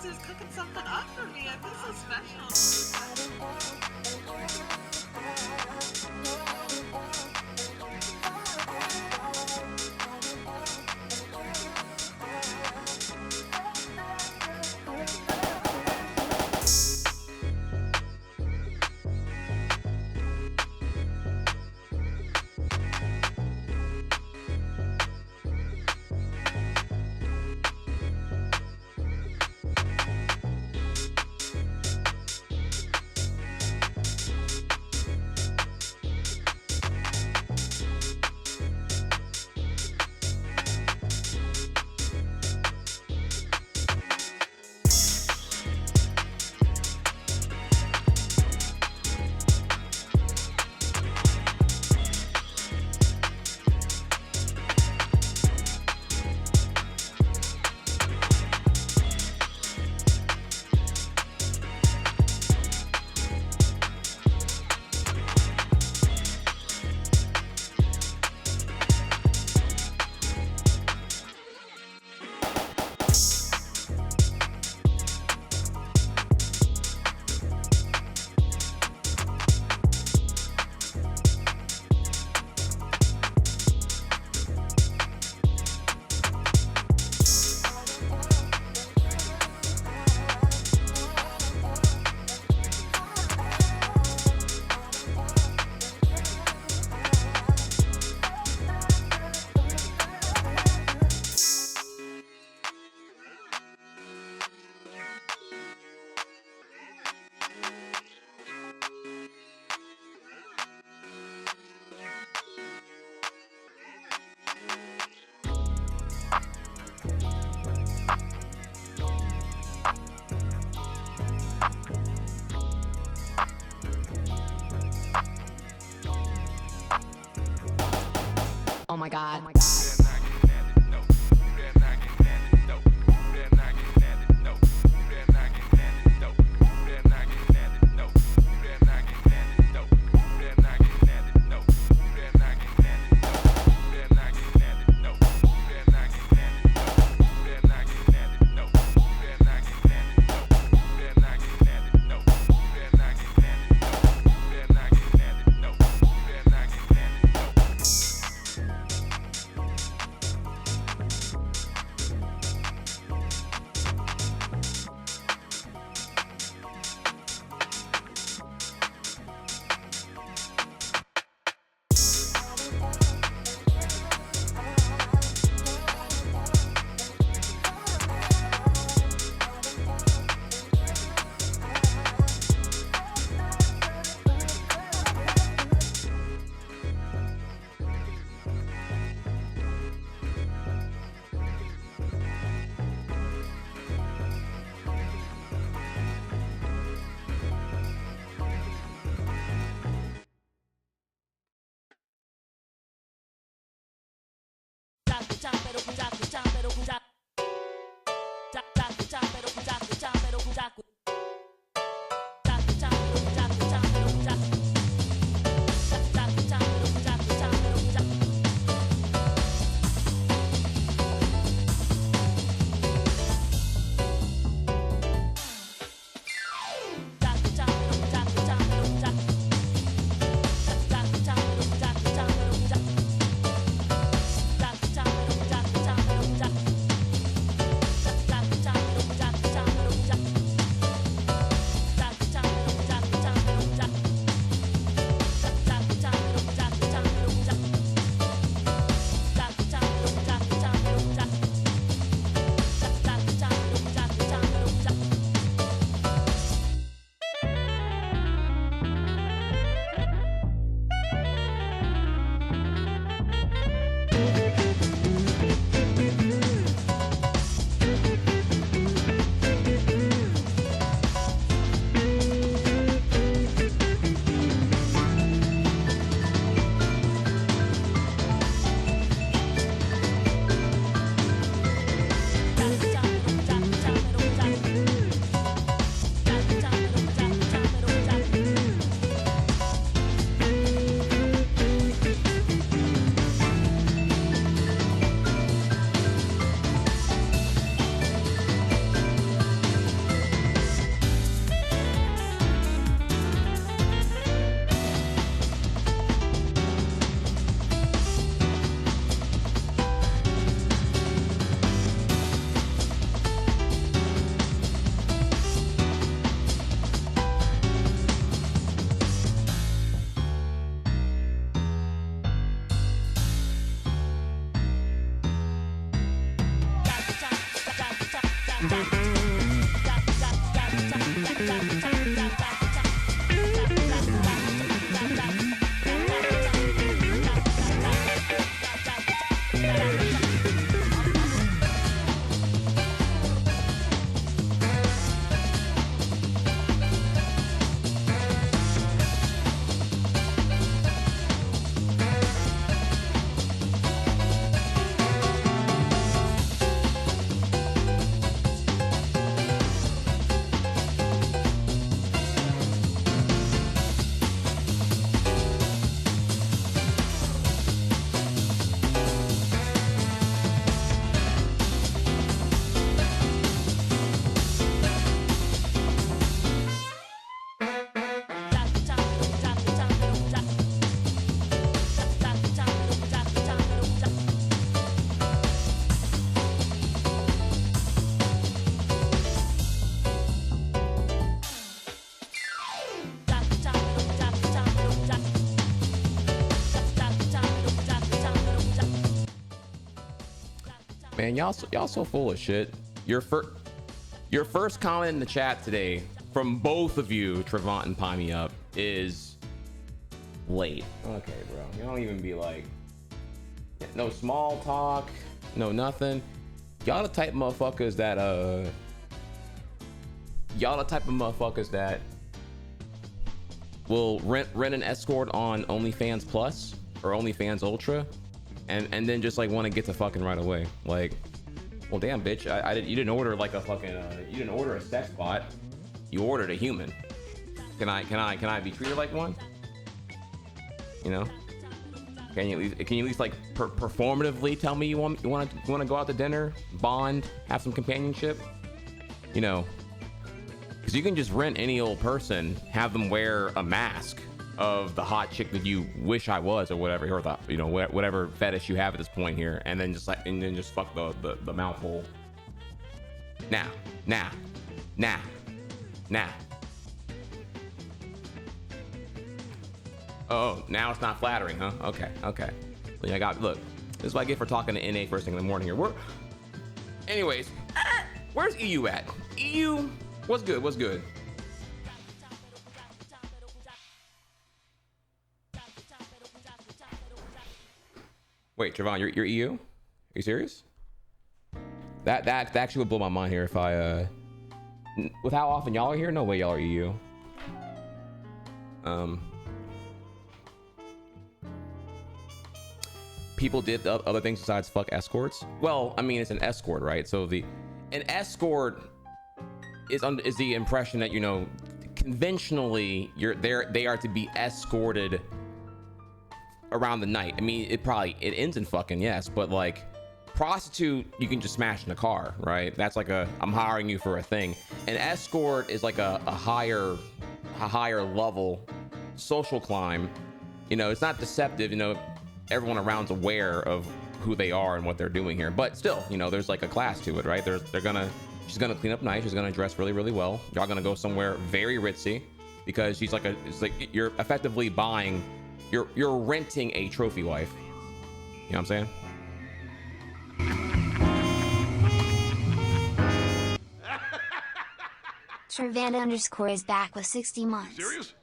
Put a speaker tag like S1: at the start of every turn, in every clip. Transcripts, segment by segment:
S1: is cooking something up for me. I feel so special.
S2: Oh my god. Oh my god. Man, y'all so full of shit. Your first comment in the chat today from both of you, Trevant and Pie Me Up, is late. Okay, bro. You don't even be like, no small talk, no nothing. Y'all the type of motherfuckers that will rent an escort on OnlyFans Plus or OnlyFans Ultra, and then just like want to get to fucking right away. Like, well, damn, bitch, you didn't order like a fucking you didn't order a sex bot. You ordered a human. Can I be treated like one? You know? Can you at least like performatively tell me you want to go out to dinner, bond, have some companionship? You know, because you can just rent any old person, have them wear a mask of the hot chick that you wish I was, or whatever, or the, you know, whatever fetish you have at this point here, and then just fuck the mouthful. Nah. Oh, now it's not flattering, huh? Okay. So I got, look, this is what I get for talking to NA first thing in the morning here. Anyways, where's EU at? EU, what's good? Wait, Trevon, you're EU? Are you serious? That actually would blow my mind here if I with how often y'all are here. No way y'all are EU. People did other things besides fuck escorts. Well, I mean, it's an escort, right? So an escort is the impression that, you know, conventionally they are to be escorted around the night. I mean, it ends in fucking, yes, but like prostitute you can just smash in a car, right? That's like I'm hiring you for a thing. An escort is like a higher level social climb. You know, it's not deceptive, you know, everyone around's aware of who they are and what they're doing here, but still, you know, there's like a class to it, right? She's gonna clean up nice, she's gonna dress really, really well. Y'all gonna go somewhere very ritzy because she's like it's like you're effectively buying, you're renting a trophy wife. You know what I'm saying?
S3: Trevant_ is back with 60 months.
S4: Serious?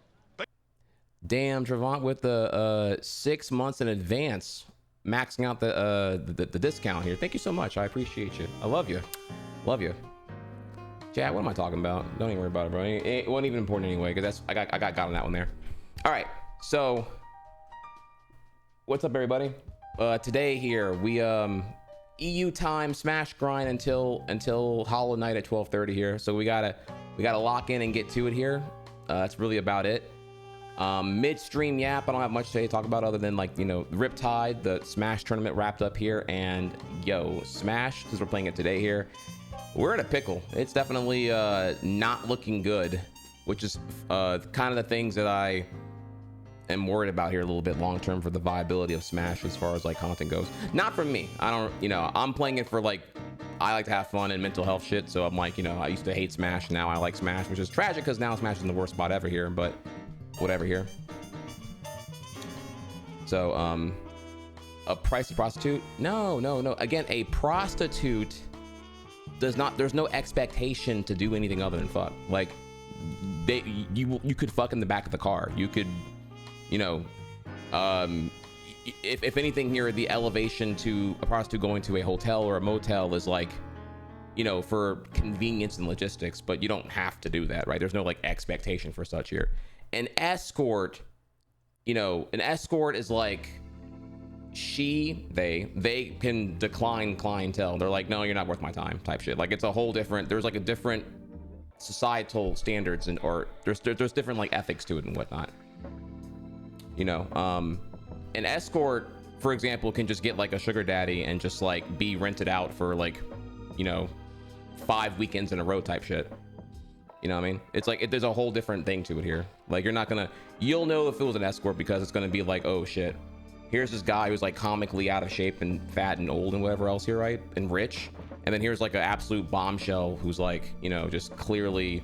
S2: Damn, Trevant with the 6 months in advance, maxing out the discount here. Thank you so much. I appreciate you. I love you. Chat, what am I talking about? Don't even worry about it, bro. It wasn't even important anyway, because I got on that one there. All right, so what's up, everybody? Today here we EU time smash grind until Hollow Night at 12:30 here. So we gotta lock in and get to it here. That's really about it. Midstream Yapp, I don't have much to talk about other than, like, you know, Riptide, the Smash tournament wrapped up here, and yo, Smash, because we're playing it today here, we're in a pickle. It's definitely not looking good, which is kind of the things that I am worried about here a little bit long term for the viability of Smash as far as like content goes. Not from me. I don't, you know, I'm playing it for like, I like to have fun and mental health shit. So I'm like, you know, I used to hate Smash, now I like Smash, which is tragic because now Smash is in the worst spot ever here, but whatever here. So a price of prostitute? No. Again, a prostitute there's no expectation to do anything other than fuck. Like you could fuck in the back of the car. You could, you know, if anything here, the elevation to a prostitute going to a hotel or a motel is like, you know, for convenience and logistics, but you don't have to do that, right? There's no like expectation for such here. An escort, you know, an escort is like, they can decline clientele. They're like, no, you're not worth my time type shit. Like it's a whole different, there's like a different societal standards and, or there's different like ethics to it and whatnot. You know, an escort, for example, can just get like a sugar daddy and just like be rented out for like, you know, 5 weekends in a row type shit. You know what I mean? It's like, there's a whole different thing to it here. Like you'll know if it was an escort because it's gonna be like, oh shit, here's this guy who's like comically out of shape and fat and old and whatever else here, right? And rich. And then here's like an absolute bombshell who's like, you know, just clearly,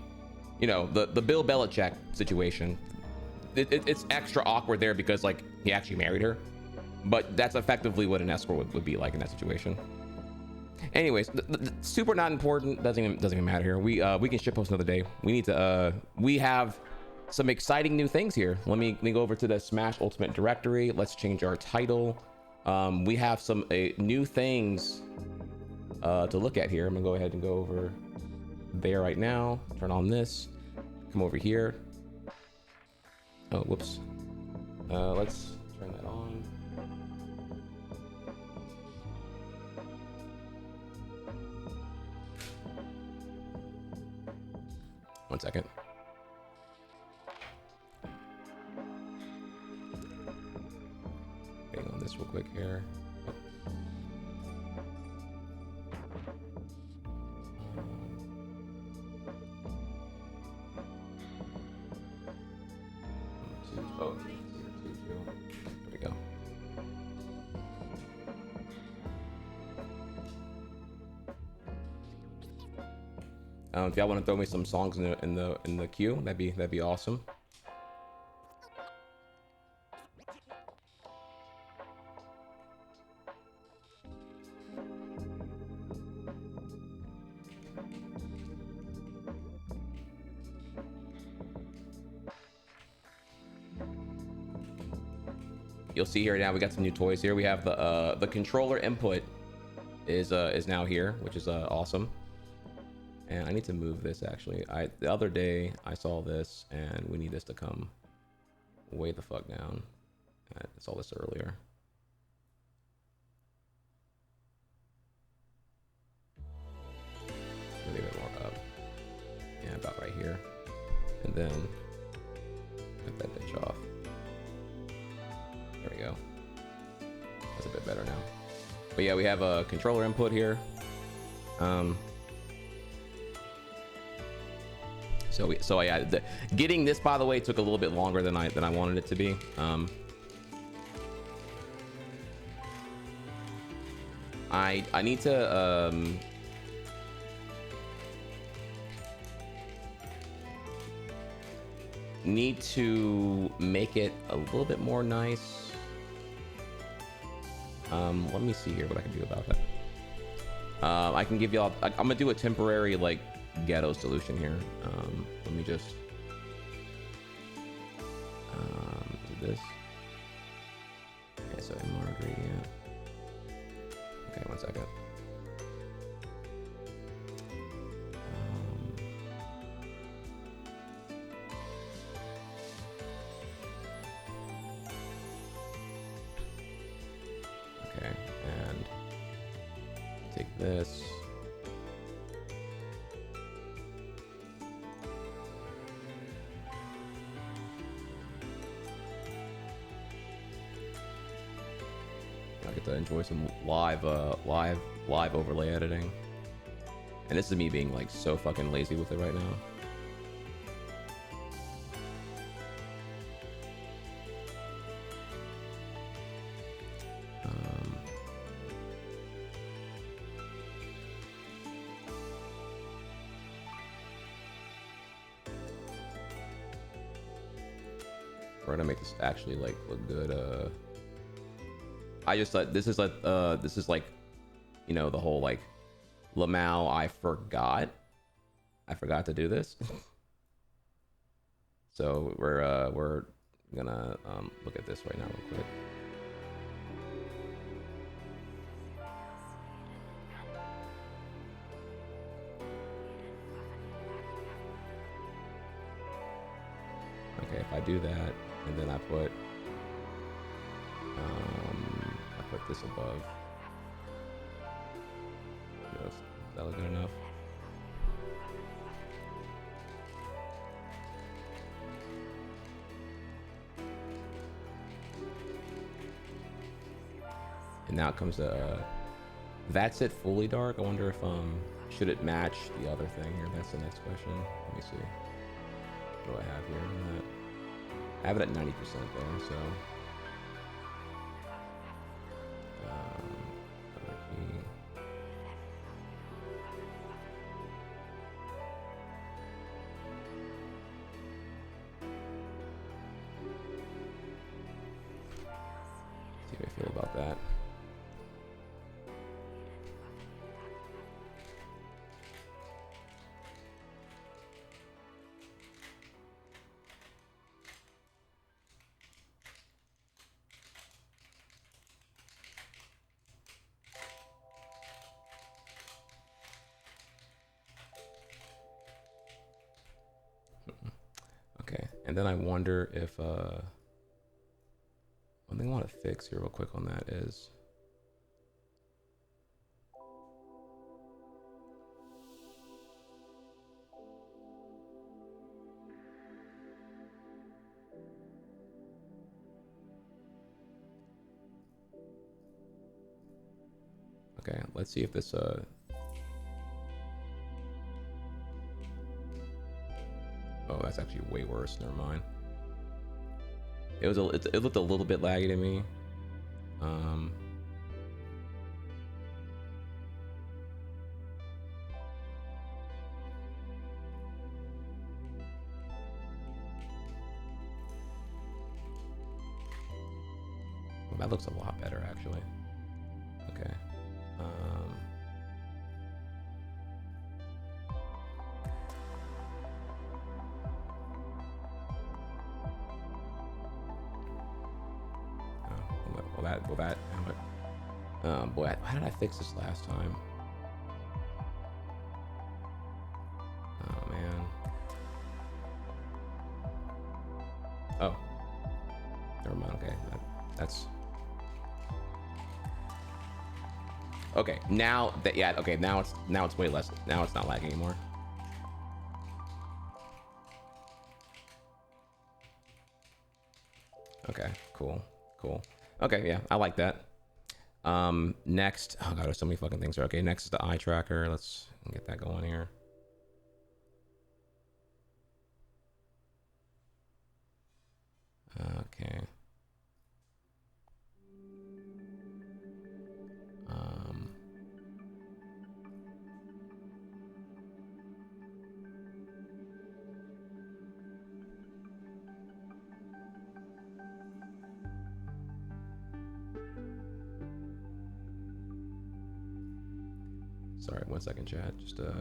S2: you know, the Bill Belichick situation. It's extra awkward there because like he actually married her, but that's effectively what an escort would be like in that situation. Anyways, super not important. Doesn't even matter here. We can shitpost another day. We need to we have some exciting new things here. Let me go over to the Smash Ultimate Directory. Let's change our title. We have some new things to look at here. I'm gonna go ahead and go over there right now. Turn on this. Come over here. Oh, whoops. Let's turn that on. One second. Hang on this real quick here. Oh. Oh, there we go. If y'all want to throw me some songs in the queue, that'd be awesome. You'll see here now we got some new toys here. We have the controller input is now here, which is awesome. And I need to move this actually. The other day I saw this and we need this to come way the fuck down. I saw this earlier. Maybe a bit more up. Yeah, about right here. And then cut that bitch off. There we go. That's a bit better now. But yeah, we have a controller input here. So yeah, getting this, by the way, took a little bit longer than I wanted it to be. I need to make it a little bit more nice. Let me see here what I can do about that. I can give y'all, I'm gonna do a temporary like ghetto solution here. Let me just do this. Okay, so more gradient. Okay, one second. Okay, and take this. I get to enjoy some live overlay editing. And this is me being like so fucking lazy with it right now. We're gonna make this actually like look good. I just thought this is like you know, the whole like Lamau, I forgot to do this. So we're gonna look at this right now real quick. Okay, if I do that and then I put this above. Does that look good enough? And now it comes to that's it fully dark. I wonder if should it match the other thing here? That's the next question. Let me see. What do I have here? I have it at 90% there, so other key. See how I feel about that. Okay, and then I wonder if one thing I want to fix here real quick on that is okay, let's see if this oh, that's actually way worse. Never mind. It looked a little bit laggy to me. Well, that looks a lot better actually. Okay. Will that boy, how did I fix this last time? Oh man. Oh, never mind. Okay, that's okay. Now that okay, now it's way less. Now it's not lagging anymore. Okay, cool. Okay, yeah, I like that. Next, oh god, there's so many fucking things here. Okay, next is the eye tracker. Let's get that going here. Okay. Sorry, 1 second, chat. Just there.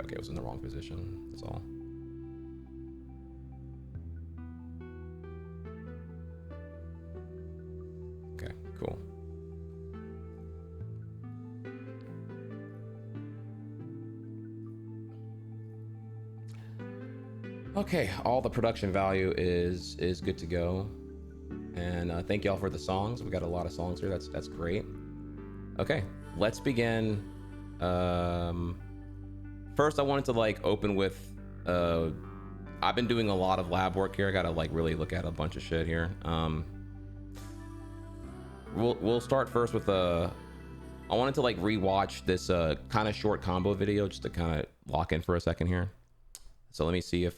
S2: Okay, it was in the wrong position. That's all. Okay, cool. Okay, all the production value is good to go, and thank y'all for the songs. We got a lot of songs here. That's great. Okay, let's begin. First, I wanted to open with I've been doing a lot of lab work here. I gotta really look at a bunch of shit here. We'll start first with I wanted to rewatch this kind of short combo video just to kind of lock in for a second here. So let me see if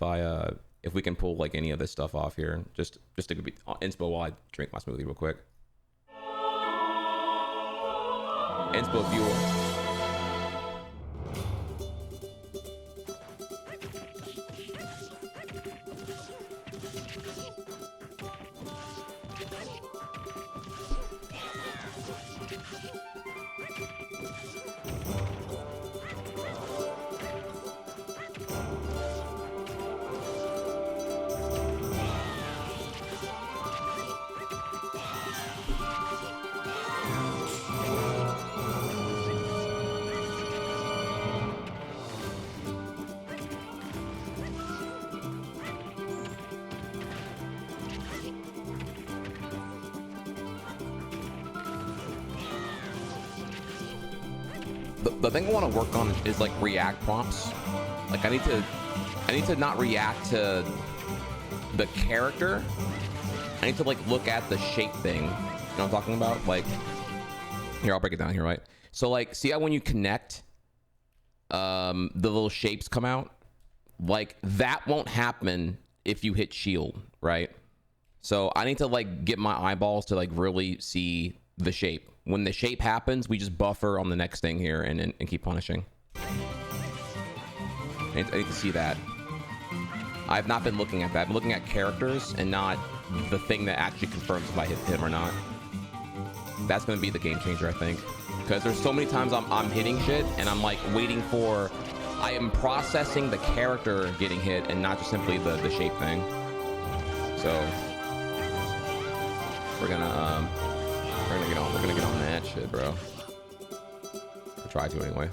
S2: we can pull any of this stuff off here. Just to be inspo while I drink my smoothie real quick. Inspo fuel. The thing I want to work on is like react prompts. Like I need to not react to the character. I need to like look at the shape thing. You know what I'm talking about? Like here, I'll break it down here, right? So like, see how when you connect, the little shapes come out? Like that won't happen if you hit shield, right? So I need to like get my eyeballs to like really see the shape. When the shape happens, we just buffer on the next thing here and keep punishing. I need to see that. I've not been looking at that. I'm looking at characters and not the thing that actually confirms if I hit him or not. That's going to be the game changer, I think. Because there's so many times I'm hitting shit and I'm like waiting for... I am processing the character getting hit and not just simply the shape thing. So... We're gonna get on that shit, bro. Or try to anyway.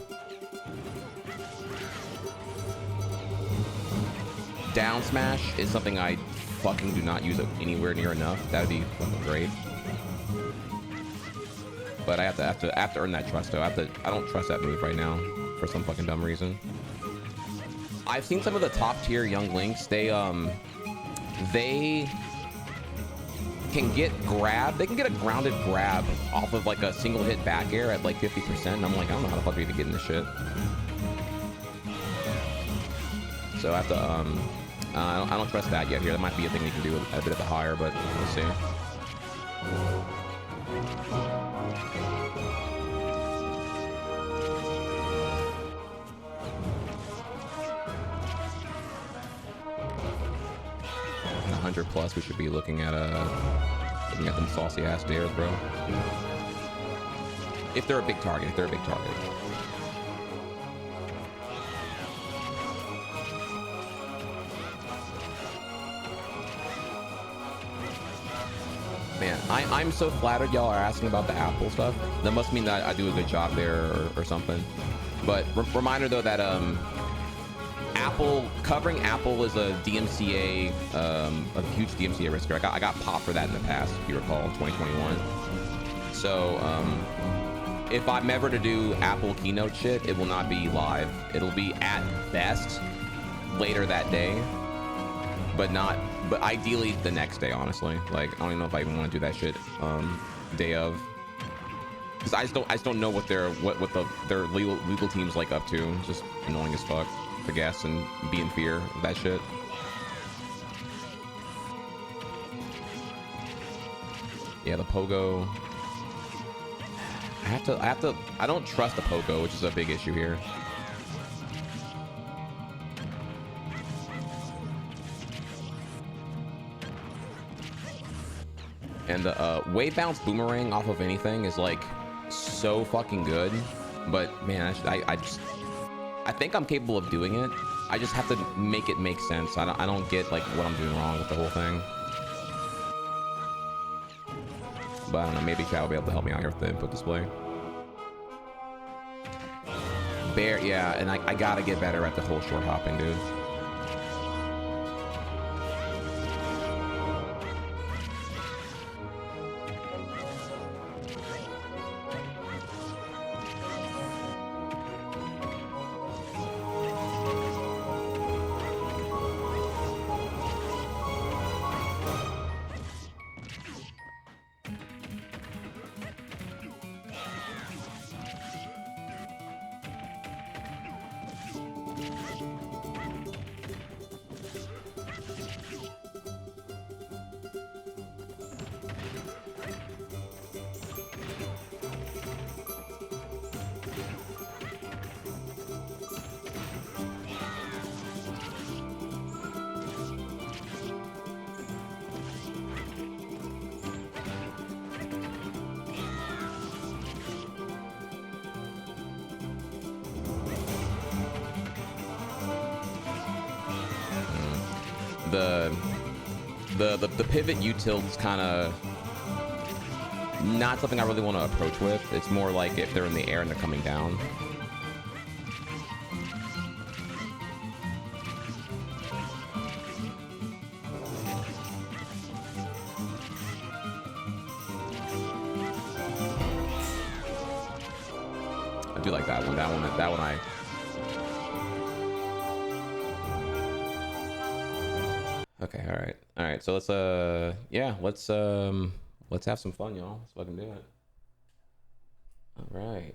S2: Down smash is something I fucking do not use anywhere near enough. That'd be fucking great. But I have to earn that trust though. I don't trust that move right now for some fucking dumb reason. I've seen some of the top tier young links. They can get grabbed. They can get a grounded grab off of like a single hit back air at like 50%. And I'm like, I don't know how the fuck are you even getting this shit. So I have to, I don't trust that yet here. That might be a thing we can do a bit of a higher, but we'll see. Plus we should be looking at them saucy ass dares, bro. If they're a big target, Man, I'm so flattered y'all are asking about the Apple stuff. That must mean that I do a good job there or something. But reminder though that covering Apple is a DMCA, a huge DMCA risker. I got popped for that in the past, if you recall, 2021. So if I'm ever to do Apple keynote shit, it will not be live. It'll be at best later that day, but ideally the next day, honestly. Like I don't even know if I even want to do that shit day of, because I just don't know what their legal team's like up to. It's just annoying as fuck to guess and be in fear of that shit. Yeah, the pogo. I don't trust the pogo, which is a big issue here. And the wave bounce boomerang off of anything is like so fucking good, but man, I think I'm capable of doing it. I just have to make it make sense. I don't get like what I'm doing wrong with the whole thing. But I don't know, maybe Chad will be able to help me out here with the input display. Bear, yeah, and I gotta get better at the whole short hopping, dude. the pivot util is kind of not something I really want to approach with. It's more like if they're in the air and they're coming down. I do like that one. That one I. Okay, all right. So let's yeah, let's have some fun, y'all. Let's fucking do it. All right.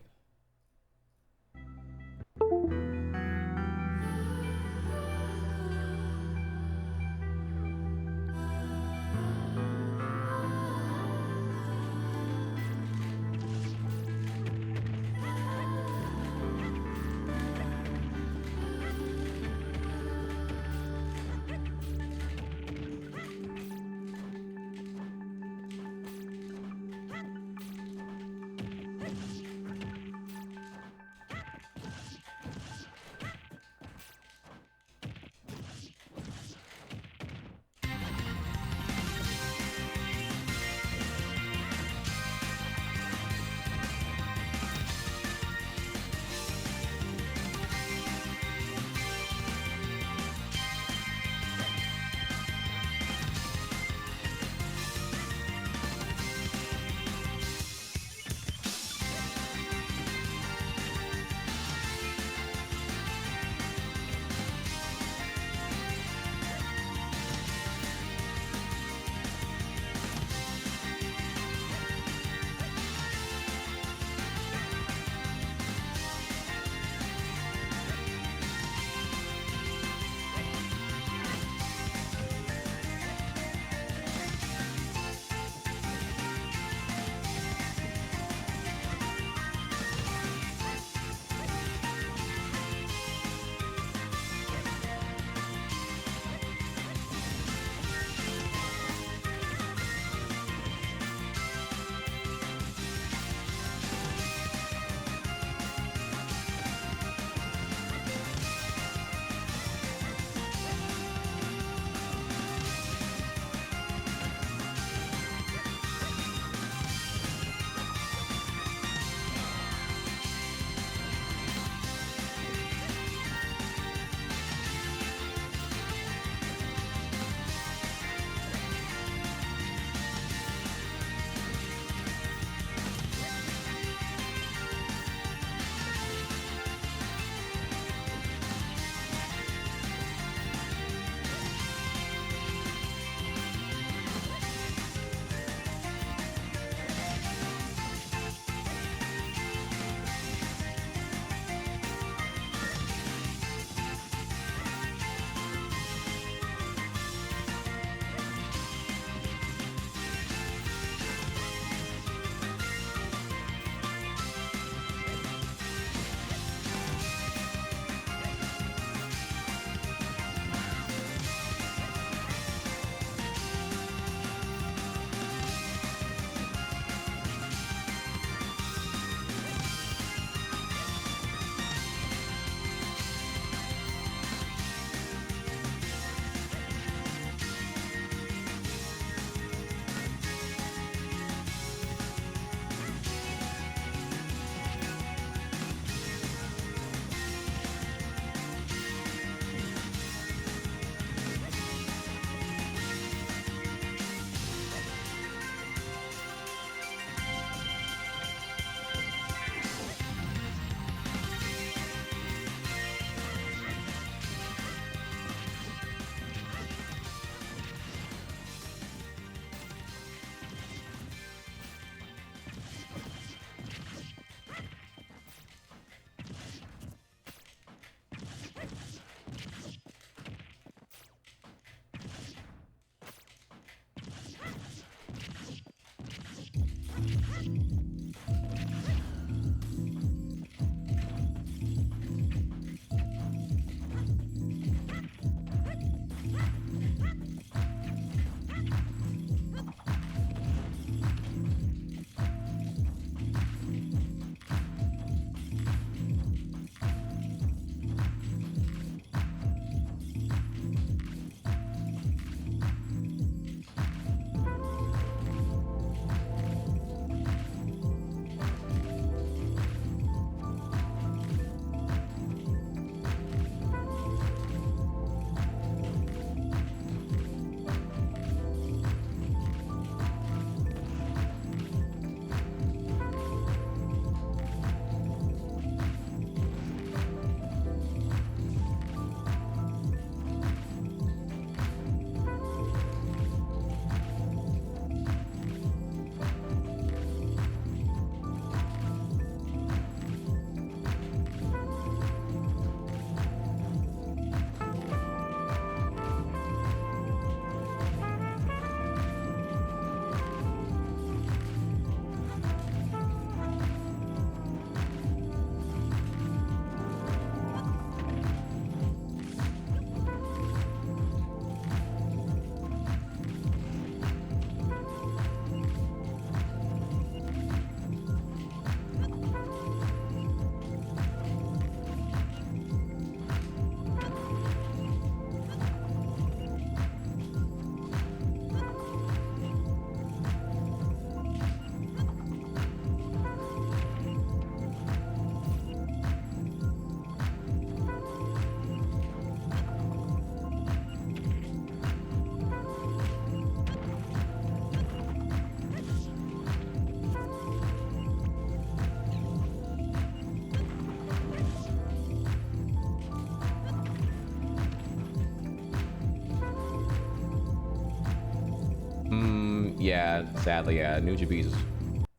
S2: Yeah, sadly, yeah. New Japanese.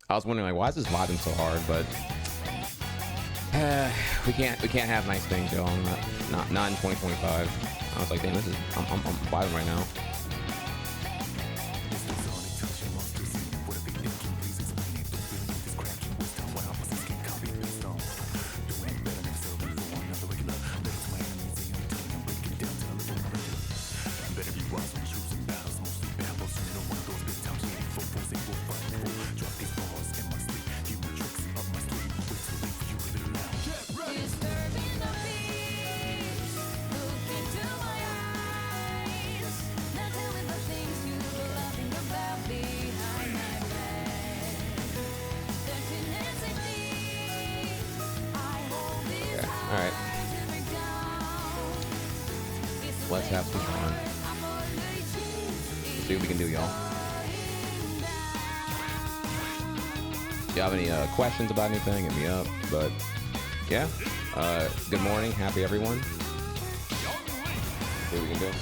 S2: I was wondering like, why is this vibing so hard? But we can't have nice things, y'all. Not in 2025. I was like, damn, this is I'm vibing right now. Alright. Let's have some fun. Let's see what we can do, y'all. If you have any questions about anything, hit me up. But yeah, good morning. Happy everyone. See what we can do.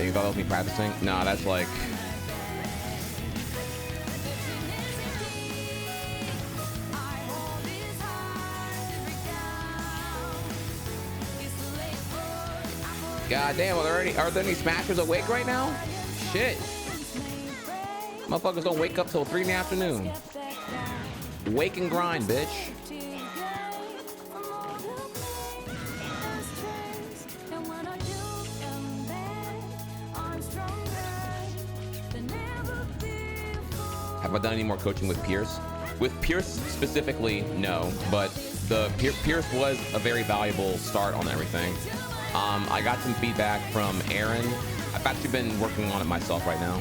S2: You thought that was me practicing? No, that's like... God damn, are there any smashers awake right now? Shit. Motherfuckers don't wake up till 3 in the afternoon. Wake and grind, bitch. Have I done any more coaching with Pierce? With Pierce specifically, no, but Pierce was a very valuable start on everything. I got some feedback from Aaron. I've actually been working on it myself right now.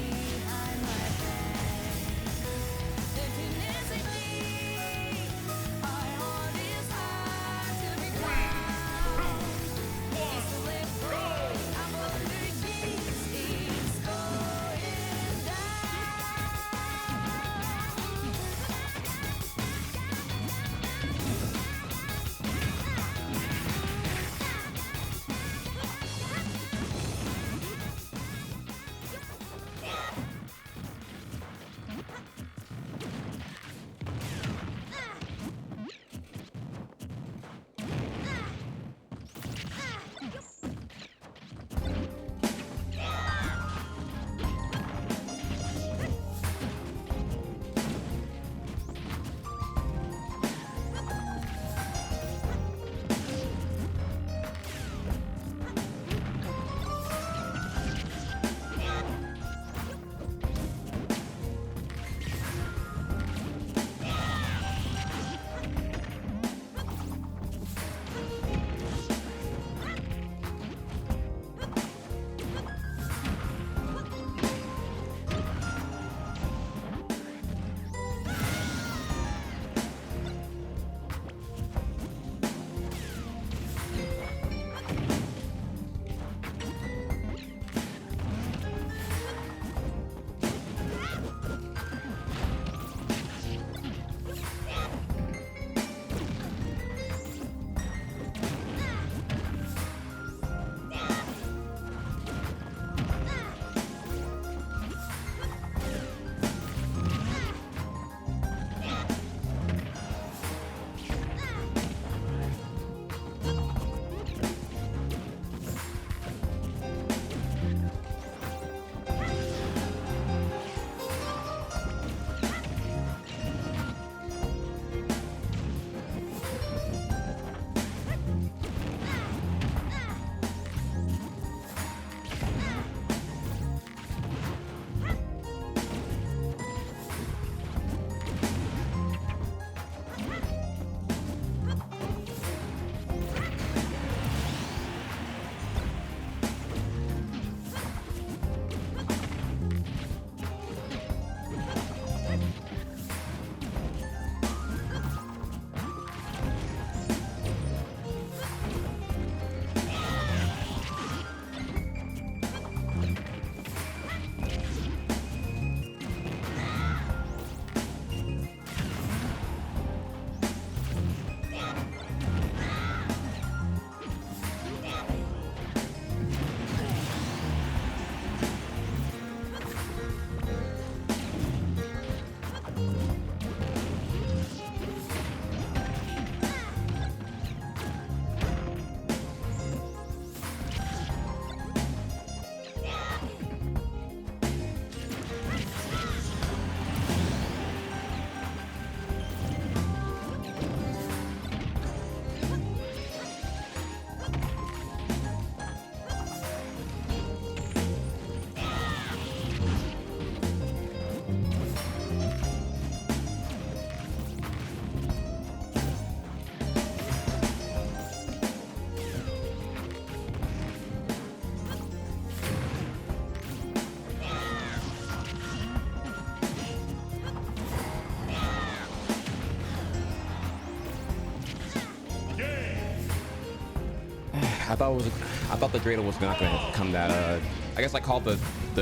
S2: I thought the dreidel was not gonna come that. I guess I called the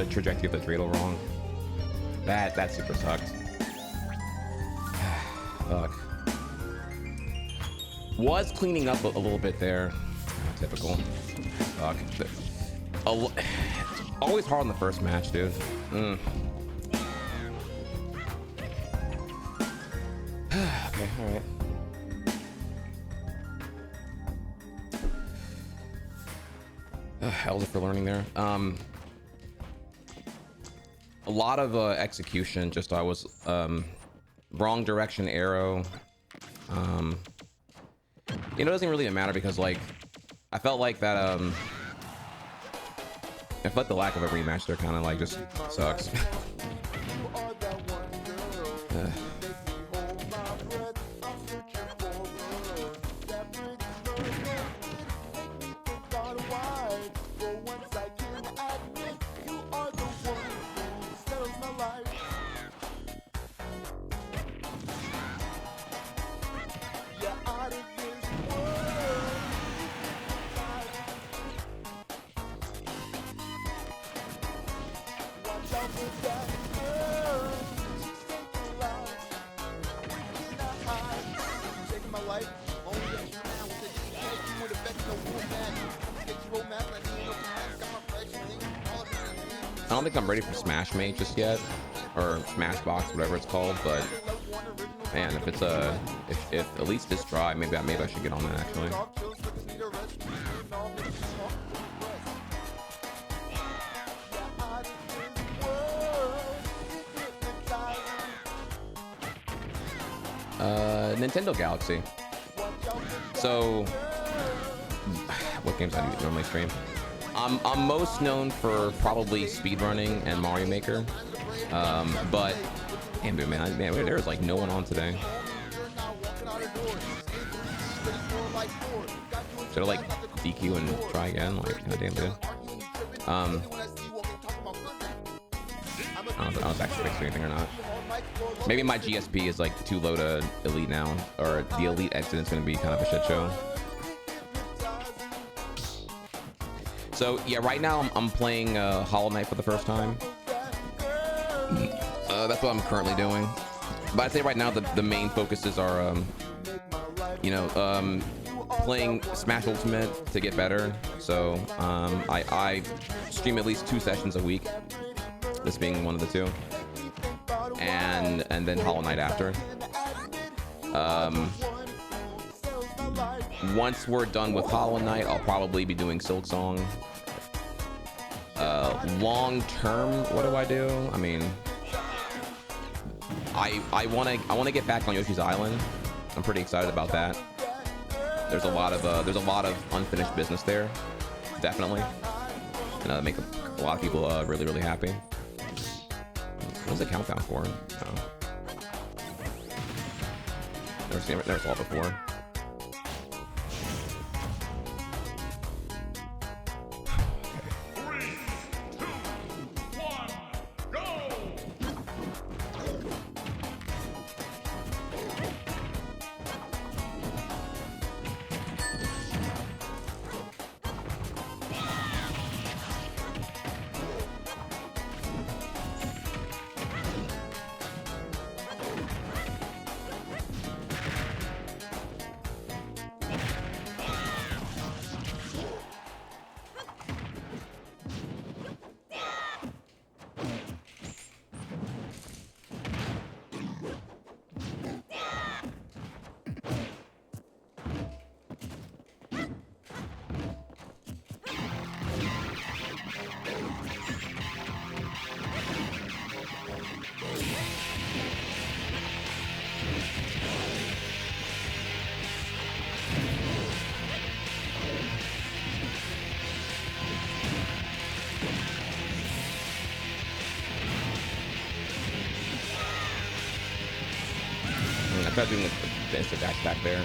S2: trajectory of the dreidel wrong. That super sucked. Fuck. Was cleaning up a little bit there. Typical. Fuck. Always hard on the first match, dude. Okay, all right. How's it for learning there? A lot of execution. Just I was wrong direction arrow. You know, it doesn't really matter because like I felt like that. I felt like the lack of a rematch there kind of like just sucks. I don't think I'm ready for Smash Mate just yet, or Smash Box, whatever it's called. But man, if it's if at least this dry, maybe I should get on that actually. Nintendo Galaxy. So, what games I do normally stream? I'm most known for probably speedrunning and Mario Maker, but damn dude, man, there's like no one on today. Should I like DQ and try again? Like, goddamn dude. I don't know if it's actually fixing anything or not. Maybe my GSP is like too low to elite now, or the elite exit is going to be kind of a shit show. So yeah, right now I'm playing Hollow Knight for the first time. That's what I'm currently doing. But I'd say right now the main focuses are, you know, playing Smash Ultimate to get better. So I stream at least 2 sessions a week. This being one of the 2. And then Hollow Knight after. Once we're done with Hollow Knight, I'll probably be doing Silksong. Long term, what do I do? I mean, I want to get back on Yoshi's Island. I'm pretty excited about that. There's a lot of unfinished business there, definitely, and make a lot of people really happy. What's the countdown for? Oh. Never saw it before. I tried doing the instant dash back there.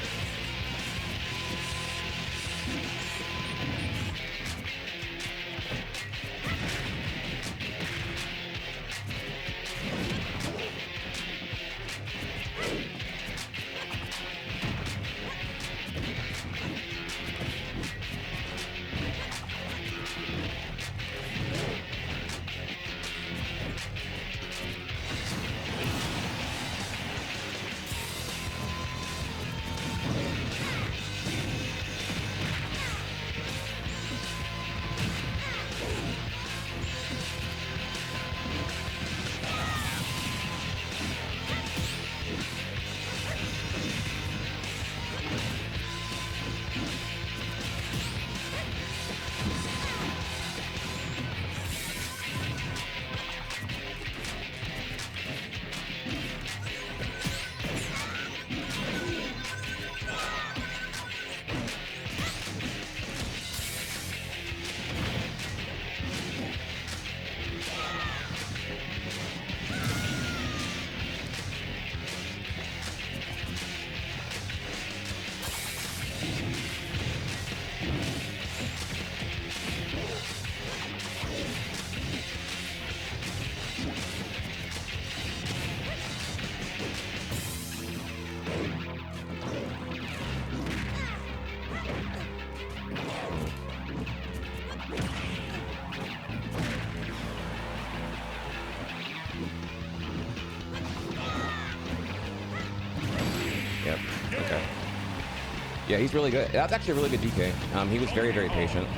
S2: Yeah, he's really good. That's actually a really good DK. He was very, very patient.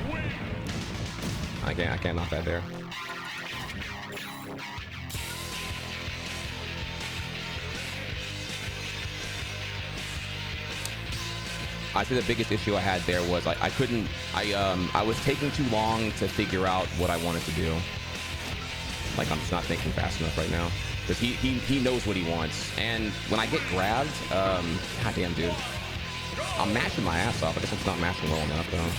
S2: I can't knock that there. I think the biggest issue I had there was I was taking too long to figure out what I wanted to do. Like, I'm just not thinking fast enough right now. Because he knows what he wants. And when I get grabbed, goddamn, dude. I'm mashing my ass off. I guess it's not mashing well enough, though.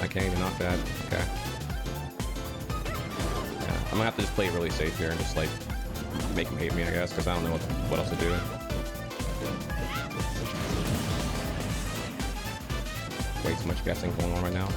S2: I can't even knock that. Okay. Yeah, I'm gonna have to just play it really safe here and just like make him hate me, I guess, because I don't know what else to do. Way too much guessing going on right now.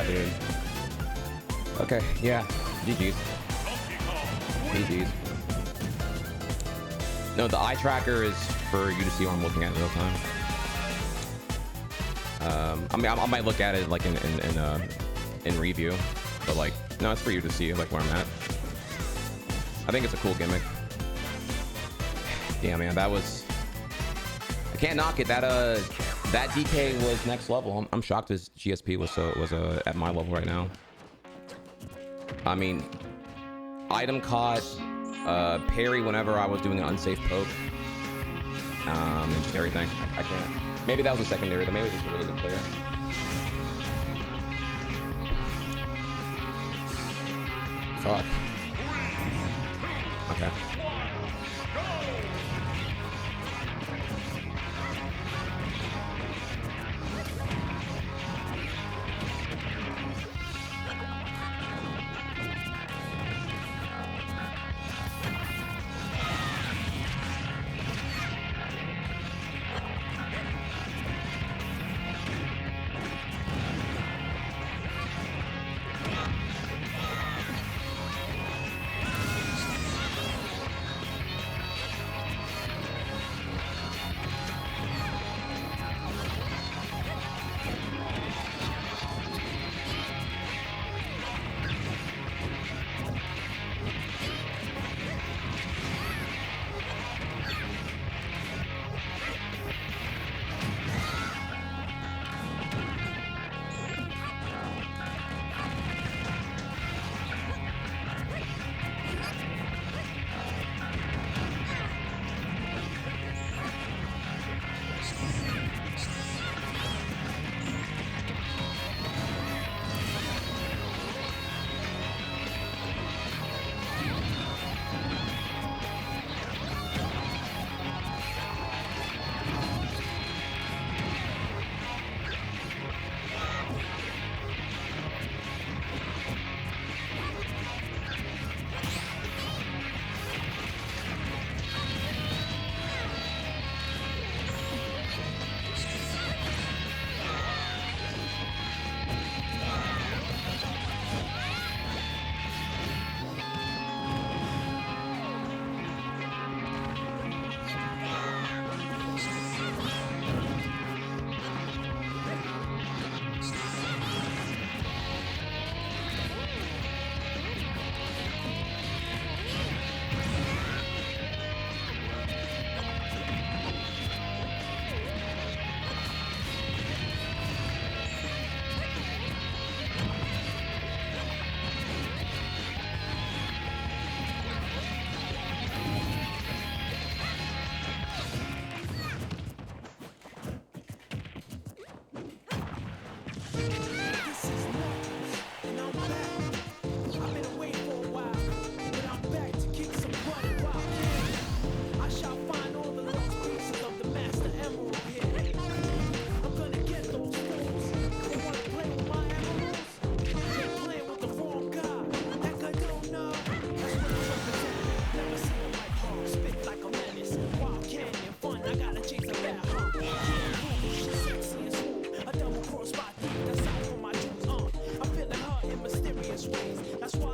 S2: Dude. Okay, yeah. GG's. GG's. No, the eye tracker is for you to see what I'm looking at in real time. I mean, I might look at it like in review, but like, no, it's for you to see like where I'm at. I think it's a cool gimmick. Yeah, man, that was. I can't knock it. That DK was next level. I'm shocked his GSP was at my level right now. I mean, item caught, parry whenever I was doing an unsafe poke, and just everything. I can't. Maybe that was a secondary. Maybe it was just a really good player. Fuck. Okay.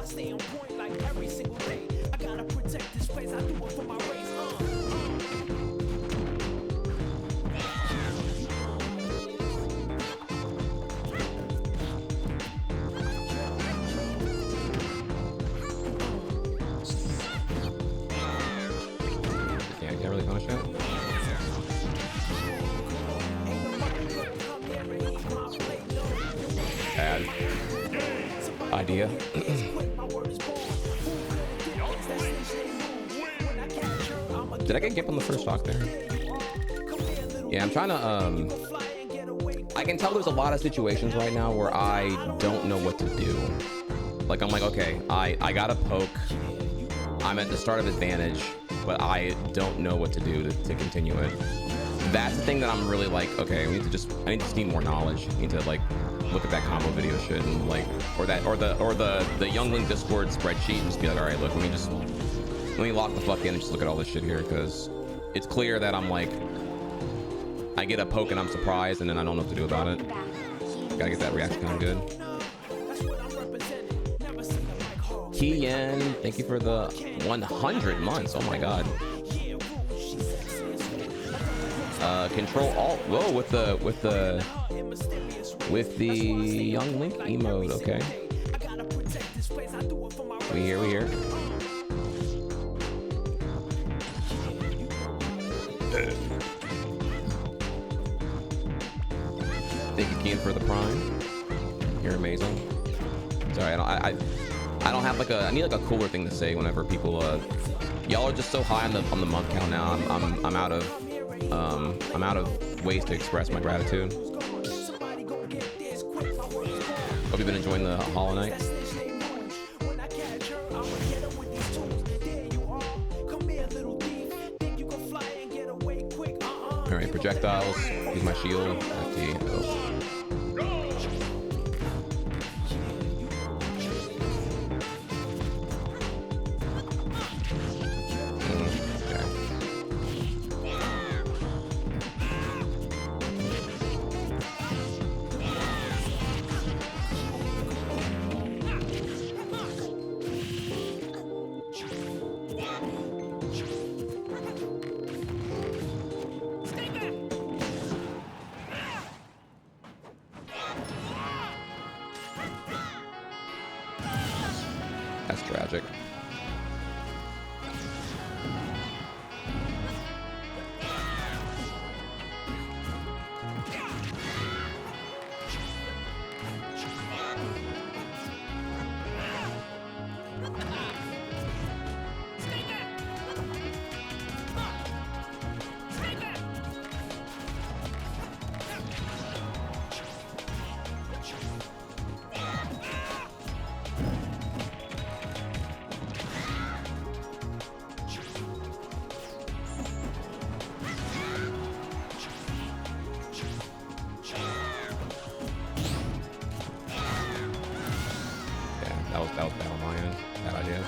S4: I stay on point like every single day. I gotta protect this place, I do it for my race.
S2: Can't really punish it. Bad idea. Did I get Gimp on the first stock there? Yeah, I'm trying to, I can tell there's a lot of situations right now where I don't know what to do. Like, I'm like, okay, I got a poke. I'm at the start of advantage, but I don't know what to do to continue it. That's the thing that I'm really like, okay, I need to just need more knowledge. I need to like look at that combo video shit and like, or the Youngling Discord spreadsheet and just be like, all right, look, let me lock the fuck in and just look at all this shit here, because it's clear that I'm like, I get a poke and I'm surprised and then I don't know what to do about it. Gotta get that reaction kind of good. Kian, thank you for the 100 months. Oh my god. Control Alt. Whoa, with the Young Link emote. Okay. We here. Thank you, Kian, for the prime. You're amazing. Sorry, I don't have like I need like a cooler thing to say whenever people y'all are just so high on the month count now. I'm out of ways to express my gratitude. Hope you've been enjoying the Hollow Knight. All right, projectiles. Use my shield. That's tragic. That was bad on my end. Bad idea.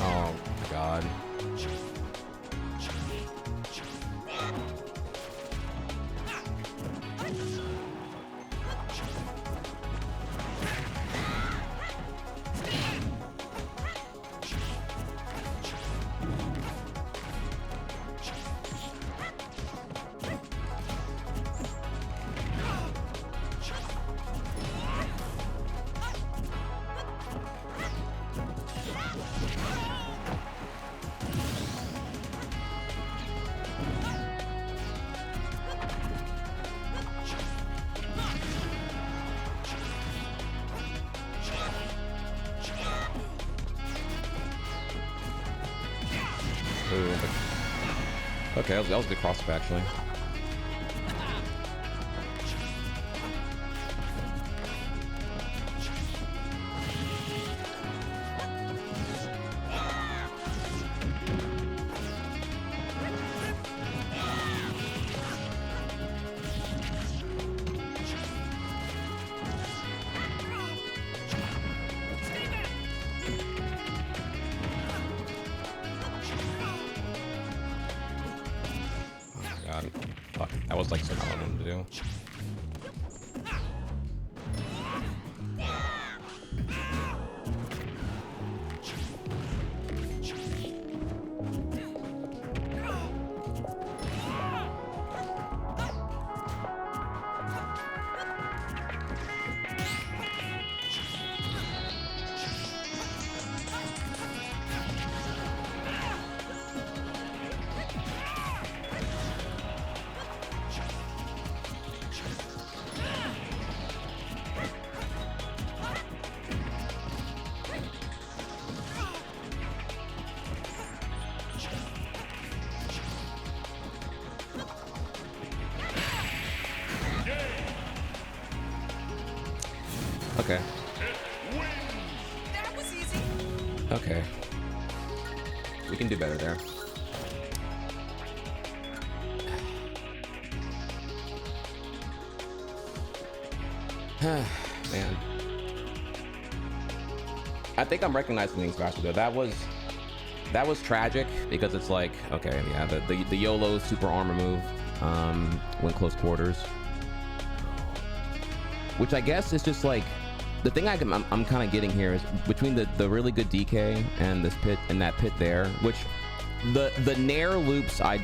S2: Oh, God. Ooh, okay, that was a good cross-up actually. God. Fuck. That was like something I wanted to do. Okay.
S1: That was easy.
S2: Okay. We can do better there. Man. I think I'm recognizing things faster though. That was tragic because it's like, okay, yeah, the YOLO super armor move when close quarters. Which I guess is just like the thing I'm kind of getting here is between the really good DK and this pit and that pit there, which the Nair loops, I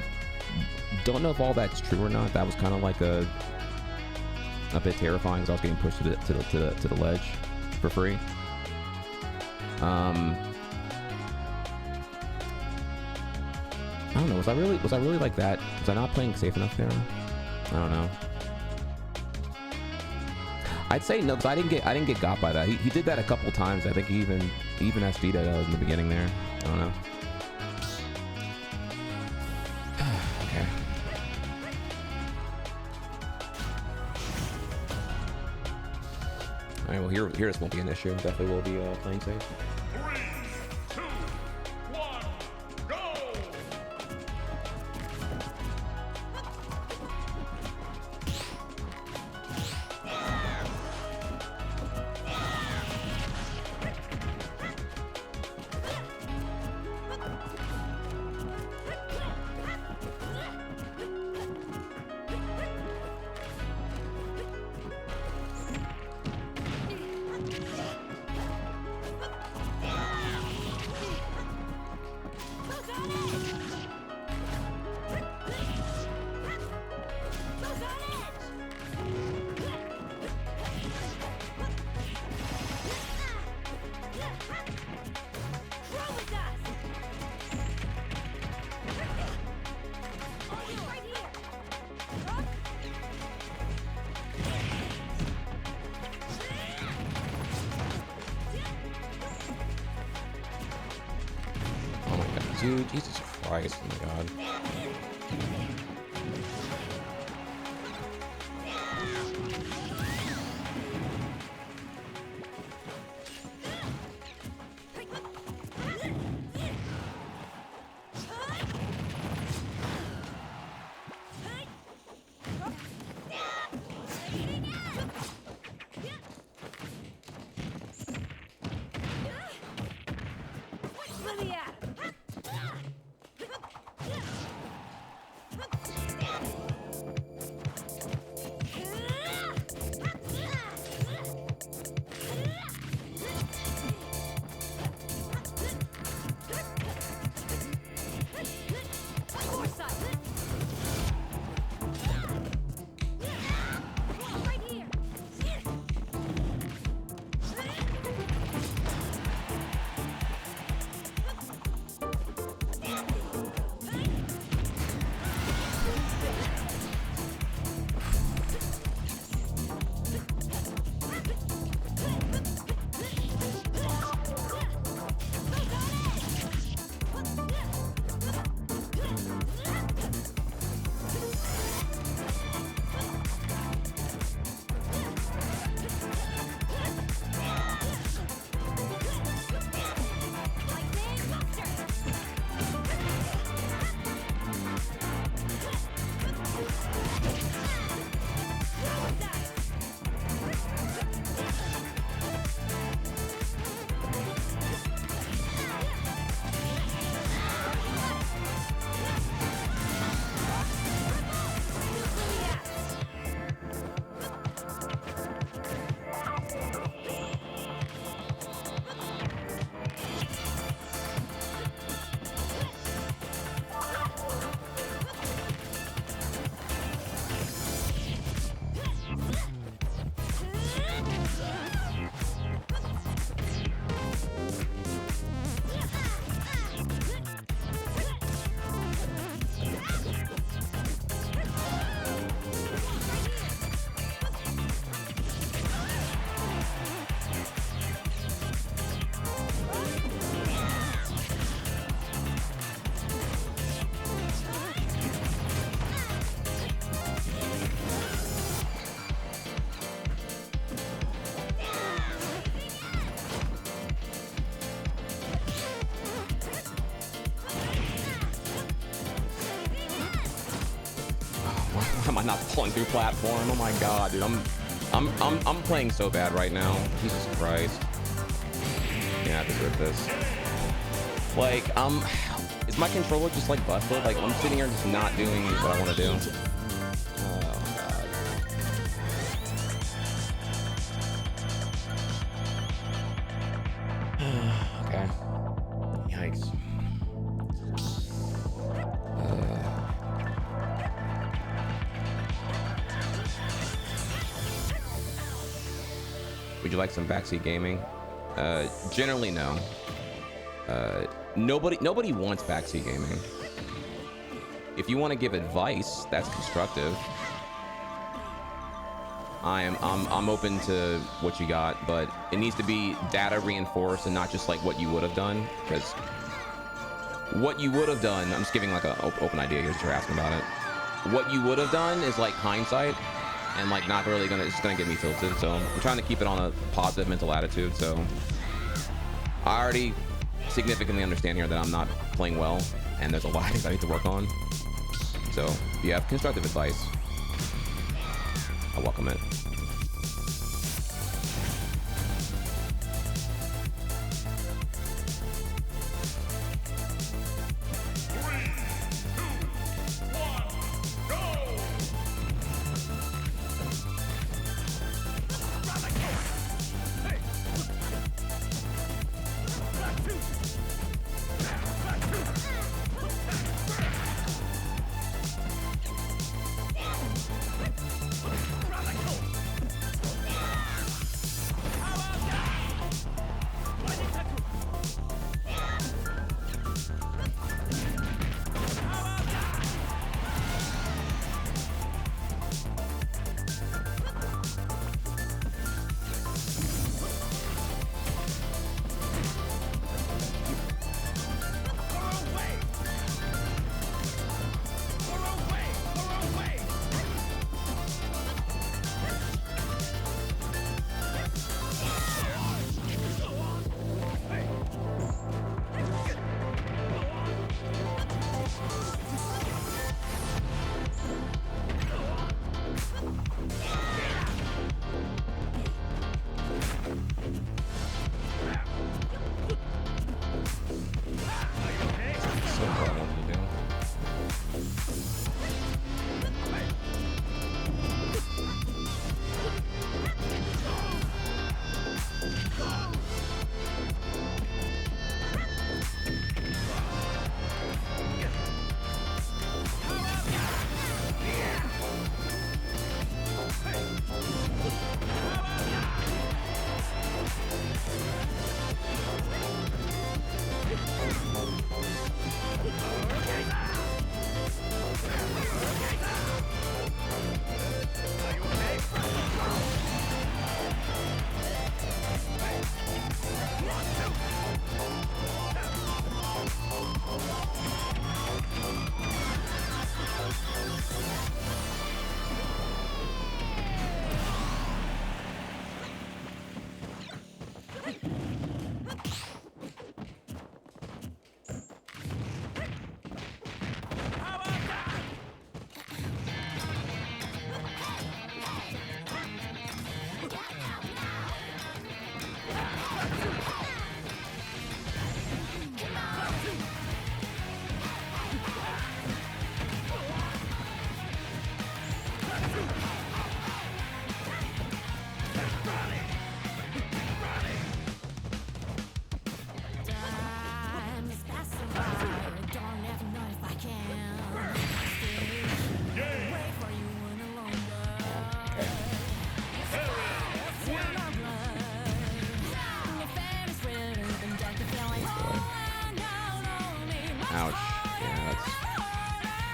S2: don't know if all that's true or not. That was kind of like a bit terrifying because I was getting pushed to the ledge for free. I don't know. Was I really like that? Was I not playing safe enough there? I don't know. I'd say no, because I didn't get got by that. He did that a couple times. I think he even SD'd it in the beginning there. I don't know. Okay. All right. Well, here this won't be an issue. Definitely will be playing safe.
S5: 3, 2, 1, go!
S2: Oh my god, dude, Jesus Christ, oh my god. Why am I not falling through platform? Oh my god, dude, I'm playing so bad right now. Jesus Christ. Yeah, I deserve this. Like, is my controller just like busted? Like, I'm sitting here just not doing what I want to do. Oh god. Okay. Yikes. Would you like some backseat gaming? Generally no. Nobody wants backseat gaming. If you want to give advice, that's constructive. I'm open to what you got, but it needs to be data reinforced and not just like what you would have done. Because what you would have done, I'm just giving like an open idea here, you're asking about it. What you would have done is like hindsight, and like not really gonna, it's just gonna get me tilted. So I'm trying to keep it on a positive mental attitude. So I already significantly understand here that I'm not playing well, and there's a lot of things I need to work on. So if you have constructive advice, I welcome it.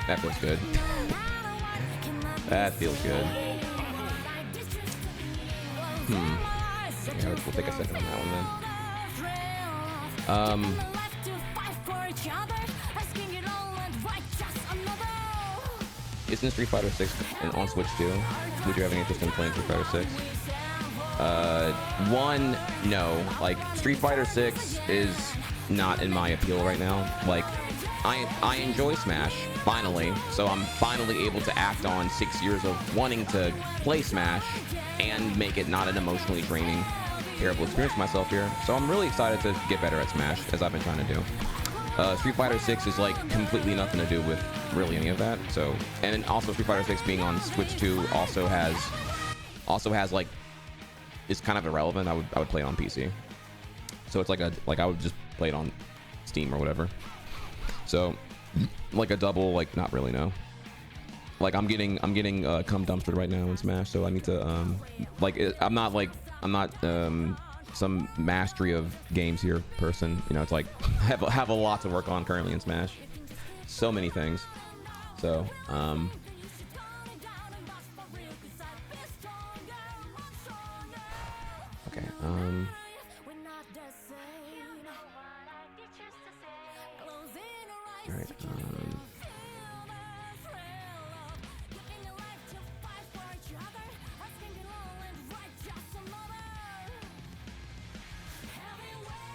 S2: That feels good. That feels good. Yeah, we'll take a second on that one then. Isn't Street Fighter 6 on Switch too? Would you have any interest in playing Street Fighter 6? One, no. Like, Street Fighter 6 is not in my appeal right now. Like, I enjoy Smash, finally, so I'm finally able to act on 6 years of wanting to play Smash and make it not an emotionally draining, terrible experience for myself here. So I'm really excited to get better at Smash, as I've been trying to do. Street Fighter 6 is like completely nothing to do with really any of that. So, and then also Street Fighter 6 being on Switch 2 also has like, it's kind of irrelevant. I would play it on PC. So it's like I would just play it on Steam or whatever. So like a double, like, not really, no. Like I'm getting cum dumpstered right now in Smash, so I need to I'm not some mastery of games here person, you know. It's like I have a lot to work on currently in Smash, so many things. So okay, all right,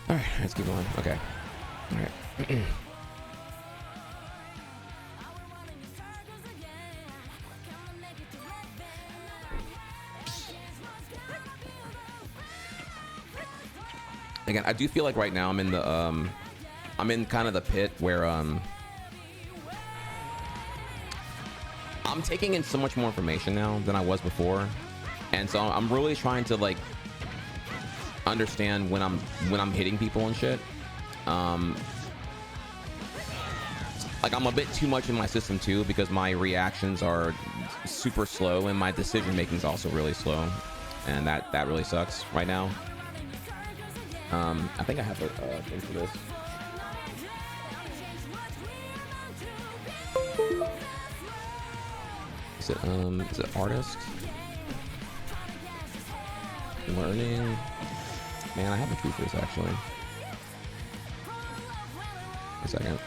S2: all right, let's keep going. Okay, all right. Again, I do feel like right now I'm in the I'm in kind of the pit where I'm taking in so much more information now than I was before, and so I'm really trying to like understand when I'm hitting people and shit. Like I'm a bit too much in my system too, because my reactions are super slow and my decision making is also really slow, and that really sucks right now. I think I have a thing for this. Is it artist? Learning? Man, I have a tweet for this actually. A second.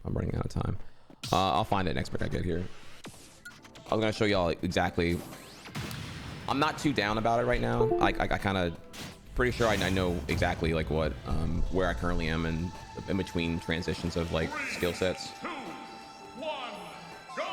S2: I'm running out of time. I'll find it next break I get here. I was gonna show y'all exactly. I'm not too down about it right now. I kind of pretty sure I know exactly like what where I currently am in between transitions of like skill sets.
S5: 2, 1, go!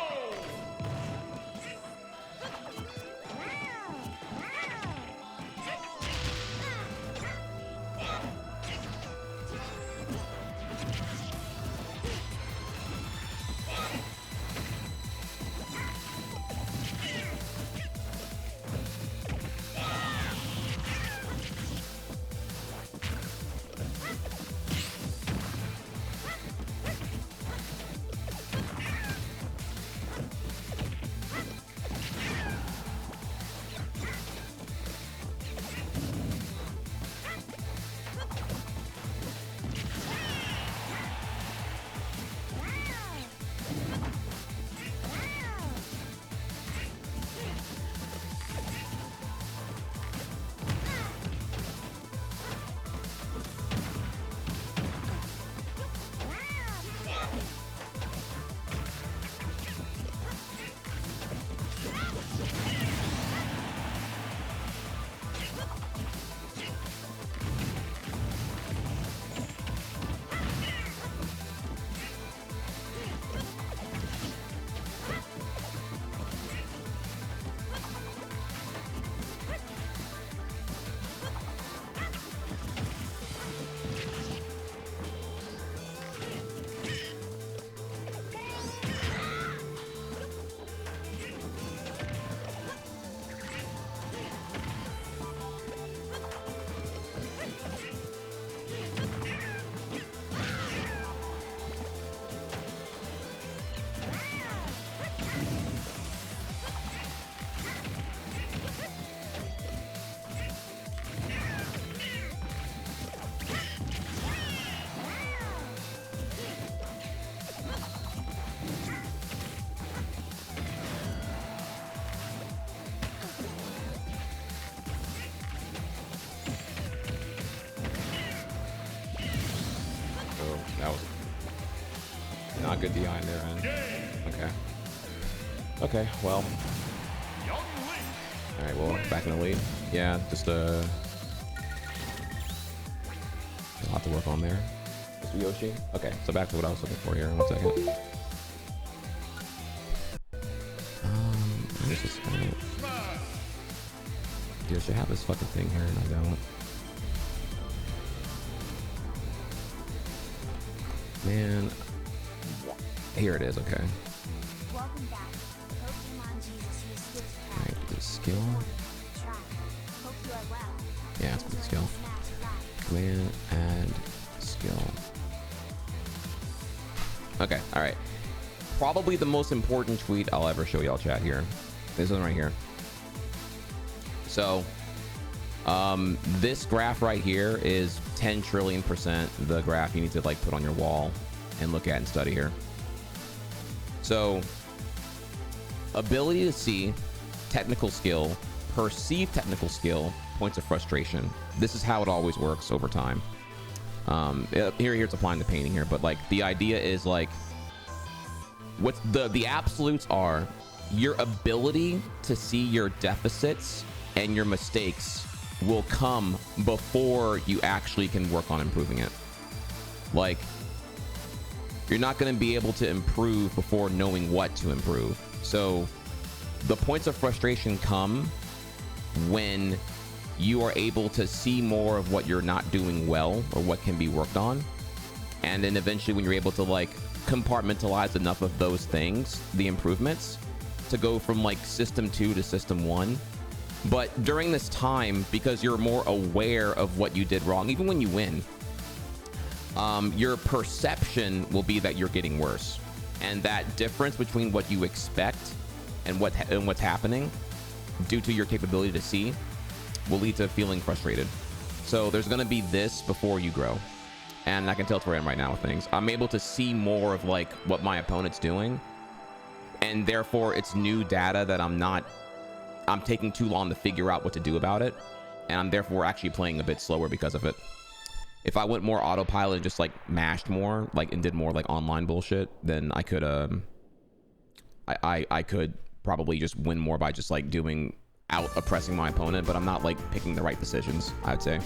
S2: That was not good DI in there, man. Okay. Okay, well.
S5: Young Link.
S2: All right, well, back in the lead. Yeah, just a lot to work on there. Mr. Yoshi. Okay, so back to what I was looking for here. 1 second. This is dude, I should have this fucking thing here, and I don't. Man, here it is. Okay.
S3: Welcome back. Pokemon Jesus used skills
S2: All right, the skill.
S3: track. Hope you are well.
S2: Yeah, it's the skill. Command, add, skill. Okay, all right. Probably the most important tweet I'll ever show y'all, chat, here. This one right here. So, this graph right here is 10 trillion% the graph you need to like put on your wall and look at and study here. So, ability to see, technical skill, perceived technical skill, points of frustration. This is how it always works over time. Here it's applying the painting here, but like the idea is like, what's the absolutes are your ability to see your deficits and your mistakes will come before you actually can work on improving it. Like, you're not going to be able to improve before knowing what to improve. So the points of frustration come when you are able to see more of what you're not doing well or what can be worked on. And then eventually when you're able to like compartmentalize enough of those things, the improvements, to go from like system 2 to system 1. But during this time, because you're more aware of what you did wrong, even when you win, your perception will be that you're getting worse. And that difference between what you expect and what's happening due to your capability to see will lead to feeling frustrated. So there's going to be this before you grow. And I can tell it's where I am right now with things. I'm able to see more of like what my opponent's doing. And therefore it's new data that I'm taking too long to figure out what to do about it. And I'm therefore actually playing a bit slower because of it. If I went more autopilot and just like mashed more, like, and did more like online bullshit, then I could, I could probably just win more by just like out oppressing my opponent, but I'm not like picking the right decisions, I'd say.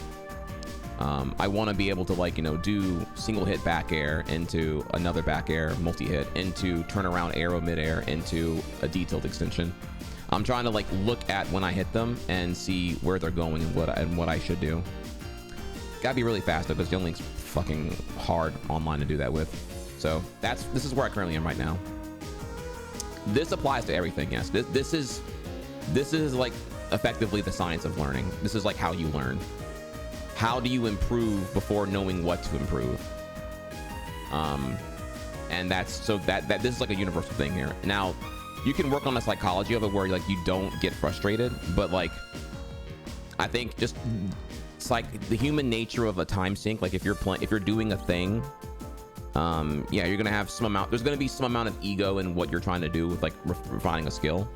S2: I want to be able to like, do single hit back air into another back air, multi-hit, into turnaround arrow midair, into a detailed extension. I'm trying to like look at when I hit them and see where they're going and what I should do. Gotta be really fast though, because Young Link's fucking hard online to do that with. So this is where I currently am right now. This applies to everything. Yes, this is like effectively the science of learning. This is like how you learn. How do you improve before knowing what to improve? And this is like a universal thing here. Now, you can work on the psychology of it where like you don't get frustrated, but like I think just it's like the human nature of a time sink. Like if you're doing a thing, yeah, you're gonna have there's gonna be some amount of ego in what you're trying to do with like refining a skill.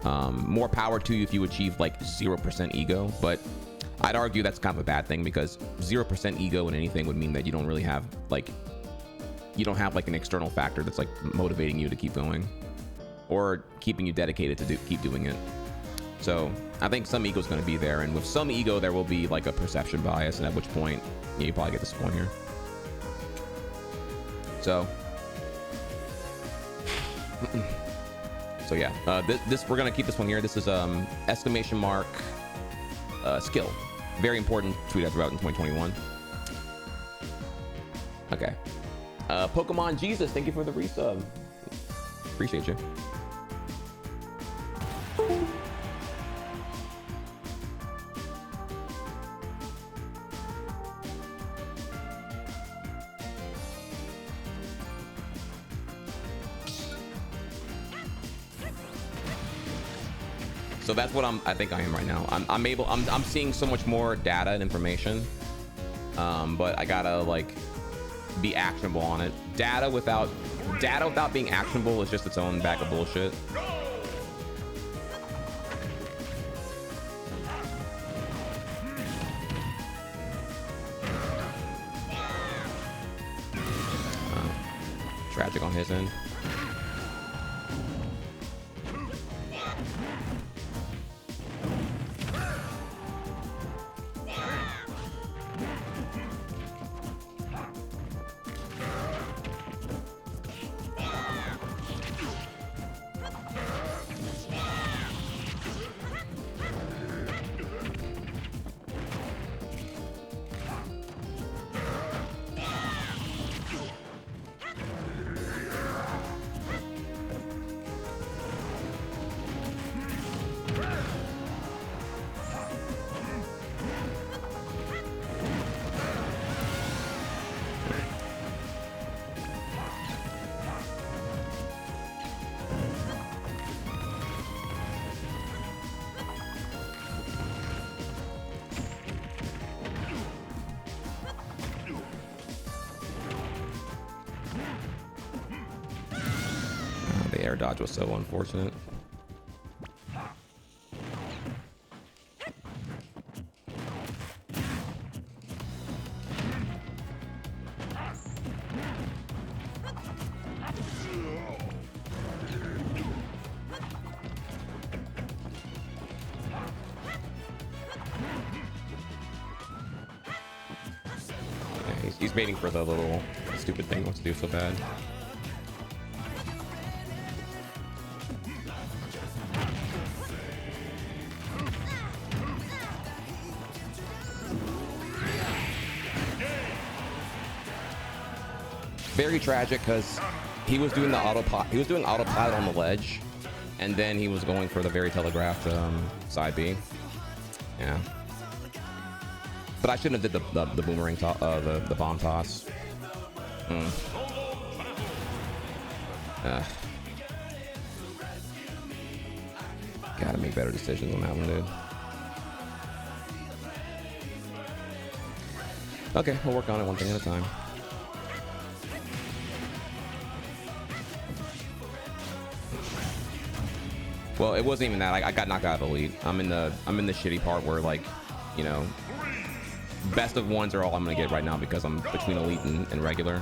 S2: More power to you if you achieve like 0% ego, but I'd argue that's kind of a bad thing, because 0% ego in anything would mean that you don't really have like an external factor that's like motivating you to keep going or keeping you dedicated to keep doing it. So I think some ego is going to be there, and with some ego there will be like a perception bias, and at which point you probably get this point here. So so yeah, this we're gonna keep this one here. This is exclamation mark skill. Very important tweet I threw out in 2021. Okay. Pokemon Jesus, thank you for the resub. Appreciate you. So that's what I think I am right now. I'm seeing so much more data and information, but I gotta like be actionable on it. Data without being actionable is just its own bag of bullshit. Tragic on his end. The air dodge was so unfortunate. Yeah, he's waiting for the little stupid thing he wants to do so bad. Very tragic because he was doing the autopilot on the ledge, and then he was going for the very telegraphed side B. Yeah, but I shouldn't have did the boomerang the bomb toss. Gotta make better decisions on that one, dude. Okay, we'll work on it one thing at a time. Well, it wasn't even that. I got knocked out of elite. I'm in the shitty part where, like, you know, best of ones are all I'm gonna get right now because I'm between elite and regular.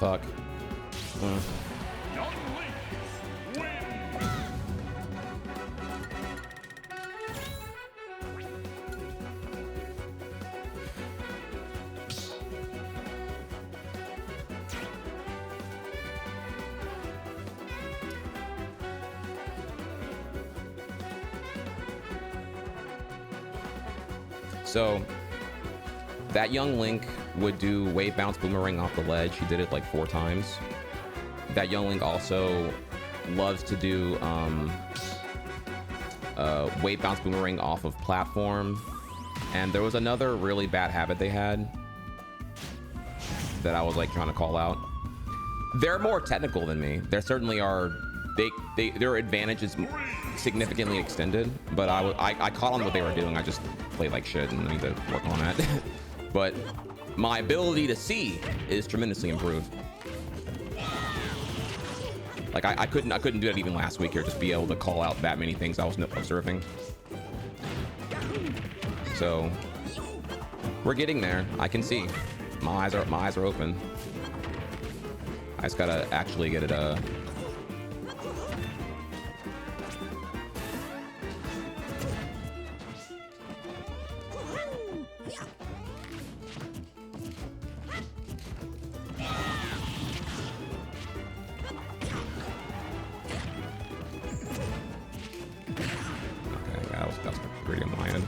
S2: Fuck.
S5: Young Link wins.
S2: So that young Link would do wave bounce boomerang off the ledge. He did it like 4 times. That young Link also loves to do wave bounce boomerang off of platform. And there was another really bad habit they had that I was like trying to call out. They're more technical than me. There certainly are. Their advantage is significantly extended, but I caught on what they were doing. I just played like shit and I need to work on that. But my ability to see is tremendously improved. Like I couldn't do it even last week here, just be able to call out that many things I was observing. So we're getting there. I can see. My eyes are open. I just gotta actually get it that's pretty on my end.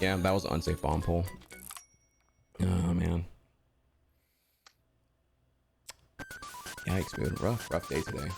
S2: Yeah, that was an unsafe bomb pull. Oh man. Yikes, dude. Rough day today.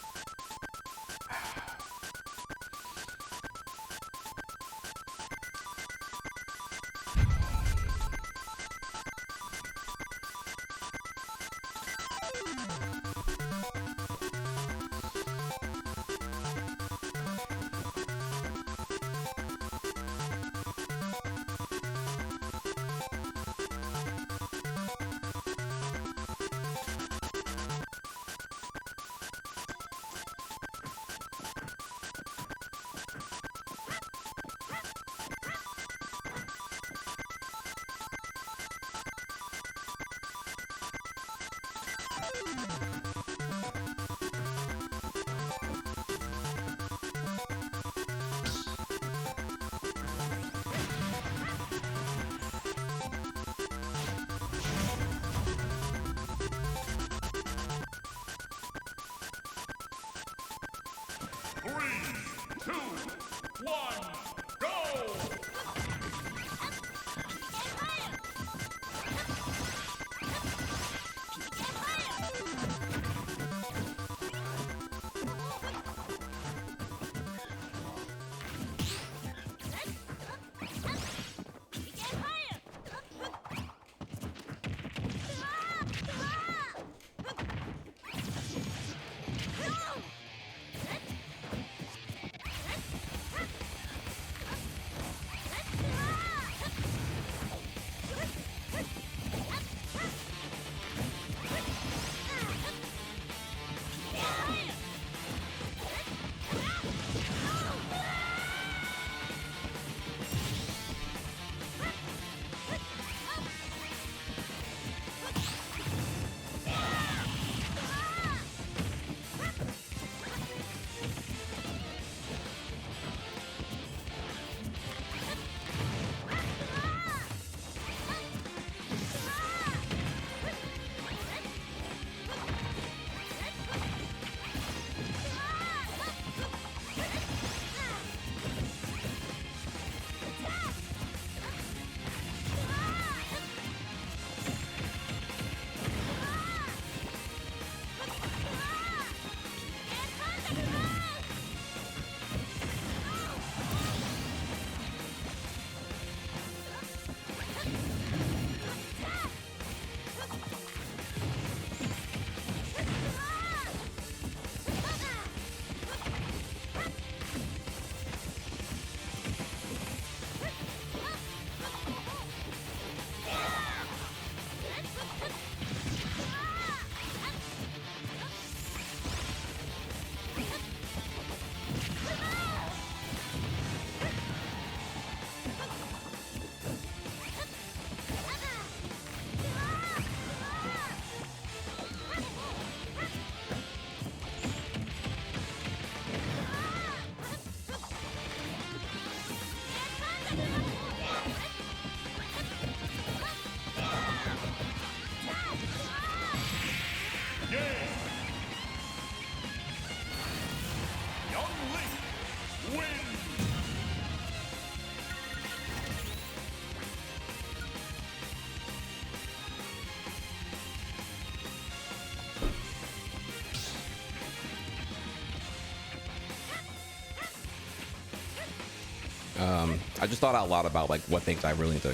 S2: I just thought out loud about like what things I really need to,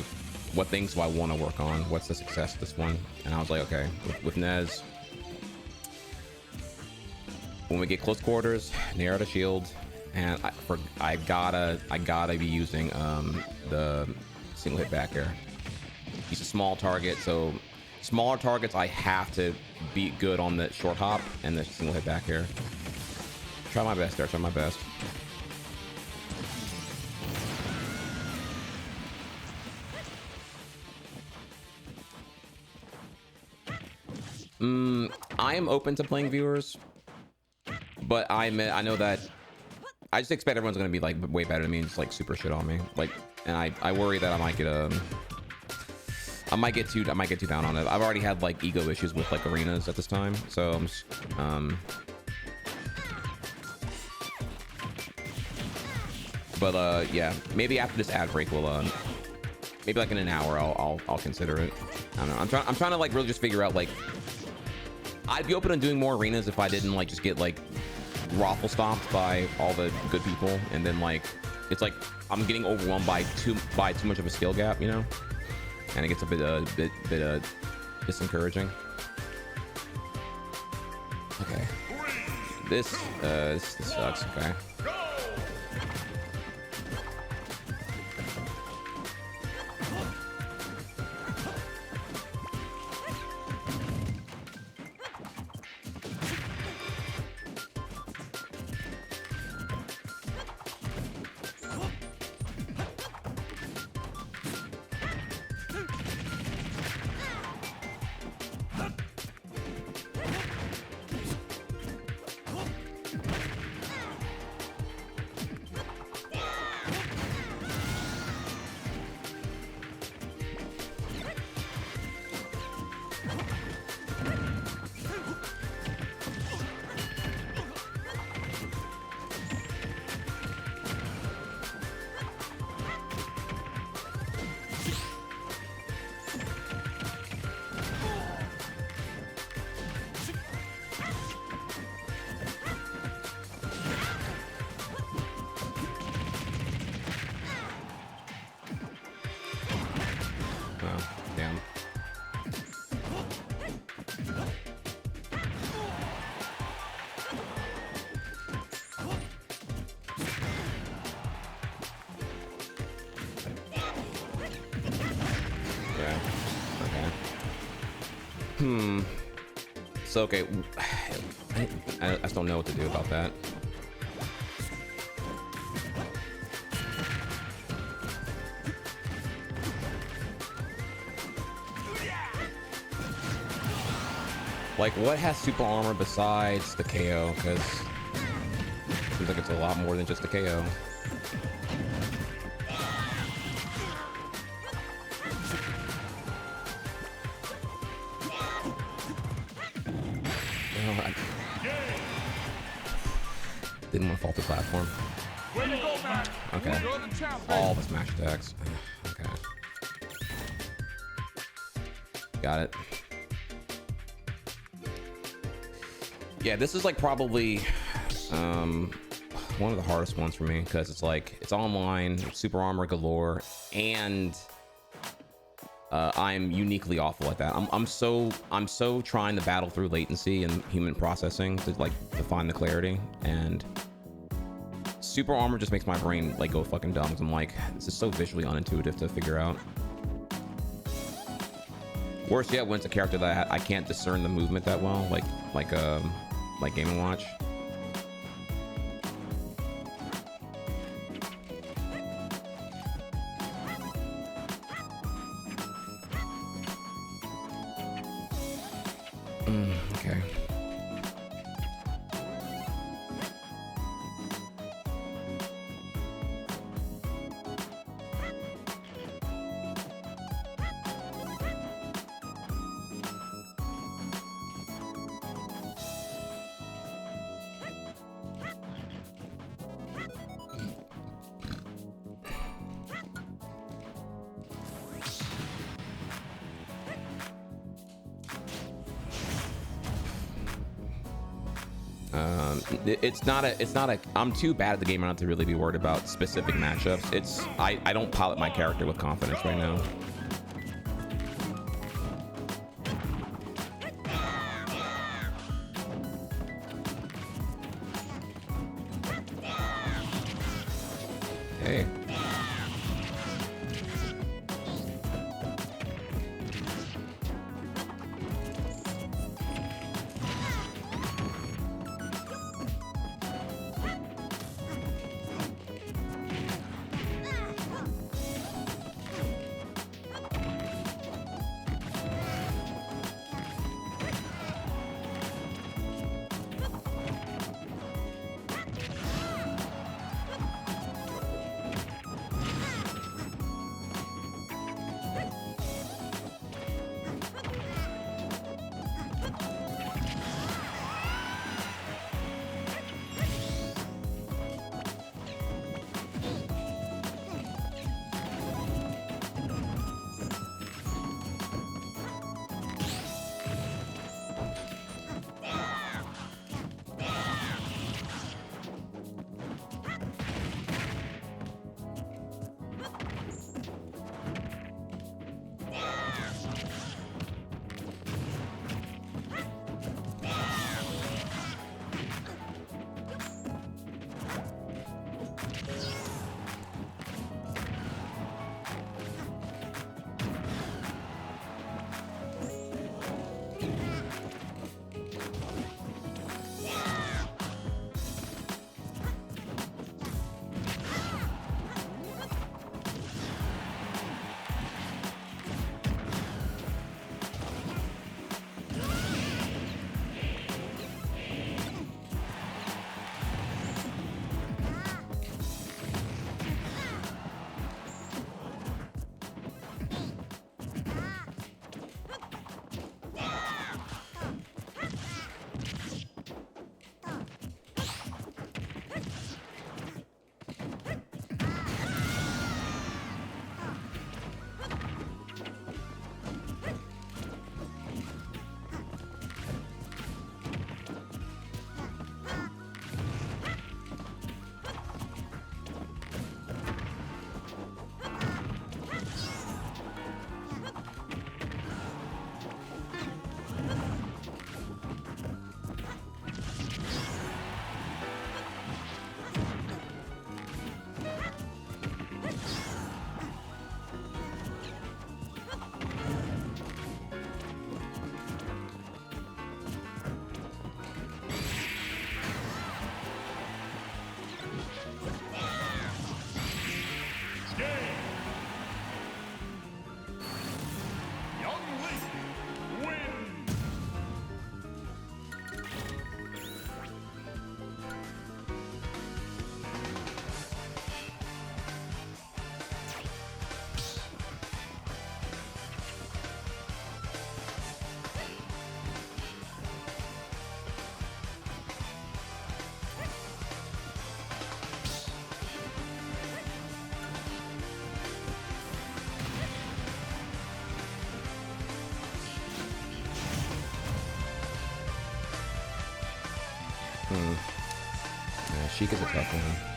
S2: what things do I want to work on, what's the success of this one, and I was like, okay, with Nez, when we get close quarters, narrow the shield, and I gotta be using the single hit back air. He's a small target, so smaller targets I have to be good on the short hop and the single hit back air. Try my best there, try my best. I am open to playing viewers, but I know that I just expect everyone's gonna be like way better than me and just like super shit on me. Like, and I worry that I might get too down on it. I've already had like ego issues with like arenas at this time, so I'm just, but yeah, maybe after this ad break we'll maybe like in an hour I'll consider it. I don't know. I'm trying to like really just figure out like I'd be open to doing more arenas if I didn't like just get like raffle stomped by all the good people, and then like it's like I'm getting overwhelmed by too much of a skill gap, you know, and it gets a bit disencouraging. Okay, this sucks. Okay. So okay, I just don't know what to do about that. Like, what has super armor besides the KO? Because it seems like it's a lot more than just a KO. Didn't want to fault the platform. Okay. All the smash attacks. Okay. Got it. Yeah, this is like probably one of the hardest ones for me because it's like it's online, super armor galore, and I'm uniquely awful at that. I'm so trying to battle through latency and human processing to like define the clarity, and super armor just makes my brain like go fucking dumb. 'Cause I'm like, this is so visually unintuitive to figure out. Worse yet, when it's a character that I can't discern the movement that well, like Game & Watch. Okay. It's not a I'm too bad at the game not to really be worried about specific matchups. I don't pilot my character with confidence right now. Hey. Sheik is a tough one.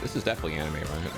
S2: This is definitely anime, right?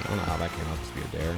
S2: I don't know how that came out to be a dare.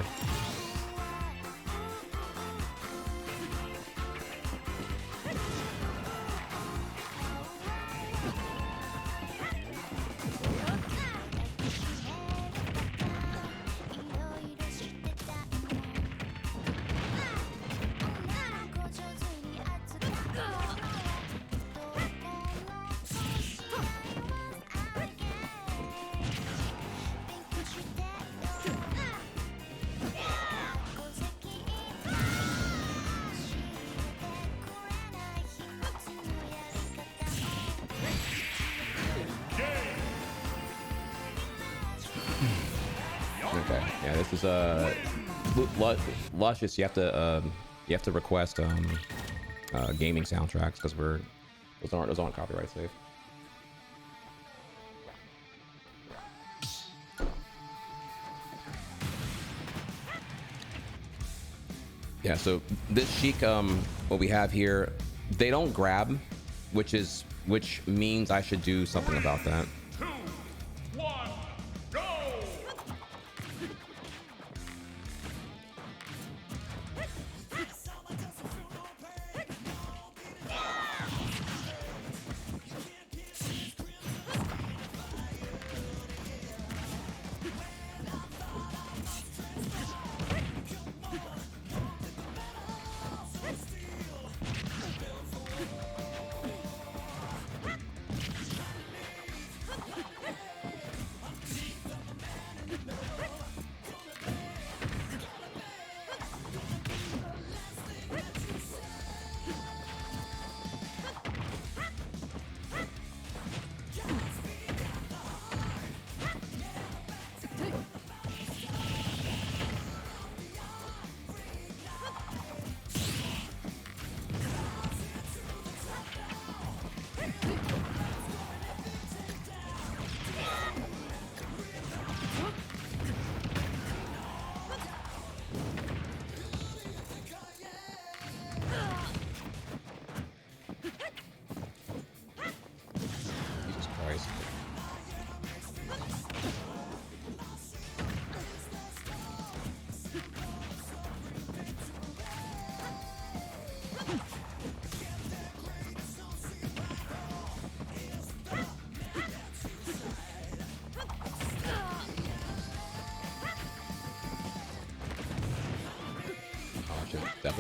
S2: Okay, yeah, this is Luscious. You have to request gaming soundtracks because those aren't copyright safe. Yeah, so this Sheik, what we have here, they don't grab, which means I should do something about that.
S5: 2, 1, go!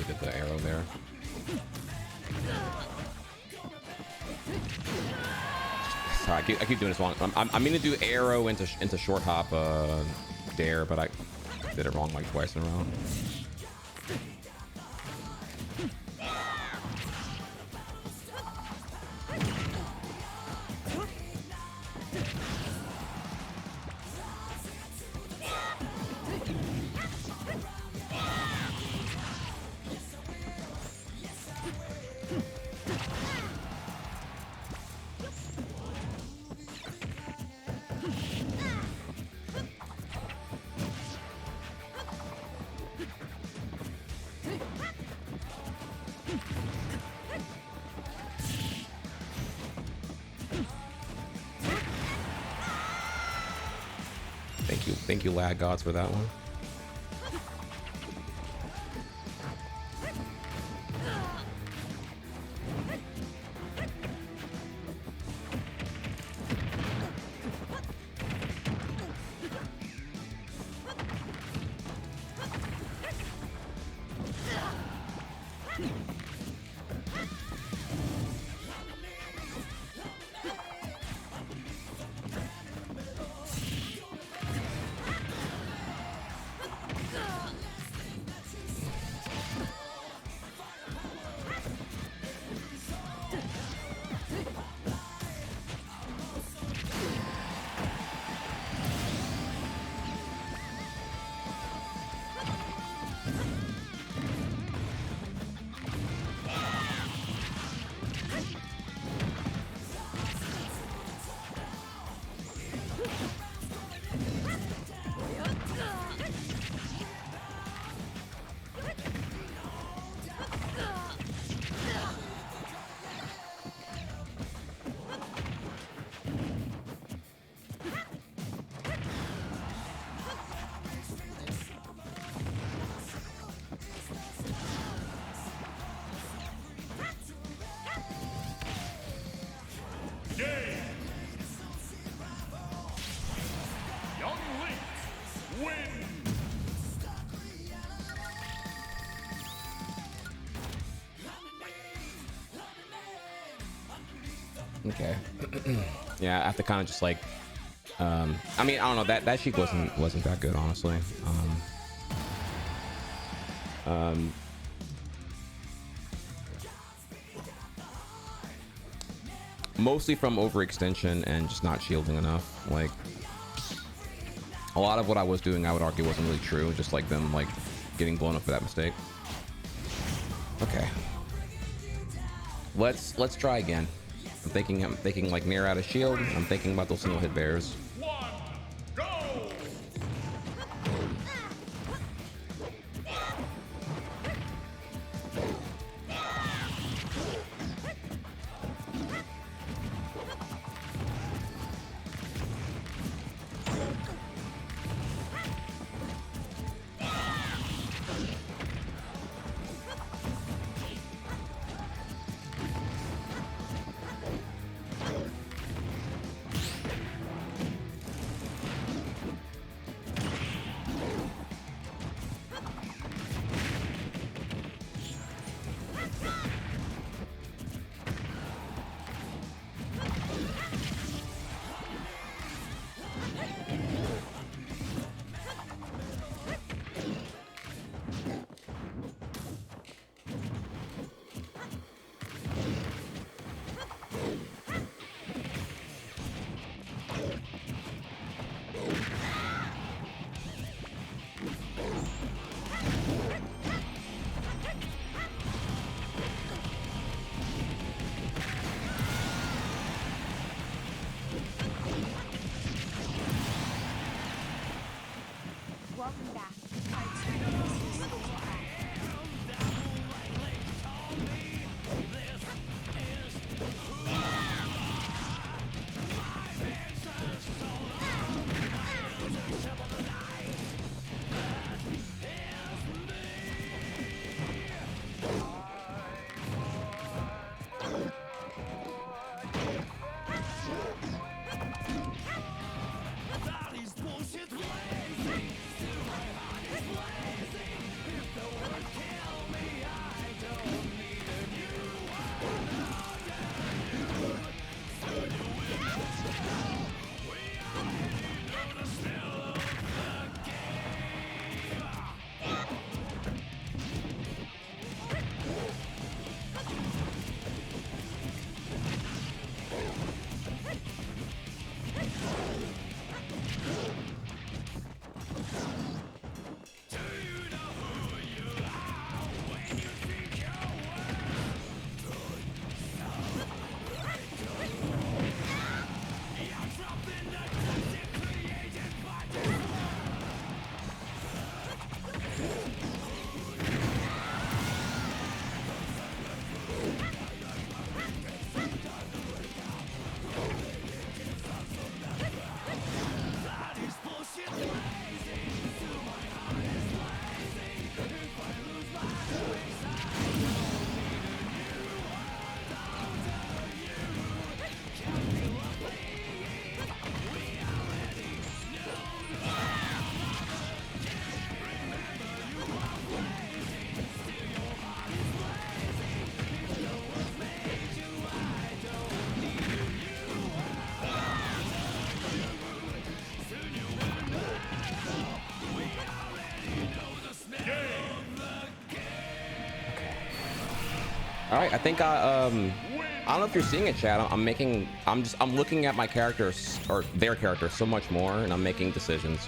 S2: we did the arrow there. Sorry, I keep doing this wrong. I'm gonna do arrow into short hop dare, but I did it wrong like twice in a row. Thank you, lag gods, for that one. Okay. Yeah, I have to kind of just like, I mean, I don't know, that sheik wasn't that good, honestly. Mostly from overextension and just not shielding enough. Like, a lot of what I was doing, I would argue, wasn't really true. Just like them, like, getting blown up for that mistake. Okay. Let's try again. I'm thinking like near out of shield. I'm thinking about those single hit bears. All right, I think I don't know if you're seeing it, Chad. I'm looking at my characters or their character so much more, and I'm making decisions.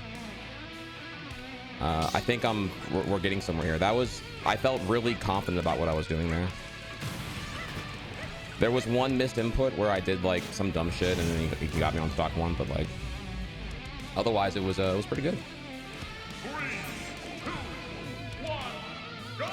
S2: I think we're getting somewhere here. I felt really confident about what I was doing there. There was one missed input where I did like some dumb shit, and then he got me on stock one, but like otherwise it was pretty good.
S5: 3, 2, 1, go!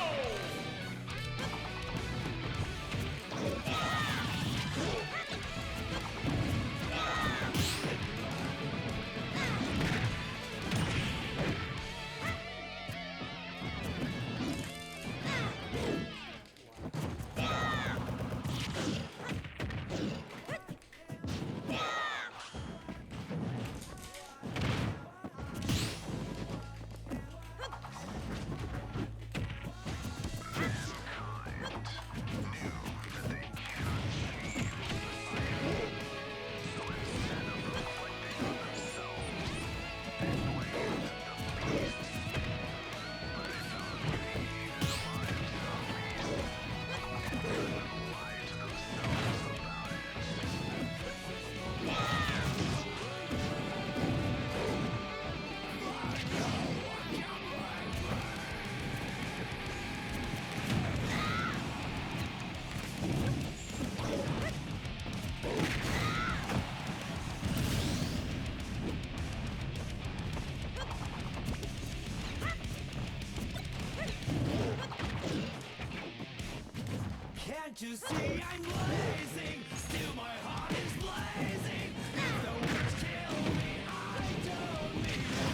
S4: Can't you see I'm blazing? Still my heart is blazing. If the words kill me, I don't need you.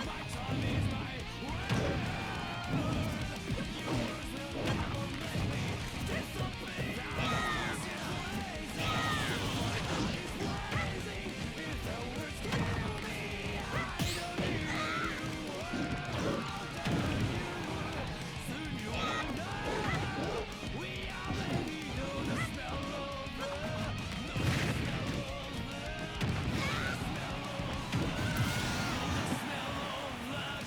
S4: My tongue is my word. Yours will never make me disappear. It's blazing. My heart is blazing. If the words kill me, I don't need you. Soon you'll know. We already know the smell of love. Know the smell of love. The smell of love.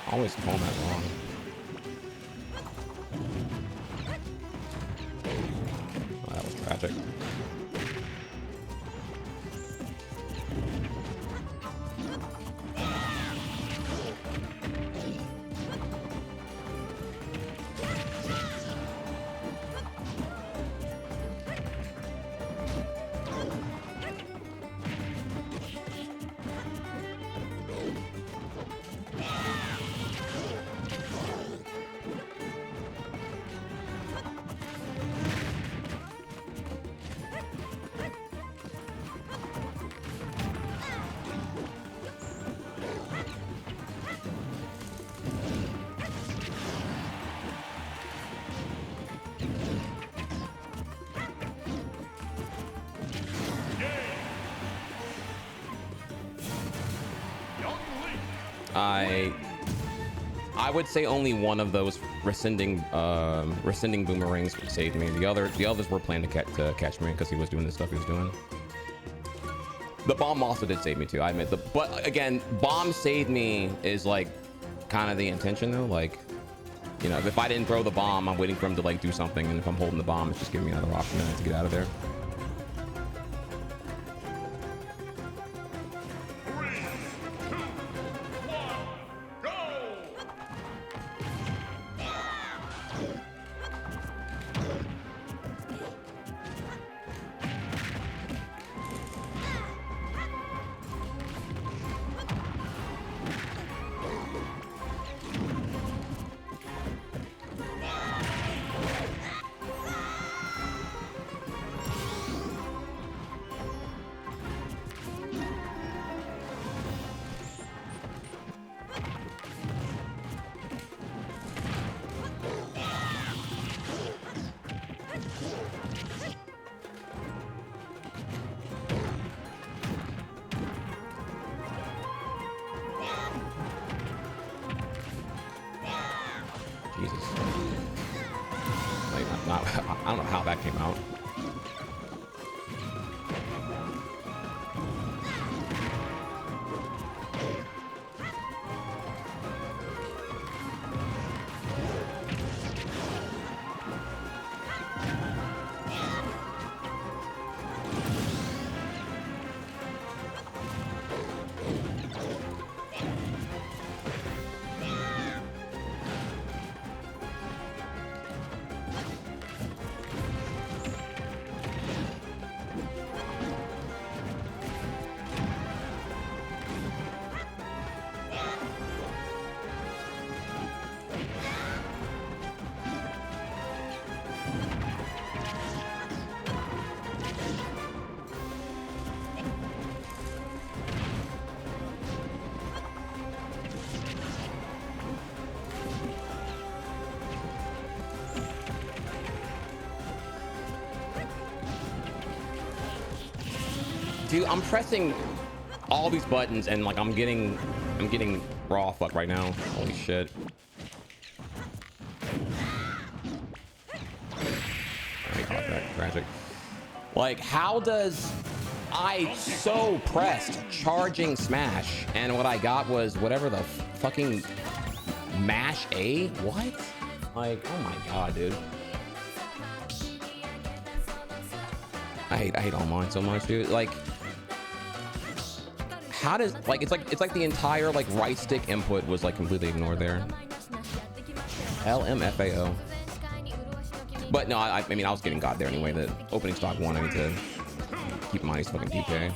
S2: I always call that wrong. Oh, that was tragic. I would say only one of those rescinding boomerangs saved me. The others were planning to catch me because he was doing the stuff he was doing. The bomb also did save me too. I admit but again, bomb saved me is like kind of the intention though. Like, you know, if I didn't throw the bomb, I'm waiting for him to like do something, and if I'm holding the bomb, it's just giving me another option to get out of there.
S5: 3, 2, 1, go!
S2: Like, not I don't know how that came out. Dude, I'm pressing all these buttons and like I'm getting raw fuck right now. Holy shit. Tragic. Like, how does I so pressed charging smash and what I got was whatever the fucking mash A? What? Like, oh my god, dude. I hate online so much, dude. Like, how does, like, it's like the entire like right stick input was like completely ignored there. LMFAO. But no, I mean I was getting God there anyway. The opening stock one, I need to keep in mind he's fucking DK.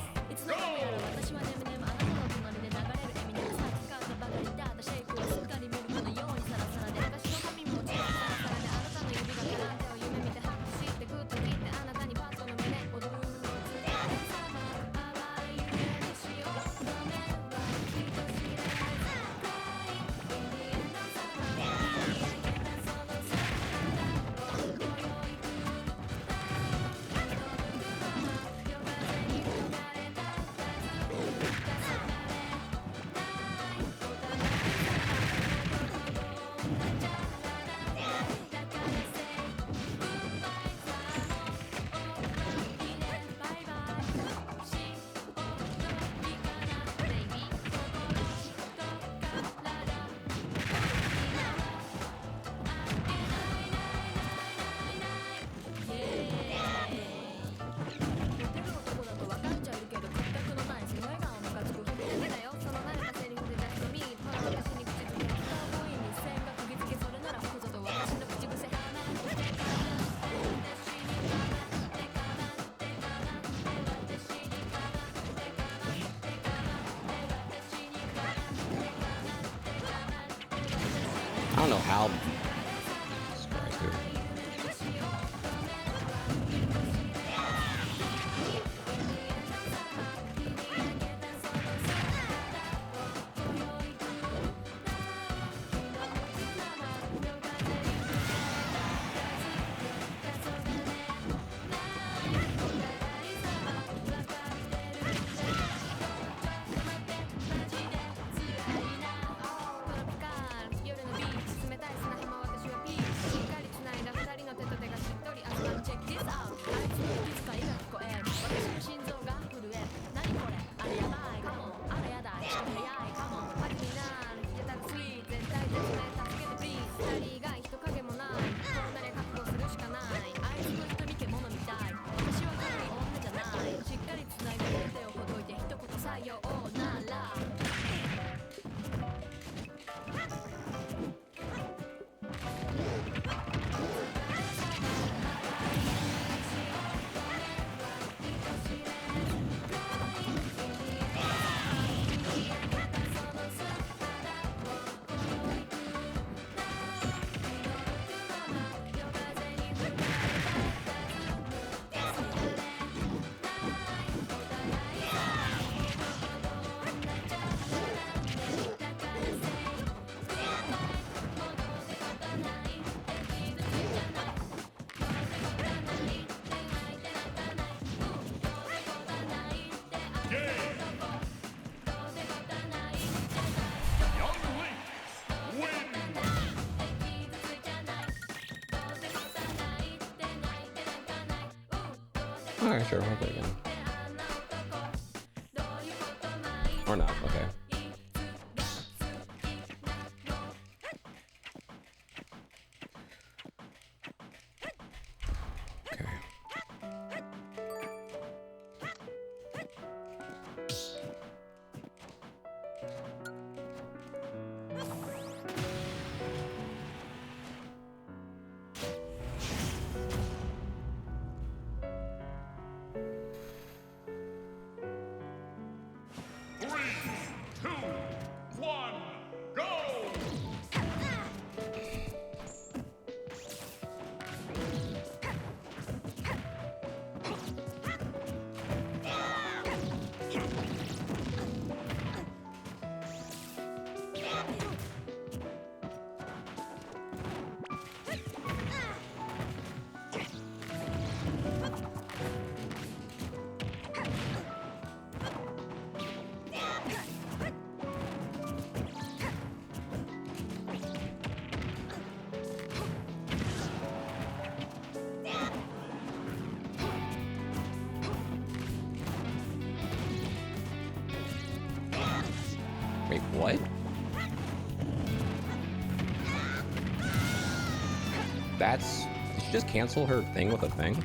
S2: I don't know how. Jesus Christ, dude. All right, sure, we'll play again. Or not, okay. Okay.
S5: Three, two, one, go!
S2: Wait, what? That's... Did she just cancel her thing with a thing?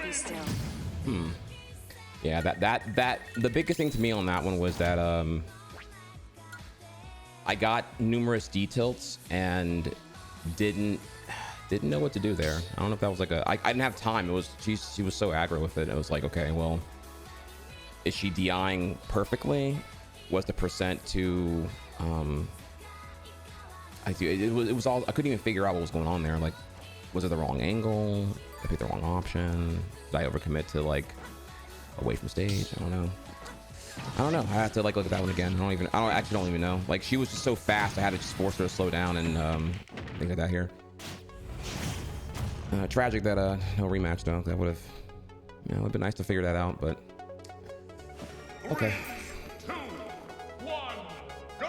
S6: Be still.
S2: Yeah, that the biggest thing to me on that one was that I got numerous detilts and didn't know what to do there. I don't know if that was like I didn't have time. It was she was so aggro with it. It was like, okay, well, is she DIing perfectly? Was the percent to it was all, I couldn't even figure out what was going on there. Like, was it the wrong angle? Did I pick the wrong option? Did I overcommit to like away from stage? I don't know. I have to like look at that one again. I actually don't even know. Like, she was just so fast, I had to just force her to slow down and things like that here. Tragic that no rematch though. That would have, you know, it'd been nice to figure that out, but Okay.
S5: 2, 1, go!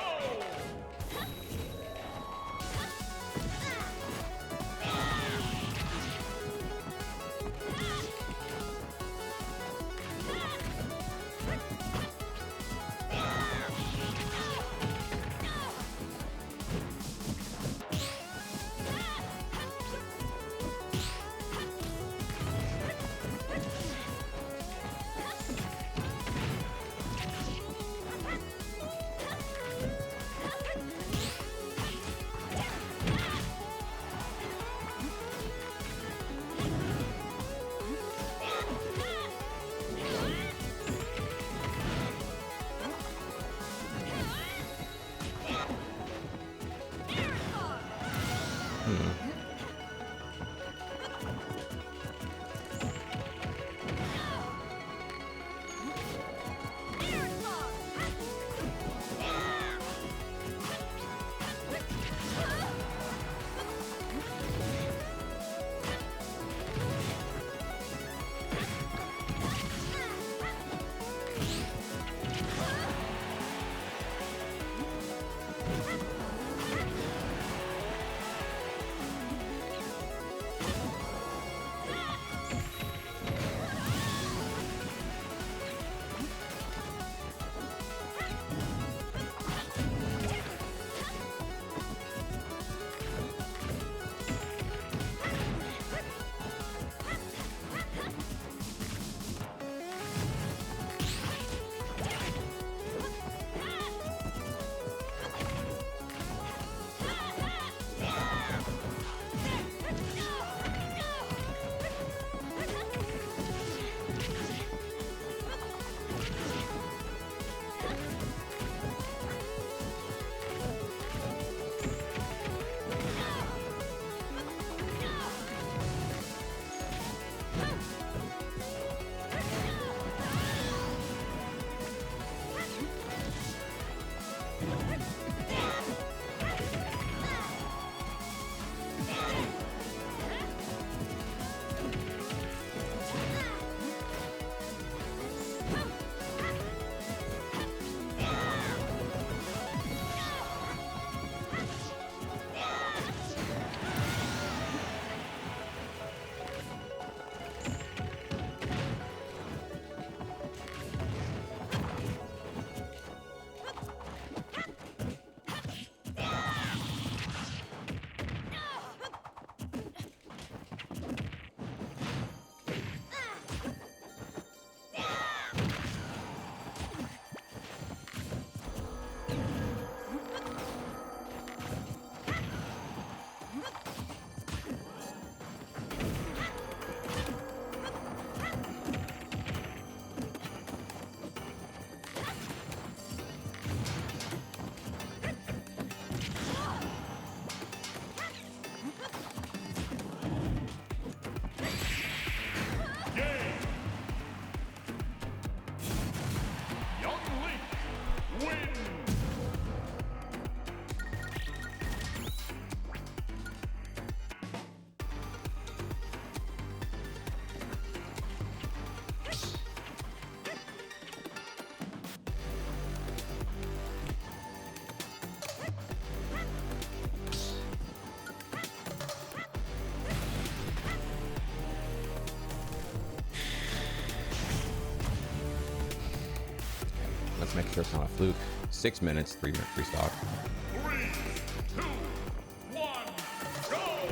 S2: Let's make sure it's not a fluke. 6 minutes, 3 minutes restock.
S5: 3, 2, 1, go!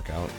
S2: work out.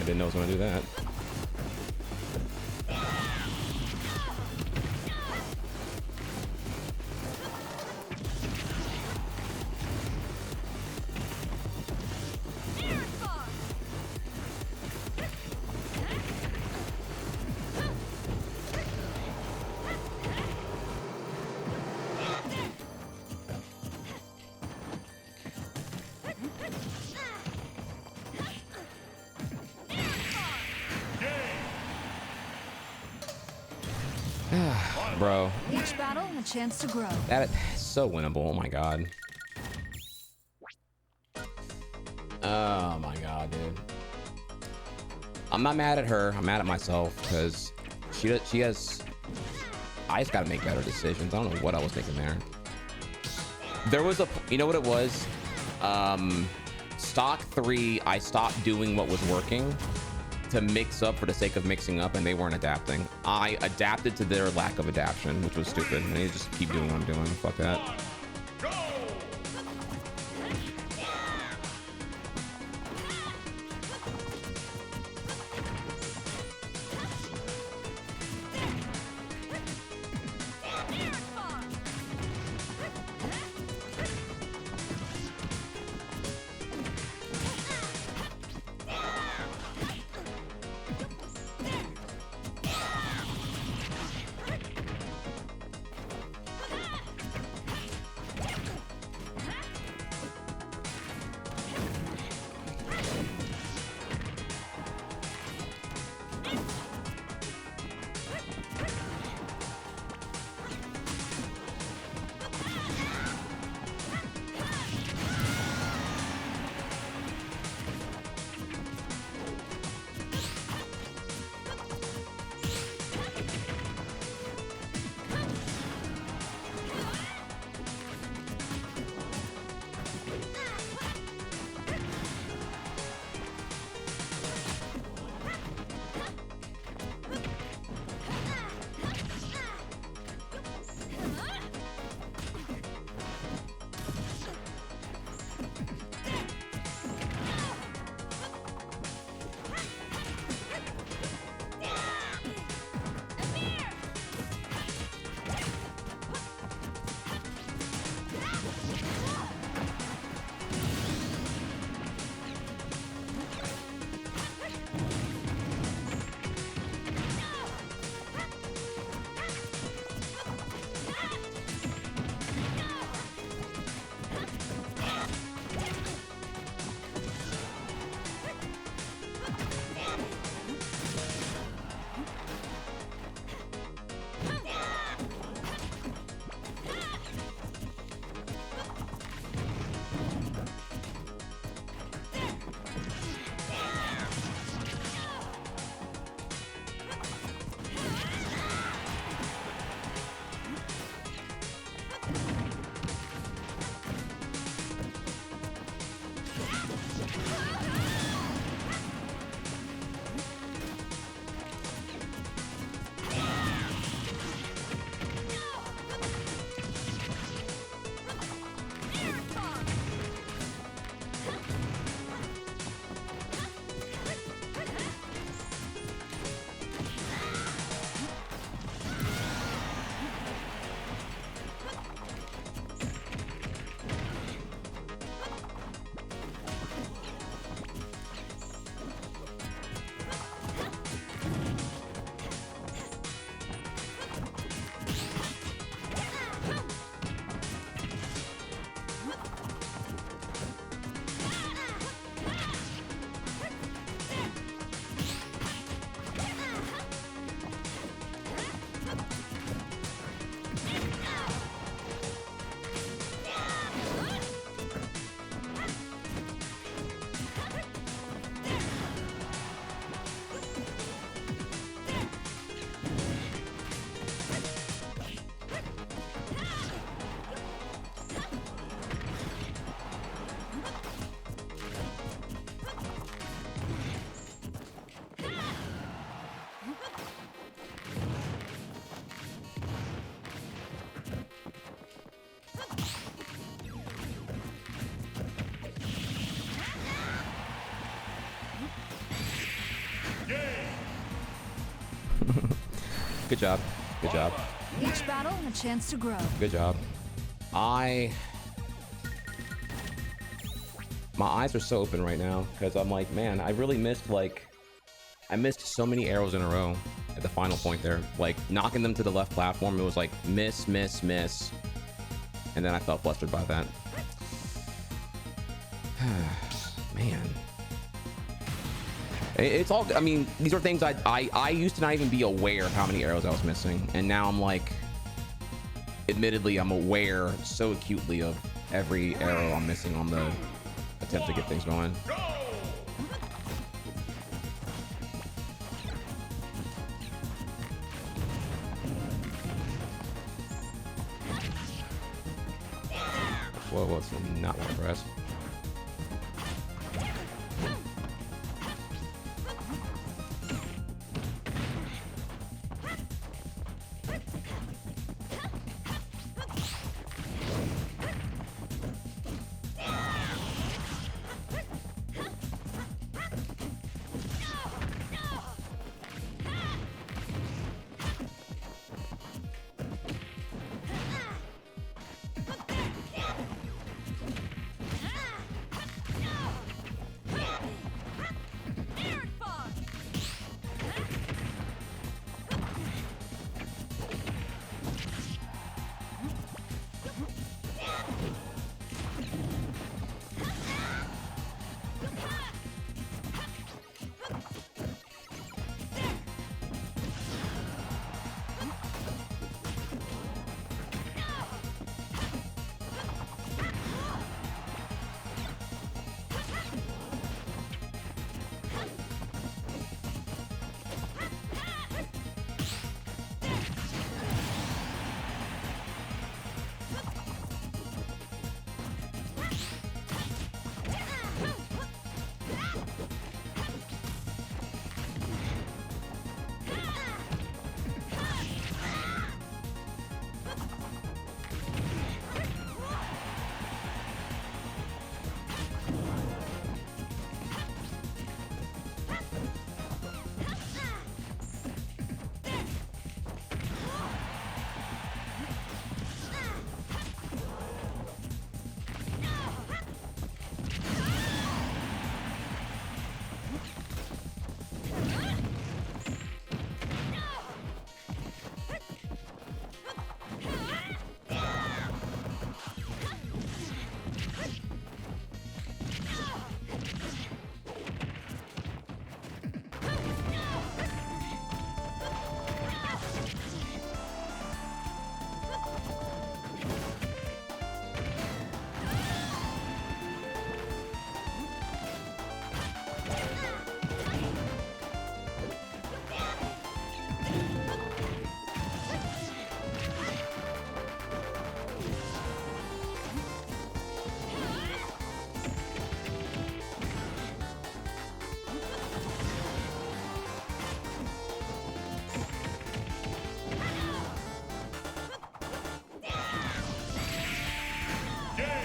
S2: Didn't know I was gonna do that. Bro,
S6: Each battle, a chance to grow.
S2: that is so winnable. Oh my god. Oh my god, dude. I'm not mad at her. I'm mad at myself because she has. I just gotta make better decisions. I don't know what I was thinking there. There was a, you know what it was? Stock 3, I stopped doing what was working to mix up for the sake of mixing up, and they weren't adapting. I adapted to their lack of adaptation, which was stupid. I need to just keep doing what I'm doing. Fuck that. Good job. Good job.
S6: Each battle, a chance to grow.
S2: Good job. My eyes are so open right now because I'm like, man, I really missed I missed so many arrows in a row at the final point there. Like knocking them to the left platform, it was like miss, miss, miss. And then I felt flustered by that. Man. It's all, I mean, these are things I used to not even be aware of how many arrows I was missing. And now I'm like, admittedly, I'm aware so acutely of every arrow I'm missing on the attempt to get things going. Whoa, whoa, it's not want to press.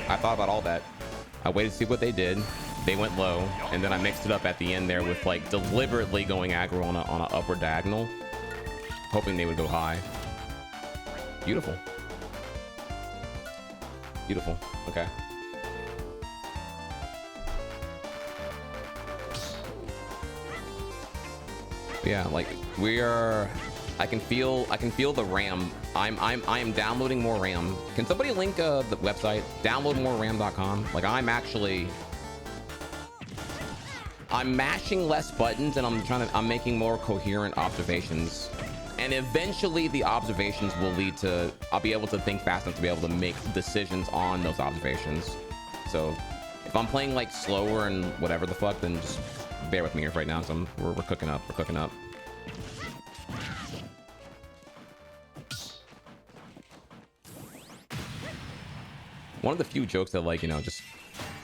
S2: I thought about all that. I waited to see what they did. They went low, and then I mixed it up at the end there with like deliberately going aggro on a upward diagonal, hoping they would go high. Beautiful. Beautiful. Okay. Yeah, like we are. I can feel the RAM. I am downloading more RAM. Can somebody link the website? Downloadmoreram.com. Like I'm mashing less buttons and I'm making more coherent observations. And eventually the observations will lead to, I'll be able to think fast enough to be able to make decisions on those observations. So if I'm playing like slower and whatever the fuck, then just bear with me here right now. So we're cooking up. We're cooking up. One of the few jokes that like, you know, just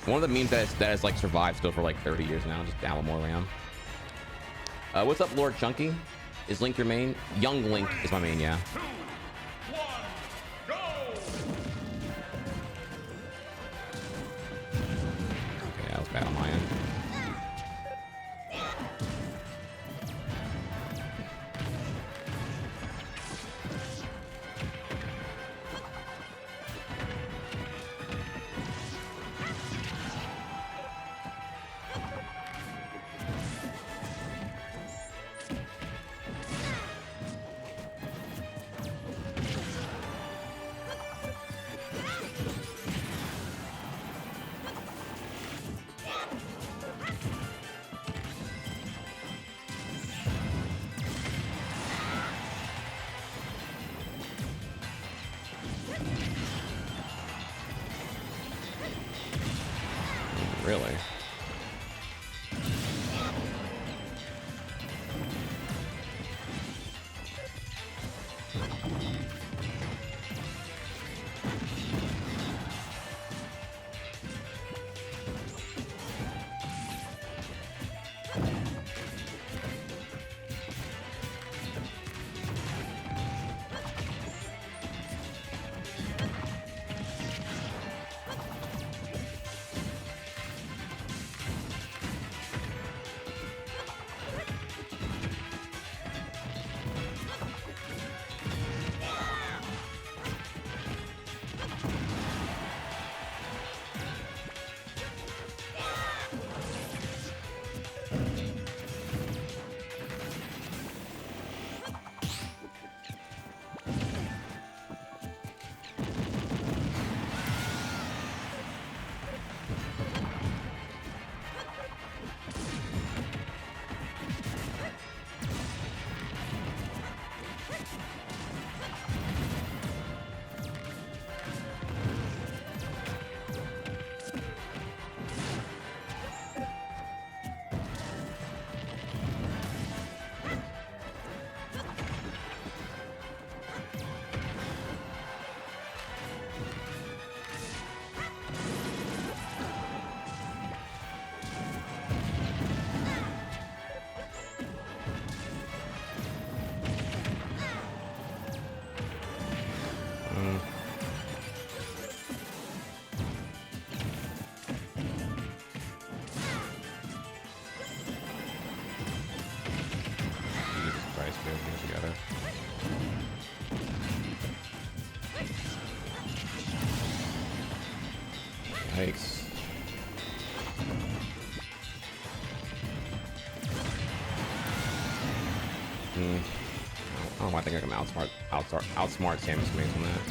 S2: one of the memes that has like survived still for like 30 years now. Just download more RAM. What's up, Lord Chunky? Is Link your main? Young Link is my main, yeah.
S5: 2, 1, go!
S2: Okay, that was bad on my end. Really? Jesus Christ, we have to get together. Yikes. I don't know why I think I can outsmart Samus Maze on that.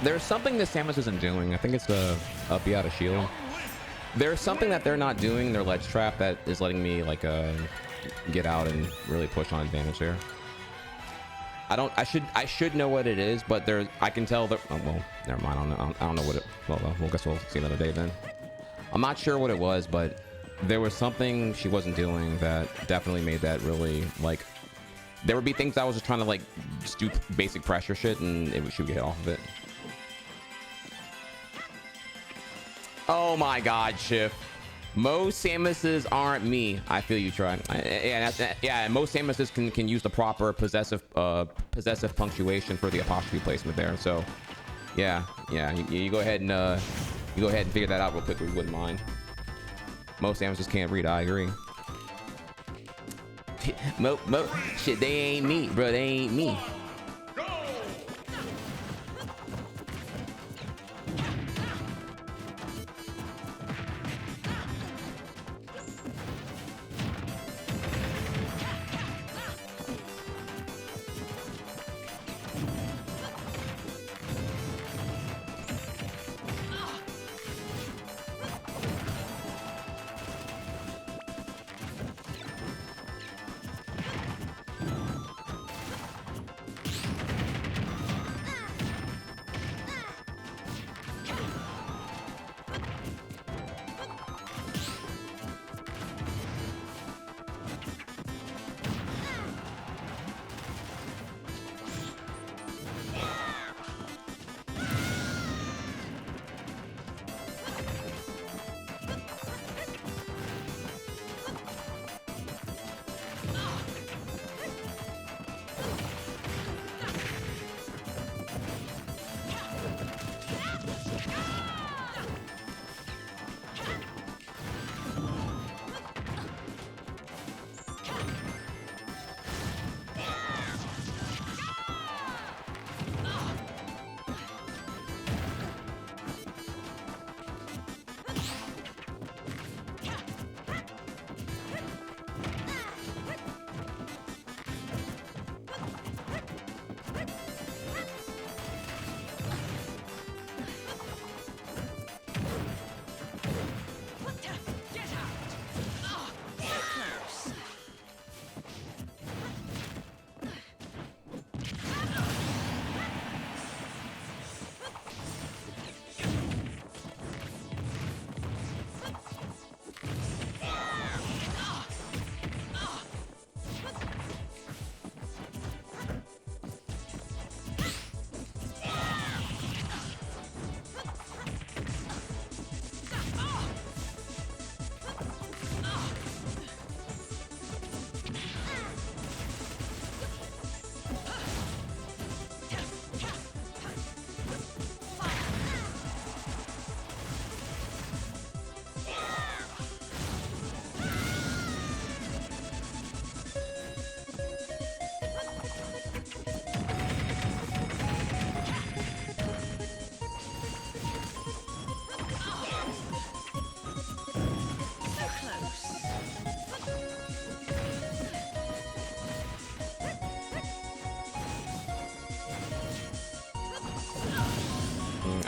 S2: There's something that Samus isn't doing. I think it's the up B out of shield. There's something that they're not doing, their ledge trap, that is letting me like get out and really push on advantage there. I should know what it is, but I can tell that. Oh, well, never mind. I don't know what it. Well, I guess we'll see another day then. I'm not sure what it was, but there was something she wasn't doing that definitely made that really like. There would be things I was just trying to like just do basic pressure shit, and she would get off of it. Oh my God, Shift. Most Samuses aren't me. I feel you, Try. Yeah, most Samuses can use the proper possessive punctuation for the apostrophe placement there. So, yeah, you go ahead and figure that out real quick if you wouldn't mind. Most Samuses can't read. I agree. Shit, they ain't me, bro. They ain't me.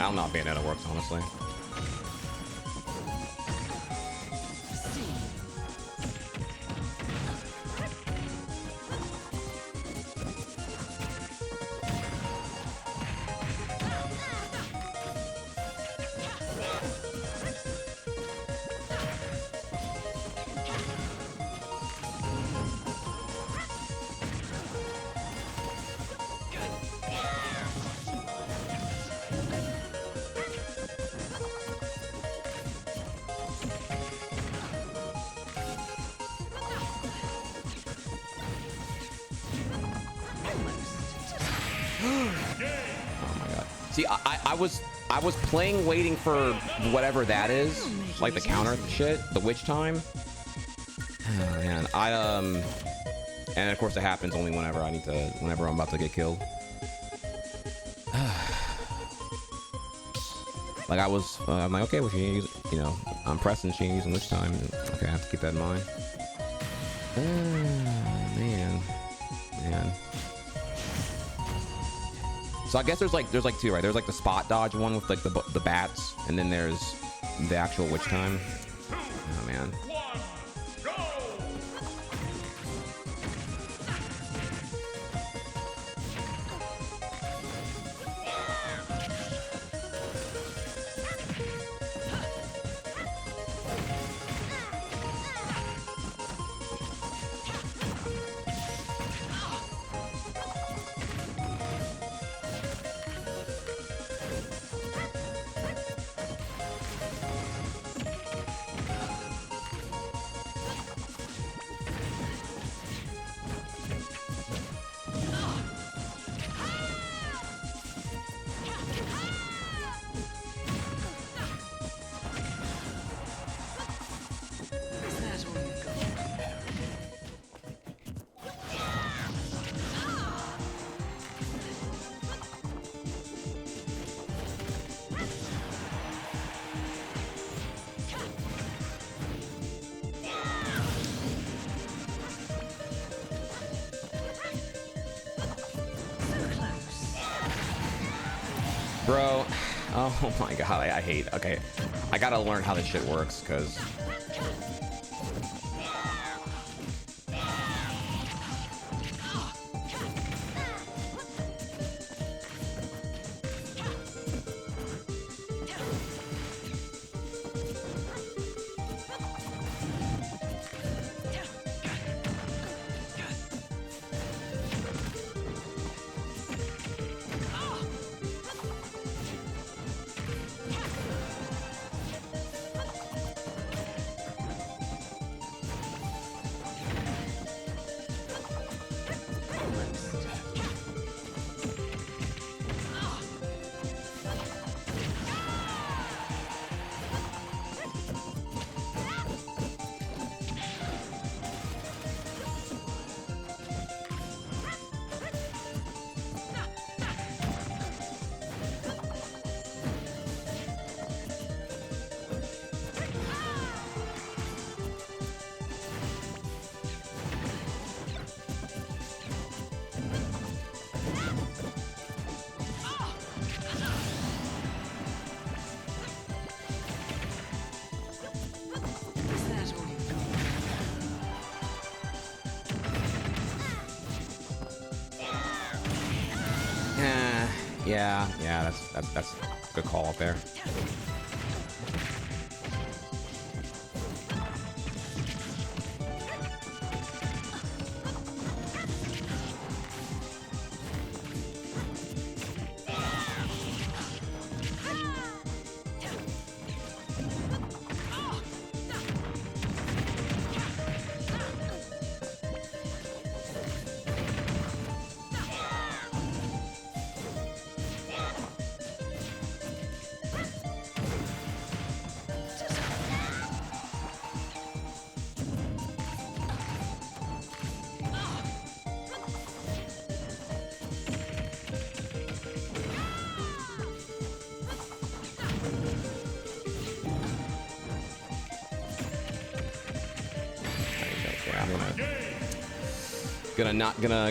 S2: I don't know how Bayonetta works, honestly. See, I was playing waiting for whatever that is, like the counter shit, the witch time. Oh man, and of course it happens only whenever whenever I'm about to get killed. Like I'm like, okay, well, she ain't using, you know, I'm pressing, she ain't using witch time. Okay, I have to keep that in mind. Man. So I guess there's like two, right? There's like the spot dodge one with like the bats, and then there's the actual witch time. Oh man. Bro, oh my god, I hate, okay, I gotta learn how this shit works, because yeah, that's a good call up there.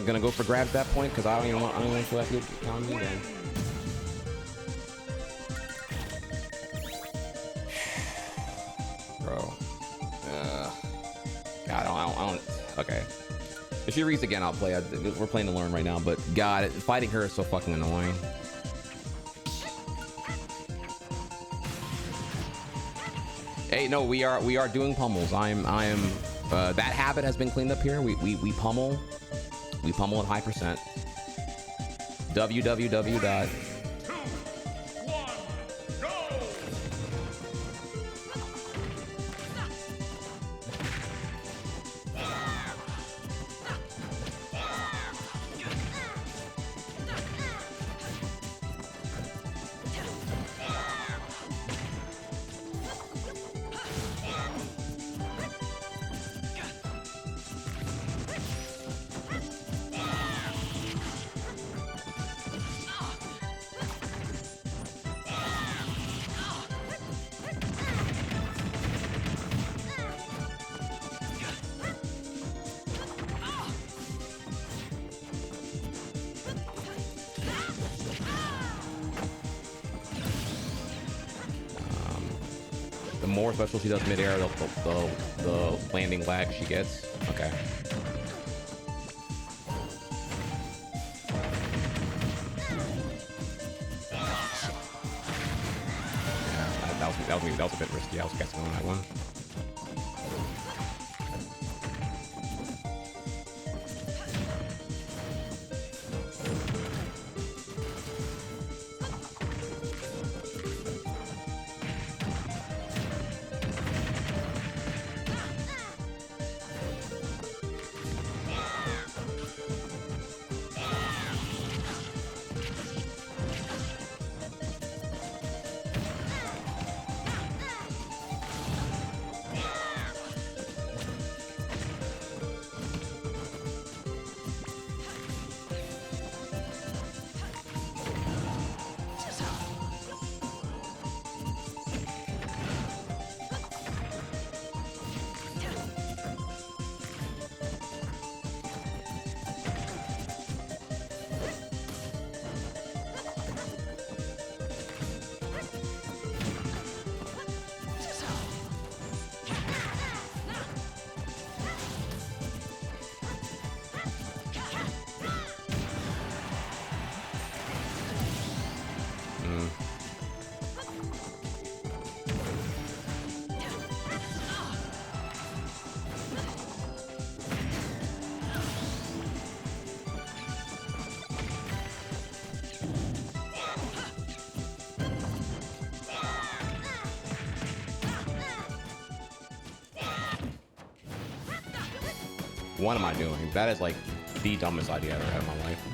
S2: Gonna go for grabs at that point because I don't even want to feel like you count me then. Okay. If she reads again, I'll play. We're playing to learn right now, but God, fighting her is so fucking annoying. Hey, no, we are doing pummels. I am. That habit has been cleaned up here. We pummel. We pummel at high percent. www. The more special she does mid-air, the landing lag she gets. Okay. Yeah, that was a bit risky. I was guessing on that one. What am I doing? That is like the dumbest idea I've ever had in my life.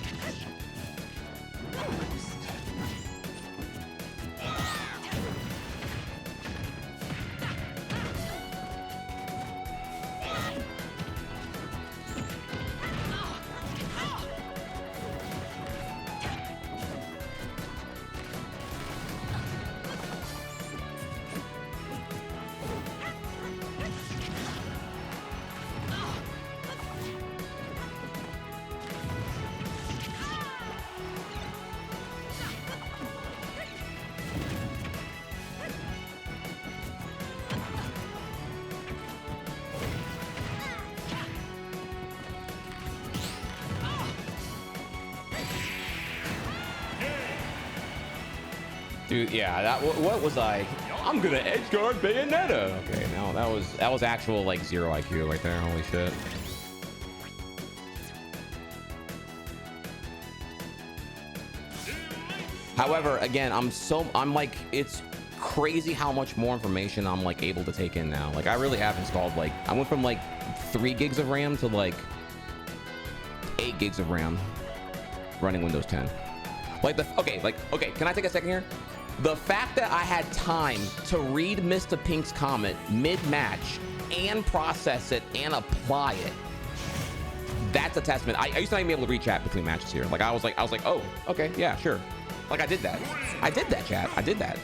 S2: Dude, yeah, that what was I? I'm gonna edge guard Bayonetta. Okay, now that was actual like 0 IQ right there. Holy shit. However, again, I'm like, it's crazy how much more information I'm like able to take in now. Like I really have installed, like I went from like 3 gigs of RAM to like 8 gigs of RAM running Windows 10. Like okay, can I take a second here? The fact that I had time to read Mr. Pink's comment mid-match and process it and apply it, that's a testament. I used to not even be able to read chat between matches here. Like I was like, oh, okay, yeah, sure. Like I did that. I did that, chat. I did that.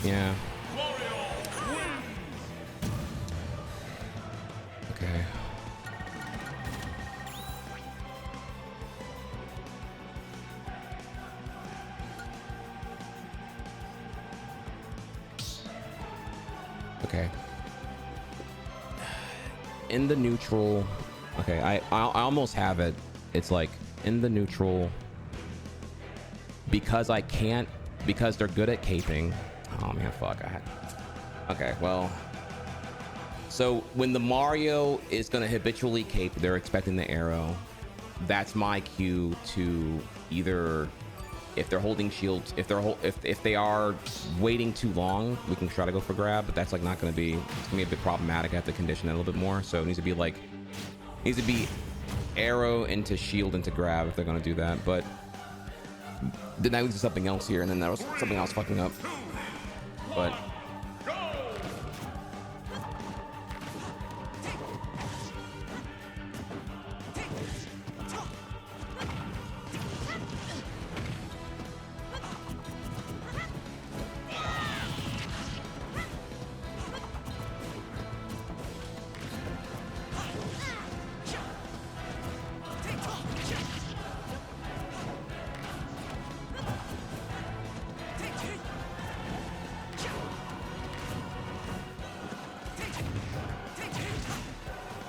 S2: Yeah. Okay. Okay. In the neutral. Okay, I almost have it. It's like in the neutral because I can't, because they're good at caping. Oh man, fuck. Okay, well. So when the Mario is gonna habitually cape, they're expecting the arrow. That's my cue to either, if they're holding shields, if they are waiting too long, we can try to go for grab, but that's like not gonna be, it's gonna be a bit problematic. I have to condition that a little bit more. So it needs to be like, needs to be arrow into shield into grab if they're gonna do that. But then I leads to something else here, and then there was something else fucking up. But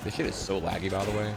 S2: this shit is so laggy, by the way.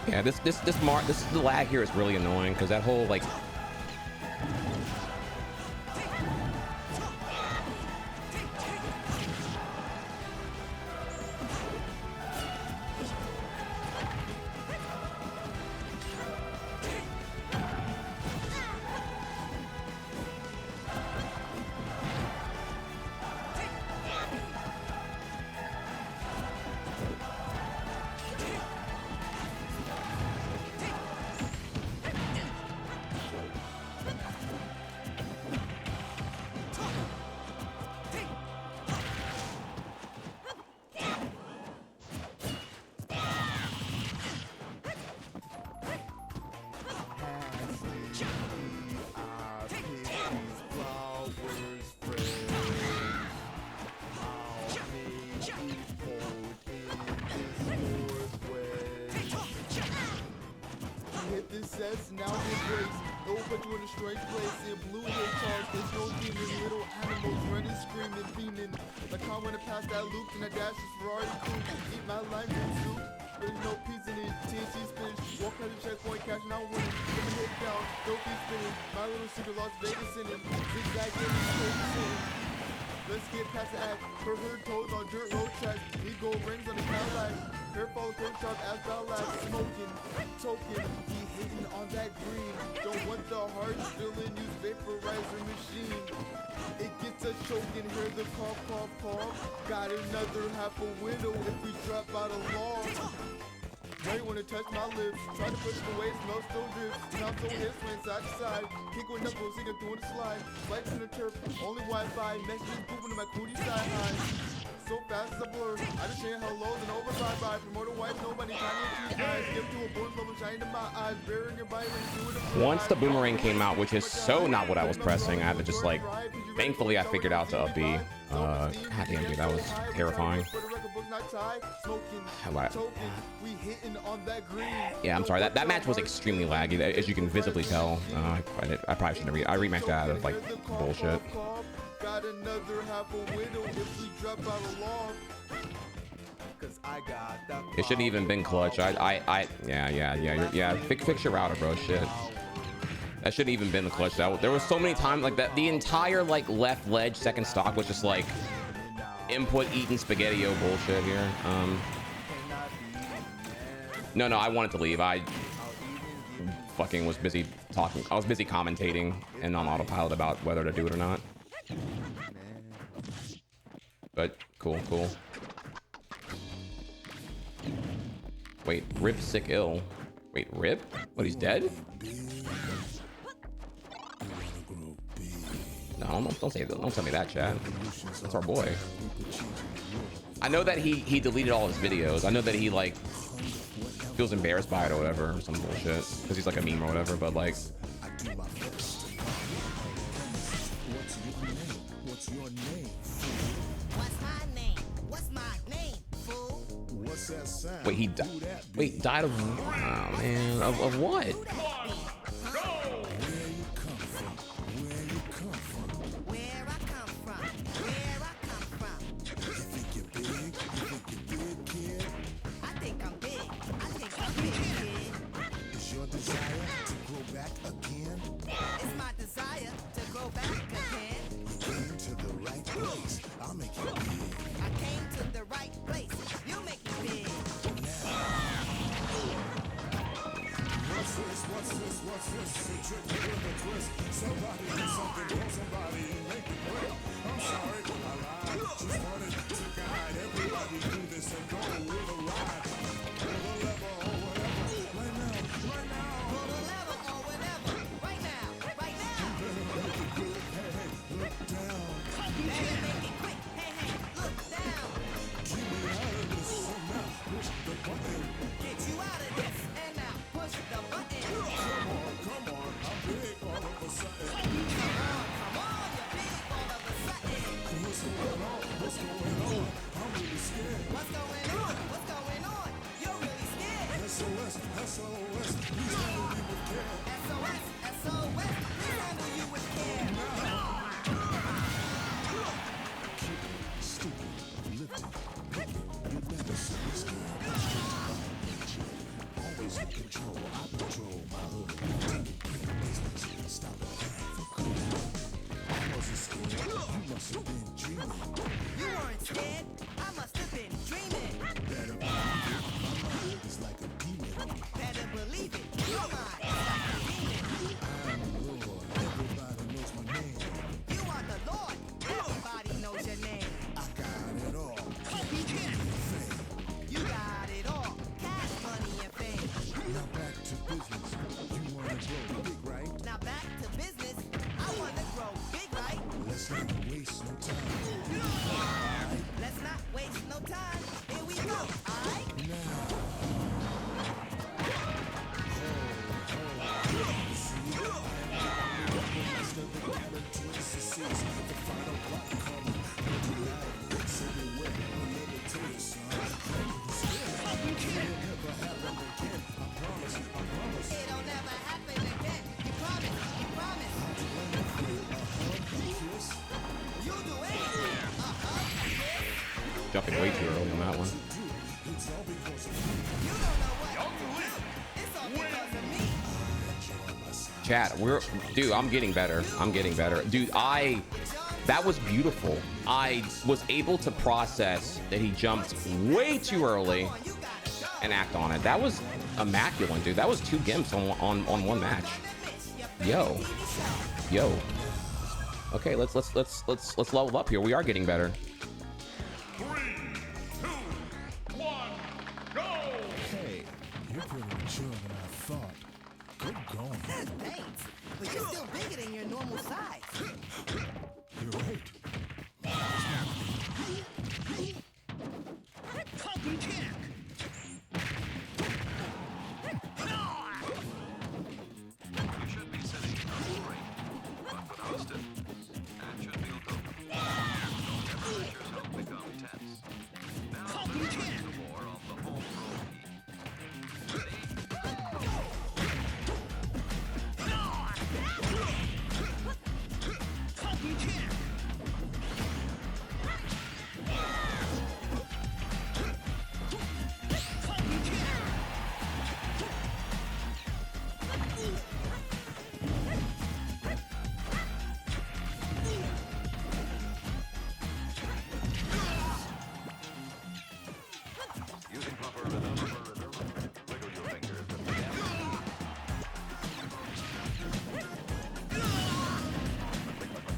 S2: Yeah, this the lag here is really annoying because that whole like
S7: put you in a strange place. In blue hedgehogs, there's no demon. Little animals running, screaming, beaming. Like I wanna pass that loop and I dash this Ferrari coupe. Eat my lime green soup. There's no peas in it. TNT spinach. Walk out the checkpoint, cashing out winning. Put my head down, don't be spinning. My little secret Las Vegas in him. Zigzag in him. Let's get past the act. Her hood toes on dirt road tracks. We gold rings on the Cadillac. Hair follow coat sharp as Ballack. Smoking, token. He hitting on that green. Don't want the hard filling. Use vaporizer machine. It gets us choking. Hear the cough, cough, cough. Got another half a window if we drop out of law. Now you wanna touch my lips. Try to push it away, smell still drips. Now I'm so hit, swing side to side. Kick with knuckles, he can doing the slide. Spikes in the turf, only Wi-Fi. Messages pooping in my cootie side high. So fast as a blur. I just saying hellos and over bye-bye. Promoter wife, nobody trying to guys. Give to a board level, shining in my eyes. Burying your bite when you do it.
S2: Once the boomerang came out, which is so not what I was pressing, I had to just like, thankfully I figured out to up B. God damn, dude, that was terrifying. Yeah, I'm sorry, that match was extremely laggy, as you can visibly tell. I probably shouldn't have I rematched that out of like bullshit.
S7: Got another half a window if we drop out of law. Cause I got that.
S2: It shouldn't even been clutch. Yeah. Fix your router, bro. Shit. That shouldn't even been the clutch. There was so many times like that. The entire like left ledge second stock was just like input eating spaghetti-o bullshit here. No, I wanted to leave. I fucking was busy talking. I was busy commentating and on autopilot about whether to do it or not. But cool. Wait, Rip sick ill. Wait, Rip? What, he's dead? No, don't tell me that, Chad. That's our boy. I know that he deleted all his videos. I know that he like feels embarrassed by it or whatever, or some bullshit, because he's like a meme or whatever. But like,
S4: What's your name? What's my name? What's my name, fool? What's that sound?
S2: wait, he died. Wait, died of? Oh man, of what? jumping way too early on that one. Chat, dude, I'm getting better. I'm getting better. Dude, that was beautiful. I was able to process that he jumped way too early and act on it. That was immaculate, dude. That was 2 gimps on one match. Yo. Okay, let's level up here. We are getting better.
S5: 3, 2, 1, go!
S4: Hey, you're pretty mature than I thought. Good going.
S8: Thanks, but you're still bigger than your normal size.
S4: You're right.
S5: You should be sitting straight, but with Hustlin, that should feel good. Never let yourself become tense. Now let's switch the floor off the home row heat. Using proper rhythm, wiggle your fingers with the jam.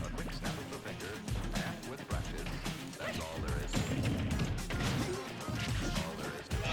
S5: A quick snap of the fingers, and with practice, that's all there is to it. All there is to it.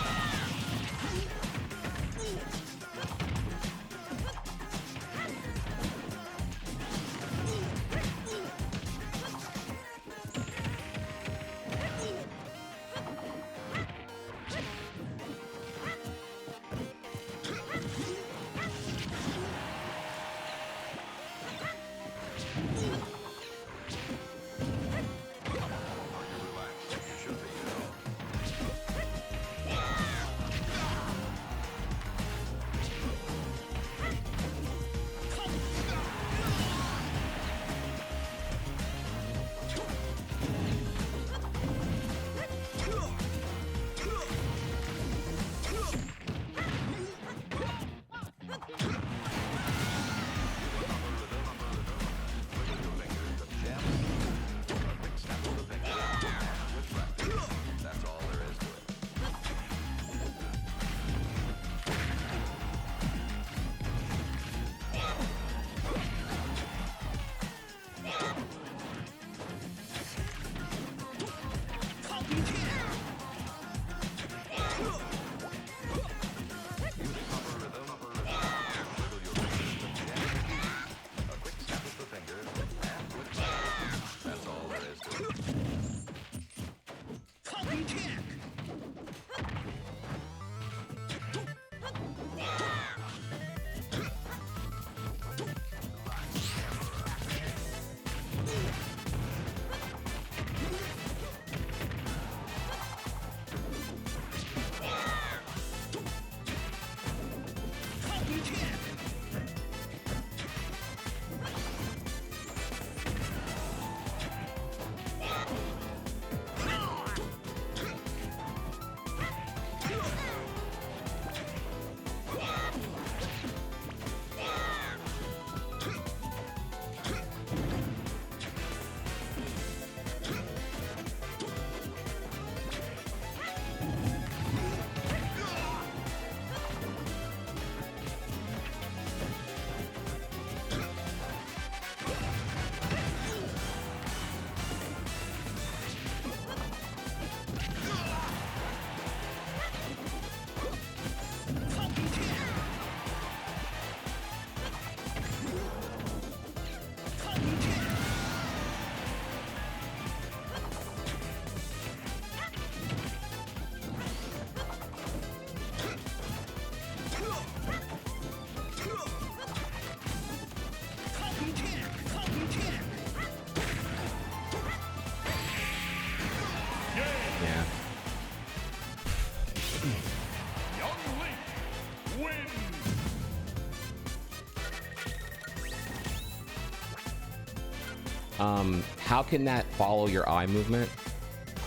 S2: How can that follow your eye movement?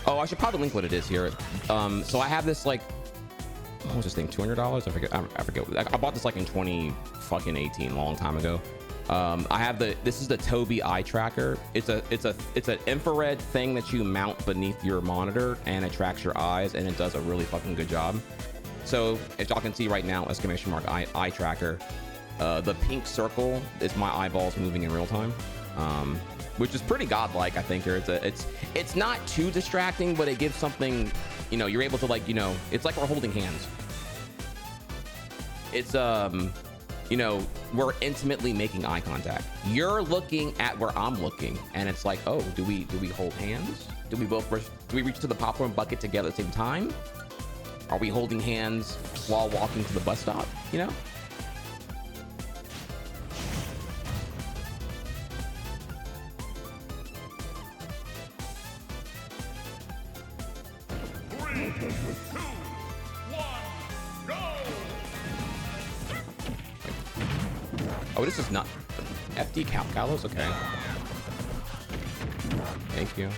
S2: Oh, I should probably link what it is here. So I have this like, what was this thing? $200? I forget. I forget. I bought this like in 2018, long time ago. I have this is the Tobii eye tracker. It's an infrared thing that you mount beneath your monitor, and it tracks your eyes, and it does a really fucking good job. So as y'all can see right now, exclamation mark eye tracker. The pink circle is my eyeballs moving in real time, which is pretty godlike, I think. Or it's not too distracting, but it gives something, you know, you're able to like, you know, it's like we're holding hands. It's you know, we're intimately making eye contact. You're looking at where I'm looking, and it's like, oh, do we hold hands? Do we reach to the popcorn bucket together at the same time? Are we holding hands while walking to the bus stop? You know? Oh, this is not FD Kalos? Okay. Thank you.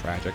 S2: Tragic.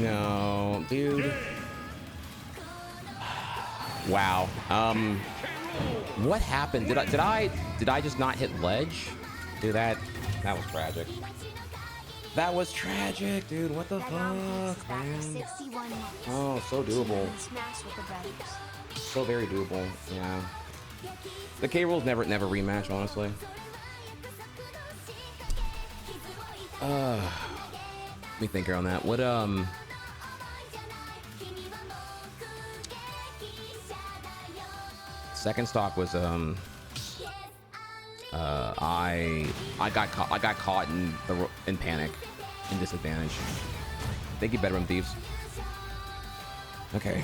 S2: No, dude. Wow. What happened? Did I just not hit ledge? Dude, that was tragic. That was tragic, dude. What the
S3: That round takes
S2: fuck,
S3: back
S2: man?
S3: 61 months.
S2: Oh, so doable.
S3: Smash with the brothers.
S2: So very doable. Yeah. The K rules never rematch, honestly. Let me think here on that. What second stock was I got caught in panic and disadvantage. Thank you, Bedroom Thieves. Okay.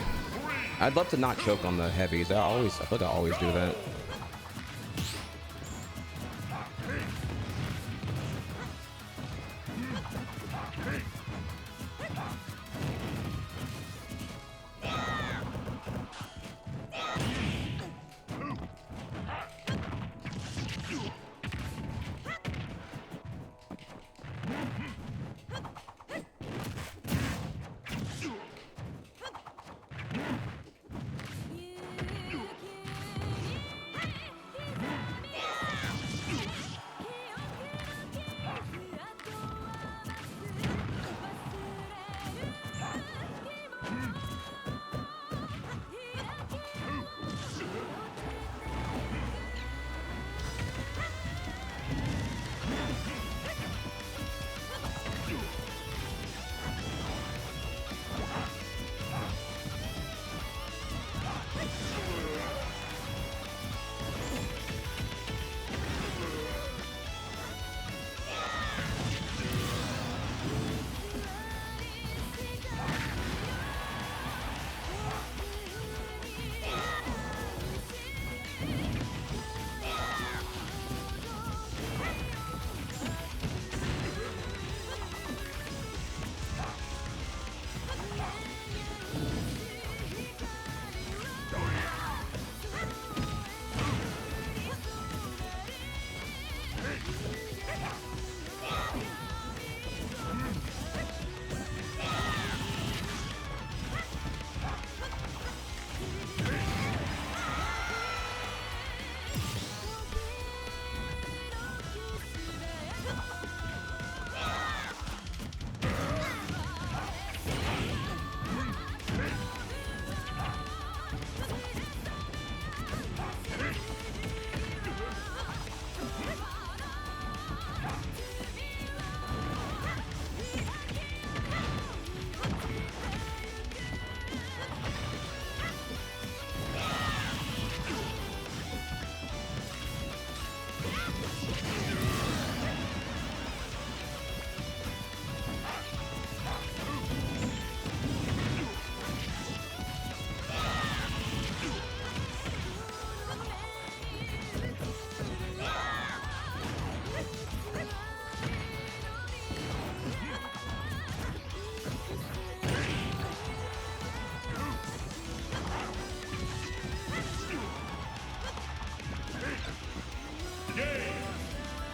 S2: I'd love to not choke on the heavies. I feel like I always do that.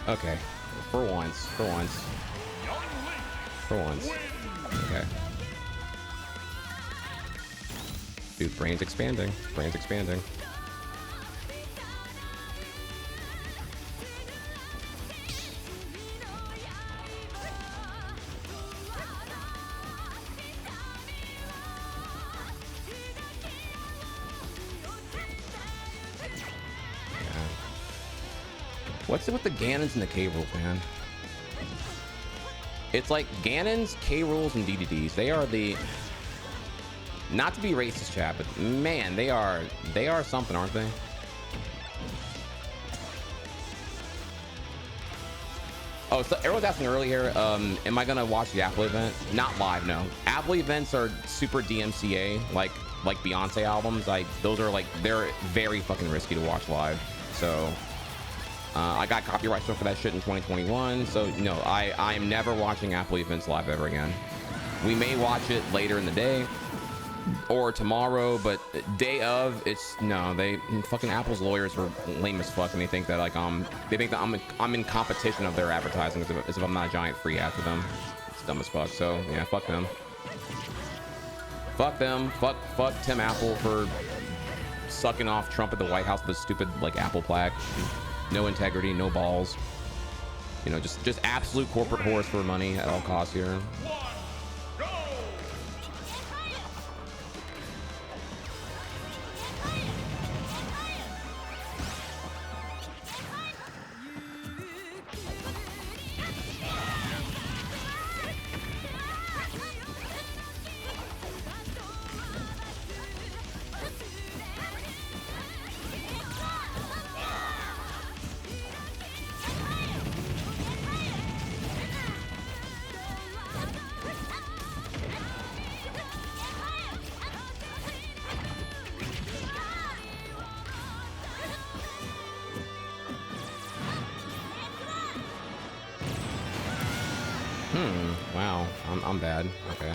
S2: Okay. For once. Okay. Dude, brain's expanding. What's it with the Ganons and the K rules, man? It's like Ganons, K rules, and DDDs. They are the, not to be racist, chat, but man, they are something, aren't they? Oh, so everyone's asking earlier, am I gonna watch the Apple event? Not live, no. Apple events are super DMCA, like Beyonce albums. Like those are like, they're very fucking risky to watch live. So I got copyright stuff for that shit in 2021. So no, I am never watching Apple events live ever again. We may watch it later in the day or tomorrow, but day of, it's no. They fucking Apple's lawyers were lame as fuck, and they think that like they think that I'm in competition of their advertising as if I'm not a giant free ad for them. It's dumb as fuck. So yeah, fuck them. Fuck them. Fuck Tim Apple for sucking off Trump at the White House with a stupid like Apple plaque. No integrity, no balls. You know, just absolute corporate whores for money at all costs here. Wow, I'm bad. Okay.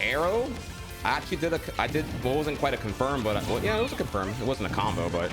S2: Arrow? I actually did well, it wasn't quite a confirm, but well, yeah, it was a confirm. It wasn't a combo, but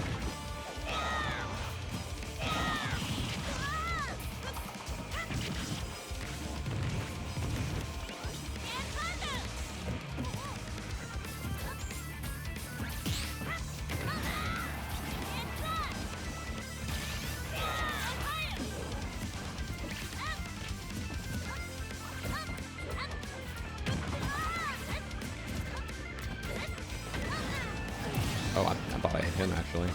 S2: oh, I thought I hit him actually.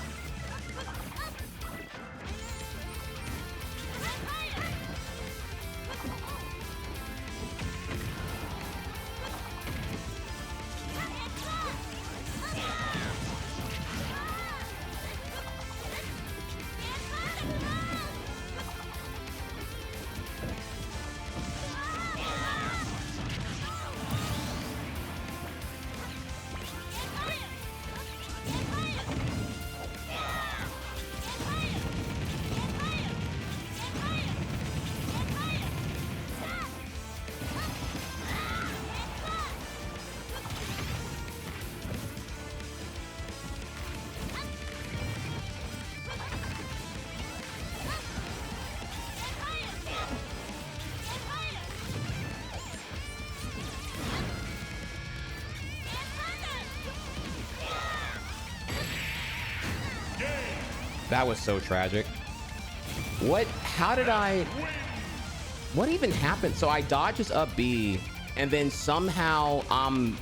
S2: That was so tragic. What? How did I? What even happened? So I dodges up B, and then somehow I'm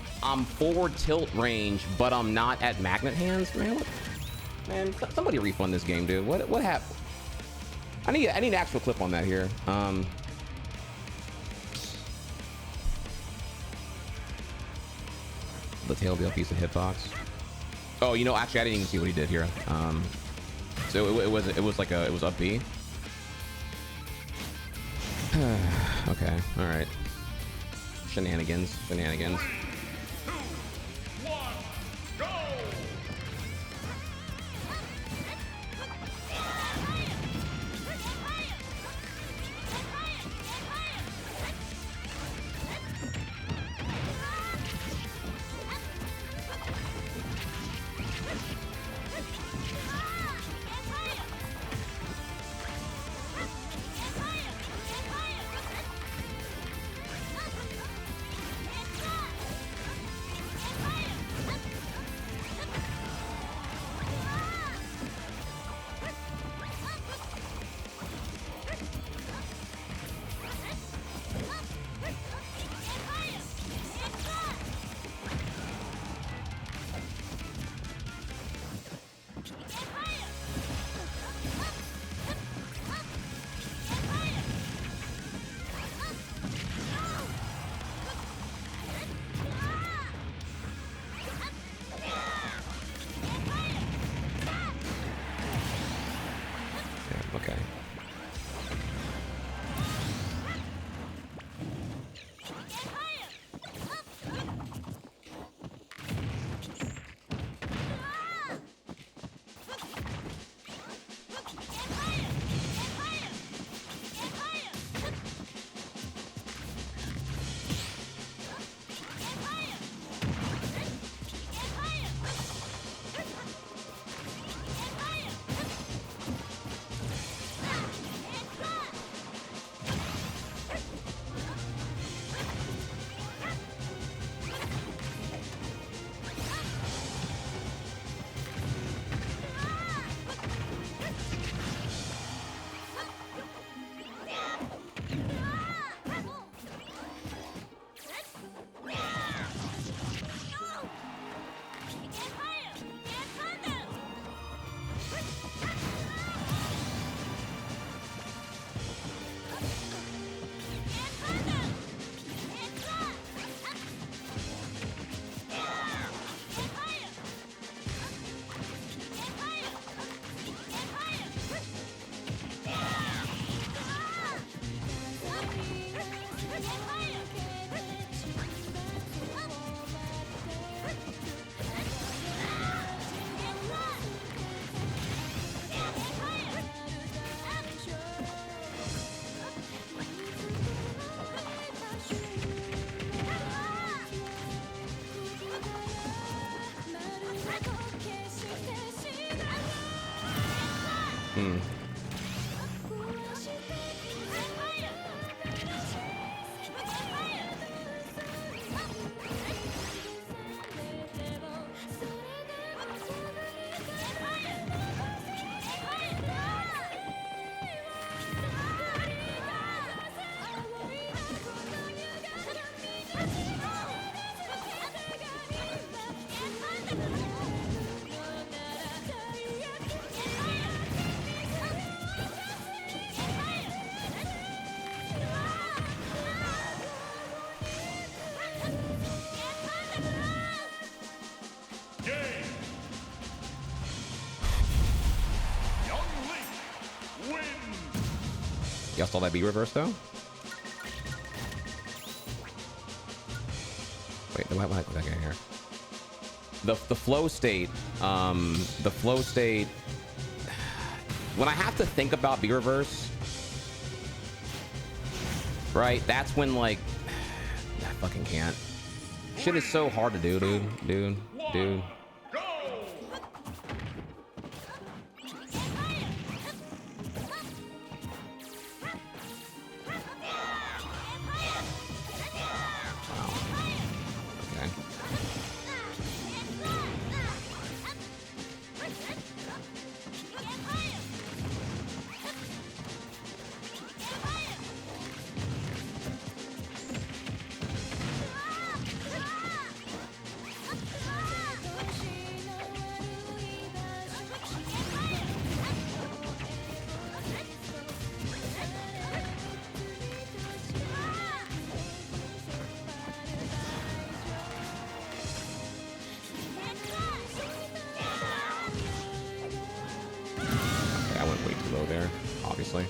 S2: forward tilt range, but I'm not at magnet hands. Man, what? Man, somebody refund this game, dude. What happened? I need an actual clip on that here. The tailwheel piece of hitbox. Oh, you know, actually, I didn't even see what he did here. So it was like it was up B. Okay, all right. Shenanigans. Okay. Hmm. Y'all saw that B reverse though? Wait, what was that guy here? The flow state, when I have to think about B reverse, right? That's when like, I fucking can't. Shit is so hard to do, dude. Obviously.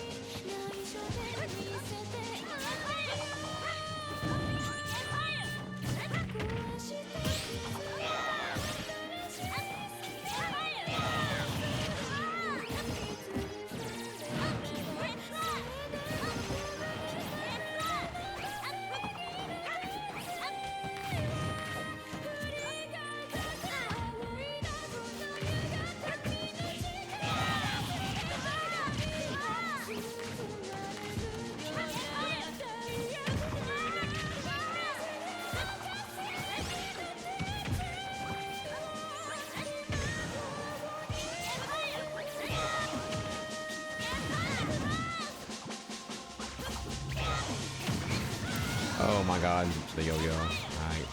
S2: Oh my god, the yo-yo. Alright.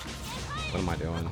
S2: What am I doing?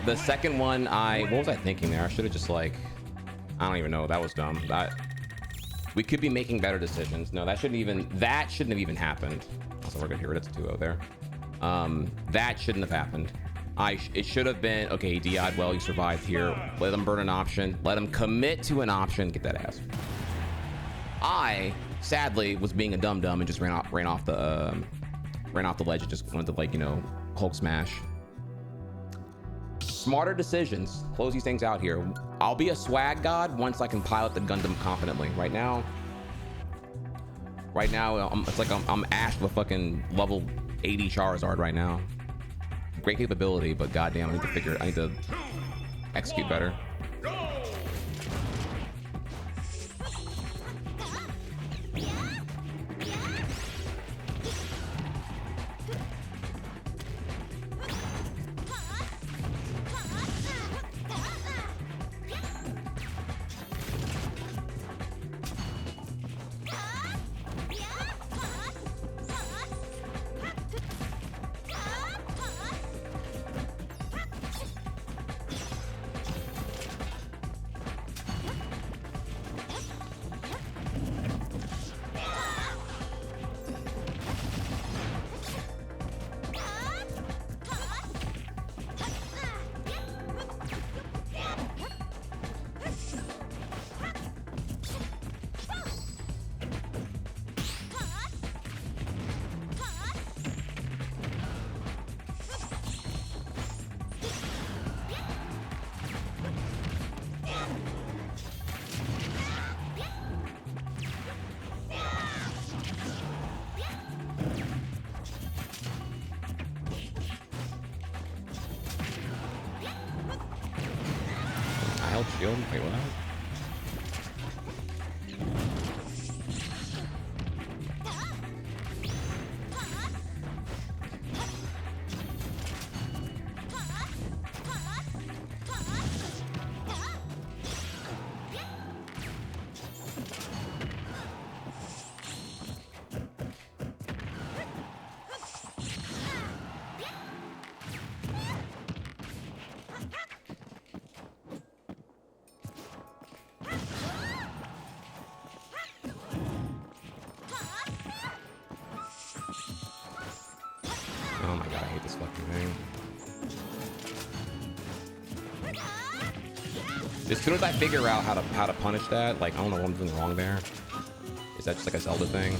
S2: The second one, what was I thinking there? I should have just like, I don't even know. That was dumb. We could be making better decisions. No, that shouldn't have even happened. Also, we're gonna hear it. It's 2-0 there. That shouldn't have happened. It should have been, okay, Diod, well, you survived here. Let him burn an option. Let him commit to an option. Get that ass. I, sadly, was being a dum-dum and just ran off the ledge and just wanted to, like, you know, Hulk smash. Smarter decisions. Close these things out here. I'll be a swag god once I can pilot the Gundam confidently. Right now, it's like I'm Ash with a fucking level 80 Charizard right now. Great capability, but goddamn, I need to execute better. Shield? Wait, what? Oh my god, I hate this fucking thing. As soon as I figure out how to punish that, like, I don't know what I'm doing wrong there. Is that just like a Zelda thing?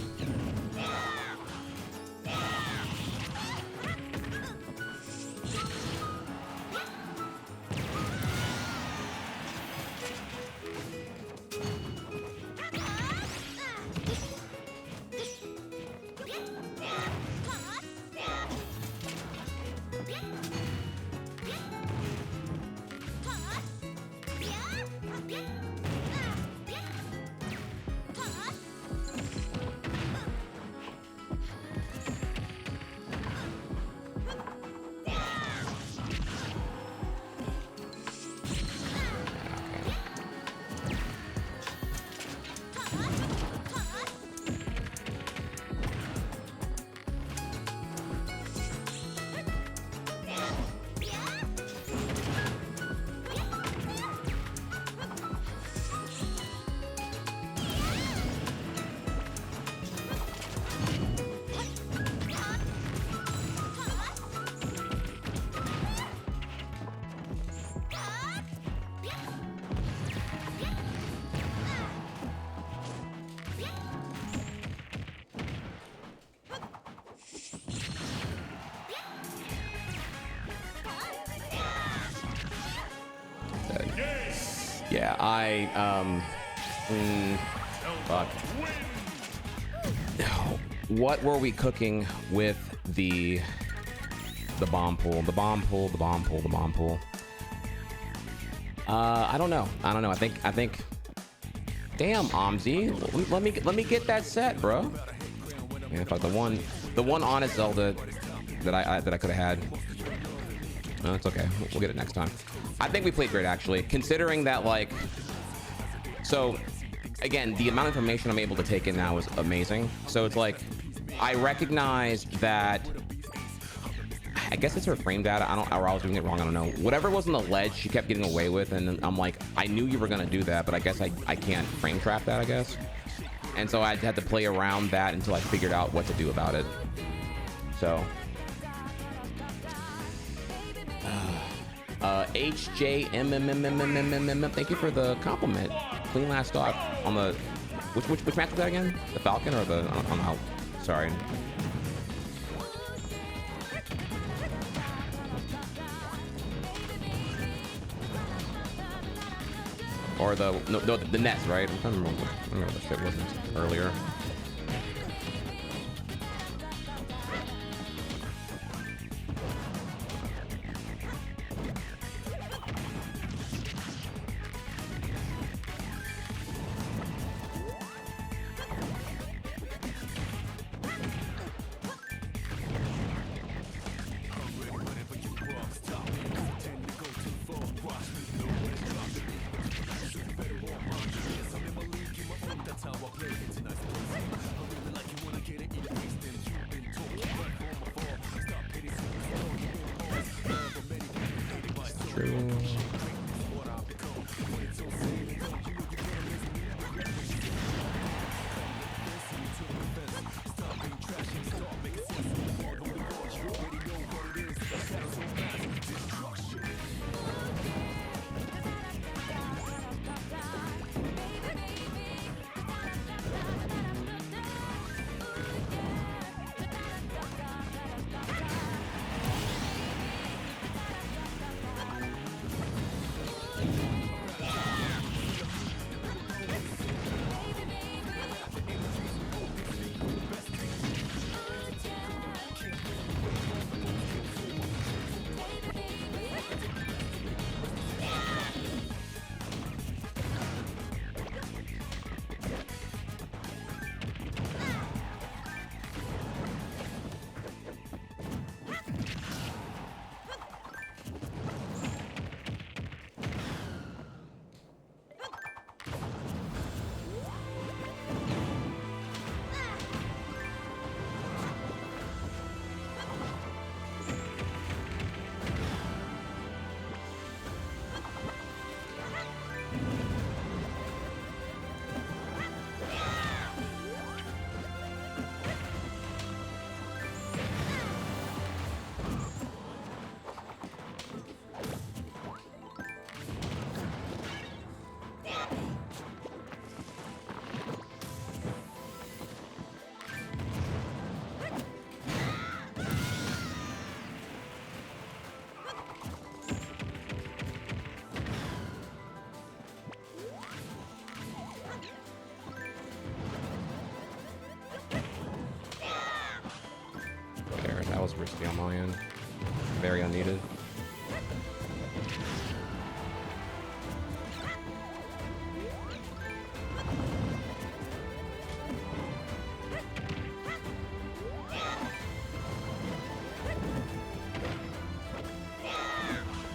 S2: Yeah, fuck. What were we cooking with the bomb pool? The bomb pool. I don't know. I think. Damn, Omzi, let me get that set, bro. Yeah, fuck, the one honest Zelda that I could have had. No, it's okay. We'll get it next time. I think we played great, actually, considering that, like, so again, the amount of information I'm able to take in now is amazing. So it's like, I recognize that, I guess it's her frame data. Or I was doing it wrong. I don't know. Whatever was on the ledge, she kept getting away with. And I'm like, I knew you were going to do that, but I guess I can't frame trap that, I guess. And so I had to play around that until I figured out what to do about it. So. HJMMMMMMMM. Thank you for the compliment. Clean last off on the, which match was that again? The Falcon or the, sorry. Or the Nets, right? I don't remember what the shit was earlier. That was risky on my end. Very unneeded.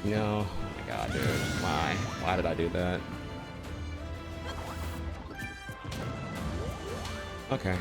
S2: No. Oh my god, dude. Why? Why did I do that? Okay.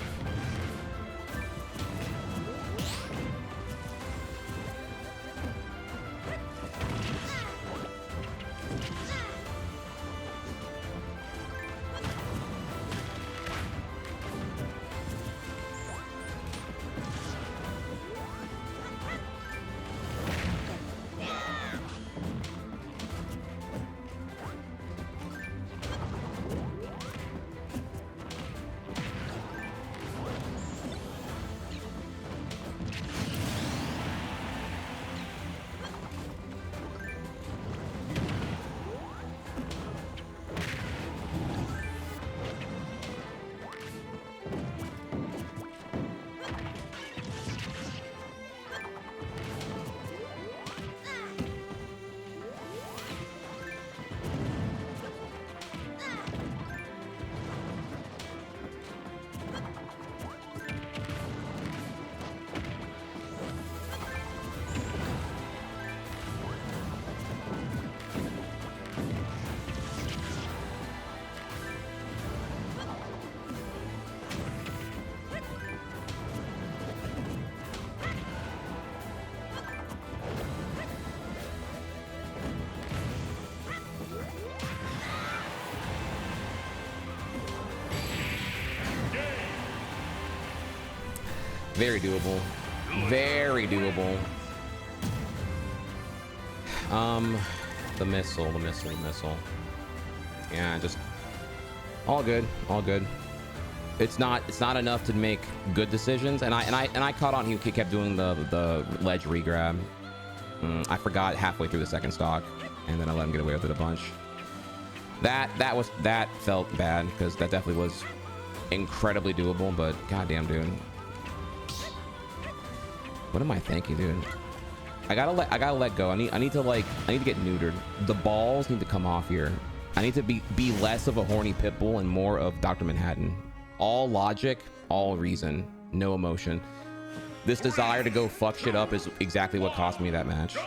S2: Very doable. Very doable. The missile. Yeah, just all good. It's not enough to make good decisions. And I caught on. He kept doing the ledge regrab. I forgot halfway through the second stock, and then I let him get away with it a bunch. That felt bad because that definitely was incredibly doable. But goddamn, dude, what am I thinking, dude? I gotta let go. I need to get neutered. The balls need to come off here. I need to be less of a horny pit bull and more of Dr. Manhattan. All logic, all reason, no emotion. This desire to go fuck shit up is exactly what cost me that match.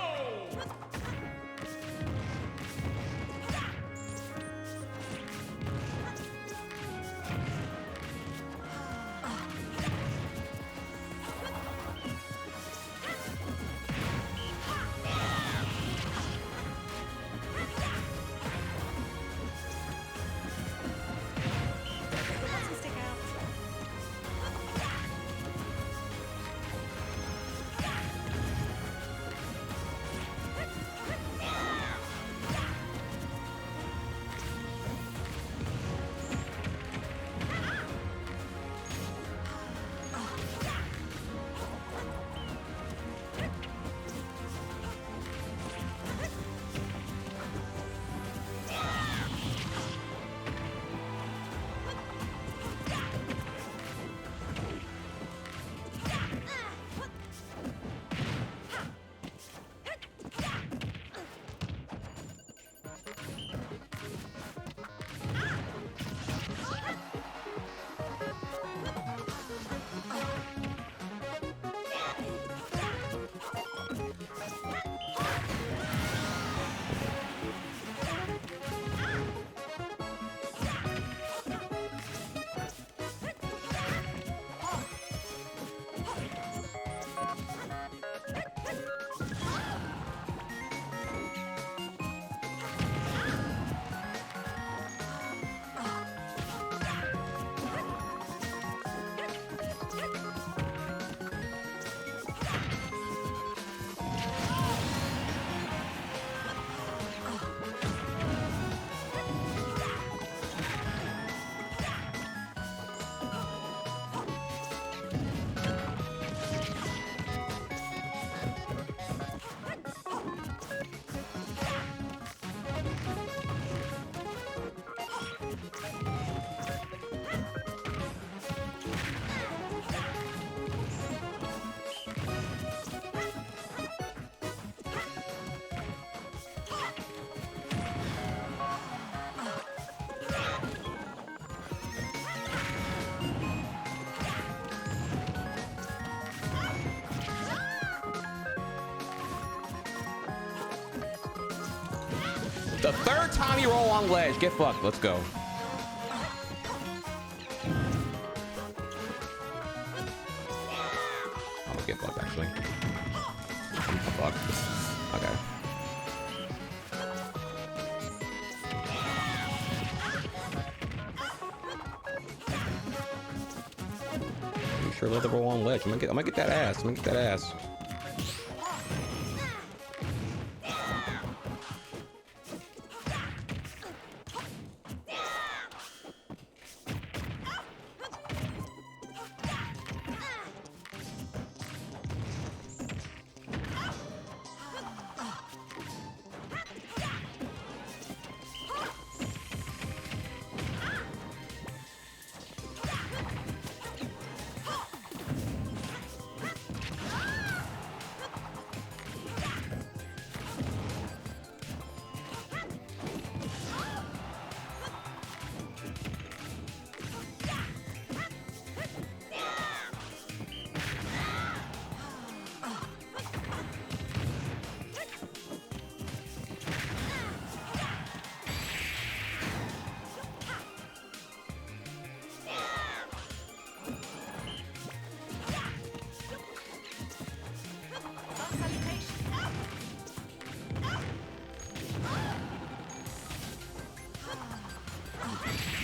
S2: The third time you roll on ledge, get fucked. Let's go. I'm gonna get fucked actually. Fuck. Okay. You sure let the roll on ledge. I'm gonna get that ass. I'm gonna get that ass.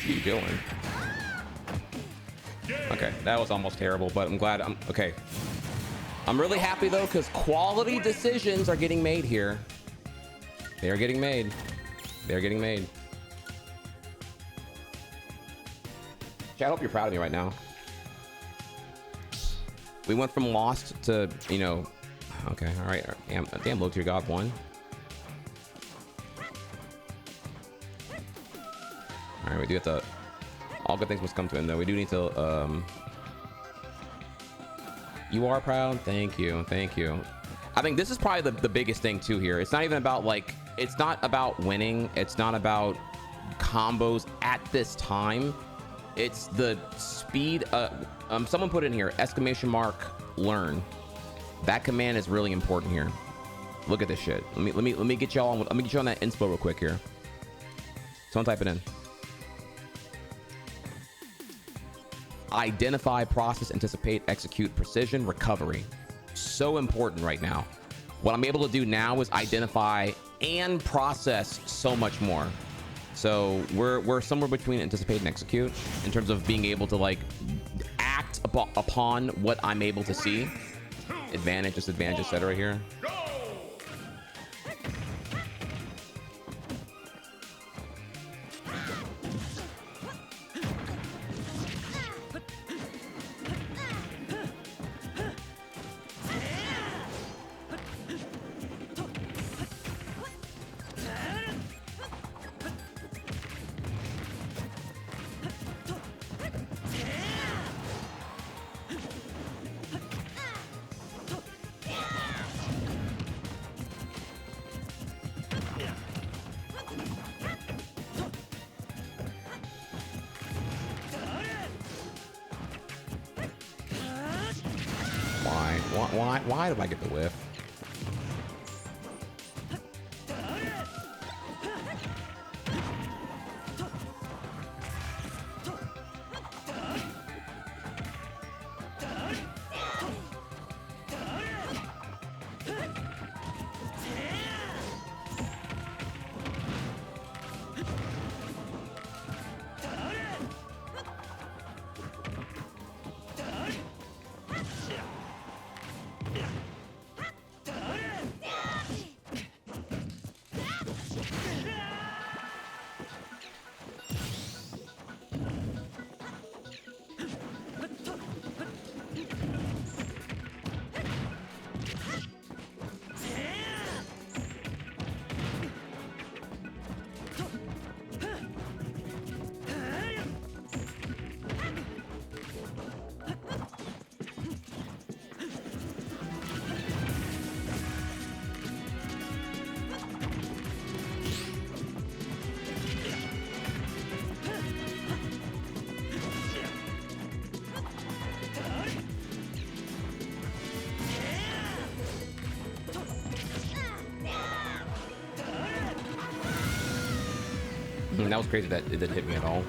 S2: What are you doing? Okay, that was almost terrible, but I'm glad I'm okay. I'm really happy though, because quality decisions are getting made here. They are getting made. They're getting made. Chad, I hope you're proud of me right now. We went from lost to, you know, okay, all right. Damn low tier god won. All right, we do have to. All good things must come to an end, though. We do need to. You are proud. Thank you. Thank you. I think this is probably the biggest thing too here. It's not even about like. It's not about winning. It's not about combos at this time. It's the speed. Someone put in here exclamation mark learn. That command is really important here. Look at this shit. Let me get y'all on. Let me get you on that inspo real quick here. Someone type it in. Identify, process, anticipate, execute, precision, recovery. So important right now. What I'm able to do now is identify and process so much more. So we're somewhere between anticipate and execute in terms of being able to like act upon what I'm able to see. Advantage, disadvantage, etc. here. Why did I get the whiff? That was crazy that it didn't hit me at all.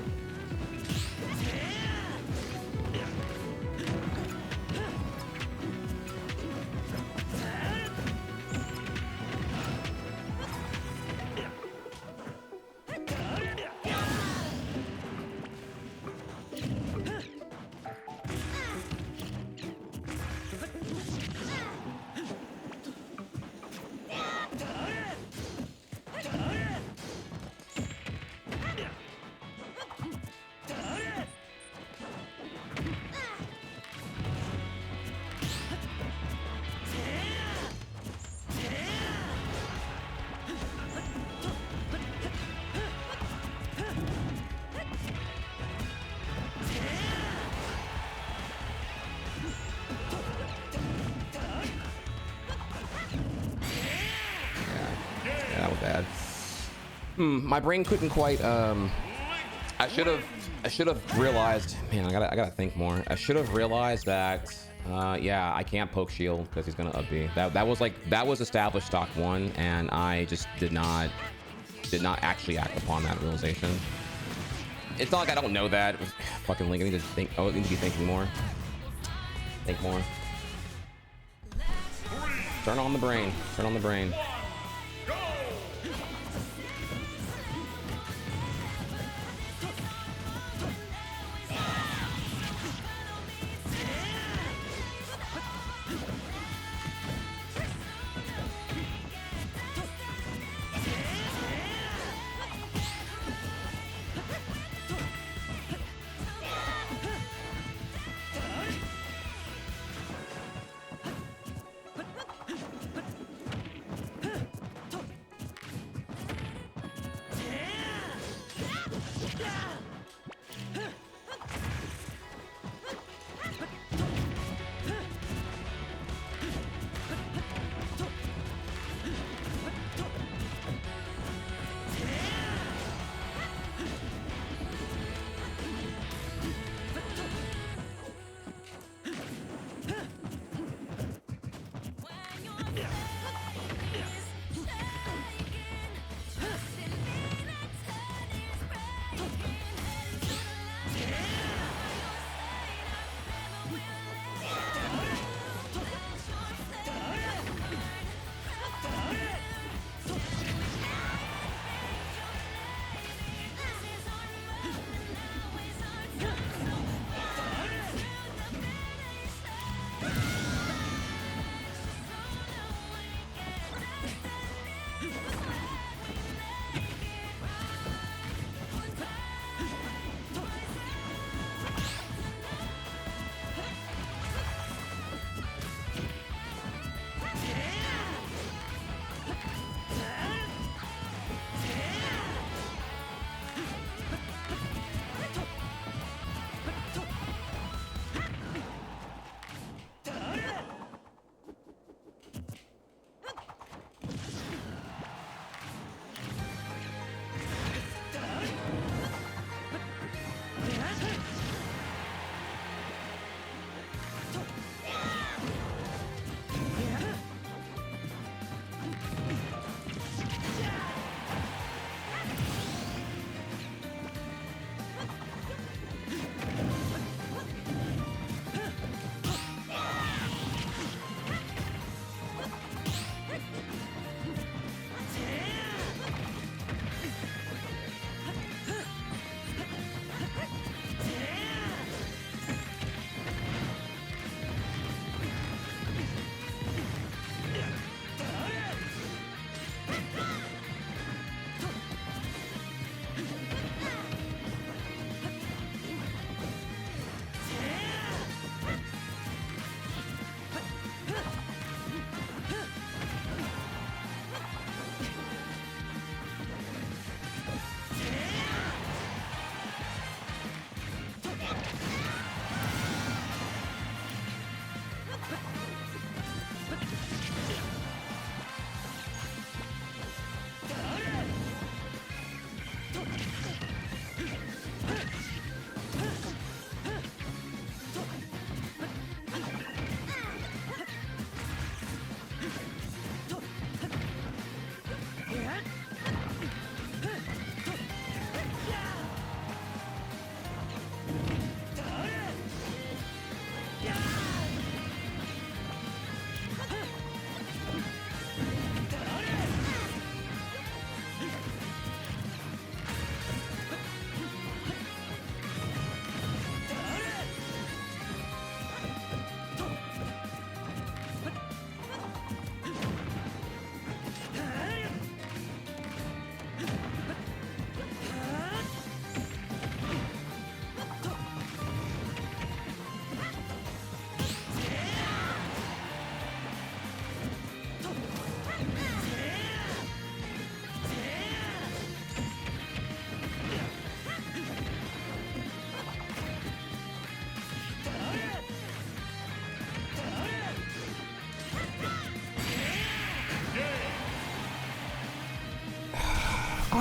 S2: My brain couldn't quite. I should have realized. Man, I gotta think more. I should have realized that. Yeah, I can't poke shield because he's gonna up B. That was established stock 1, and I just did not actually act upon that realization. It's not like I don't know that. Fucking Link, I need to think. Oh, I need to be thinking more. Think more. Turn on the brain. Turn on the brain.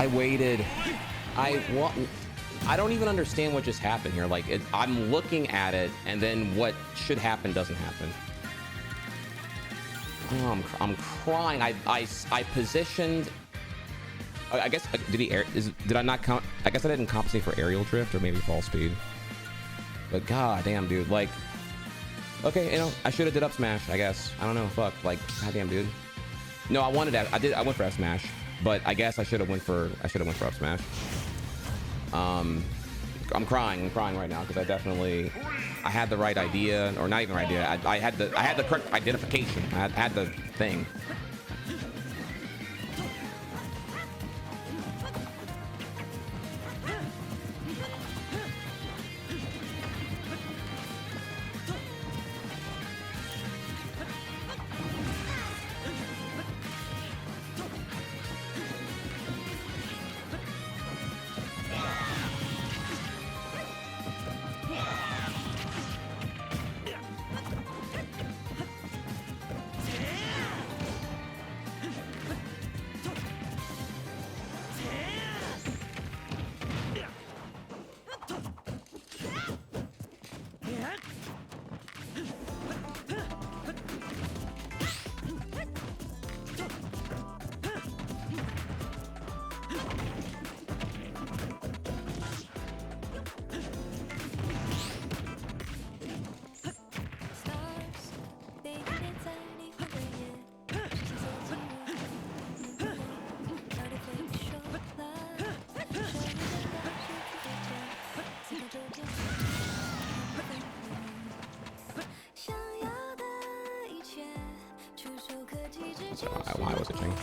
S2: I waited. I don't even understand what just happened here. Like, I'm looking at it, and then what should happen doesn't happen. Oh, I'm crying. I positioned. I guess did I not count? I guess I didn't compensate for aerial drift or maybe fall speed. But god damn, dude. Like, okay, you know, I should have did up smash. I guess I don't know. Fuck. Like, goddamn, dude. No, I wanted that. I went for F smash, but I guess I should have went for up smash. I'm crying right now because I had the right idea, or not even right idea. I had the correct identification. I had the thing. Why was it changed?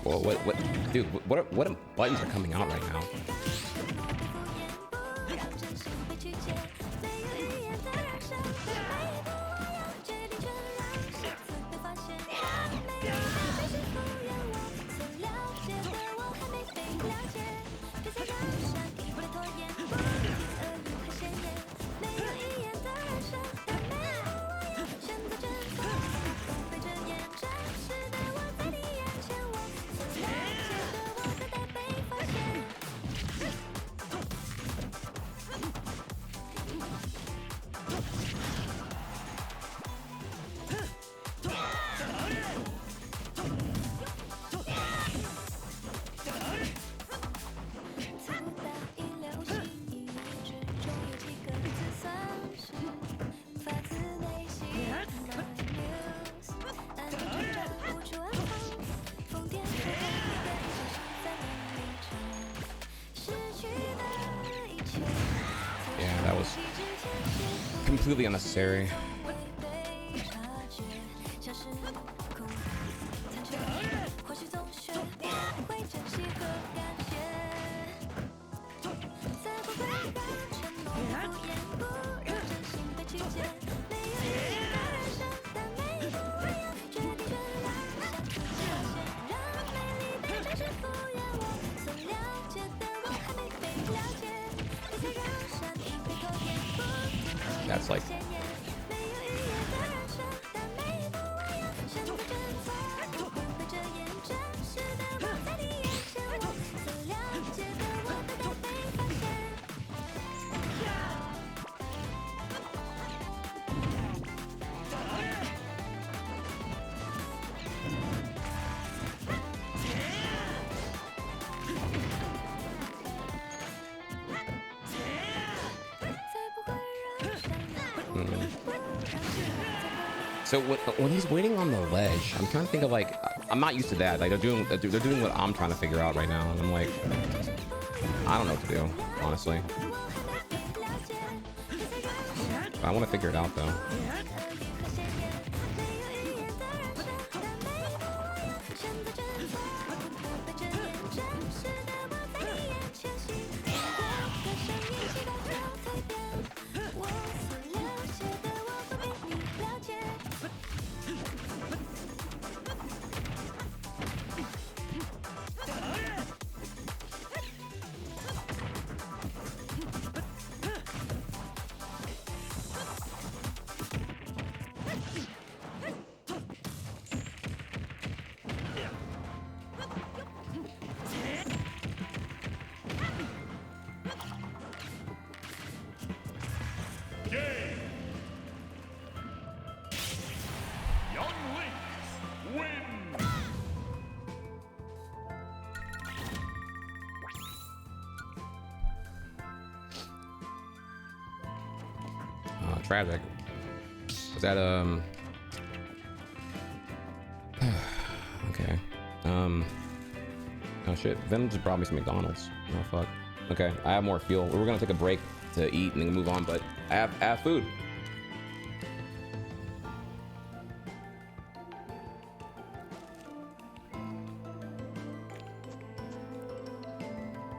S2: Whoa, what, dude, what buttons are coming out right now? Completely unnecessary. That's like so when he's waiting on the ledge, I'm trying to think of like, I'm not used to that. Like they're doing what I'm trying to figure out right now, and I'm like, I don't know what to do, honestly. I want to figure it out though. tragic. Was that okay. Oh shit. Venom just brought me some McDonald's. Oh fuck. Okay, I have more fuel. We're gonna take a break to eat and then move on, but I have food.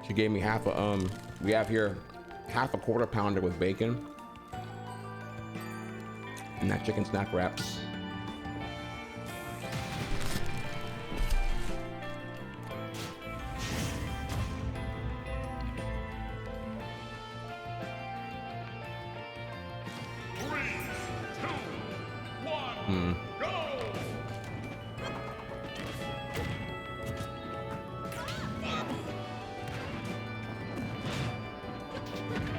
S2: She gave me half a we have here half a quarter pounder with bacon and that chicken snack wrap.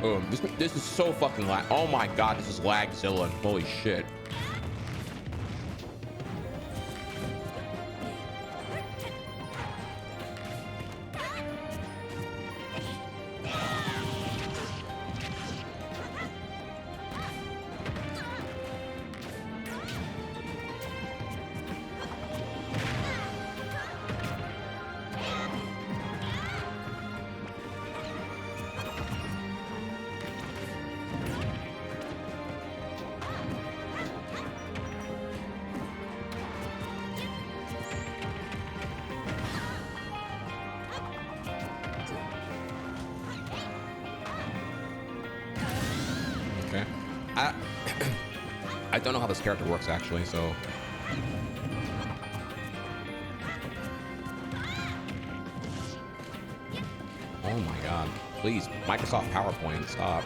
S2: Oh, this is so fucking lag. Oh my god, this is lagzilla. Holy shit. I don't know how this character works actually, so. Oh my god. Please, Microsoft PowerPoint, stop.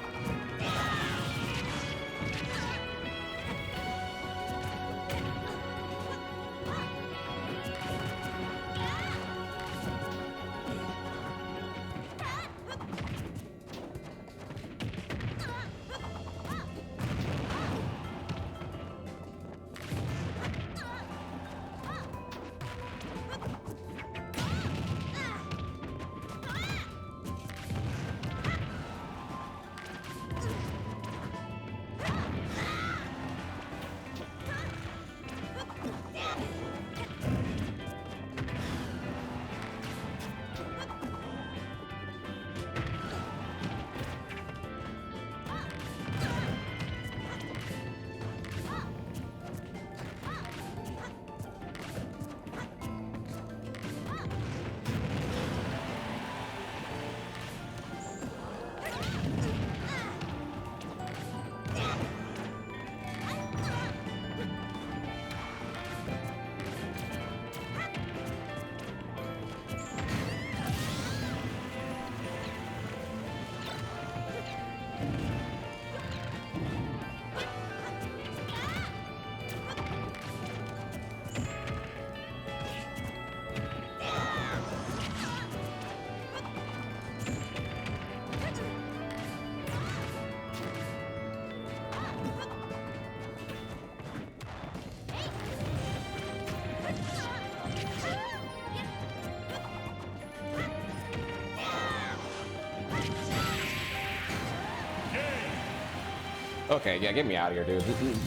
S2: Okay, yeah, get me out of here, dude.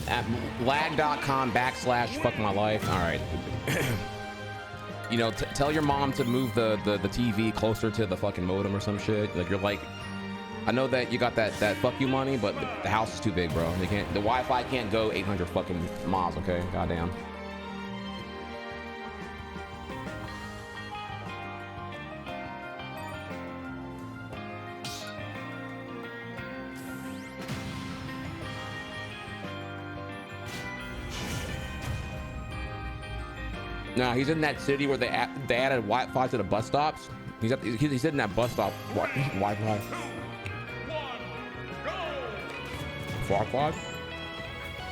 S2: At lag.com / fuck my life. All right. You know, tell your mom to move the TV closer to the fucking modem or some shit. Like, you're like, I know that you got that fuck you money, but the house is too big, bro. They can't, the Wi-Fi can't go 800 fucking miles, okay? Goddamn. Nah, he's in that city where they added Wi-Fi to the bus stops. He's in that bus stop Wi-Fi. Farquad?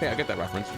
S2: Yeah, I get that reference.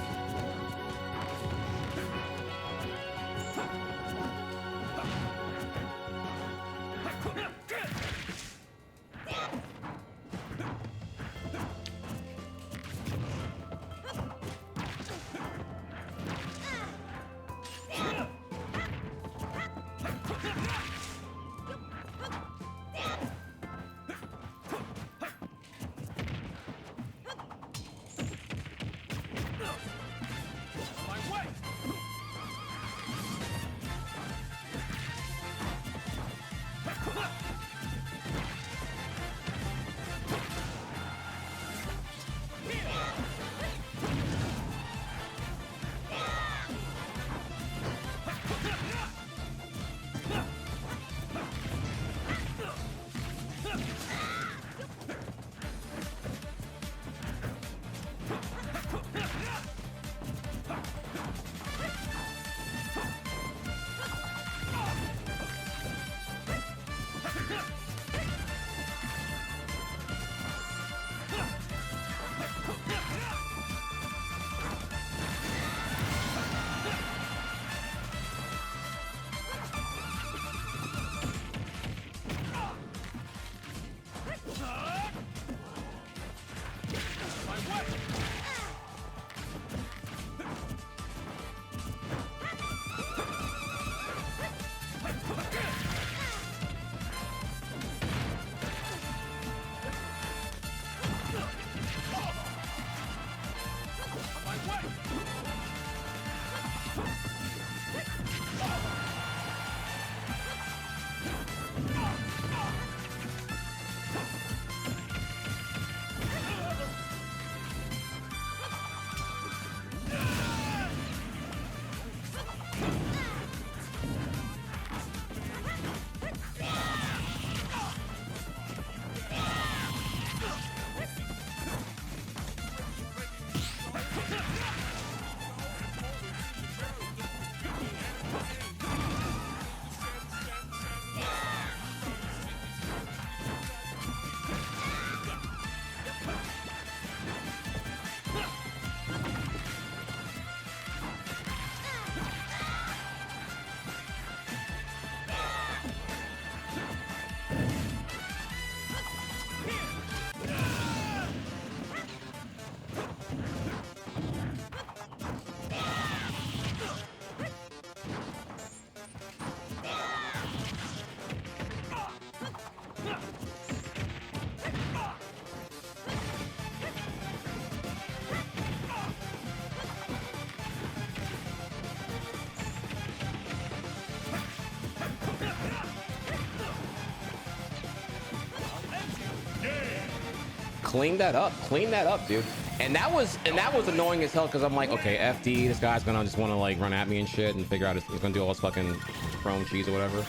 S2: clean that up, dude. And that was annoying as hell because I'm like, okay, FD, this guy's gonna just want to like run at me and shit and figure out he's gonna do all this fucking chrome cheese or whatever.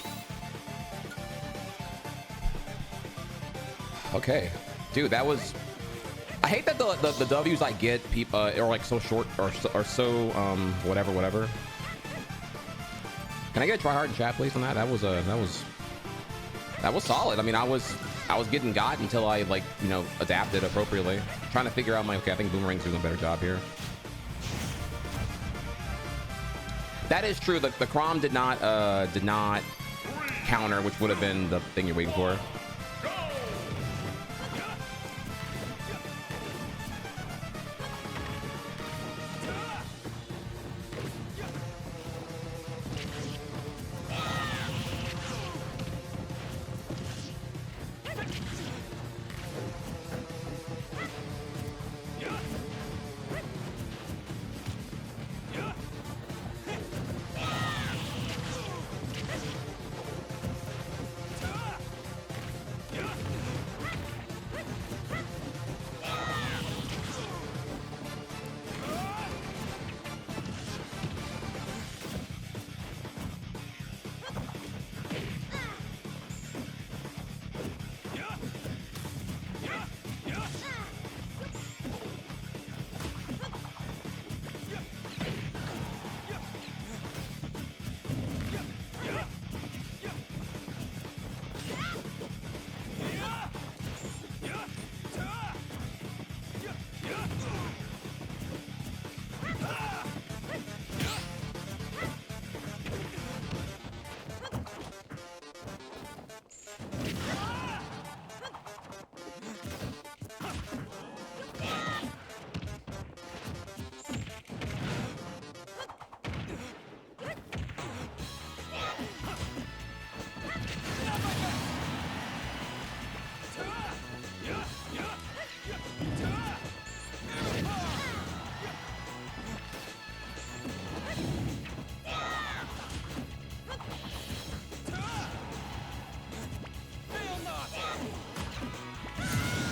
S2: Okay, dude, that was. I hate that the W's I get people are like so short or so whatever. Can I get a try hard in chat, please, on that? That was solid. I mean, I was getting got until I like, you know, adapted appropriately. Trying to figure out my, okay, I think Boomerang's doing a better job here. That is true. The Crom did not counter, which would have been the thing you're waiting for.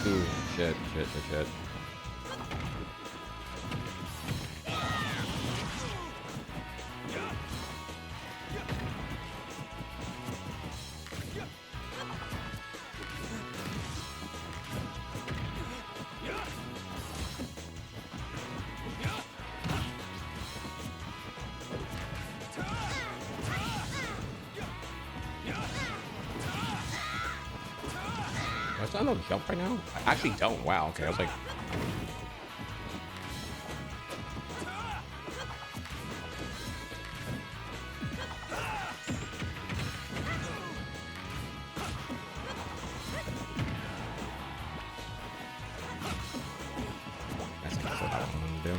S2: Ooh, shit. I don't jump right now. I actually don't. Wow. Okay. I was like. That's what I was going to do.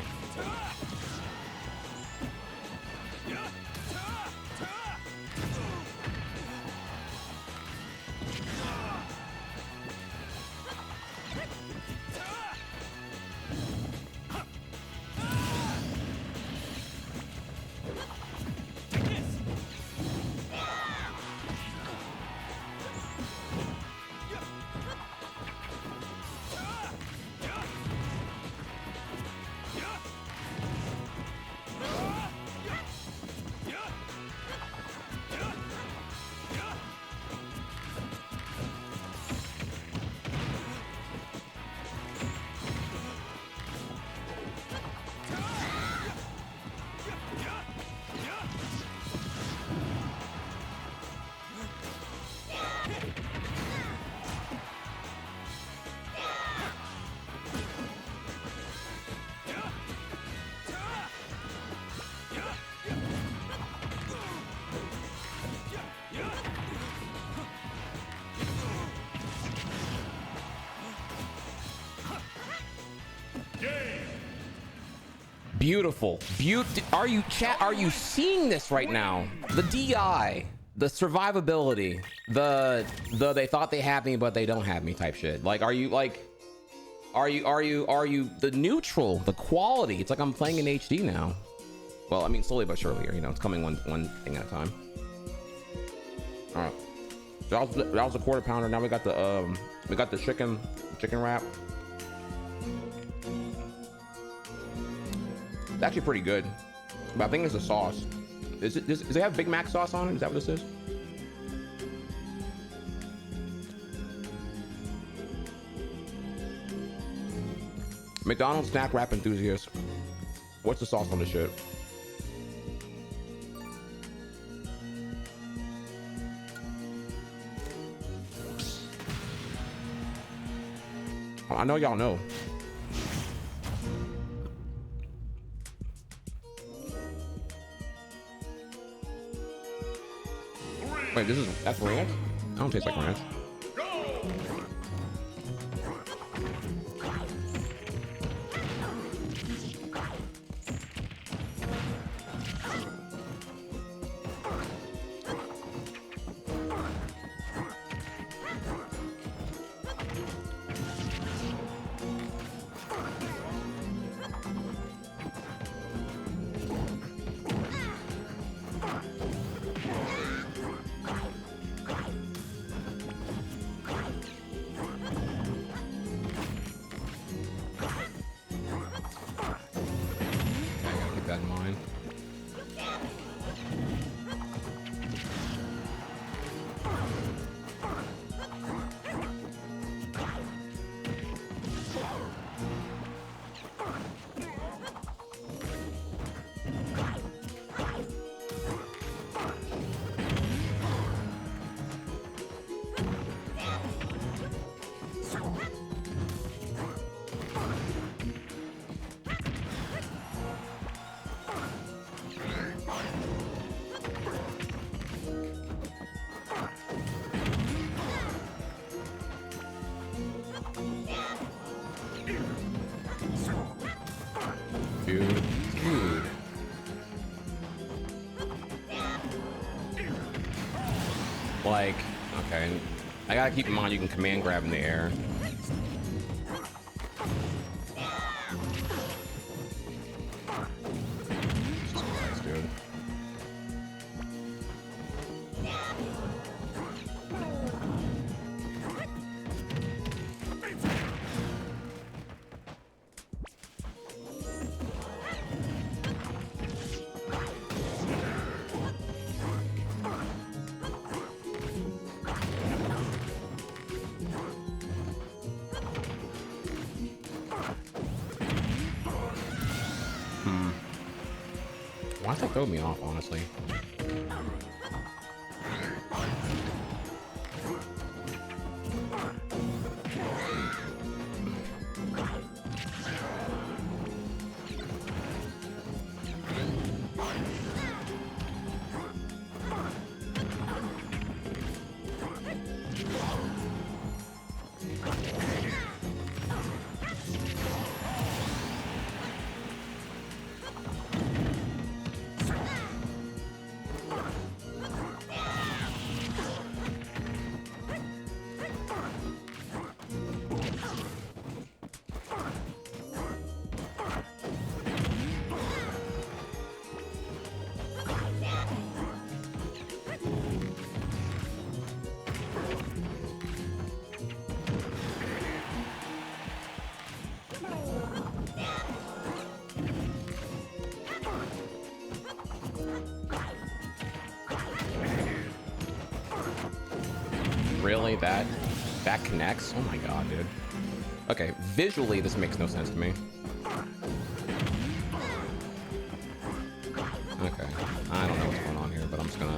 S2: Beautiful. Are you seeing this right now? The DI, the survivability, the they thought they had me but they don't have me type shit. Like, are you the neutral, the quality? It's like I'm playing in HD now. Well, I mean, slowly but surely, you know, it's coming one thing at a time. All right, that was a quarter pounder. Now we got the chicken wrap. It's actually pretty good. But I think it's the sauce. Does it have Big Mac sauce on it? Is that what this is? McDonald's snack wrap enthusiast. What's the sauce on this shit? I know y'all know. Wait, that's ranch? I don't taste like ranch. Dude. Like, okay. I gotta keep in mind you can command grab in the air. Jesus Christ, dude. Why does that throw me off, honestly? Really? That connects? Oh my god, dude. Okay, visually this makes no sense to me. Okay, I don't know what's going on here, but I'm just gonna...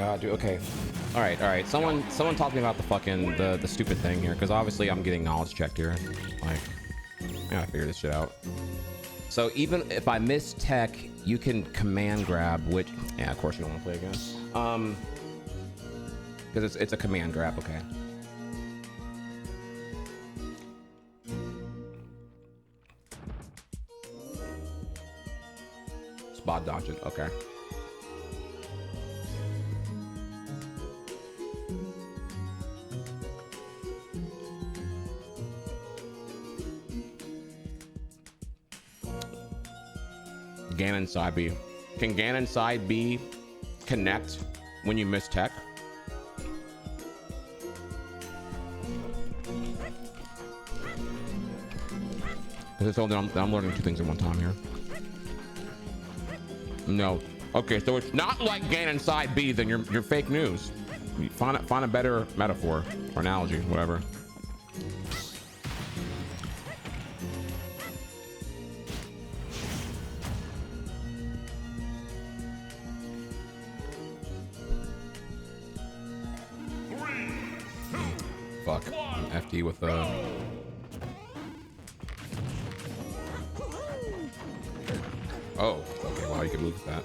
S2: god, dude. Okay. All right. Someone talk to me about the fucking the stupid thing here, because obviously I'm getting knowledge checked here. Like, I gotta figure this shit out. So even if I miss tech, you can command grab, which yeah, of course you don't want to play again. Because it's a command grab. Okay. Spot dodging. Okay. Ganon side B. Can Ganon side B connect when you miss tech? Because it's only I'm learning two things at one time here. No. Okay, so it's not like Ganon side B, then you're fake news. Find a better metaphor or analogy, whatever. Fuck. FD with a. Oh, okay. Wow, you can move that.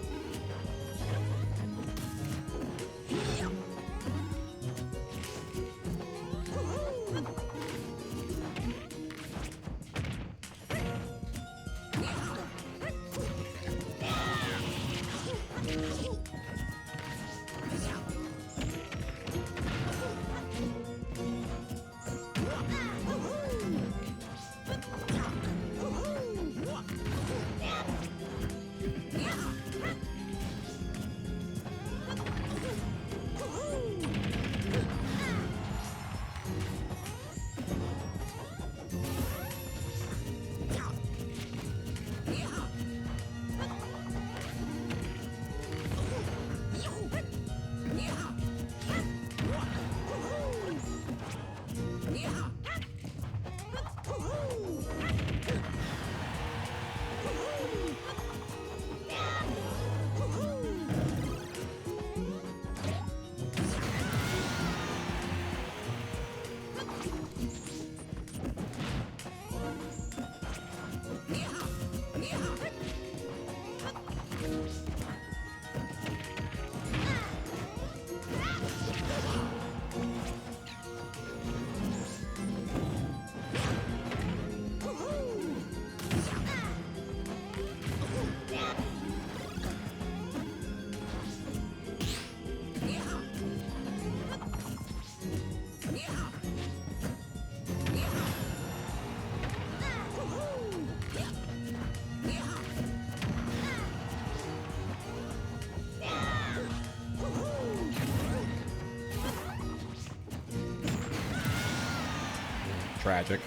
S2: Tragic.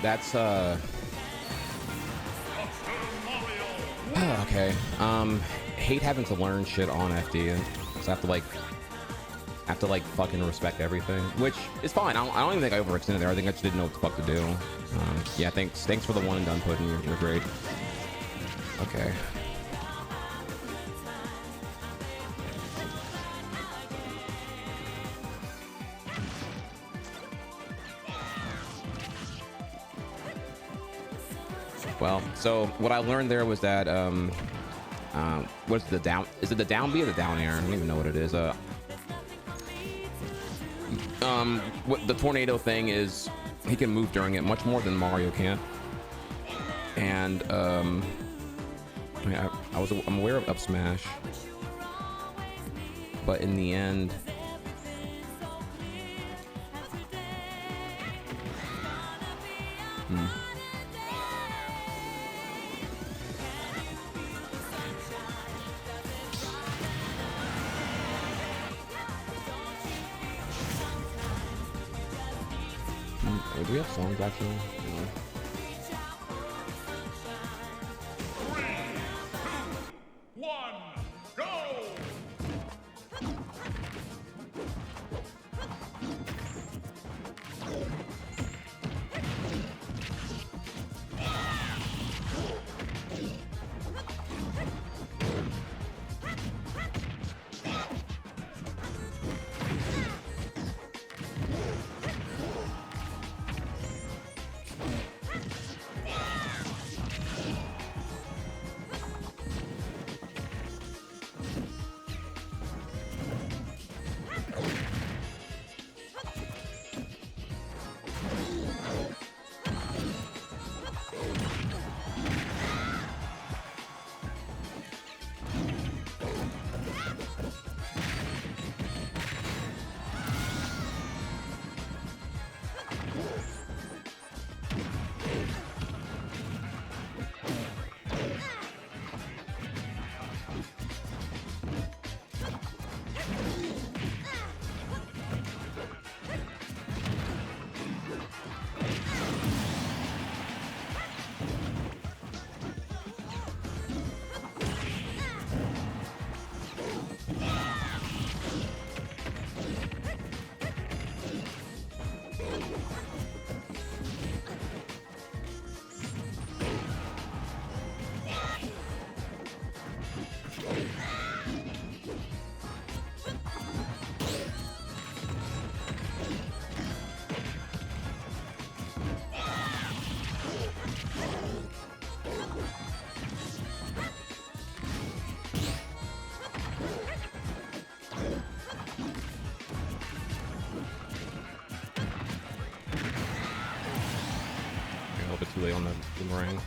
S2: That's okay. Hate having to learn shit on FD, and so I have to like fucking respect everything, which is fine. I don't even think I overextended there. I think I just didn't know what the fuck to do. Yeah, thanks for the one and done pudding. You're great. Okay. Well, so what I learned there was that what's the down? Is it the down B or the down air? I don't even know what it is. what the tornado thing is, he can move during it much more than Mario can. And I'm aware of up smash, but in the end, do we have songs actually? No. A little bit too late on the boomerang.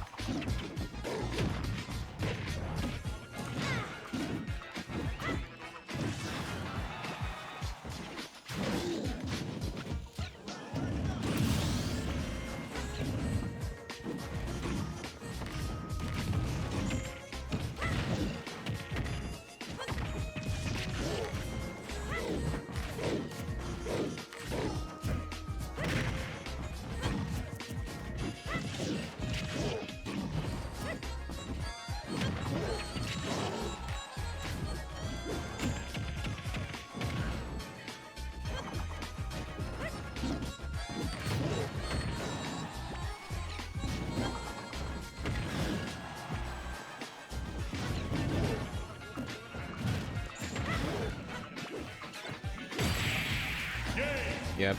S2: Yep.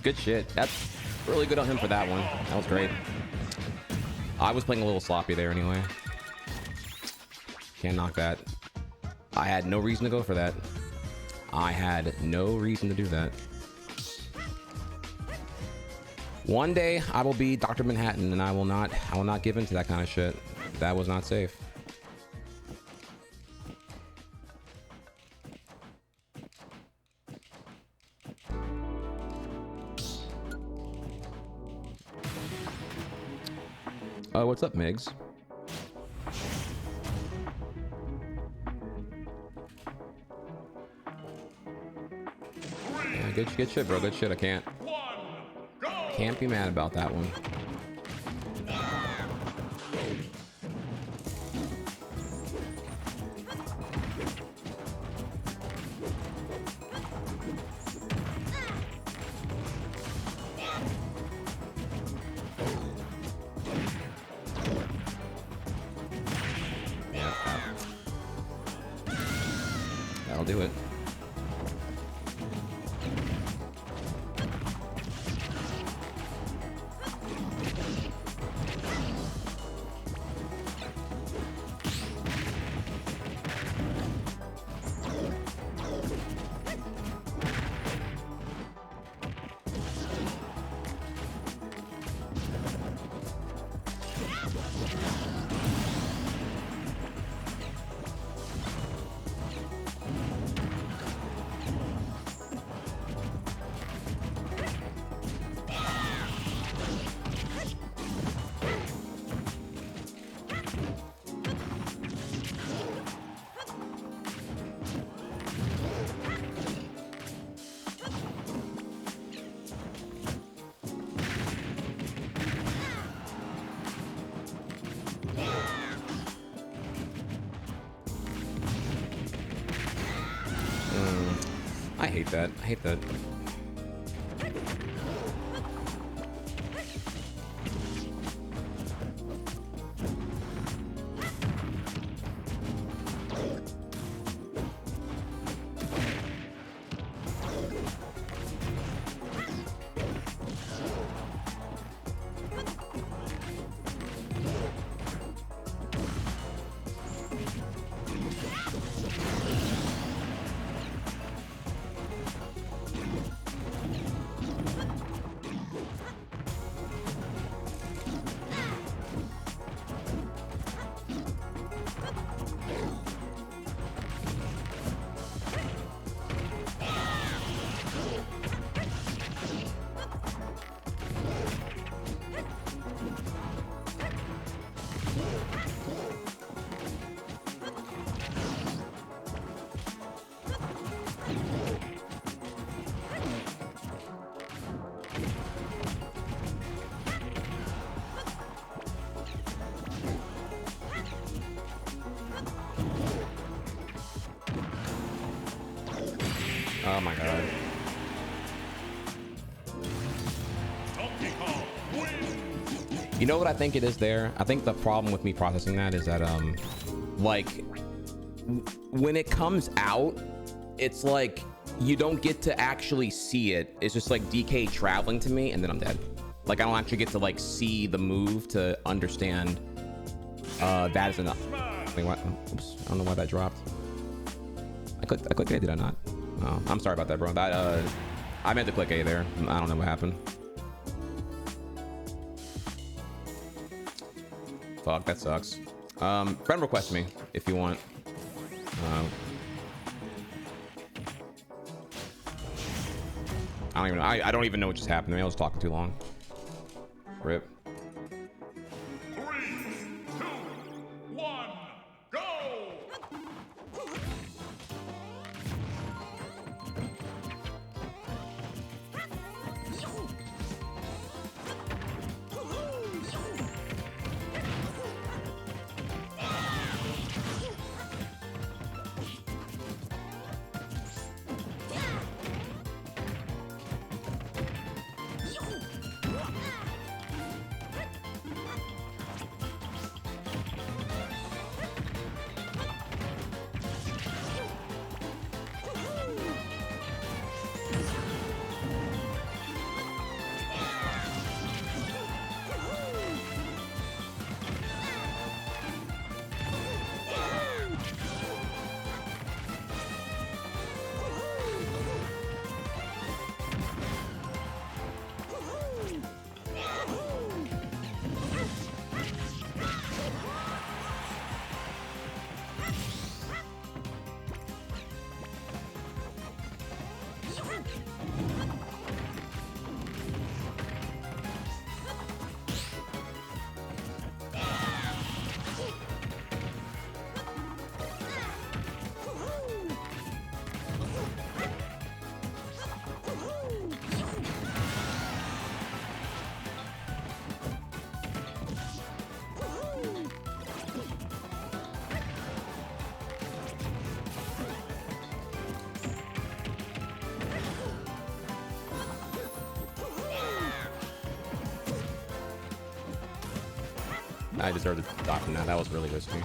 S2: Good shit. That's really good on him for that one. That was great. I was playing a little sloppy there anyway. Can't knock that. I had no reason to go for that. I had no reason to do that. One day I will be Dr. Manhattan and I will not give in to that kind of shit. That was not safe. What's up, Migs? Yeah, good shit, bro. Good shit. I can't be mad about that one. Do it. hate that. I hate that. Oh my god. You know what I think it is there? I think the problem with me processing that is that like when it comes out, it's like you don't get to actually see it. It's just like DK traveling to me and then I'm dead. Like I don't actually get to like see the move to understand that is enough. Wait, what? Oops, I don't know why that dropped. I clicked A, did I not? Oh, I'm sorry about that, bro. That I meant to click A there. I don't know what happened. Fuck, that sucks. Friend request me if you want. I don't even know what just happened to me. I was talking too long. Rip.
S4: 3, 2, 1, go!
S2: I deserved to die from that. That was really risky.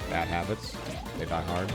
S2: Bad habits. They die hard.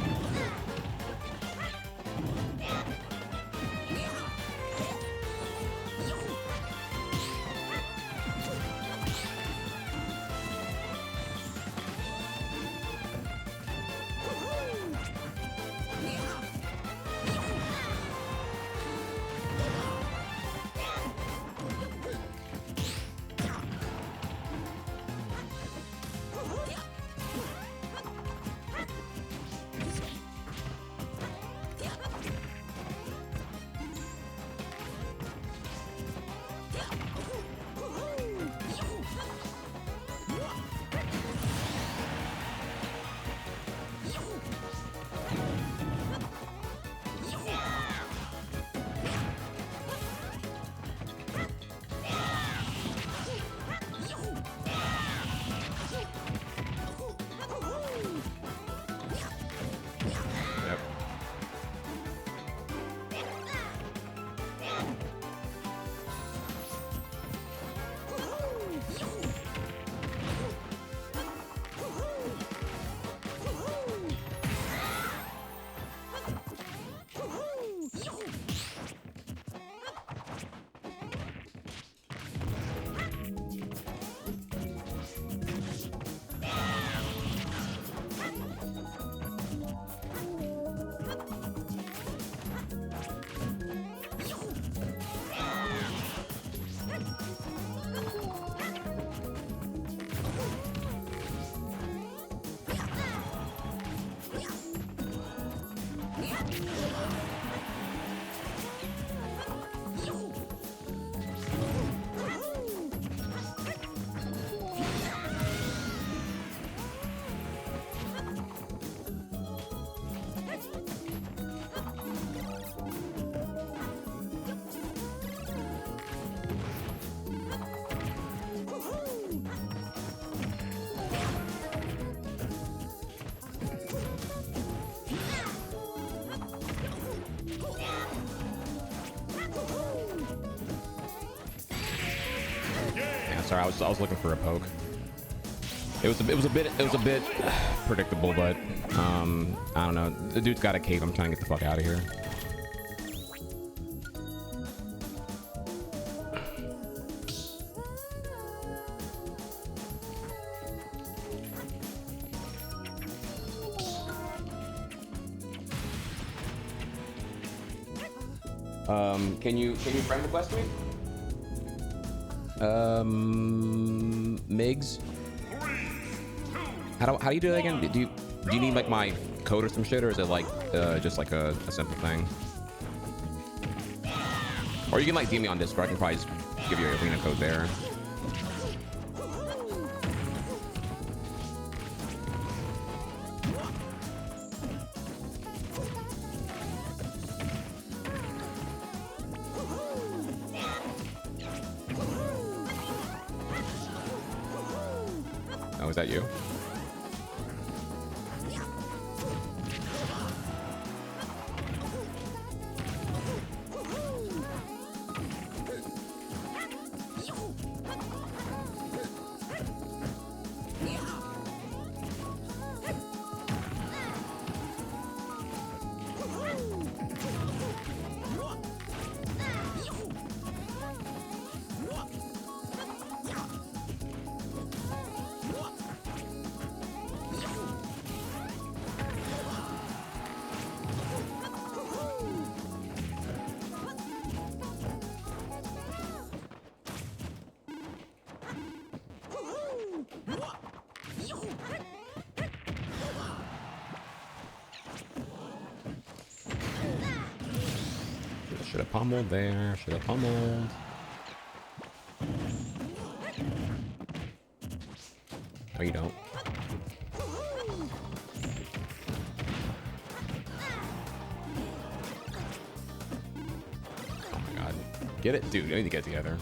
S2: sorry. I was looking for a poke. It was a bit predictable, but I don't know. The dude's got a cape. I'm trying to get the fuck out of here. Can you friend request me? Migs. How do you do that again? Do you need like my code or some shit, or is it like just like a simple thing? Or you can like DM me on Discord. I can probably just give you a arena code there. Oh, is that you? Should have pummeled there. Should have pummeled. No, you don't. Oh my god. Get it? Dude, I need to get together.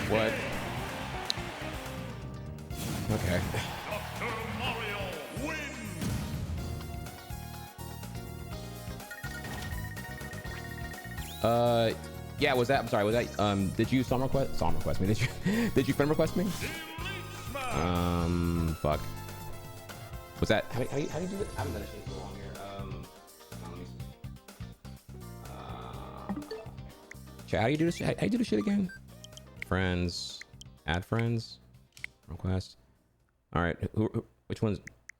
S2: What? Okay.
S4: Dr. Mario wins.
S2: Yeah, was that, I'm sorry, was that, did you song request me? Did you friend request me? Fuck. Was that, how do you do it? I haven't done it in so long here. Chat, how do you do this? How do you do this shit again? Friends, add friends, request. All right, which one's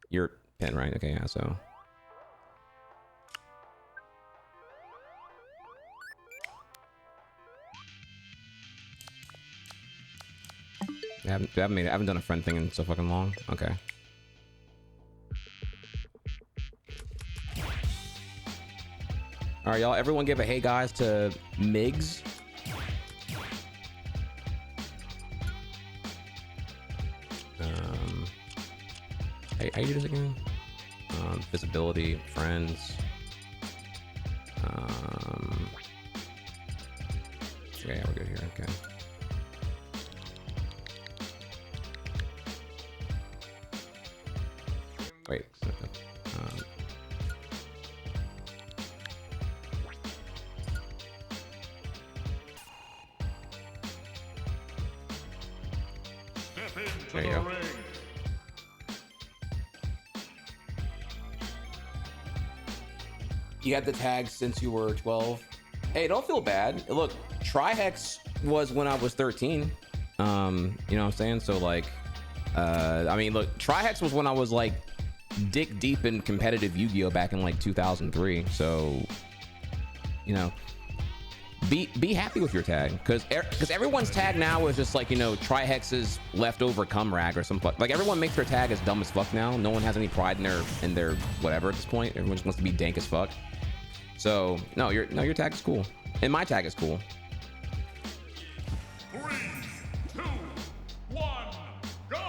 S2: your pen, right? Okay, yeah, so. I haven't done a friend thing in so fucking long. Okay. All right, y'all. Everyone, give a hey guys to Migs. Hey, how you do this again? Visibility, friends. Yeah, we're good here. Okay. Wait. There you go. You had the tag since you were 12. Hey, don't feel bad. Look, Trihex was when I was 13. You know what I'm saying? So like, I mean, look, Trihex was when I was like dick deep in competitive Yu-Gi-Oh back in like 2003. So, you know, be happy with your tag, because everyone's tag now is just like, you know, Trihex's leftover cum rag or some fuck. Like everyone makes their tag as dumb as fuck now. No one has any pride in their whatever at this point. Everyone just wants to be dank as fuck. So no, your tag is cool, and my tag is cool.
S4: 3, 2, 1, go!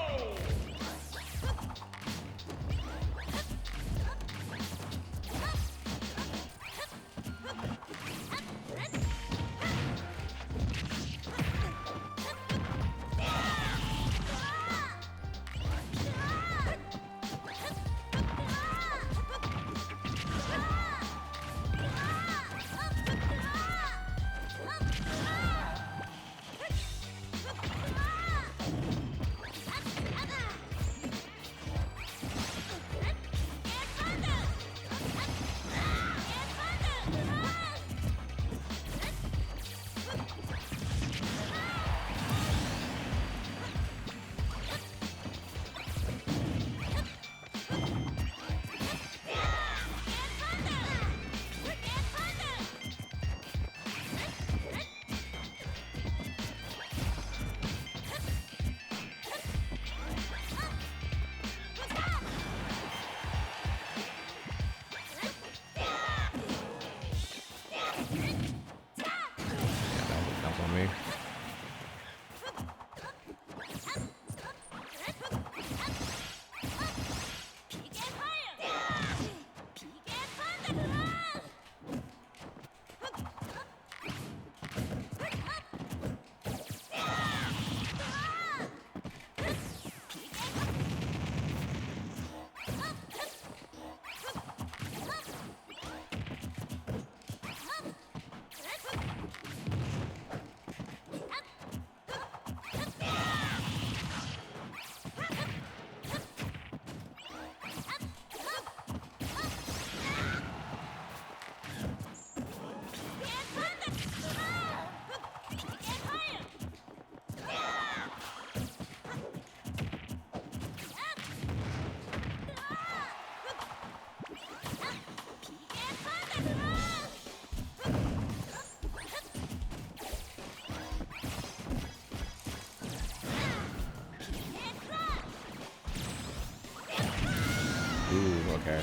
S2: Ooh, okay.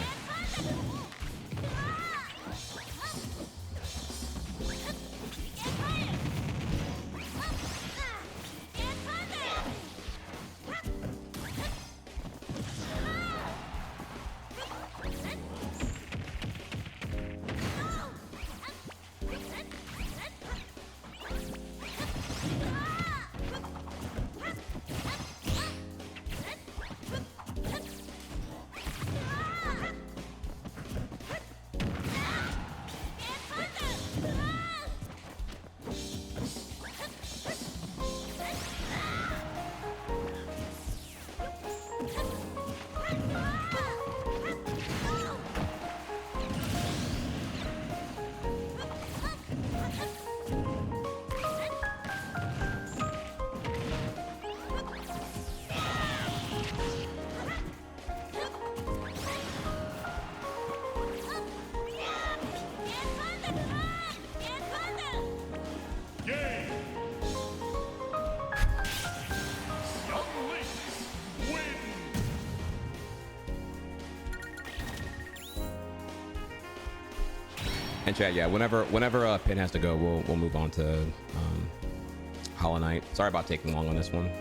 S2: And Chad, yeah, whenever Pin has to go, we'll move on to Hollow Knight. Sorry about taking long on this one.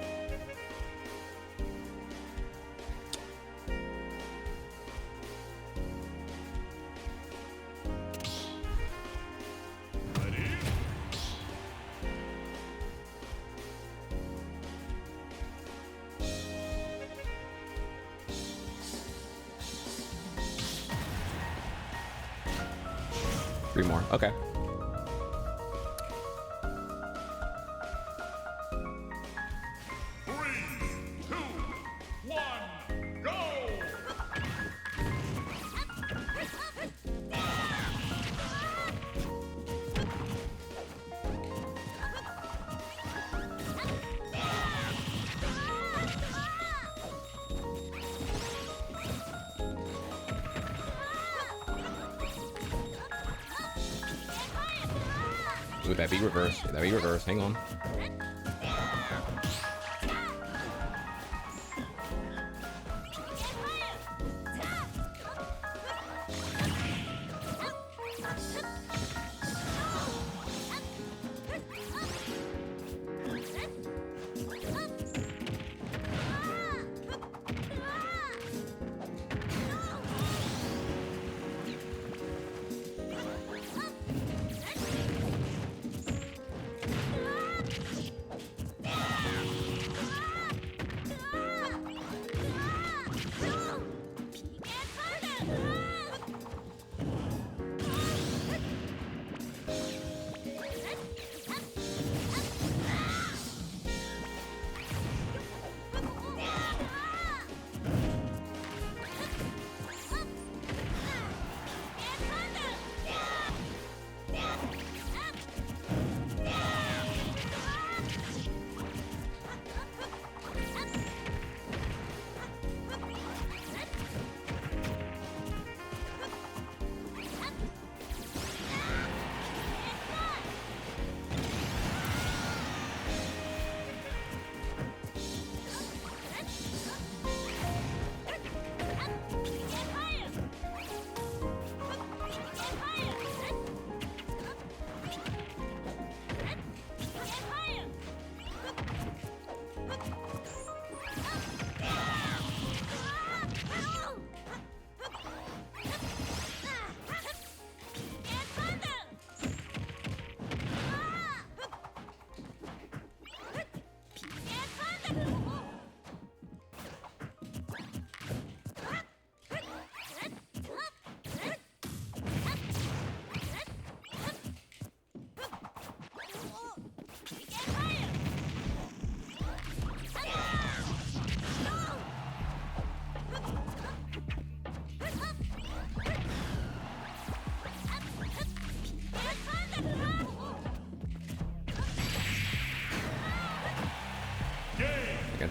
S2: Three more. Okay. Would that be reverse? That'd be reverse. Hang on.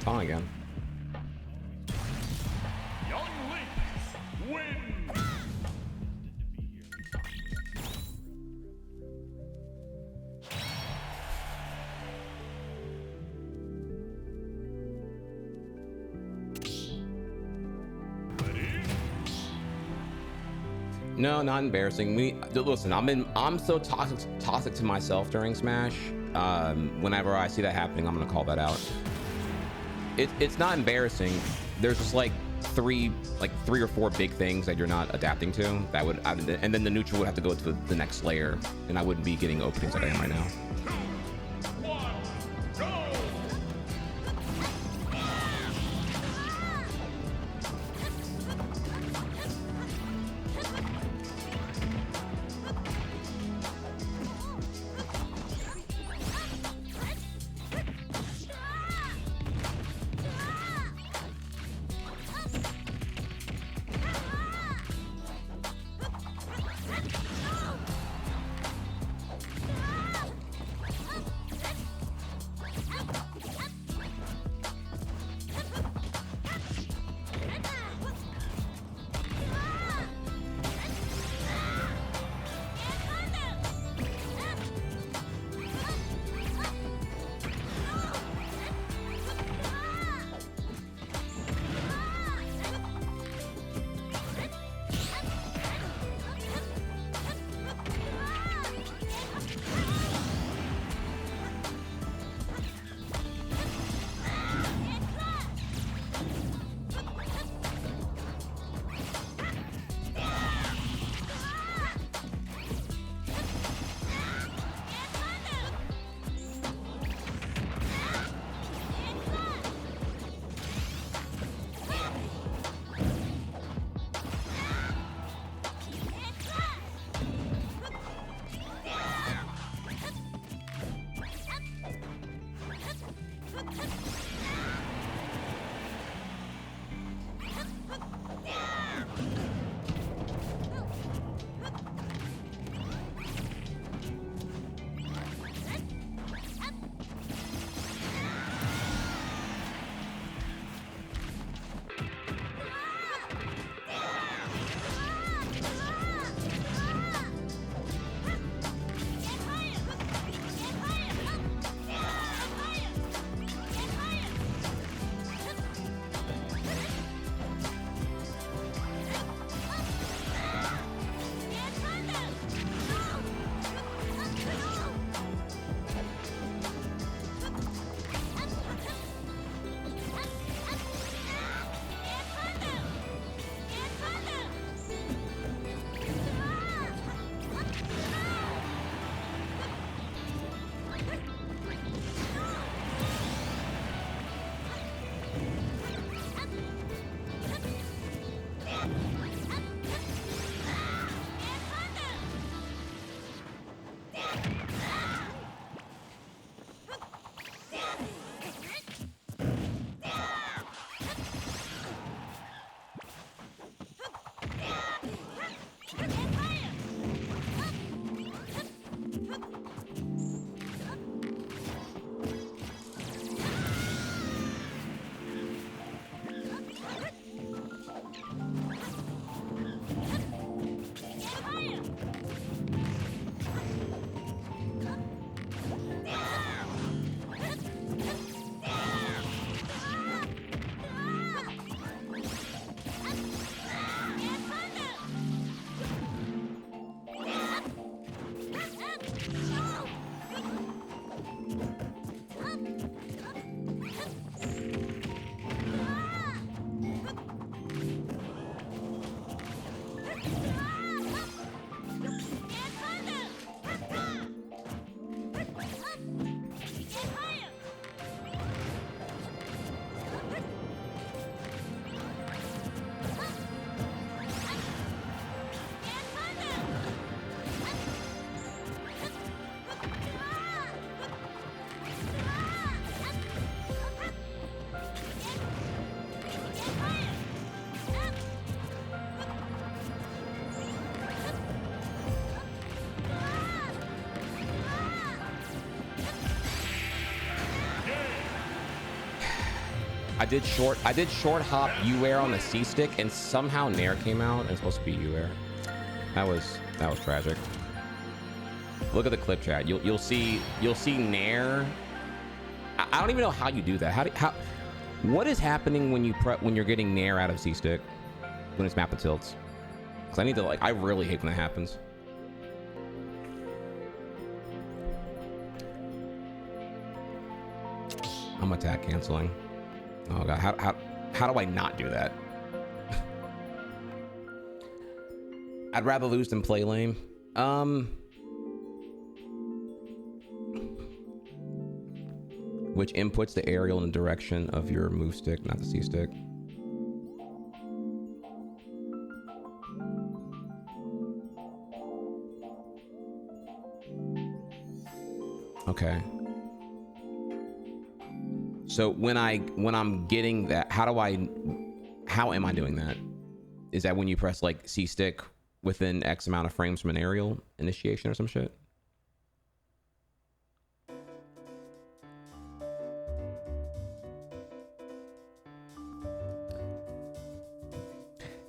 S2: On again.
S4: Young Link wins.
S2: No, not embarrassing. Listen. I'm so toxic to myself during Smash. Whenever I see that happening, I'm gonna call that out. It's not embarrassing. There's just like three or four big things that you're not adapting to. That would, and then the neutral would have to go to the next layer, and I wouldn't be getting openings that I am right now. I did short hop U-air on the C stick, and somehow Nair came out, and it's supposed to be U-air. That was tragic. Look at the clip chat. You'll see Nair. I don't even know how you do that. What is happening when you're getting Nair out of C stick when it's map and tilts? Because I need to I really hate when that happens. I'm attack canceling. Oh god, how do I not do that? I'd rather lose than play lame. Which inputs the aerial in the direction of your move stick, not the C stick. Okay. So when I'm getting that, how am I doing that? Is that when you press like C stick within X amount of frames from an aerial initiation or some shit?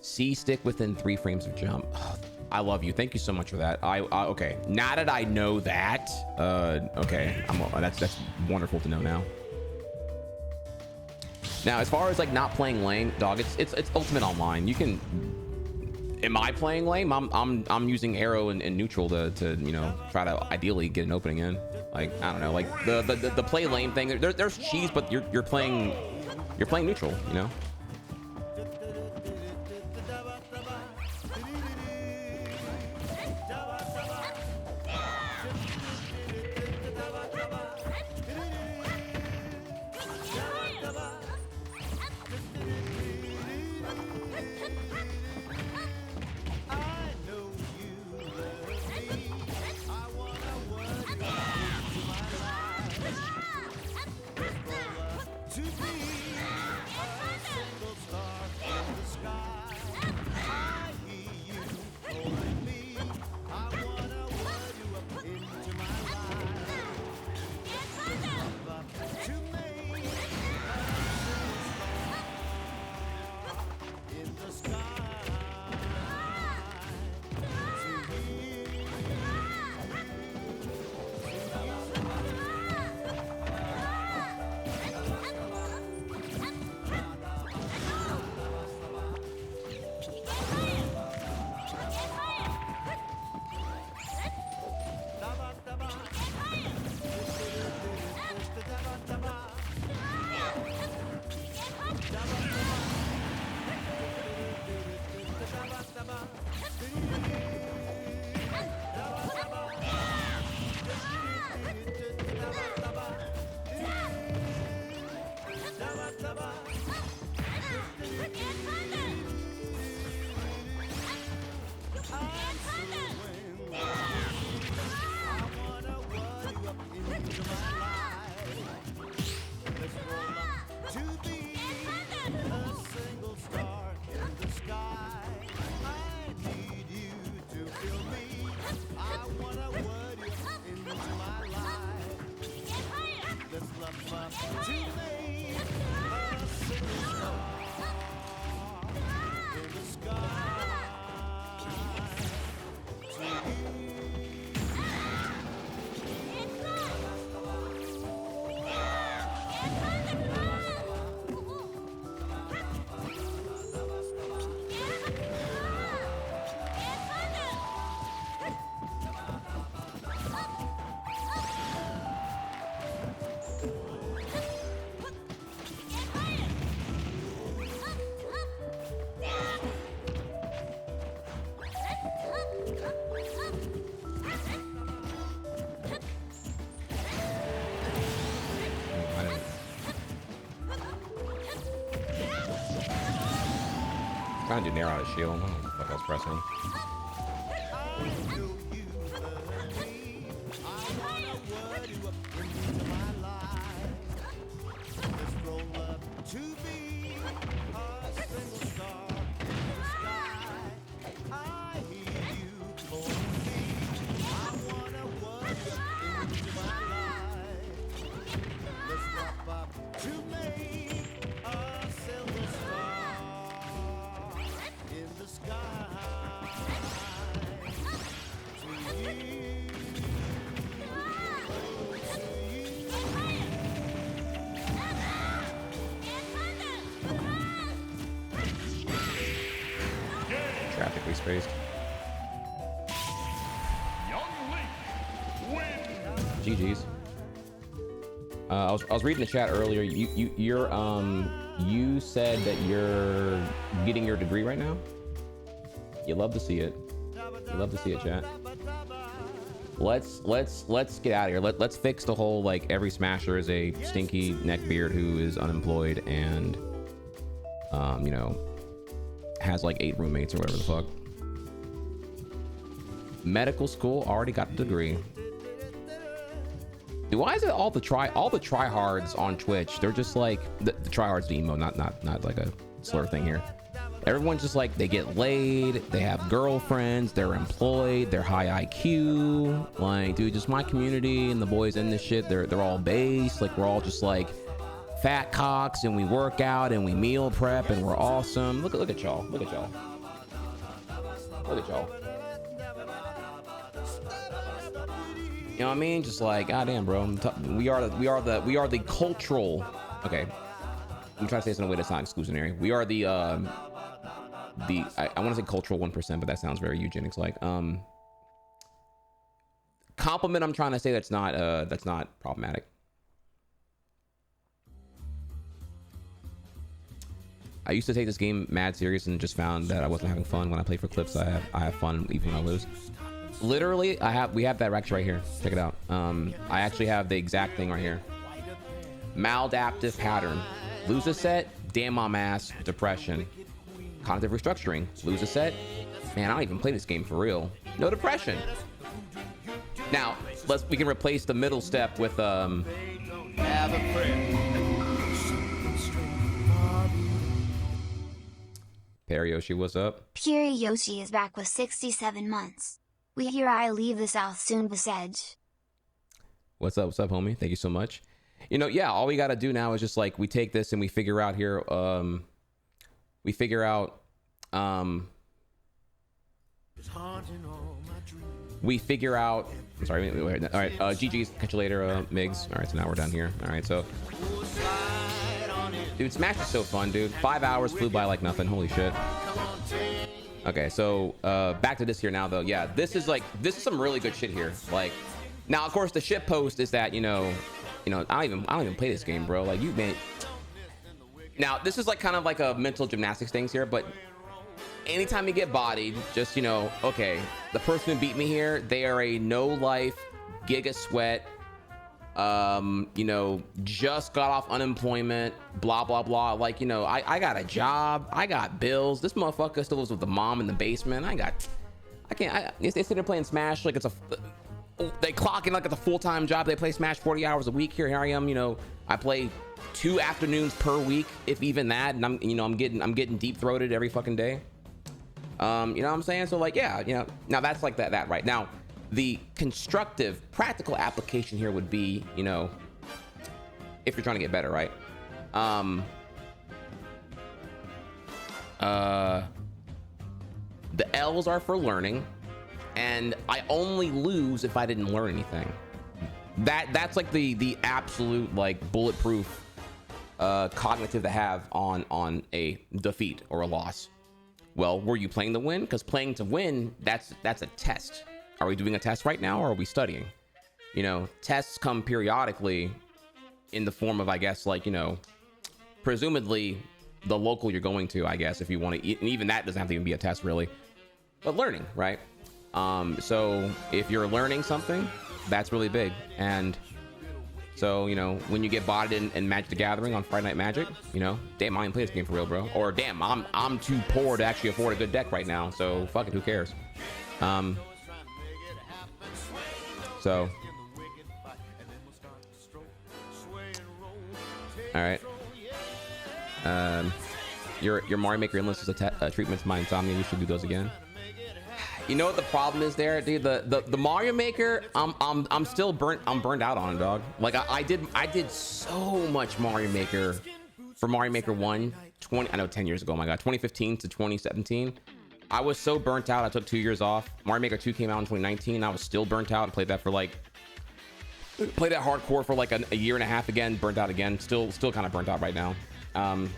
S2: C stick within 3 frames of jump. Oh, I love you. Thank you so much for that. Okay. Now that I know that, okay, that's wonderful to know now. Now, as far as like not playing lane, dog, it's Ultimate Online. You can. Am I playing lane? I'm using arrow and neutral to you know try to ideally get an opening in. Like I don't know, like the play lane thing. There's cheese, but you're playing neutral. You know. Trying to do Nair out of shield. I don't know what the fuck I was pressing. Christ. GG's. I was reading the chat earlier. You said that you're getting your degree right now. You love to see it. You love to see it, chat. Let's get out of here. Let's fix the whole like every smasher is a stinky neckbeard who is unemployed and you know, has like 8 roommates or whatever the fuck. Medical school, already got the degree. Dude, why is it all the tryhards on Twitch? They're just like the tryhards, the emo, not like a slur thing here. Everyone's just like, they get laid, they have girlfriends, they're employed, they're high IQ. Like, dude, just my community and the boys in this shit, they're all base. Like, we're all just like fat cocks, and we work out and we meal prep and we're awesome. Look at y'all. Look at y'all. Look at y'all. You know what I mean? Just like, goddamn, bro. We are the cultural. Okay, I'm trying to say this in a way that's not exclusionary. We are the I want to say cultural 1%, but that sounds very eugenics like. Compliment. I'm trying to say that's not problematic. I used to take this game mad serious and just found that I wasn't having fun when I play for clips. I have fun even when I lose. Literally, we have that Rex right here. Check it out. I actually have the exact thing right here. Maladaptive pattern. Lose a set, damn mom ass, depression. Cognitive restructuring. Lose a set. Man, I don't even play this game for real. No depression. Now, we can replace the middle step with have a prayer. Perry Yoshi, what's up?
S3: Pure Yoshi is back with 67 months. We hear I leave the south soon Visage.
S2: What's up, homie? Thank you so much. You know, yeah, all we got to do now is just like, we take this and we figure out here, I'm sorry, wait, all right, GG's, catch you later, Migs. All right, so now we're done here. All right, so. Dude, Smash is so fun, dude. 5 hours flew by like nothing, holy shit. Okay, so back to this here now though. Yeah, this is some really good shit here. Like, now of course the shit post is that, you know, I don't even play this game, bro. Like, you made. Now this is like kind of like a mental gymnastics things here, but anytime you get bodied, just, you know, okay, the person who beat me here, they are a no life, giga sweat, you know, just got off unemployment, blah blah blah. Like, you know, I got a job, I got bills. This motherfucker still lives with the mom in the basement. They sit there playing Smash like they clock in like it's a full-time job. They play Smash 40 hours a week. Here I am, you know, I play 2 afternoons per week, if even that, and I'm getting deep-throated every fucking day. You know what I'm saying? So like, yeah, you know, now that's like that right now. The constructive, practical application here would be, you know, if you're trying to get better, right? The L's are for learning, and I only lose if I didn't learn anything. That's like the absolute like bulletproof cognitive to have on a defeat or a loss. Well, were you playing to win? Because playing to win, that's a test. Are we doing a test right now, or are we studying? You know, tests come periodically in the form of, I guess, like, you know, presumably the local you're going to, I guess, if you want to, and even that doesn't have to even be a test really, but learning, right? So if you're learning something, that's really big. And so, you know, when you get bodied in Magic the Gathering on Friday Night Magic, you know, damn, I ain't play this game for real, bro. Or damn, I'm too poor to actually afford a good deck right now, so fuck it, who cares? So, all right. Your Mario Maker endless is a treatment to my insomnia. You should do those again. You know what the problem is there, dude? The Mario Maker, I'm still burnt. I'm burned out on it, dog. Like I did so much Mario Maker for Mario Maker 1, 10 years ago. Oh my god, 2015 to 2017. I was so burnt out. I took 2 years off. Mario Maker 2 came out in 2019. I was still burnt out and played that hardcore for like a year and a half again. Burnt out again. Still kind of burnt out right now. I'm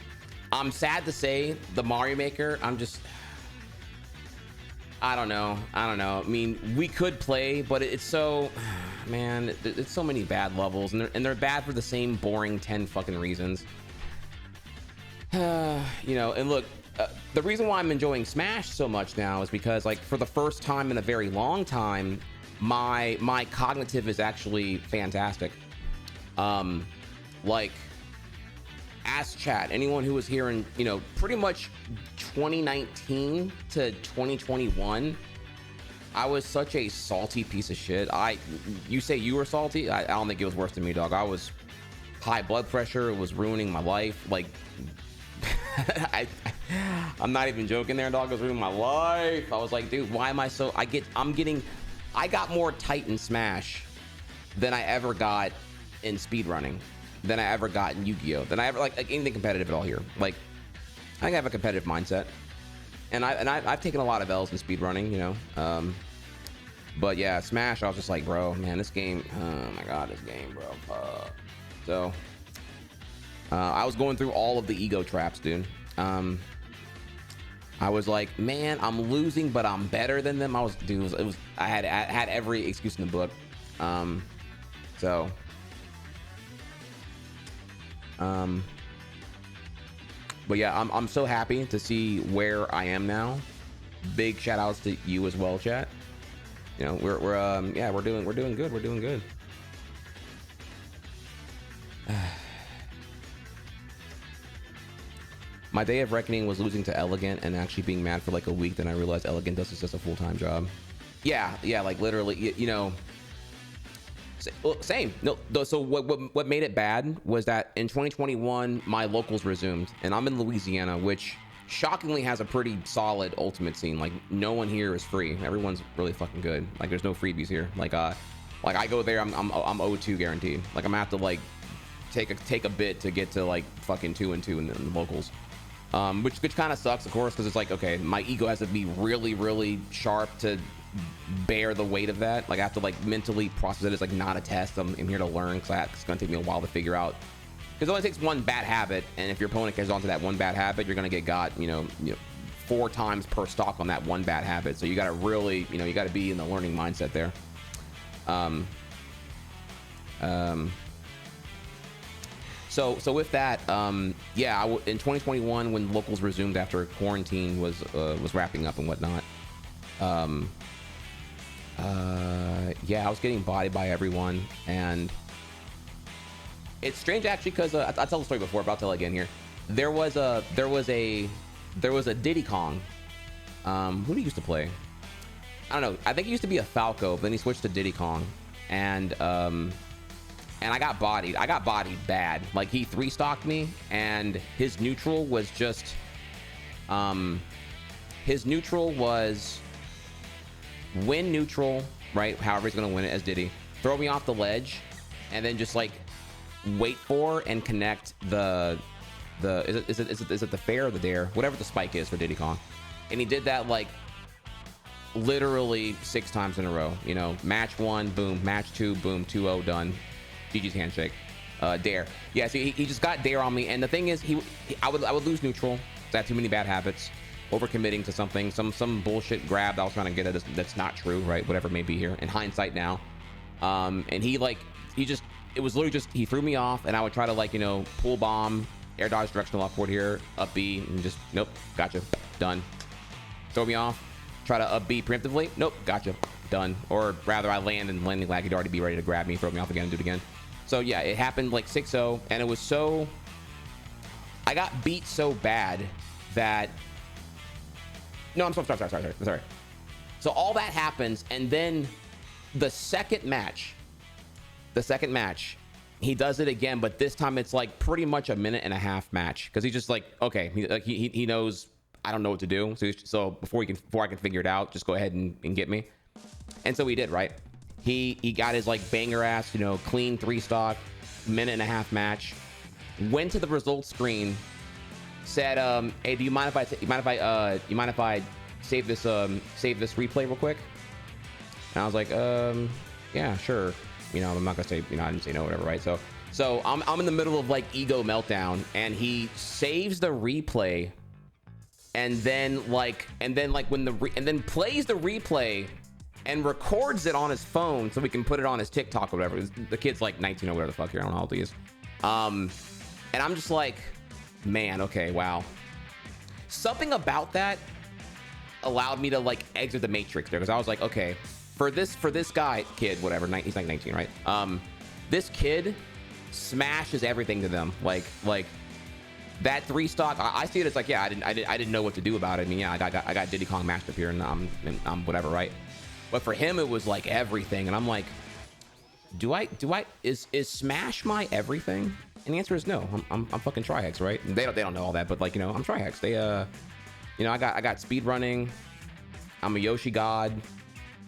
S2: sad to say the Mario Maker. I don't know. I mean, we could play, but it's so, man, it's so many bad levels, and they're bad for the same boring 10 fucking reasons. You know, and look, the reason why I'm enjoying Smash so much now is because, like, for the first time in a very long time, my cognitive is actually fantastic. Like, ask chat, anyone who was here in, you know, pretty much 2019 to 2021, I was such a salty piece of shit. You say you were salty? I don't think it was worse than me, dog. I was high blood pressure. It was ruining my life. Like, I'm not even joking there, dog. It was ruining my life. I was like, dude, why am I so, I got more Titan Smash than I ever got in speedrunning, than I ever got in Yu-Gi-Oh, than I ever, like anything competitive at all here. Like, I think I have a competitive mindset, and I've taken a lot of L's in speedrunning, you know. But yeah, Smash, I was just like, bro, man, this game, oh my god, this game, bro. So I was going through all of the ego traps, dude. I was like, man, I'm losing, but I'm better than them. I had every excuse in the book. But yeah, I'm so happy to see where I am now. Big shout outs to you as well, chat. You know, we're doing good. We're doing good. My day of reckoning was losing to Elegant and actually being mad for like a week. Then I realized Elegant does this as a full-time job. Yeah, like literally, you know. Same. No, so what made it bad was that in 2021 my locals resumed, and I'm in Louisiana, which shockingly has a pretty solid ultimate scene. Like, no one here is free. Everyone's really fucking good. Like, there's no freebies here. Like I go there, I'm 0-2 guaranteed. Like, I'm gonna have to like take a bit to get to like fucking 2-2 in the locals. Which kind of sucks, of course, because it's like, okay, my ego has to be really, really sharp to bear the weight of that. Like, I have to like mentally process it as like not a test. I'm here to learn, because it's gonna take me a while to figure out. Because it only takes one bad habit, and if your opponent catches on to that one bad habit, you're gonna get got, you know 4 times per stock on that one bad habit. So you gotta really, you gotta be in the learning mindset there. So with that, yeah, in 2021 when locals resumed after quarantine was wrapping up and whatnot, yeah, I was getting bodied by everyone, and it's strange actually because I told the story before, but I'll tell it again here. There was a Diddy Kong. Who did he used to play? I don't know. I think he used to be a Falco, but then he switched to Diddy Kong, and I got bodied. I got bodied bad. Like, he 3-stocked me, and his neutral was just, his neutral was win neutral, right? However he's gonna win it as Diddy. Throw me off the ledge, and then just like wait for and connect is it the fair or the dare? Whatever the spike is for Diddy Kong. And he did that like literally 6 times in a row. You know, match 1, boom. Match 2, boom. 2-0, done. GG's handshake. Dare. Yeah, so he just got dare on me, and the thing is, I would lose neutral. 'Cause I had too many bad habits, overcommitting to something, some bullshit grab that I was trying to get at that's not true, right? Whatever it may be here. In hindsight now, and it was literally just, he threw me off, and I would try to like, pull bomb, air dodge, directional upward here, up B, and just nope, gotcha, done. Throw me off, try to up B preemptively, nope, gotcha, done. Or rather, I land and landing lag, he'd already be ready to grab me, throw me off again, and do it again. So yeah, it happened like 6-0, and it was so, I got beat so bad that, no, I'm sorry. So all that happens, and then the second match, he does it again, but this time it's like pretty much a 1.5-minute match, because he's just like, okay, he knows I don't know what to do, so before I can figure it out, just go ahead and get me. And so he did, right? He got his like banger ass, clean 3-stock, 1.5-minute match. Went to the results screen, said, "Hey, do you mind if I save this replay real quick?" And I was like, "Yeah, sure." I'm not gonna say, I didn't say no, whatever, right? So I'm in the middle of like ego meltdown, and he saves the replay, and then plays the replay and records it on his phone so we can put it on his TikTok or whatever. The kid's like 19 or whatever the fuck here. I don't know how old he is. And I'm just like, man, okay, wow. Something about that allowed me to like exit the matrix there, because I was like, okay, for this guy, kid, whatever, he's like 19, right? This kid smashes everything to them. Like that 3 stock. I see it as like, yeah, I didn't know what to do about it. I mean, yeah, I got Diddy Kong mashed up here, and I'm whatever, right? But for him, it was like everything, and I'm like, is Smash my everything? And the answer is no. I'm fucking Trihex, right? They don't know all that, but like, you know, I'm Trihex. They you know, I got speed running. I'm a Yoshi god.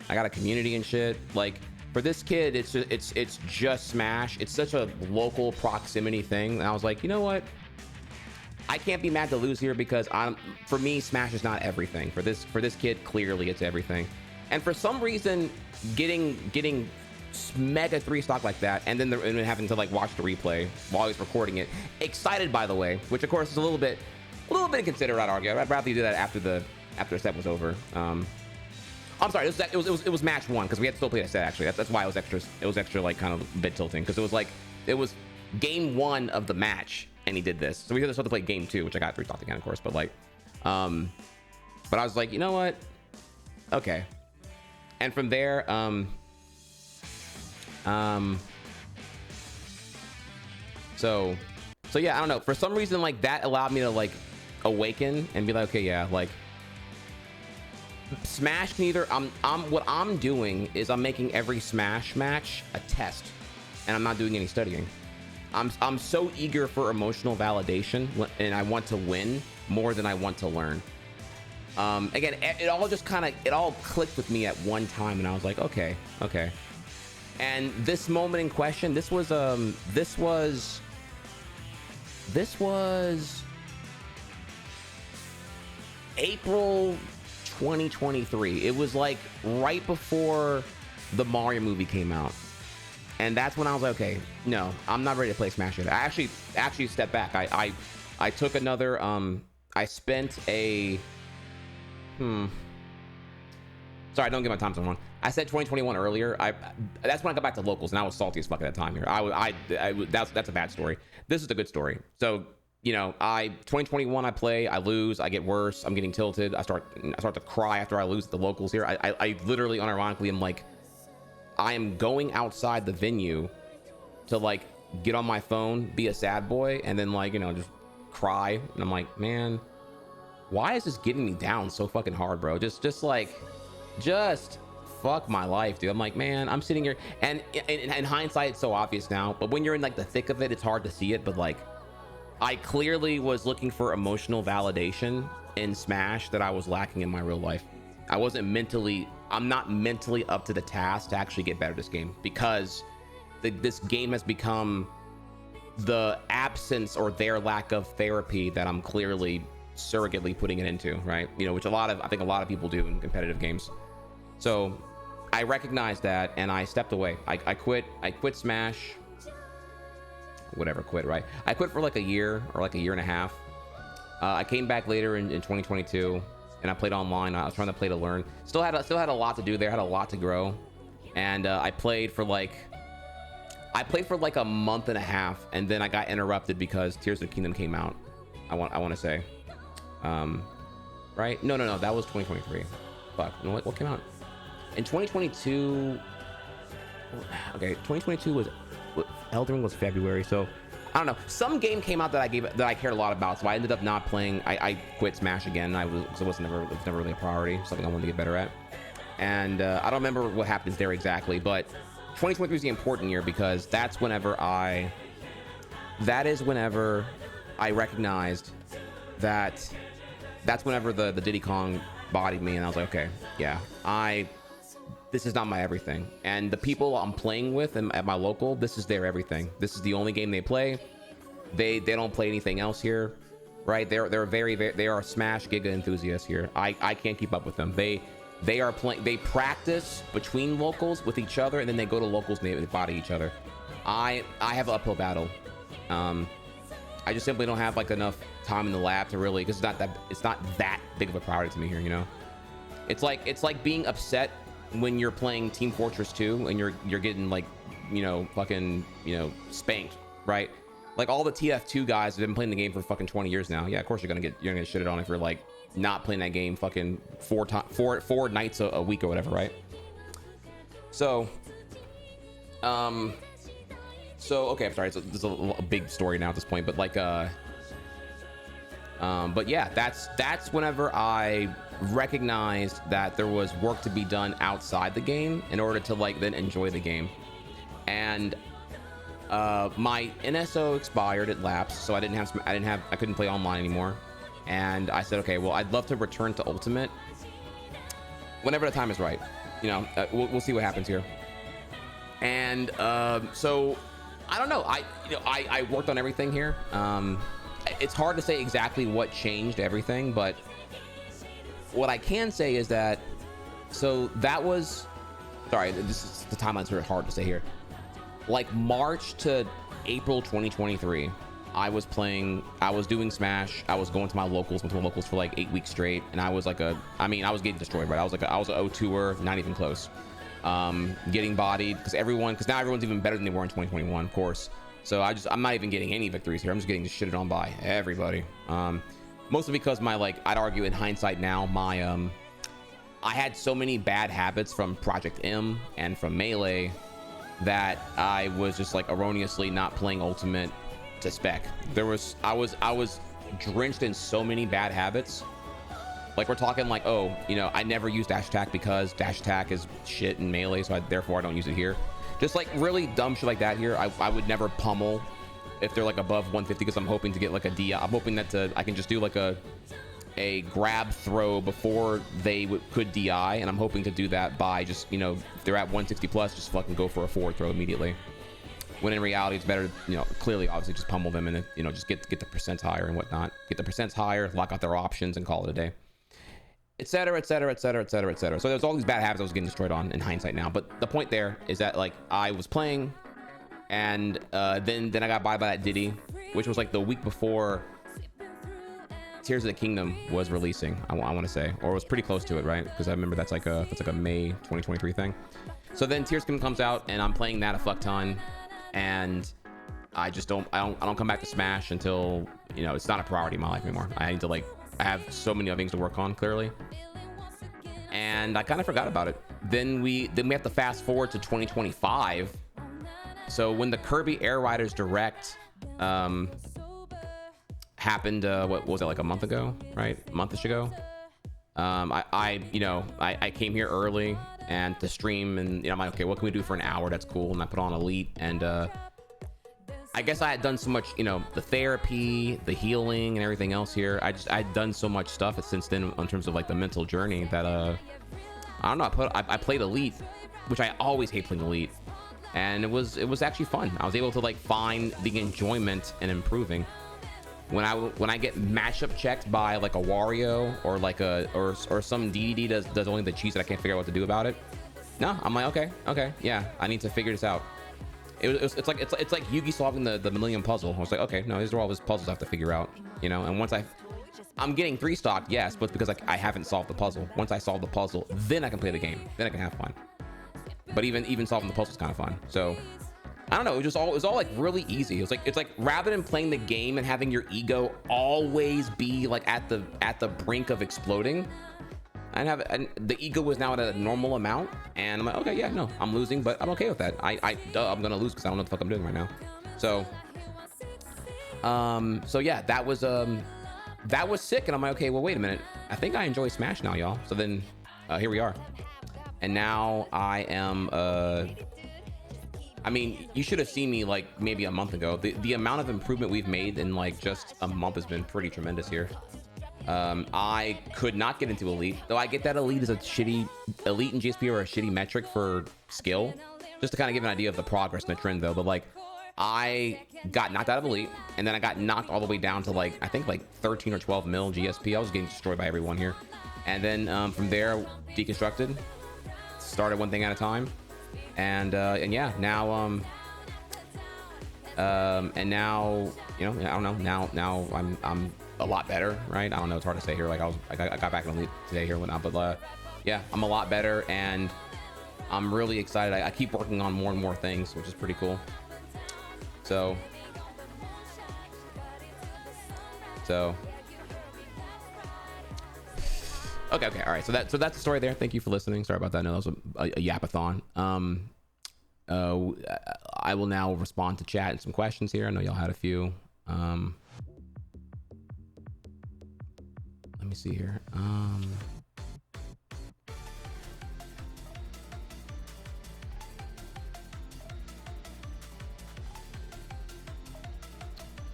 S2: I got a community and shit. Like for this kid, it's just Smash. It's such a local proximity thing. And I was like, you know what? I can't be mad to lose here, because for me, Smash is not everything. For this kid, clearly it's everything. And for some reason, getting mega 3 stock like that, and then having to like watch the replay while he's recording it, excited by the way, which of course is a little bit inconsiderate, I'd argue. I'd rather you do that after the set was over. I'm sorry, it was match 1, because we had to still play the set actually. That's why it was extra like kind of a bit tilting, because it was game 1 of the match and he did this. So we had to play game 2, which I got 3 stock again, of course, but like but I was like, you know what? Okay. And from there, so yeah, I don't know. For some reason, like that allowed me to like awaken and be like, okay, yeah, like Smash can either what I'm doing is I'm making every Smash match a test, and I'm not doing any studying. I'm so eager for emotional validation, and I want to win more than I want to learn. Again, it all clicked with me at one time, and I was like, okay. And this moment in question, this was April 2023. It was like right before the Mario movie came out. And that's when I was like, okay, no, I'm not ready to play Smash yet. I actually stepped back. I took another, I spent a, sorry, don't get my time zone wrong. I said 2021 earlier. That's when I got back to locals, and I was salty as fuck at that time here. That's a bad story. This is a good story. So, you know, 2021 I play, I lose, I get worse, I'm getting tilted, I start to cry after I lose at the locals here. I literally, unironically, am like, I am going outside the venue to like get on my phone, be a sad boy, and then like, you know, just cry. And I'm like, man, why is this getting me down so fucking hard, bro? Just fuck my life, dude. I'm like, man, I'm sitting here, and in hindsight, it's so obvious now, but when you're in like the thick of it, it's hard to see it. But like, I clearly was looking for emotional validation in Smash that I was lacking in my real life. I'm not mentally up to the task to actually get better at this game, because this game has become the absence or their lack of therapy that I'm clearly surrogately putting it into, right? You know, which I think a lot of people do in competitive games. So I recognized that, and I stepped away. I quit Smash, whatever, right? I quit for like a year or like a year and a half. I came back later in 2022, and I played online. I was trying to play to learn. Still had a lot to do there, had a lot to grow. And I played for like a month and a half, and then I got interrupted because Tears of the Kingdom came out. I want to say, right? No, that was 2023. Fuck, you know what came out in 2022? Okay, 2022 was Elden Ring was February, so I don't know. Some game came out that I cared a lot about, so I ended up not playing. I quit Smash again. It was never really a priority, something I wanted to get better at. And I don't remember what happened there exactly, but 2023 is the important year, because that's whenever I recognized that's whenever the Diddy Kong bodied me, and I was like, okay, yeah, this is not my everything. And the people I'm playing with at my local, this is their everything. This is the only game they play. They don't play anything else here, right? They are Smash Giga enthusiasts here. I can't keep up with them. They practice between locals with each other, and then they go to locals and they body each other. I have an uphill battle. I just simply don't have like enough time in the lab to really, because it's not that big of a priority to me here, you know. It's like being upset when you're playing Team Fortress 2 and you're getting like, you know, fucking, you know, spanked, right? Like all the TF2 guys have been playing the game for fucking 20 years now. Yeah, of course you're gonna get shitted on if you're like not playing that game fucking four nights a week or whatever, right? So okay, I'm sorry, there's a big story now at this point, but like but yeah, that's whenever I recognized that there was work to be done outside the game in order to like then enjoy the game. And my NSO expired, it lapsed, so I couldn't play online anymore. And I said, okay, well, I'd love to return to Ultimate whenever the time is right. You know, we'll see what happens here. And so I don't know. I worked on everything here. It's hard to say exactly what changed everything, but what I can say is that, so that was, sorry, this is the timeline's very hard to say here. Like March to April 2023, I was doing Smash. I was going to my locals, for like 8 weeks straight, and I was like I was getting destroyed, right? I was an O2er, not even close. Getting bodied because now everyone's even better than they were in 2021, of course. So I'm not even getting any victories here. I'm just getting shitted on by everybody. Mostly because I'd argue in hindsight now, I had so many bad habits from Project M and from Melee that I was just like erroneously not playing Ultimate to spec. I was drenched in so many bad habits. Like we're talking like, oh, you know, I never use dash attack because dash attack is shit in Melee, so therefore I don't use it here. Just like really dumb shit like that here. I would never pummel if they're like above 150 because I'm hoping to get like a DI. I'm hoping that I can just do like a grab throw before they could DI, and I'm hoping to do that by just, you know, if they're at 160 plus, just fucking go for a forward throw immediately. When in reality, it's better, you know, clearly, obviously, just pummel them and then, you know, just get the percents higher and whatnot. Get the percents higher, lock out their options, and call it a day. Etc. Etc. Etc. Etc. Etc. So there's all these bad habits I was getting destroyed on in hindsight now. But the point there is that like I was playing, and then I got by that Diddy, which was like the week before Tears of the Kingdom was releasing. I want to say, or it was pretty close to it, right? Because I remember that's like a May 2023 thing. So then Tears of the Kingdom comes out, and I'm playing that a fuck ton, and I don't come back to Smash until, you know, it's not a priority in my life anymore. I need to like. I have so many other things to work on, clearly, and I kind of forgot about it. Then we have to fast forward to 2025. So when the Kirby Air Riders Direct happened, what was it, like a month ago, right? A month-ish ago. I came here early and to stream, and, you know, I'm like, okay, what can we do for an hour? That's cool. And I put on Elite, and I guess I had done so much, you know, the therapy, the healing, and everything else here. I'd done so much stuff since then in terms of like the mental journey that I don't know. I played Elite, which I always hate playing Elite, and it was actually fun. I was able to like find the enjoyment in improving. When I get matchup checked by like a Wario or like or some DDD does only the cheese that I can't figure out what to do about it. No, I'm like, okay, yeah, I need to figure this out. It's like Yugi solving the Millennium Puzzle. I was like, okay, no, these are all his puzzles I have to figure out, you know. And once I'm getting 3 stock, yes, but because I haven't solved the puzzle. Once I solve the puzzle, then I can play the game. Then I can have fun. But even solving the puzzle is kind of fun. So I don't know. It was all like really easy. It's like rather than playing the game and having your ego always be like at the brink of exploding, and the ego was now at a normal amount, and I'm like, okay, yeah, no, I'm losing, but I'm okay with that. I'm gonna lose because I don't know what the fuck I'm doing right now. So yeah, that was sick, and I'm like, okay, well, wait a minute, I think I enjoy Smash now, y'all. So then here we are, and now I am I mean, you should have seen me like maybe a month ago. The amount of improvement we've made in like just a month has been pretty tremendous here. I could not get into Elite, though. I get that Elite is a shitty, Elite and GSP are a shitty metric for skill, just to kind of give an idea of the progress and the trend, though. But like, I got knocked out of Elite, and then I got knocked all the way down to like, I think like 13 or 12 mil GSP. I was getting destroyed by everyone here, and then from there deconstructed, started one thing at a time, and yeah, now And now, you know, I don't know. Now I'm a lot better, right? I don't know. It's hard to say here. Like I got back in the league today here and whatnot, but yeah, I'm a lot better, and I'm really excited. I keep working on more and more things, which is pretty cool. So okay, all right. So that's the story there. Thank you for listening. Sorry about that. No, that was a Yappathon. I will now respond to chat and some questions here. I know y'all had a few. Let me see here.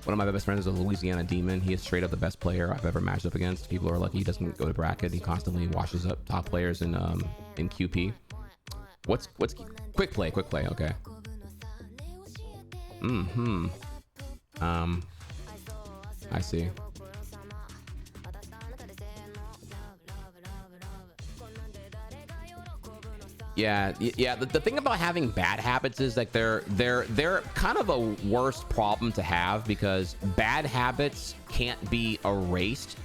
S2: One of my best friends is a Louisiana Demon. He is straight up the best player I've ever matched up against. People are lucky he doesn't go to bracket. He constantly washes up top players in QP. What's quick play? Okay. I see. Yeah. The thing about having bad habits is like they're kind of a worse problem to have, because bad habits can't be erased.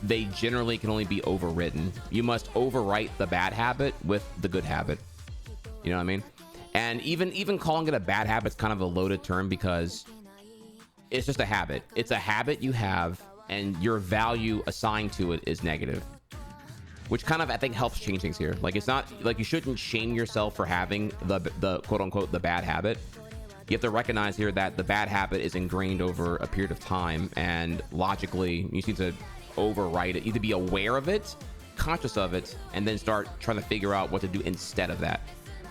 S2: They generally can only be overwritten. You must overwrite the bad habit with the good habit. You know what I mean? And even calling it a bad habit is kind of a loaded term, because it's just a habit. It's a habit you have, and your value assigned to it is negative, which kind of, I think, helps change things here. Like, it's not like you shouldn't shame yourself for having the quote unquote the bad habit. You have to recognize here that the bad habit is ingrained over a period of time, and logically you need to overwrite it. You need to be aware of it, conscious of it, and then start trying to figure out what to do instead of that.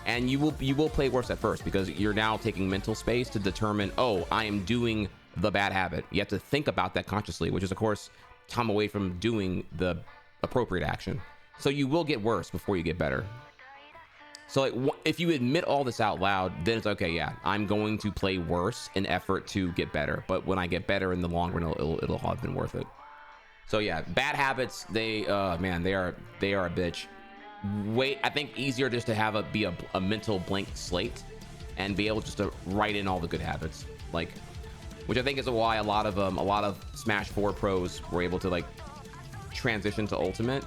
S2: And you will play worse at first, because you're now taking mental space to determine, oh, I am doing the bad habit. You have to think about that consciously, which is, of course, time away from doing the appropriate action. So you will get worse before you get better. So like, if you admit all this out loud, then it's okay. Yeah, I'm going to play worse in effort to get better. But when I get better in the long run, it'll have been worth it. So yeah, bad habits, they are a bitch. I think easier just to be a mental blank slate and be able just to write in all the good habits, like, which I think is why a lot of Smash 4 pros were able to like transition to Ultimate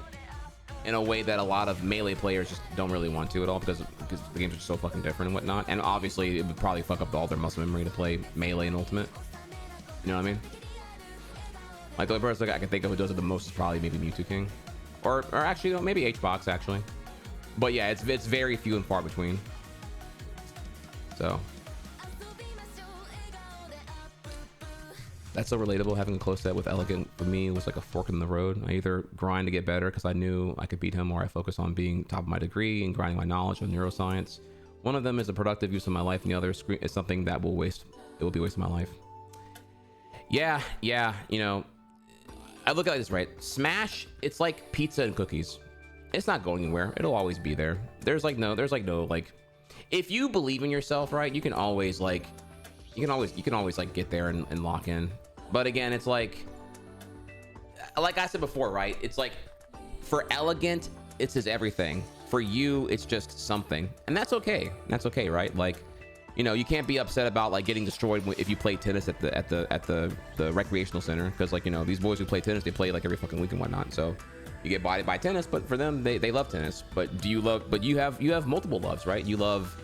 S2: in a way that a lot of Melee players just don't really want to at all, because the games are so fucking different and whatnot. And obviously it would probably fuck up all their muscle memory to play Melee and Ultimate. You know what I mean? Like, the only person I can think of who does it the most is probably maybe Mewtwo King, or actually no, maybe H-Box actually. But yeah, it's very few and far between. So that's so relatable. Having a close set with Elegant for me was like a fork in the road. I either grind to get better because I knew I could beat him, or I focus on being top of my degree and grinding my knowledge on neuroscience. One of them is a productive use of my life, and the other is something that will be wasting my life. Yeah, you know, I look at this, right? Smash, it's like pizza and cookies. It's not going anywhere. It'll always be there. There's no if you believe in yourself, right, you can always like get there and lock in. But again, it's like I said before, right? It's like, for Elegant, it's his everything. For you, it's just something, and that's okay. That's okay, right? Like, you know, you can't be upset about like getting destroyed if you play tennis at the recreational center, because, like, you know, these boys who play tennis, they play like every fucking week and whatnot. So you get bodied by tennis, but for them, they love tennis. But you have multiple loves, right? You love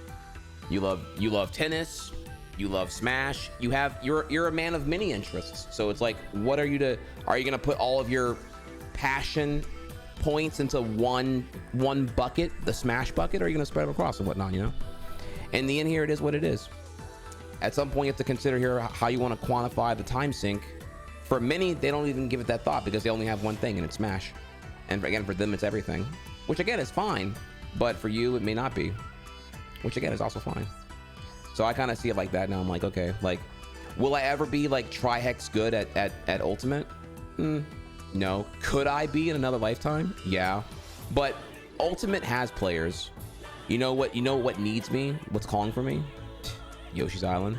S2: tennis. You love Smash. You're a man of many interests. So it's like, are you gonna put all of your passion points into one bucket, the Smash bucket, or are you gonna spread them across and whatnot, you know? In the end here, it is what it is. At some point, you have to consider here how you want to quantify the time sink. For many, they don't even give it that thought, because they only have one thing, and it's Smash. And again, for them, it's everything, which again is fine. But for you, it may not be, which again is also fine. So I kind of see it like that now. I'm like, okay, like, will I ever be like Trihex good at Ultimate? No. Could I be in another lifetime? Yeah. But Ultimate has players. You know what needs me? What's calling for me? Yoshi's Island.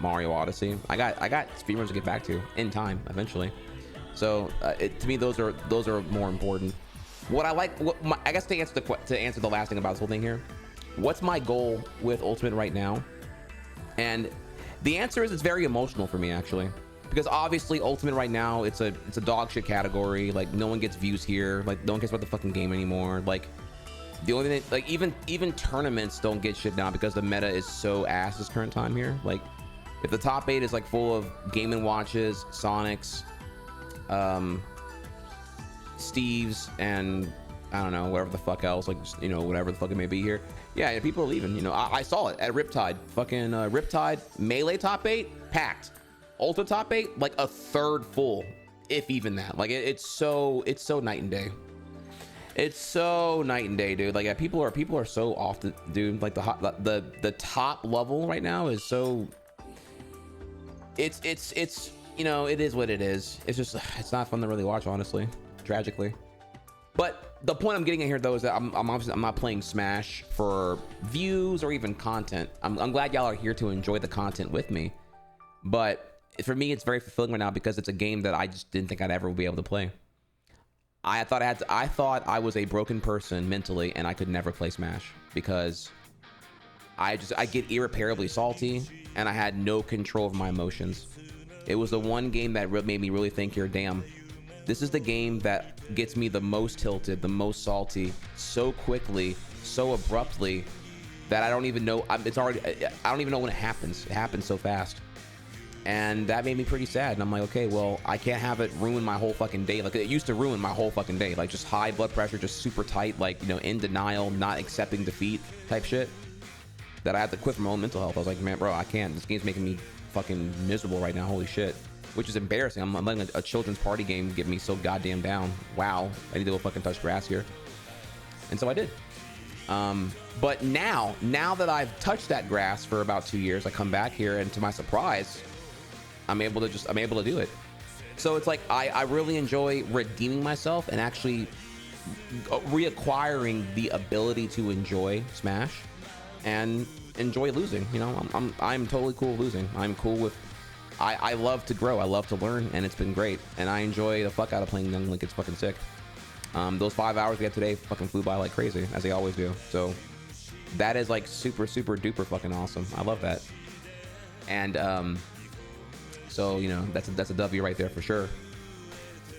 S2: Mario Odyssey. I got speedruns to get back to in time eventually. So to me, those are more important. I guess to answer the last thing about this whole thing here, what's my goal with Ultimate right now? And the answer is it's very emotional for me, actually, because obviously Ultimate right now, it's a dog shit category. Like, no one gets views here. Like, no one cares about the fucking game anymore. Like, the only thing, like, even tournaments don't get shit now because the meta is so ass this current time here. Like, if the top 8 is like full of Game & Watches, Sonics, Steves, and I don't know, whatever the fuck else, like, you know, whatever the fuck it may be here. Yeah, people are leaving. You know, I saw it at Riptide. Fucking Riptide Melee top 8 packed. Ultra top 8 like a third full, if even that. Like it's so night and day. It's so night and day, dude. Like, yeah, people are so off the dude. Like the top level right now is so. It's you know, it is what it is. It's just, it's not fun to really watch, honestly, tragically. But the point I'm getting at here, though, is that I'm obviously, I'm not playing Smash for views or even content. I'm glad y'all are here to enjoy the content with me. But for me, it's very fulfilling right now because it's a game that I just didn't think I'd ever be able to play. I thought I was a broken person mentally and I could never play Smash because I get irreparably salty and I had no control of my emotions. It was the one game that made me really think here, damn, this is the game that gets me the most tilted, the most salty, so quickly, so abruptly, that I don't even know. I don't even know when it happens. It happens so fast. And that made me pretty sad. And I'm like, okay, well, I can't have it ruin my whole fucking day. Like, it used to ruin my whole fucking day. Like, just high blood pressure, just super tight, like, you know, in denial, not accepting defeat type shit. That I had to quit from my own mental health. I was like, man, bro, I can't. This game's making me fucking miserable right now. Holy shit. Which is embarrassing. I'm letting a children's party game get me so goddamn down. Wow. I need to go fucking touch grass here. And so I did. But now that I've touched that grass for about 2 years, I come back here and to my surprise, I'm able to do it. So it's like, I really enjoy redeeming myself and actually reacquiring the ability to enjoy Smash and enjoy losing. You know, I'm totally cool with losing. I'm cool with, I love to grow. I love to learn, and it's been great. And I enjoy the fuck out of playing Young Link. It's fucking sick. Those 5 hours we had today fucking flew by like crazy, as they always do. So that is like super, super duper fucking awesome. I love that. And so, you know, that's a W right there for sure.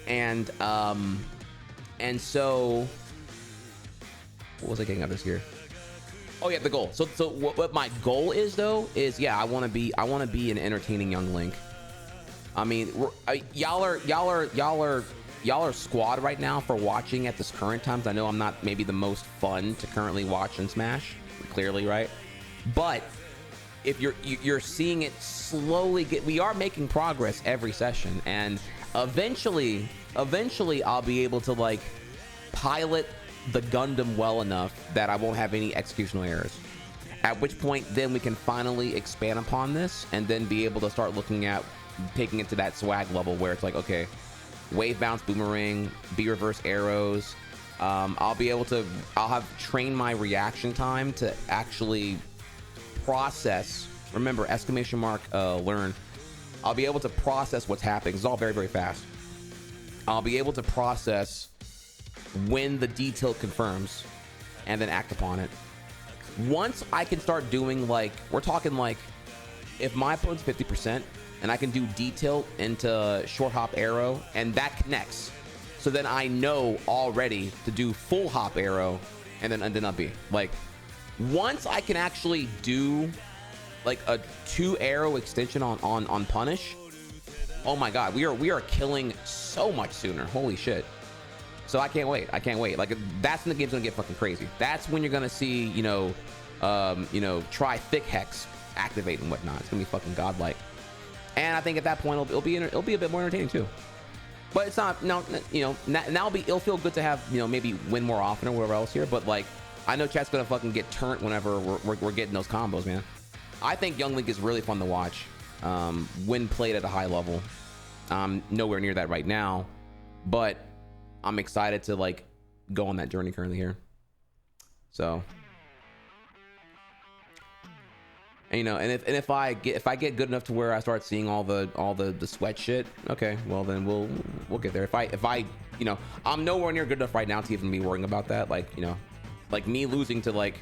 S2: And so what was I getting at this year? Oh yeah, the goal. So what my goal is though is, yeah, I want to be an entertaining Young Link. I mean, y'all are squad right now for watching at this current times. I know I'm not maybe the most fun to currently watch in Smash, clearly, right? But if you're seeing it slowly we are making progress every session, and eventually I'll be able to like pilot the Gundam well enough that I won't have any executional errors. At which point then we can finally expand upon this and then be able to start looking at taking it to that swag level where it's like, okay, wave bounce boomerang, B reverse arrows. I'll have trained my reaction time to actually process, remember, exclamation mark, learn. I'll be able to process what's happening. It's all very, very fast. I'll be able to process when the detail confirms and then act upon it. Once I can start doing, like, we're talking like, if my opponent's 50% and I can do detail into short hop arrow and that connects, so then I know already to do full hop arrow and then up B. Like, once I can actually do like a 2 arrow extension on punish, oh my god, we are killing so much sooner. Holy shit. So I can't wait. Like, that's when the game's gonna get fucking crazy. That's when you're gonna see, you know, try thick hex activate and whatnot. It's gonna be fucking godlike. And I think at that point it'll be a bit more entertaining too. But it's not, no, you know, now it'll feel good to have, you know, maybe win more often or whatever else here. But like, I know chat's gonna fucking get turned whenever we're getting those combos, man. I think Young Link is really fun to watch when played at a high level. Nowhere near that right now, but I'm excited to like go on that journey currently here. So, and, you know, and if I get good enough to where I start seeing all the sweat shit, okay, well then we'll get there. If I you know, I'm nowhere near good enough right now to even be worrying about that. Like, you know, like me losing to like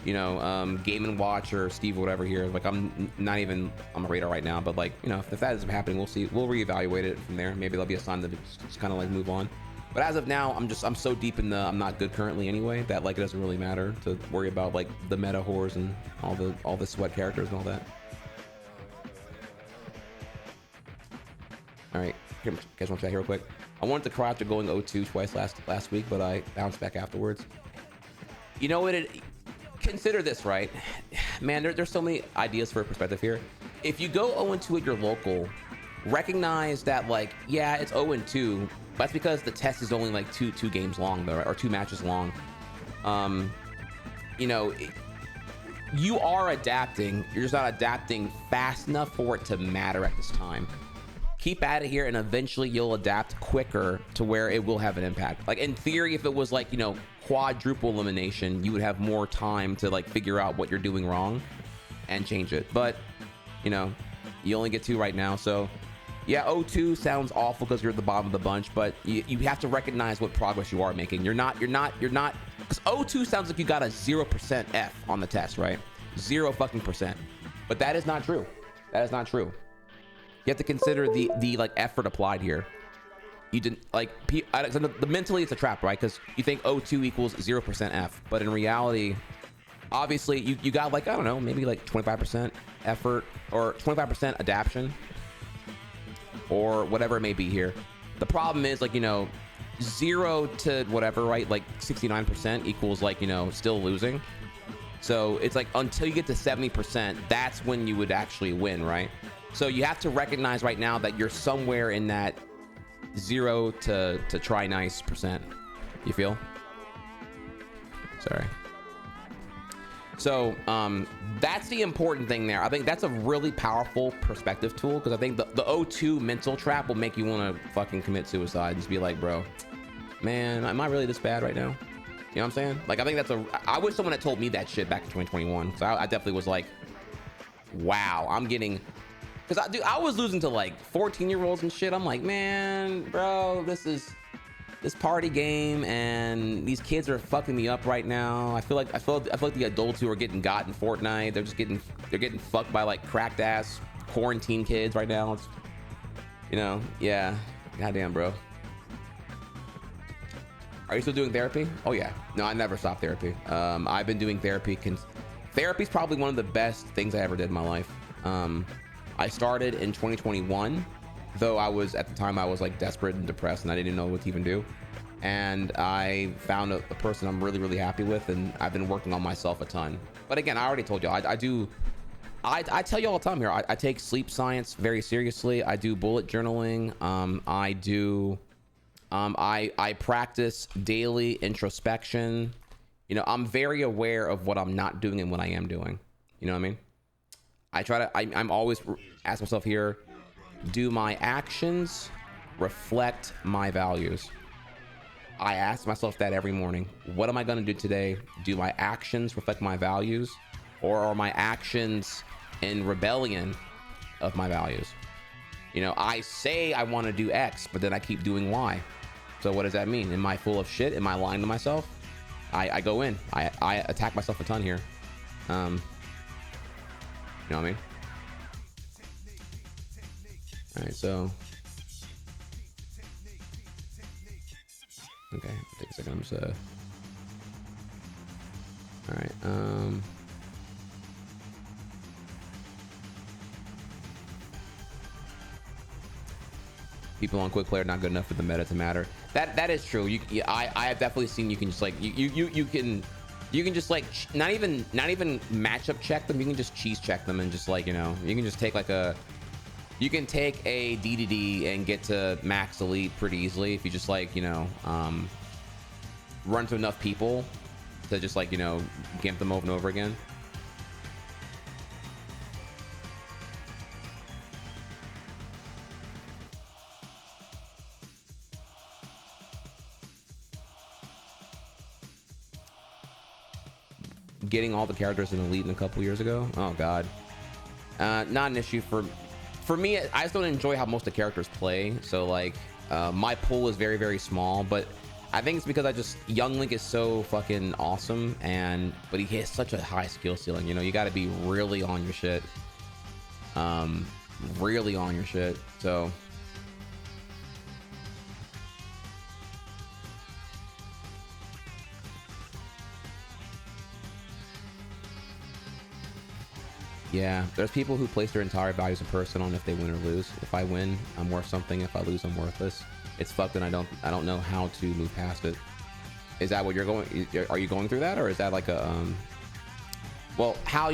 S2: you know, Game & Watch or Steve, whatever here. Like, I'm not even on my radar right now, but like, you know, if that isn't happening, we'll see. We'll reevaluate it from there. Maybe there'll be a sign that it's kind of like move on. But as of now, I'm so deep in the I'm not good currently anyway that like it doesn't really matter to worry about like the meta whores and all the sweat characters and all that. All right, here, guys, want to chat here real quick. I wanted to cry after going 0-2 twice last week, but I bounced back afterwards. You know what? Consider this, right? Man, there's so many ideas for perspective here. If you go 0-2 at your local, recognize that like, yeah, it's 0-2. That's because the test is only like two games long, though, right? Or 2 matches long. You know, you are adapting. You're just not adapting fast enough for it to matter at this time. Keep at it here, and eventually you'll adapt quicker to where it will have an impact. Like in theory, if it was like, you know, quadruple elimination, you would have more time to like figure out what you're doing wrong and change it. But you know, you only get 2 right now, so. Yeah, 0-2 sounds awful because you're at the bottom of the bunch, but you have to recognize what progress you are making. You're not, because 0-2 sounds like you got a 0% F on the test, right? 0 fucking percent. But that is not true. That is not true. You have to consider the like effort applied here. You didn't like, mentally it's a trap, right? Because you think 0-2 equals 0% F, but in reality, obviously you got like, I don't know, maybe like 25% effort or 25% adaptation, or whatever it may be here. The problem is like, you know, 0 to whatever, right? Like 69% equals like, you know, still losing. So it's like until you get to 70%, that's when you would actually win, right? So you have to recognize right now that you're somewhere in that 0 to try nice percent. You feel? Sorry. So that's the important thing there. I think that's a really powerful perspective tool, because I think the 0-2 mental trap will make you want to fucking commit suicide and just be like, bro, man, am I really this bad right now? You know what I'm saying? Like, I think I wish someone had told me that shit back in 2021. So I definitely was like, wow, I'm getting, because I was losing to like 14-year-olds and shit. I'm like, man, bro, this party game and these kids are fucking me up right now. I feel like the adults who are getting got in Fortnite, they're getting fucked by like cracked ass quarantine kids right now. It's, you know, yeah, goddamn, bro. Are you still doing therapy? Oh yeah, no, I never stopped therapy. I've been doing therapy. Therapy's probably one of the best things I ever did in my life. I started in 2021. Though at the time I was like desperate and depressed and I didn't know what to even do. And I found a person I'm really, really happy with, and I've been working on myself a ton. But again, I already told you, I tell you all the time here, I take sleep science very seriously. I do bullet journaling. I practice daily introspection. You know, I'm very aware of what I'm not doing and what I am doing. You know what I mean? I'm always ask myself here, do my actions reflect my values? I ask myself that every morning. What am I going to do today? Do my actions reflect my values, or are my actions in rebellion of my values? You know, I say I want to do X, but then I keep doing Y. So what does that mean? Am I full of shit? Am I lying to myself? I go in. I attack myself a ton here. You know what I mean? All right, so okay, take a second. I'm just all right. People on quick play are not good enough for the meta to matter. That is true. I have definitely seen you can just like you can just like not even matchup check them. You can just cheese check them and just like, you know, you can just take like you can take a DDD and get to max elite pretty easily if you just like, you know, run to enough people to just like, you know, gimp them over and over again. Getting all the characters in elite in a couple years ago, oh god, not an issue for me. I just don't enjoy how most of the characters play, so like my pool is very, very small. But I think it's because Young Link is so fucking awesome, but he has such a high skill ceiling. You know, you got to be really on your shit. Really on your shit. So. Yeah, there's people who place their entire value as a person on if they win or lose. If I win, I'm worth something. If I lose, I'm worthless. It's fucked, and I don't know how to move past it. Is that what you're going? Are you going through that, or is that like a well, how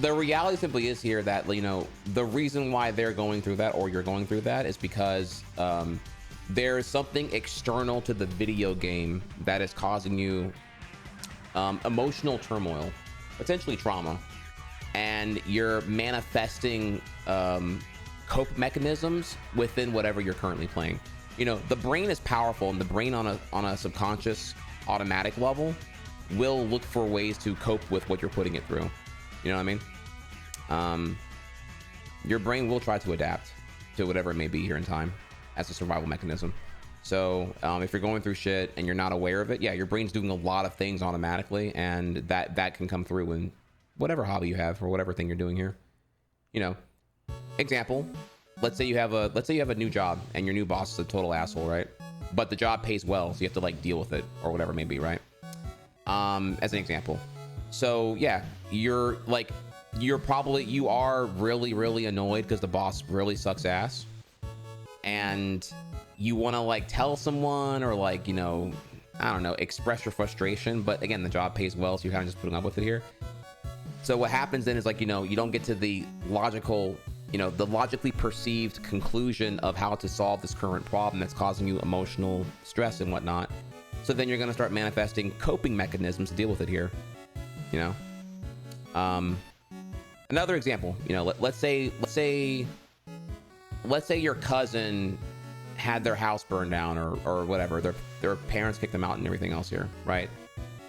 S2: the reality simply is here that, you know, the reason why they're going through that or you're going through that is because there's something external to the video game that is causing you emotional turmoil, potentially trauma, and you're manifesting cope mechanisms within whatever you're currently playing. You know, the brain is powerful, and the brain on a subconscious automatic level will look for ways to cope with what you're putting it through. You know what I mean? Your brain will try to adapt to whatever it may be here in time as a survival mechanism. So if you're going through shit and you're not aware of it, yeah, your brain's doing a lot of things automatically, and that can come through in whatever hobby you have or whatever thing you're doing here. You know, example, let's say you have a new job and your new boss is a total asshole, right? But the job pays well, so you have to like deal with it or whatever it may be, right? As an example. So yeah, you are really annoyed because the boss really sucks ass, and you want to like tell someone or like, you know, I don't know, express your frustration, but again, the job pays well, so you're kind of just putting up with it here. So what happens then is, like, you know, you don't get to the logical, you know, the logically perceived conclusion of how to solve this current problem that's causing you emotional stress and whatnot. So then you're going to start manifesting coping mechanisms to deal with it here. You know, another example, you know, let's say your cousin had their house burned down or whatever, their parents kicked them out and everything else here, right?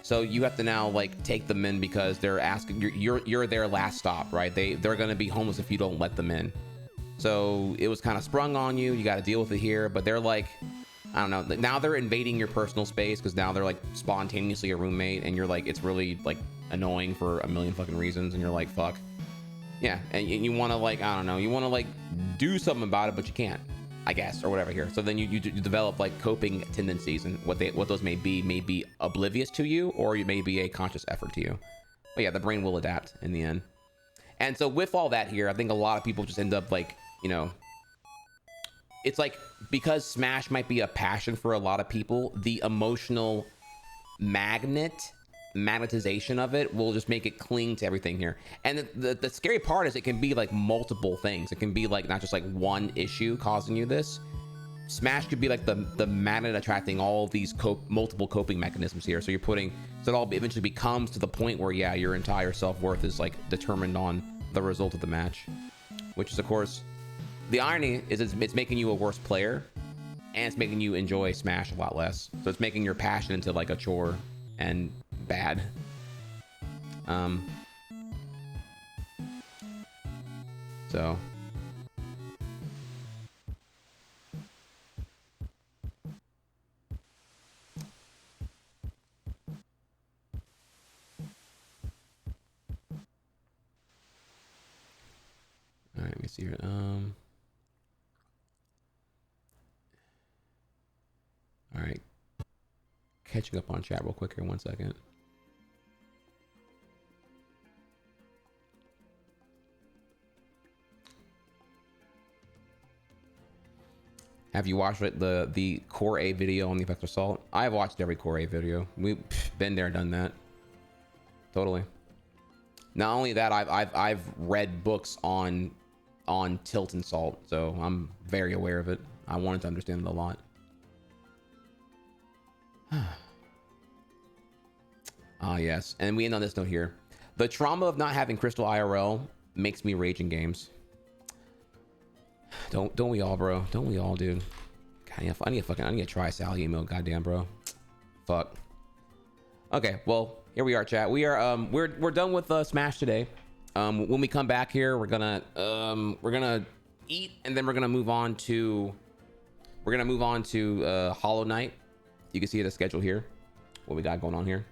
S2: So you have to now like take them in because they're asking, you're their last stop, right? They're going to be homeless if you don't let them in. So it was kind of sprung on you. You got to deal with it here, but they're like, I don't know. Now they're invading your personal space because now they're like spontaneously a roommate, and you're like, it's really like annoying for a million fucking reasons, and you're like, fuck. Yeah, and you want to like, I don't know, you want to like do something about it, but you can't, I guess, or whatever here. So then you develop like coping tendencies, and what those may be oblivious to you, or it may be a conscious effort to you. But yeah, the brain will adapt in the end. And so with all that here, I think a lot of people just end up like, you know, it's like, because Smash might be a passion for a lot of people, the emotional magnetization of it will just make it cling to everything here. And the scary part is it can be like multiple things. It can be like not just like one issue causing you this. Smash could be like the magnet attracting all of these multiple coping mechanisms here. So it all eventually becomes to the point where, yeah, your entire self-worth is like determined on the result of the match, which is, of course, the irony is it's making you a worse player, and it's making you enjoy Smash a lot less. So it's making your passion into like a chore and bad. So all right, let me see here. All right, catching up on chat real quick here, 1 second. Have you watched the Core A video on the effects of salt? I've watched every Core A video. We've been there, done that. Totally. Not only that, I've read books on tilt and salt, so I'm very aware of it. I wanted to understand it a lot. Ah, yes. And we end on this note here. The trauma of not having Crystal IRL makes me rage in games. Don't we all, bro? Don't we all, dude? God, I need to try Sally email. Goddamn, bro. Fuck. Okay, well, here we are, chat. We are we're done with Smash today. When we come back here, we're gonna eat, and then we're gonna move on to Hollow Knight. You can see the schedule here, what we got going on here.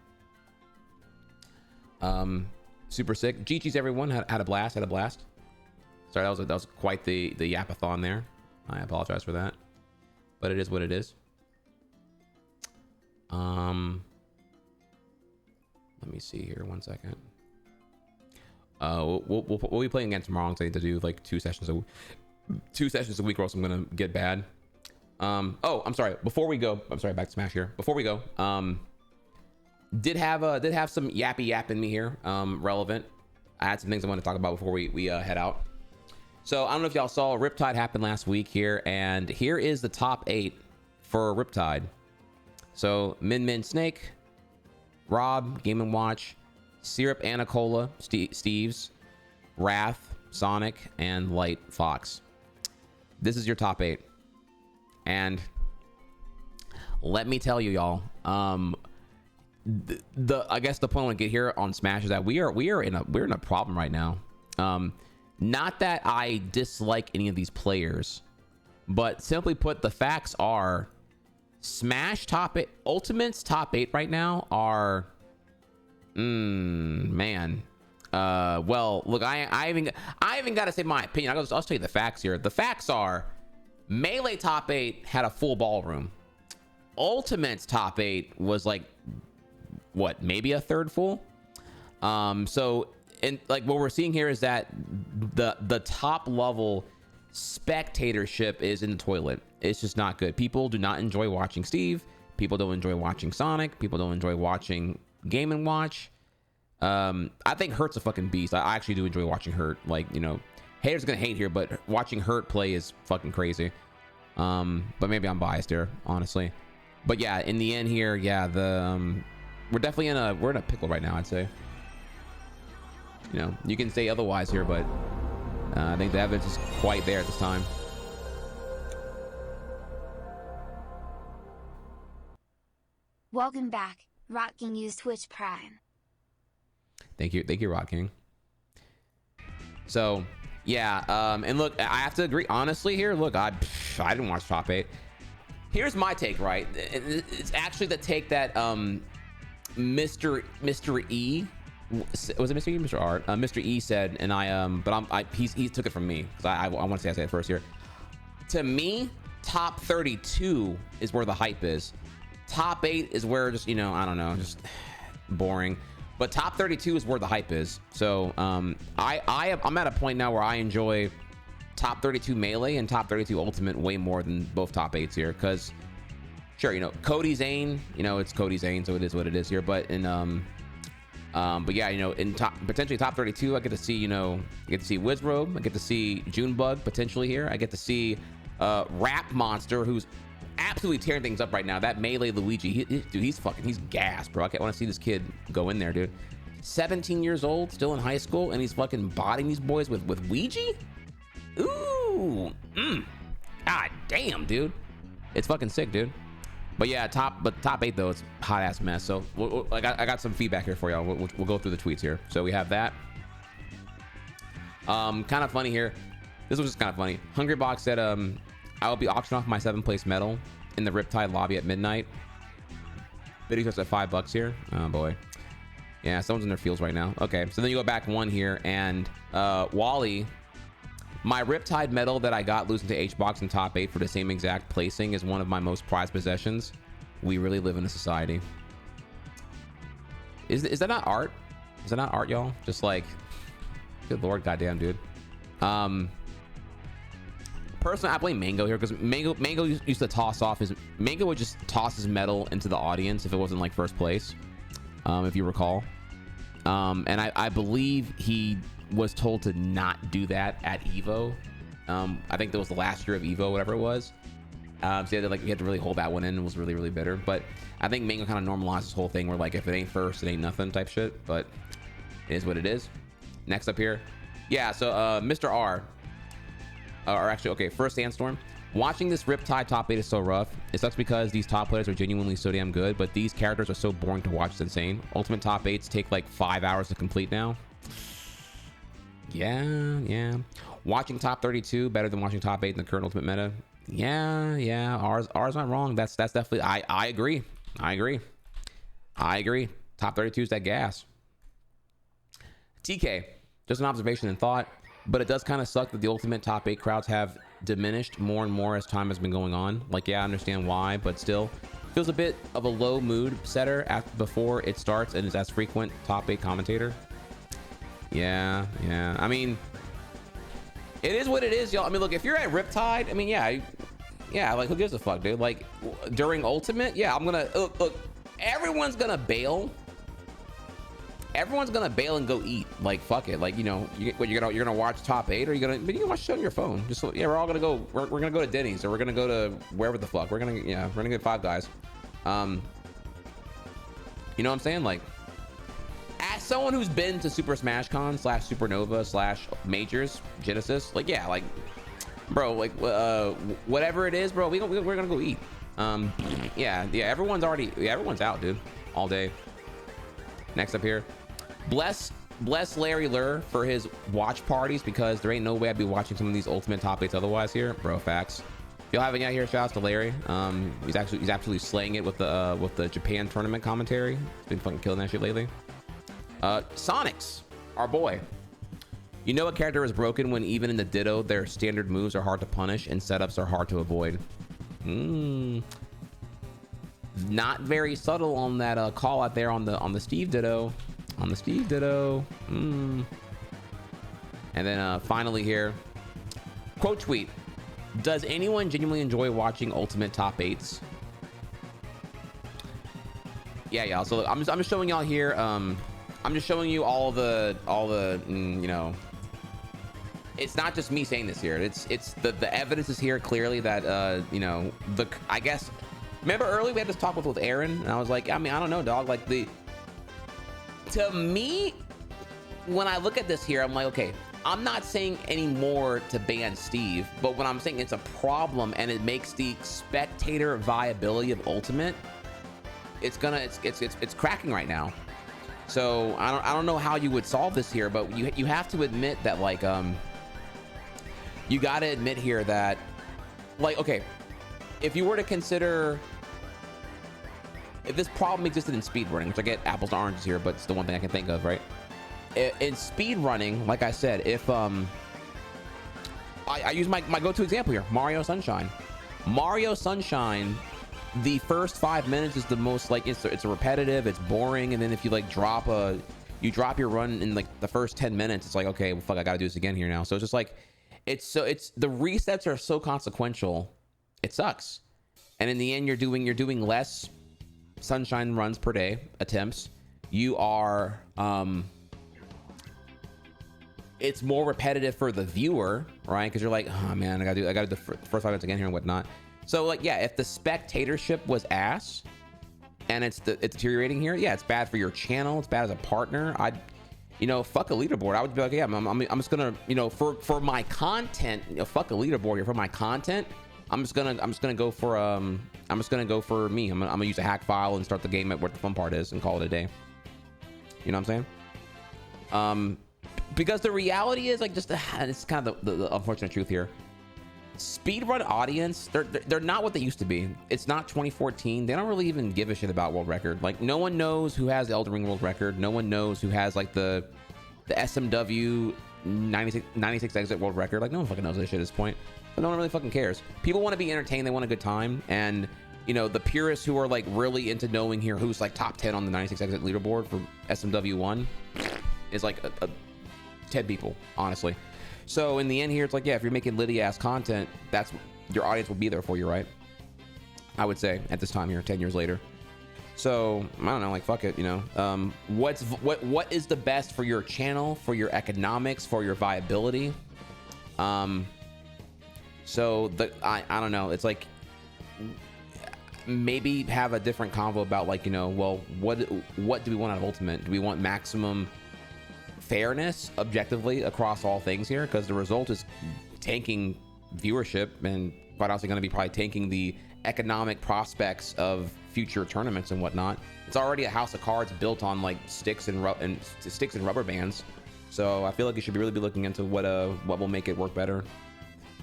S2: Super sick. GG's everyone. Had a blast. Sorry, that was quite the Yappathon there. I apologize for that, but it is what it is. Let me see here. 1 second. We'll be playing again tomorrow. I need to do like 2 sessions a week, or else I'm gonna get bad. Oh, I'm sorry. Before we go, I'm sorry. Back to Smash here. Before we go, did have some yappy yap in me here. Relevant. I had some things I want to talk about before we head out. So I don't know if y'all saw Riptide happened last week here, and here is the top 8 for Riptide. So Min Snake, Rob, Game & Watch, Syrup Anicola, Steve's, Wrath, Sonic, and Light Fox. This is your top 8. And let me tell you, y'all, I guess the point I want to get here on Smash is that we're in a problem right now. Not that I dislike any of these players, but simply put, the facts are Smash top 8, Ultimate's top 8 right now are, man. Well, look, I even got to say my opinion. I'll tell you the facts here. The facts are Melee top 8 had a full ballroom. Ultimate's top 8 was like, what, maybe a third full. So, and like what we're seeing here is that the top level spectatorship is in the toilet. It's just not good. People do not enjoy watching Steve. People don't enjoy watching Sonic. People don't enjoy watching Game & Watch. I think Hurt's a fucking beast. I actually do enjoy watching Hurt. Like, you know, haters gonna hate here, but watching Hurt play is fucking crazy. But maybe I'm biased here, honestly. But yeah, in the end here, yeah, we're definitely in a pickle right now, I'd say. You know, you can say otherwise here, but I think the evidence is quite there at this time.
S3: Welcome back. Rock King used Twitch Prime.
S2: Thank you, Rock King. So yeah, and look, I have to agree honestly here. Look, I didn't watch top 8. Here's my take, right? It's actually the take that Mr. E, was it Mr. E, Mr. R? Mr. E said, and he took it from me, because I want to say I said it first here. To me, top 32 is where the hype is. Top 8 is where just, you know, I don't know, just boring. But top 32 is where the hype is. So I'm at a point now where I enjoy top 32 Melee and top 32 Ultimate way more than both top 8s here. Because sure, you know, Cody Zane, you know, it's Cody Zane, so it is what it is here. But in but yeah, you know, in potentially top 32, I get to see, you know, I get to see Wizrobe, I get to see Junebug potentially here. I get to see Rap Monster, who's absolutely tearing things up right now. That Melee Luigi, dude, he's gassed, bro. I want to see this kid go in there, dude. 17 years old, still in high school, and he's fucking bodying these boys with Ouija. Ooh, god damn, dude, it's fucking sick, dude. But yeah, top 8 though, it's hot ass mess. So I got some feedback here for y'all. We'll go through the tweets here. So we have that. Kind of funny here. This was just kind of funny. Hungry Box said, I will be auctioning off my 7th place medal in the Riptide lobby at midnight. Video starts at $5 here. Oh boy. Yeah, someone's in their feels right now. Okay, so then you go back one here, and Wally, my Riptide medal that I got losing to H-Box in top 8 for the same exact placing is one of my most prized possessions. We really live in a society. Is that not art? Is that not art, y'all? Just like, good lord, goddamn, dude. Personally, I blame Mango here, because Mango used to toss off his... Mango would just toss his medal into the audience if it wasn't like first place, if you recall. And I believe he was told to not do that at Evo. I think that was the last year of Evo, whatever it was. So he had to really hold that one in, and was really, really bitter. But I think Mango kind of normalized this whole thing where, like, if it ain't first, it ain't nothing type shit. But it is what it is. Next up here. Yeah, so Mr. R... or actually, okay, first Sandstorm. Watching this Riptide top 8 is so rough. It sucks because these top players are genuinely so damn good, but these characters are so boring to watch, it's insane. Ultimate top 8s take like 5 hours to complete now. Yeah. Watching top 32 better than watching top 8 in the current Ultimate meta. Yeah. Ours not wrong. That's definitely. I agree. Top 32 is that gas. TK, just an observation and thought, but it does kind of suck that the ultimate top 8 crowds have diminished more and more as time has been going on. Like, yeah, I understand why, but still feels a bit of a low mood setter before it starts and is as frequent top 8 commentator. Yeah. I mean, it is what it is, y'all. I mean, look, if you're at Riptide, I mean, yeah, like, who gives a fuck, dude? Like, during Ultimate, yeah, I'm gonna look. Everyone's gonna bail. Everyone's gonna bail and go eat. Like, fuck it. Like, you know, you're gonna watch top 8, or you can watch it on your phone. Just so, yeah, we're all gonna go. We're gonna go to Denny's, or we're gonna go to wherever the fuck. We're gonna get Five Guys. You know what I'm saying? Like, as someone who's been to Super Smash Con / Supernova / Majors Genesis, like, yeah, like, bro, like, whatever it is, bro, we're gonna go eat. Yeah, everyone's out, dude, all day. Next up here, bless Larry Lur for his watch parties, because there ain't no way I'd be watching some of these ultimate top 8s otherwise here, bro. Facts. If y'all haven't yet here, shout out to Larry. He's absolutely slaying it with the Japan tournament commentary. He's been fucking killing that shit lately. Sonics, our boy. You know a character is broken when even in the Ditto, their standard moves are hard to punish and setups are hard to avoid. Not very subtle on that call out there on the Steve Ditto. And then finally here, quote tweet. Does anyone genuinely enjoy watching ultimate top 8s? Yeah. So look, I'm just showing y'all here. I'm just showing you all the you know. It's not just me saying this here. It's the evidence is here clearly that you know, I guess. Remember earlier we had this talk with Aaron, and I was like, I mean, I don't know, dog. Like, to me, when I look at this here, I'm like, okay, I'm not saying any more to ban Steve, but when I'm saying it's a problem and it makes the spectator viability of Ultimate, it's cracking right now. So I don't know how you would solve this here, but you have to admit that, like, you got to admit here that, like, okay, if you were to consider if this problem existed in speedrunning, which I get apples to oranges here, but it's the one thing I can think of, right? In speedrunning, like I said, if I use my go-to example here, Mario Sunshine. Mario Sunshine, the first 5 minutes is the most, like, it's a repetitive, it's boring, and then if you like drop your run in like the first 10 minutes, it's like, okay, well, fuck, I gotta do this again here now. So it's just like, it's the resets are so consequential, it sucks. And in the end, you're doing less Sunshine runs per day attempts. You are it's more repetitive for the viewer, right? Because you're like, oh man, I gotta do the first 5 minutes again here and whatnot. So, like, yeah, if the spectatorship was ass and it's deteriorating here, yeah, it's bad for your channel, it's bad as a partner. You know, fuck a leaderboard. I would be like, yeah, I'm just gonna, you know, for my content, you know, fuck a leaderboard here. For my content, I'm just gonna go for me. I'm gonna use a hack file and start the game at where the fun part is and call it a day. You know what I'm saying? Because the reality is, like, just it's kind of the unfortunate truth here. Speedrun audience, they're not what they used to be. It's not 2014. They don't really even give a shit about world record. Like, no one knows who has the Elden Ring world record. No one knows who has like the SMW 96 exit world record. Like, no one fucking knows this shit at this point. But no one really fucking cares. People want to be entertained. They want a good time. And, you know, the purists who are like really into knowing here who's like top 10 on the 96 exit leaderboard for SMW 1 is like a 10 people, honestly. So in the end here, it's like, yeah, if you're making litty ass content, that's your audience will be there for you, right? I would say at this time here, 10 years later. So I don't know, like, fuck it, you know. What is the best for your channel, for your economics, for your viability? So I don't know. It's like, maybe have a different convo about, like, you know, well, what do we want out of Ultimate? Do we want maximum fairness objectively across all things here? Because the result is tanking viewership and quite honestly going to be probably tanking the economic prospects of future tournaments and whatnot. It's already a house of cards built on like sticks and rubber bands. So I feel like you should really be looking into what will make it work better.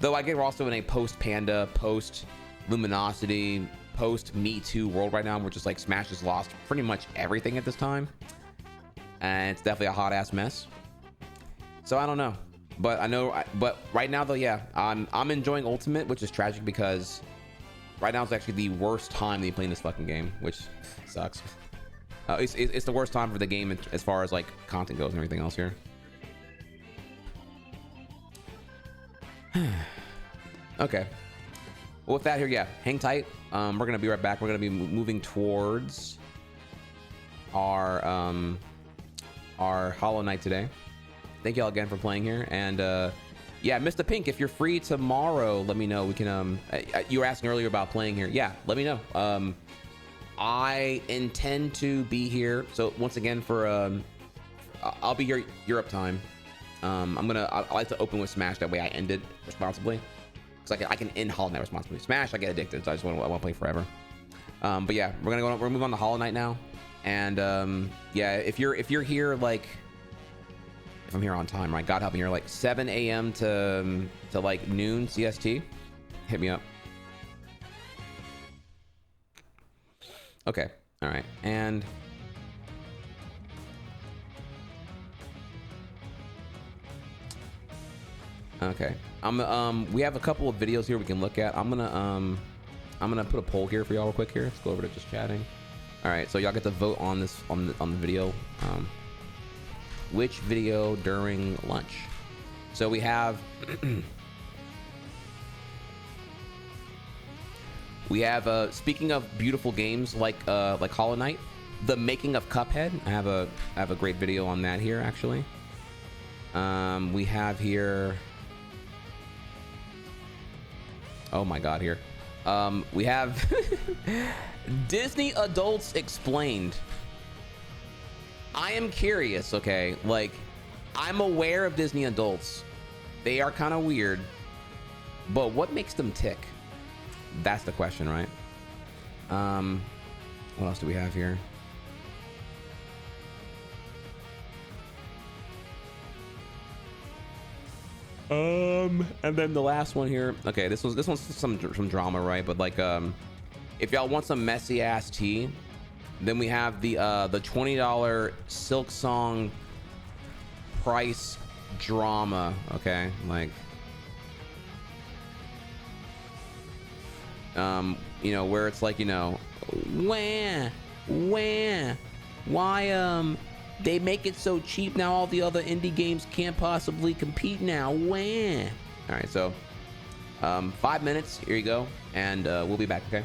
S2: Though I get we're also in a post Panda, post Luminosity, post Me Too world right now, which is like Smash has lost pretty much everything at this time, and it's definitely a hot ass mess. So I don't know, but I know. But right now though, yeah, I'm enjoying Ultimate, which is tragic because right now it's actually the worst time to be playing this fucking game, which sucks. It's the worst time for the game as far as like content goes and everything else here. Okay. Well, with that here, yeah, hang tight. We're gonna be right back. We're gonna be moving towards our Hollow Knight today. Thank y'all again for playing here, and yeah, Mr. Pink, if you're free tomorrow, let me know. We can you were asking earlier about playing here. Yeah, let me know. I intend to be here. So once again, for I'll be here Europe time. I like to open with Smash, that way I end it responsibly, because I can end Hollow Knight responsibly. Smash, I get addicted, so I want to play forever. But yeah, we're gonna move on to Hollow Knight now, and yeah, if you're here, like, if I'm here on time, right? God help me, here like 7 a.m. to like noon CST, hit me up. Okay, all right, and okay, we have a couple of videos here we can look at. I'm gonna put a poll here for y'all real quick here. Let's go over to just chatting. All right, so y'all get to vote on this on the video. Which video during lunch? So we have we have speaking of beautiful games like Hollow Knight, the making of Cuphead. I have a great video on that here actually. We have here, oh my god, here we have Disney Adults Explained. I am curious, okay, like, I'm aware of Disney adults. They are kind of weird, but what makes them tick? That's the question, right? What else do we have here? And then the last one here. Okay, this one's some drama, right? But like, if y'all want some messy ass tea, then we have the $20 Silk Song price drama. Okay, like, you know, where it's like, you know, why they make it so cheap now, all the other indie games can't possibly compete now. All right, so 5 minutes, here you go, and we'll be back. Okay.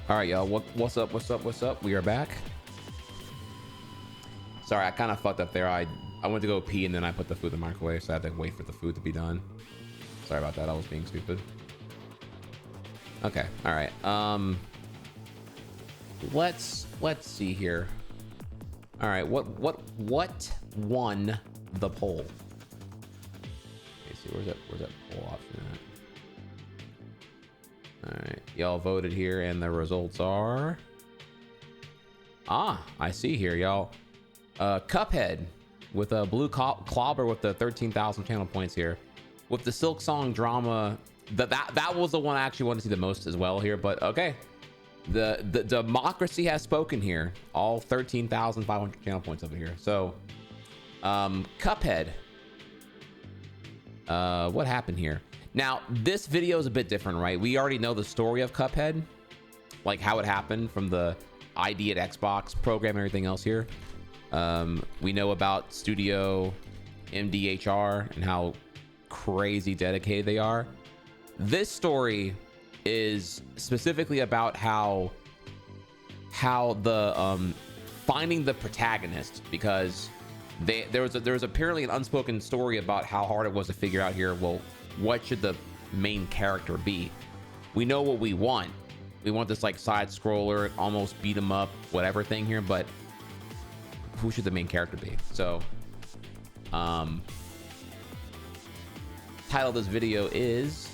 S2: All right, y'all. What's up? What's up? What's up? We are back. Sorry, I kind of fucked up there. I went to go pee and then I put the food in the microwave, so I had to wait for the food to be done. Sorry about that. I was being stupid. Okay. All right. Let's see here. All right. What won the poll? Let me see. Where's that poll option at? All right. Y'all voted here, and the results are. I see here, y'all. Cuphead with a blue clobber with the 13,000 channel points here. With the Silk Song drama, that was the one I actually wanted to see the most as well here. But okay, the democracy has spoken here. All 13,500 channel points over here. So, Cuphead. What happened here? Now, this video is a bit different, right? We already know the story of Cuphead, like how it happened from the ID at Xbox program and everything else here. We know about Studio MDHR and how crazy dedicated they are. This story is specifically about how the finding the protagonist, because there was apparently an unspoken story about how hard it was to figure out here. Well, what should the main character be? We know what we want. We want this like side scroller, almost beat 'em up, whatever thing here, but who should the main character be? So, title of this video is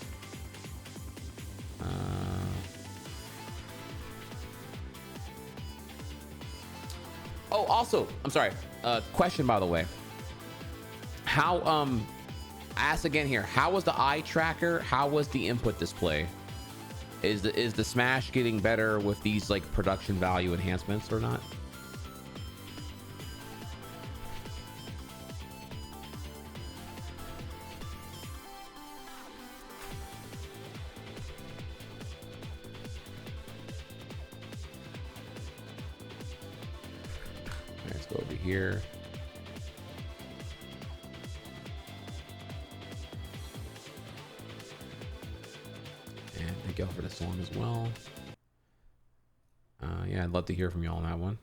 S2: oh, also, I'm sorry. Question, by the way. How ask again here. How was the eye tracker? How was the input display? Is the Smash getting better with these like production value enhancements or not? Let's go over here. And thank y'all for the song as well. Yeah, I'd love to hear from y'all on that one.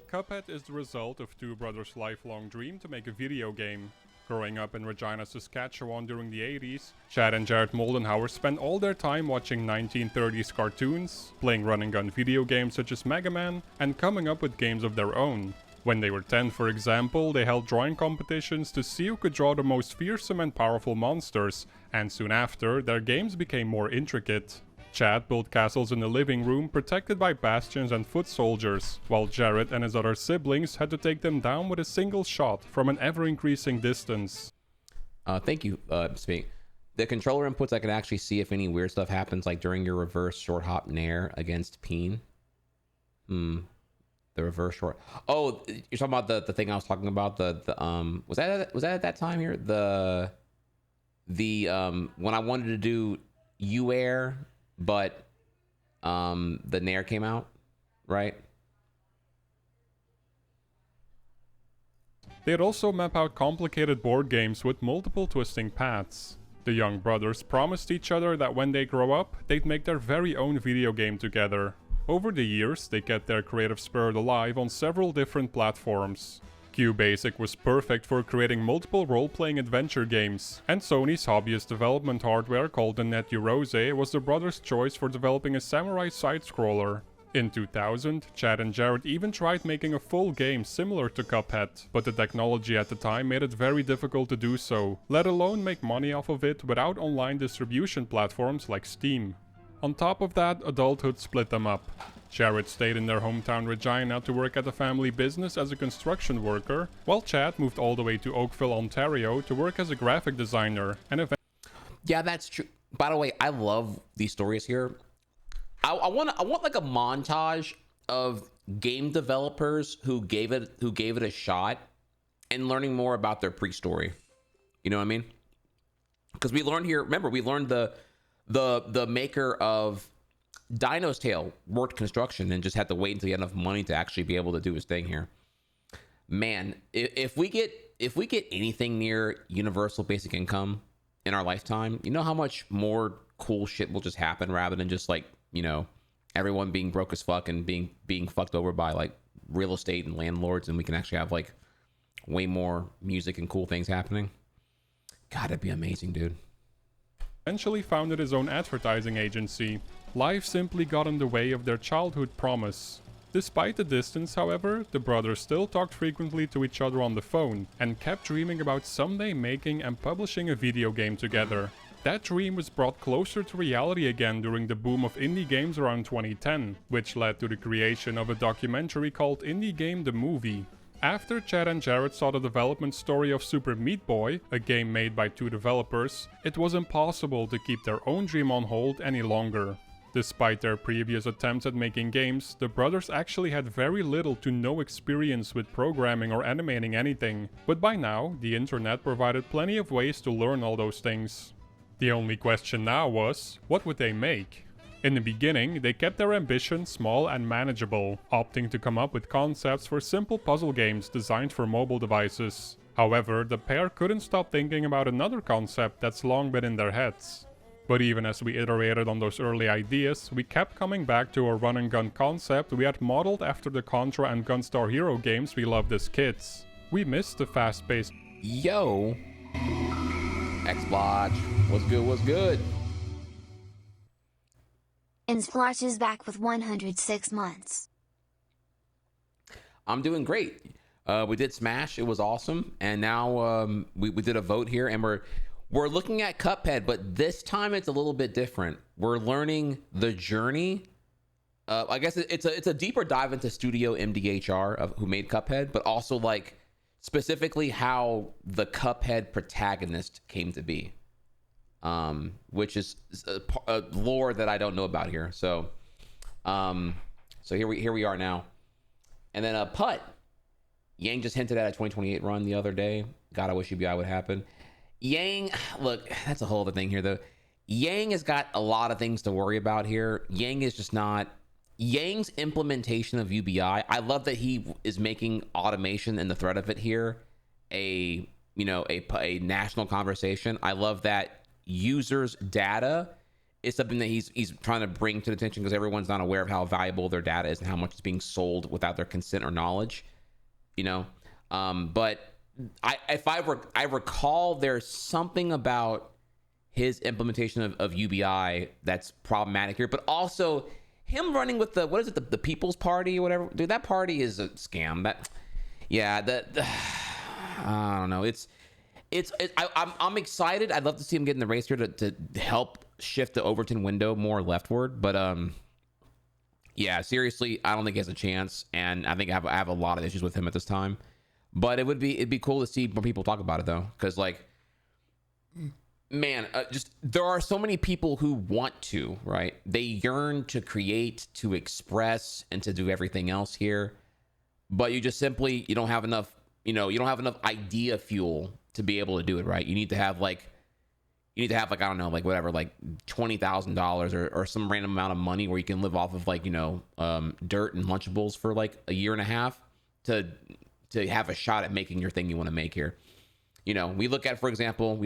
S9: Cuphead is the result of two brothers' lifelong dream to make a video game. Growing up in Regina, Saskatchewan during the 80s, Chad and Jared Moldenhauer spent all their time watching 1930s cartoons, playing run-and-gun video games such as Mega Man, and coming up with games of their own. When they were 10, for example, they held drawing competitions to see who could draw the most fearsome and powerful monsters, and soon after, their games became more intricate. Chad built castles in the living room protected by bastions and foot soldiers, while Jared and his other siblings had to take them down with a single shot from an ever-increasing distance.
S2: Thank you, Speak. The controller inputs, I can actually see if any weird stuff happens, like during your reverse short hop nair against Peen. The reverse short. Oh, you're talking about the thing I was talking about. Was that at that time here? The when I wanted to do U-air, but the nair came out, right?
S9: They'd also map out complicated board games with multiple twisting paths. The young brothers promised each other that when they grow up, they'd make their very own video game together. Over the years, they kept their creative spirit alive on several different platforms. QBasic was perfect for creating multiple role-playing adventure games, and Sony's hobbyist development hardware called the Neturose was the brothers' choice for developing a samurai side-scroller. In 2000, Chad and Jared even tried making a full game similar to Cuphead, but the technology at the time made it very difficult to do so, let alone make money off of it without online distribution platforms like Steam. On top of that, adulthood split them up. Jared stayed in their hometown Regina to work at a family business as a construction worker, while Chad moved all the way to Oakville, Ontario to work as a graphic designer and
S2: Yeah, that's true. By the way, I love these stories here. I want like a montage of game developers who gave it a shot and learning more about their pre-story. You know what I mean? Because we learned here, remember, we learned the maker of Dino's Tale worked construction and just had to wait until he had enough money to actually be able to do his thing here. Man, if we get anything near universal basic income in our lifetime, you know how much more cool shit will just happen rather than just like, you know, everyone being broke as fuck and being fucked over by like real estate and landlords, and we can actually have like way more music and cool things happening. God, that'd be amazing, dude.
S9: Eventually founded his own advertising agency. Life simply got in the way of their childhood promise. Despite the distance, however, the brothers still talked frequently to each other on the phone and kept dreaming about someday making and publishing a video game together. That dream was brought closer to reality again during the boom of indie games around 2010, which led to the creation of a documentary called Indie Game the Movie. After Chad and Jared saw the development story of Super Meat Boy, a game made by 2 developers, it was impossible to keep their own dream on hold any longer. Despite their previous attempts at making games, the brothers actually had very little to no experience with programming or animating anything, but by now, the internet provided plenty of ways to learn all those things. The only question now was, what would they make? In the beginning, they kept their ambition small and manageable, opting to come up with concepts for simple puzzle games designed for mobile devices. However, the pair couldn't stop thinking about another concept that's long been in their heads. But even as we iterated on those early ideas, we kept coming back to a run-and-gun concept we had modeled after the Contra and Gunstar Hero games we loved as kids. We missed the fast-paced
S2: Yo, Xbox, what's good, what's good?
S3: And Splotch is back with 106 months.
S2: I'm doing great. We did Smash, it was awesome, and now we did a vote here, and we're looking at Cuphead, but this time it's a little bit different. We're learning the journey. I guess it's a deeper dive into Studio MDHR of who made Cuphead, but also like specifically how the Cuphead protagonist came to be, which is a lore that I don't know about here. So here we are now, and then Putt Yang just hinted at a 2028 run the other day. God, I wish UBI would happen. Yang, look, that's a whole other thing here though. Yang has got a lot of things to worry about here. Yang is just not. Yang's implementation of UBI, I love that he is making automation and the threat of it here a national conversation. I love that users' data is something that he's trying to bring to the attention because everyone's not aware of how valuable their data is and how much is being sold without their consent or knowledge. But I recall there's something about his implementation of UBI that's problematic here, but also him running with the People's Party or whatever. Dude, that party is a scam. I don't know. I'm excited. I'd love to see him get in the race here to help shift the Overton window more leftward, but yeah, seriously, I don't think he has a chance, and I think I have a lot of issues with him at this time. But it'd be cool to see more people talk about it though, because like, man, just there are so many people who want to, right? They yearn to create, to express, and to do everything else here, but you don't have enough. You don't have enough idea fuel to be able to do it, right? You need to have like I don't know, like whatever, like $20,000 or some random amount of money where you can live off of like dirt and Lunchables for like a year and a half to have a shot at making your thing you want to make here. We look at, for example,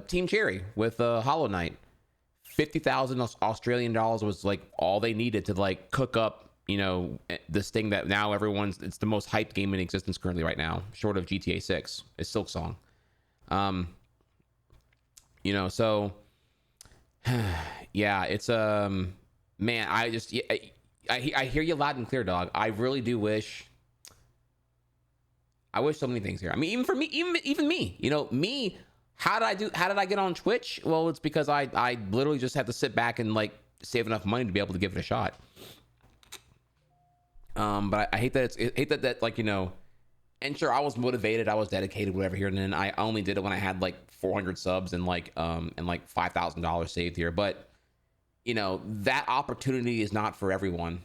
S2: Team Cherry with Hollow Knight. 50,000 Australian dollars was like all they needed to like cook up this thing that now it's the most hyped game in existence currently right now, short of GTA 6. It's Silksong. So yeah, it's man, I hear you loud and clear, dog. I really do wish so many things here. I mean, even for me, even me, me, how did I get on Twitch? Well, it's because I literally just had to sit back and like save enough money to be able to give it a shot. But I hate that like, and sure, I was motivated, I was dedicated, whatever here, and then I only did it when I had like 400 subs and like $5,000 saved here. But that opportunity is not for everyone.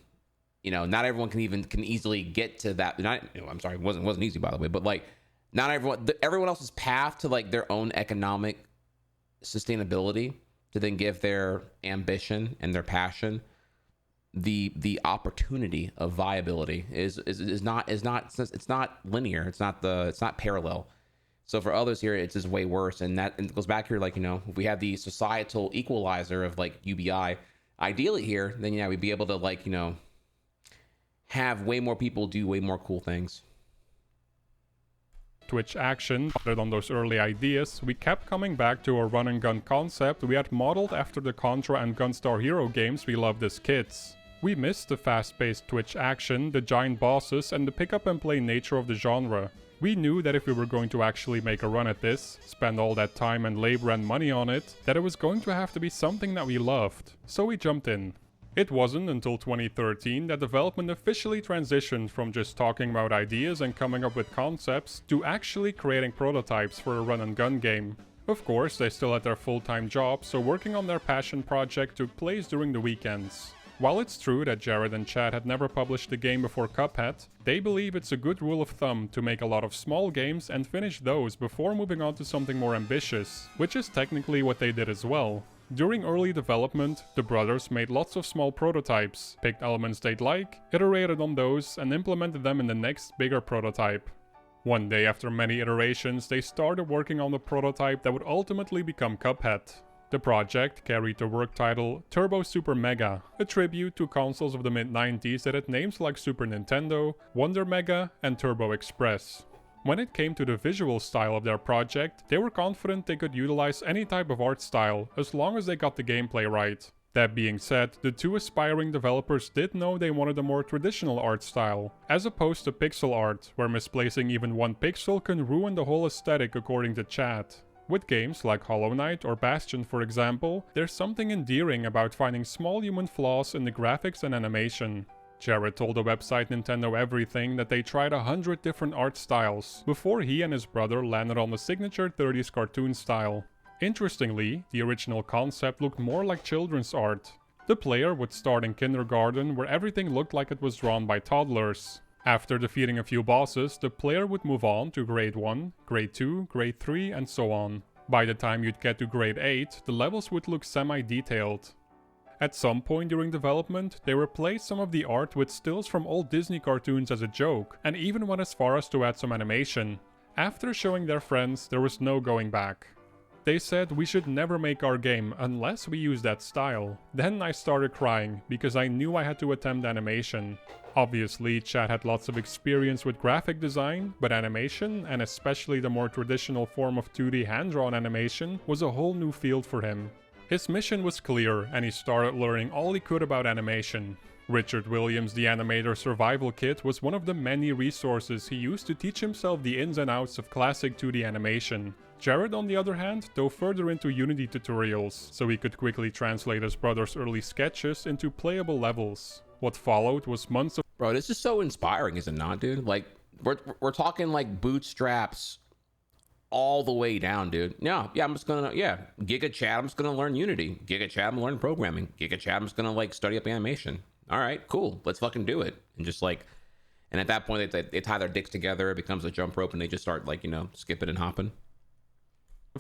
S2: Not everyone can easily get to that. I'm sorry, it wasn't easy, by the way, but like not everyone else's path to like their own economic sustainability to then give their ambition and their passion the opportunity of viability is not linear. It's not parallel. So for others here, it's just way worse. And that, and it goes back here, like, you know, if we have the societal equalizer of like UBI, ideally here, then yeah, we'd be able to, like, you know, have way more people do way more cool things.
S9: Twitch action, other than those early ideas, we kept coming back to a run and gun concept we had modeled after the Contra and Gunstar Hero games we loved as kids. We missed the fast-paced Twitch action, the giant bosses, and the pick-up-and-play nature of the genre. We knew that if we were going to actually make a run at this, spend all that time and labor and money on it, that it was going to have to be something that we loved. So we jumped in. It wasn't until 2013 that development officially transitioned from just talking about ideas and coming up with concepts to actually creating prototypes for a run and gun game. Of course, they still had their full-time jobs, so working on their passion project took place during the weekends. While it's true that Jared and Chad had never published a game before Cuphead, they believe it's a good rule of thumb to make a lot of small games and finish those before moving on to something more ambitious, which is technically what they did as well. During early development, the brothers made lots of small prototypes, picked elements they'd like, iterated on those, and implemented them in the next bigger prototype. One day after many iterations, they started working on the prototype that would ultimately become Cuphead. The project carried the work title Turbo Super Mega, a tribute to consoles of the mid-90s that had names like Super Nintendo, Wonder Mega, and Turbo Express. When it came to the visual style of their project, they were confident they could utilize any type of art style, as long as they got the gameplay right. That being said, the two aspiring developers did know they wanted a more traditional art style, as opposed to pixel art, where misplacing even one pixel can ruin the whole aesthetic according to Chad. With games like Hollow Knight or Bastion for example, there's something endearing about finding small human flaws in the graphics and animation. Jared told the website Nintendo Everything that they tried 100 different art styles, before he and his brother landed on the signature 30s cartoon style. Interestingly, the original concept looked more like children's art. The player would start in kindergarten, where everything looked like it was drawn by toddlers. After defeating a few bosses, the player would move on to grade 1, grade 2, grade 3, and so on. By the time you'd get to grade 8, the levels would look semi-detailed. At some point during development, they replaced some of the art with stills from old Disney cartoons as a joke, and even went as far as to add some animation. After showing their friends, there was no going back. They said we should never make our game unless we use that style. Then I started crying, because I knew I had to attempt animation. Obviously, Chad had lots of experience with graphic design, but animation, and especially the more traditional form of 2D hand-drawn animation, was a whole new field for him. His mission was clear, and he started learning all he could about animation. Richard Williams' The Animator Survival Kit was one of the many resources he used to teach himself the ins and outs of classic 2D animation. Jared, on the other hand, dove further into Unity tutorials, so he could quickly translate his brother's early sketches into playable levels. What followed was months of—
S2: Bro, this is so inspiring, is it not, dude? Like, we're talking like bootstraps all the way down, dude. Yeah, I'm just gonna, Giga Chad, I'm just gonna learn Unity. Giga Chad, I'm gonna learn programming. Giga Chad, I'm just gonna like study up animation. All right, cool, let's fucking do it. And just like, and at that point, they tie their dicks together, it becomes a jump rope, and they just start like, you know, skipping and hopping.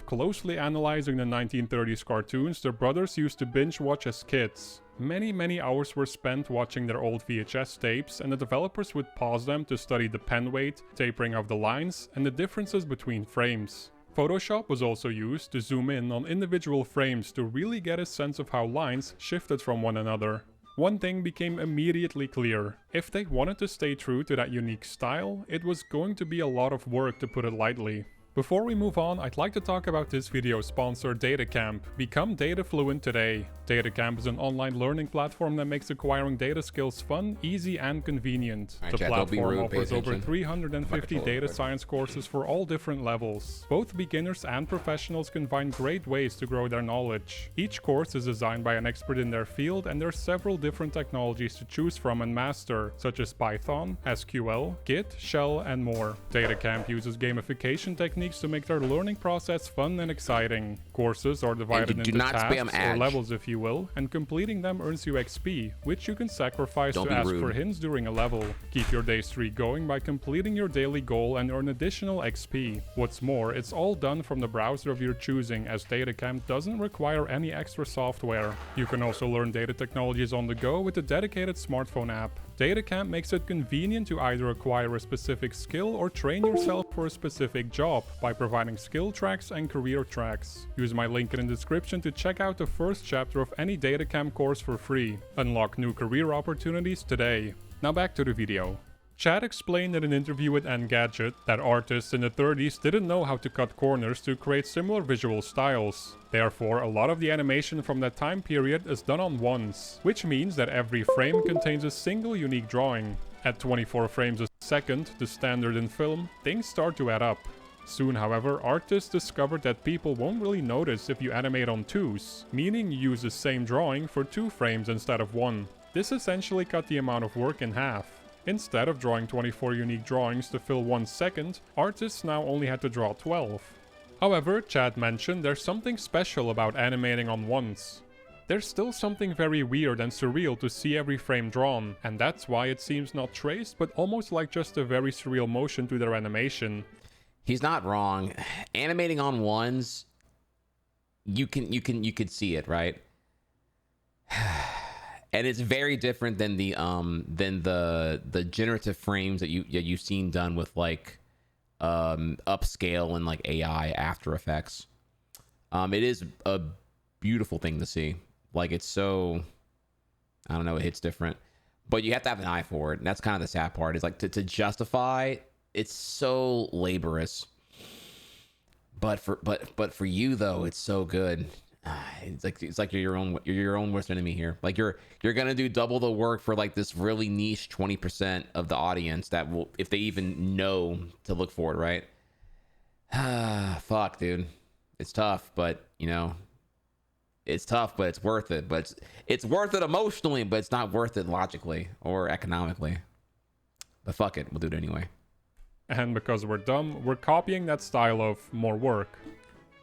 S9: Closely analyzing the 1930s cartoons their brothers used to binge watch as kids. Many hours were spent watching their old VHS tapes, and the developers would pause them to study the pen weight, tapering of the lines, and the differences between frames. Photoshop was also used to zoom in on individual frames to really get a sense of how lines shifted from one another. One thing became immediately clear: if they wanted to stay true to that unique style, it was going to be a lot of work, to put it lightly. Before we move on, I'd like to talk about this video's sponsor, DataCamp. Become data fluent today. DataCamp is an online learning platform that makes acquiring data skills fun, easy, and convenient.
S2: Right,
S9: the
S2: Jack,
S9: platform offers over 350 data
S2: quick.
S9: science courses for all different levels. Both beginners and professionals can find great ways to grow their knowledge. Each course is designed by an expert in their field, and there are several different technologies to choose from and master, such as Python, SQL, Git, Shell, and more. DataCamp uses gamification techniques to make their learning process fun and exciting. Courses are divided into tasks or levels, if you will, and completing them earns you XP, which you can sacrifice to ask for hints during a level. Keep your day streak going by completing your daily goal and earn additional XP. What's more, it's all done from the browser of your choosing, as DataCamp doesn't require any extra software. You can also learn data technologies on the go with a dedicated smartphone app. Datacamp makes it convenient to either acquire a specific skill or train yourself for a specific job by providing skill tracks and career tracks. Use my link in the description to check out the first chapter of any Datacamp course for free. Unlock new career opportunities today. Now back to the video. Chad explained in an interview with Engadget that artists in the 30s didn't know how to cut corners to create similar visual styles. Therefore, a lot of the animation from that time period is done on ones, which means that every frame contains a single unique drawing. At 24 frames a second, the standard in film, things start to add up. Soon, however, artists discovered that people won't really notice if you animate on twos, meaning you use the same drawing for 2 frames instead of 1. This essentially cut the amount of work in half. Instead of drawing 24 unique drawings to fill 1 second, artists now only had to draw 12. However, Chad mentioned there's something special about animating on ones. There's still something very weird and surreal to see every frame drawn, and that's why it seems not traced but almost like just a very surreal motion to their animation.
S2: He's not wrong. Animating on ones, you could see it, right? And it's very different than the generative frames that you've seen done with like upscale and like AI After Effects. It is a beautiful thing to see. Like, it's so, I don't know, it hits different, but you have to have an eye for it, and that's kind of the sad part. Is like to justify, it's so laborious. But for you though, it's so good. It's like you're your own worst enemy here. Like you're gonna do double the work for like this really niche 20% of the audience that will, if they even know to look for it, right? Fuck, dude, it's tough, but you know, it's tough, but it's worth it. But it's worth it emotionally, but it's not worth it logically or economically. But fuck it, we'll do it anyway.
S9: And because we're dumb, we're copying that style of more work.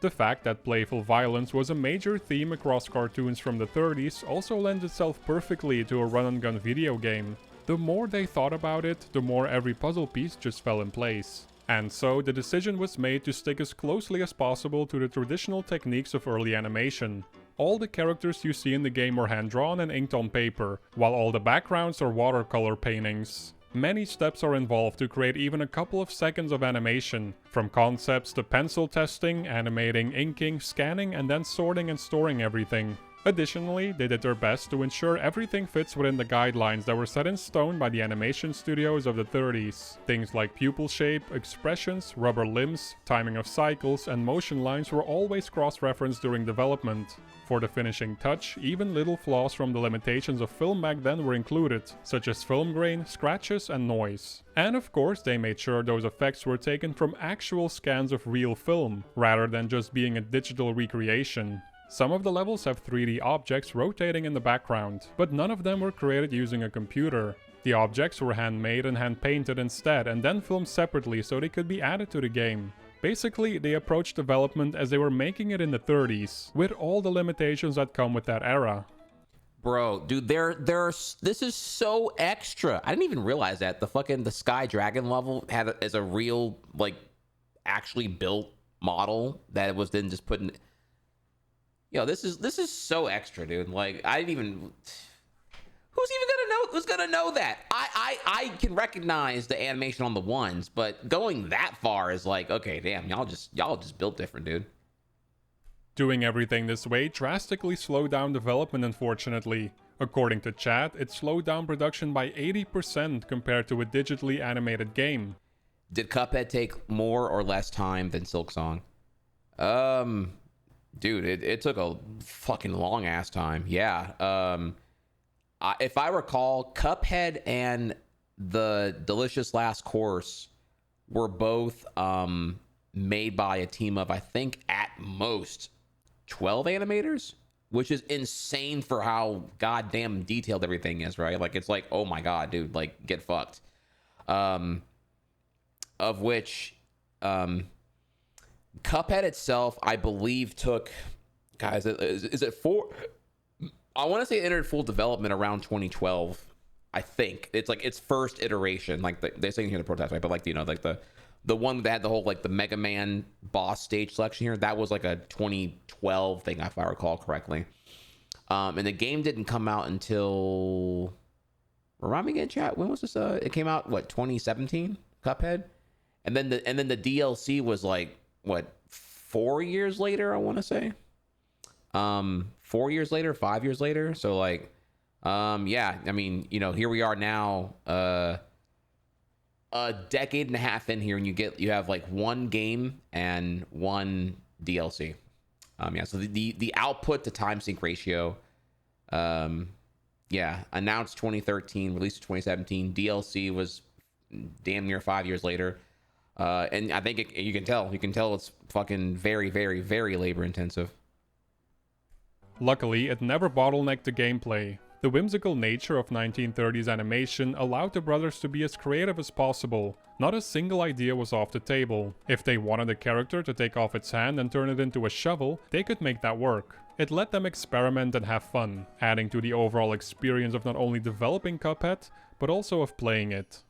S9: The fact that playful violence was a major theme across cartoons from the 30s also lends itself perfectly to a run-and-gun video game. The more they thought about it, the more every puzzle piece just fell in place. And so the decision was made to stick as closely as possible to the traditional techniques of early animation. All the characters you see in the game are hand-drawn and inked on paper, while all the backgrounds are watercolor paintings. Many steps are involved to create even a couple of seconds of animation, from concepts to pencil testing, animating, inking, scanning, and then sorting and storing everything. Additionally, they did their best to ensure everything fits within the guidelines that were set in stone by the animation studios of the 30s. Things like pupil shape, expressions, rubber limbs, timing of cycles, and motion lines were always cross-referenced during development. For the finishing touch, even little flaws from the limitations of film back then were included, such as film grain, scratches, and noise. And of course, they made sure those effects were taken from actual scans of real film, rather than just being a digital recreation. Some of the levels have 3D objects rotating in the background, but none of them were created using a computer. The objects were handmade and hand-painted instead, and then filmed separately so they could be added to the game. Basically, they approached development as they were making it in the 30s, with all the limitations that come with that era.
S2: Bro, dude, this is so extra. I didn't even realize that the Sky Dragon level had as a real, like, actually built model that was then just put in. Yo, this is so extra, dude. Like, I didn't even. Who's even gonna know? Who's gonna know that? I can recognize the animation on the ones, but going that far is like, okay, damn, y'all just built different, dude.
S9: Doing everything this way drastically slowed down development, unfortunately. According to Chad, it slowed down production by 80% compared to a digitally animated game.
S2: Did Cuphead take more or less time than Silksong? Dude, it took a fucking long ass time. Yeah. If I recall, Cuphead and the Delicious Last Course were both made by a team of, I think, at most 12 animators, which is insane for how goddamn detailed everything is, right? Like, it's like, oh my god, dude, like, get fucked. Of which Cuphead itself, I believe, took, guys, is it 4? I want to say it entered full development around 2012. I think it's like its first iteration. Like they're saying here the prototype, right? But like, you know, like the one that had the whole like the Mega Man boss stage selection here. That was like a 2012 thing, if I recall correctly. And the game didn't come out until Remind me again, chat. When was this? It came out what 2017, Cuphead, and then the DLC was like what 4 years later, I want to say. 4 years later, 5 years later. So like, yeah. I mean, you know, here we are now, a decade and a half in here, and you have like one game and one DLC. Yeah. So the output to time sync ratio, yeah, announced 2013, released 2017. DLC was damn near 5 years later. And I think you can tell it's fucking very, very, very labor intensive.
S9: Luckily, it never bottlenecked the gameplay. The whimsical nature of 1930s animation allowed the brothers to be as creative as possible. Not a single idea was off the table. If they wanted a character to take off its hand and turn it into a shovel, they could make that work. It let them experiment and have fun, adding to the overall experience of not only developing Cuphead, but also of playing it.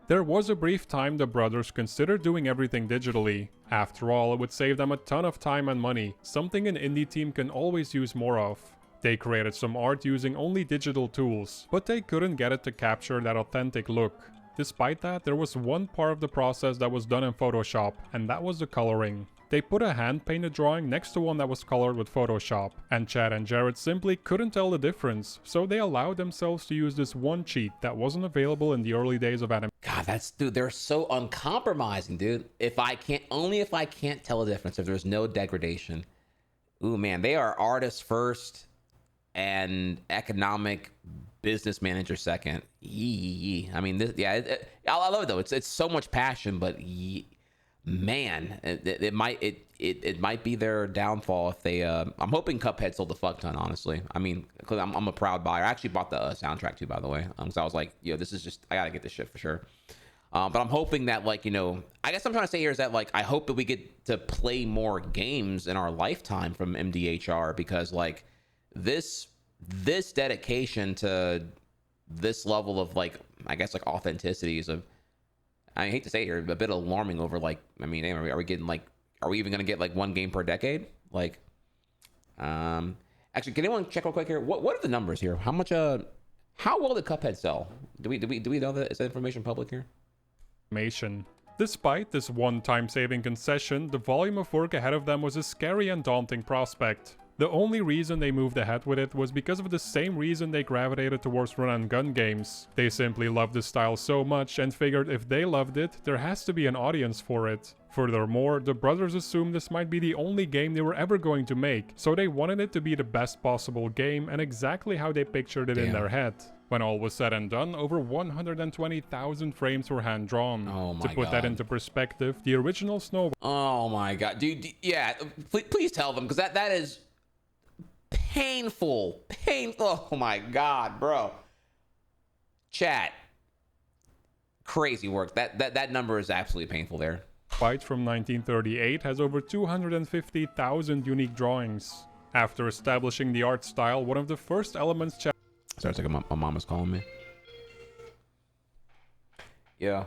S9: There was a brief time the brothers considered doing everything digitally. After all, it would save them a ton of time and money, something an indie team can always use more of. They created some art using only digital tools, but they couldn't get it to capture that authentic look. Despite that, there was one part of the process that was done in Photoshop, and that was the coloring. They put a hand-painted drawing next to one that was colored with Photoshop, and Chad and Jared simply couldn't tell the difference, so they allowed themselves to use this one cheat that wasn't available in the early days of animation.
S2: God, dude, they're so uncompromising, dude. If I can't tell the difference, if there's no degradation. Ooh, man, they are artists first and economic business manager second. I mean, I love it though. It's so much passion, but man, it might be their downfall if they. I'm hoping Cuphead sold the fuck ton, honestly. I mean, because I'm a proud buyer. I actually bought the soundtrack too, by the way. So I was like, yo, this is just, I gotta get this shit for sure. But I'm hoping that, like, you know, I guess I'm trying to say here is that, like, I hope that we get to play more games in our lifetime from MDHR, because like this dedication to this level of, like, I guess, like, authenticity is I hate to say it here, a bit alarming over, like, I mean, are we getting, like, are we even going to get, like, one game per decade? Like, actually, can anyone check real quick here? What are the numbers here? How much, how well did Cuphead sell? Do we know that? Is that information public here?
S9: Despite this one time-saving concession, the volume of work ahead of them was a scary and daunting prospect. The only reason they moved ahead with it was because of the same reason they gravitated towards run-and-gun games. They simply loved the style so much and figured if they loved it, there has to be an audience for it. Furthermore, the brothers assumed this might be the only game they were ever going to make, so they wanted it to be the best possible game and exactly how they pictured it in their head. When all was said and done, over 120,000 frames were hand-drawn.
S2: Oh my
S9: to put that into perspective, the original Snow...
S2: Oh my god, dude, yeah, please tell them, because that is painful. Oh my god, bro. Chat. Crazy work. That number is absolutely painful there.
S9: Fight from 1938 has over 250,000 unique drawings. After establishing the art style, one of the first elements...
S2: Sorry, it's like my mom is calling me. Yeah.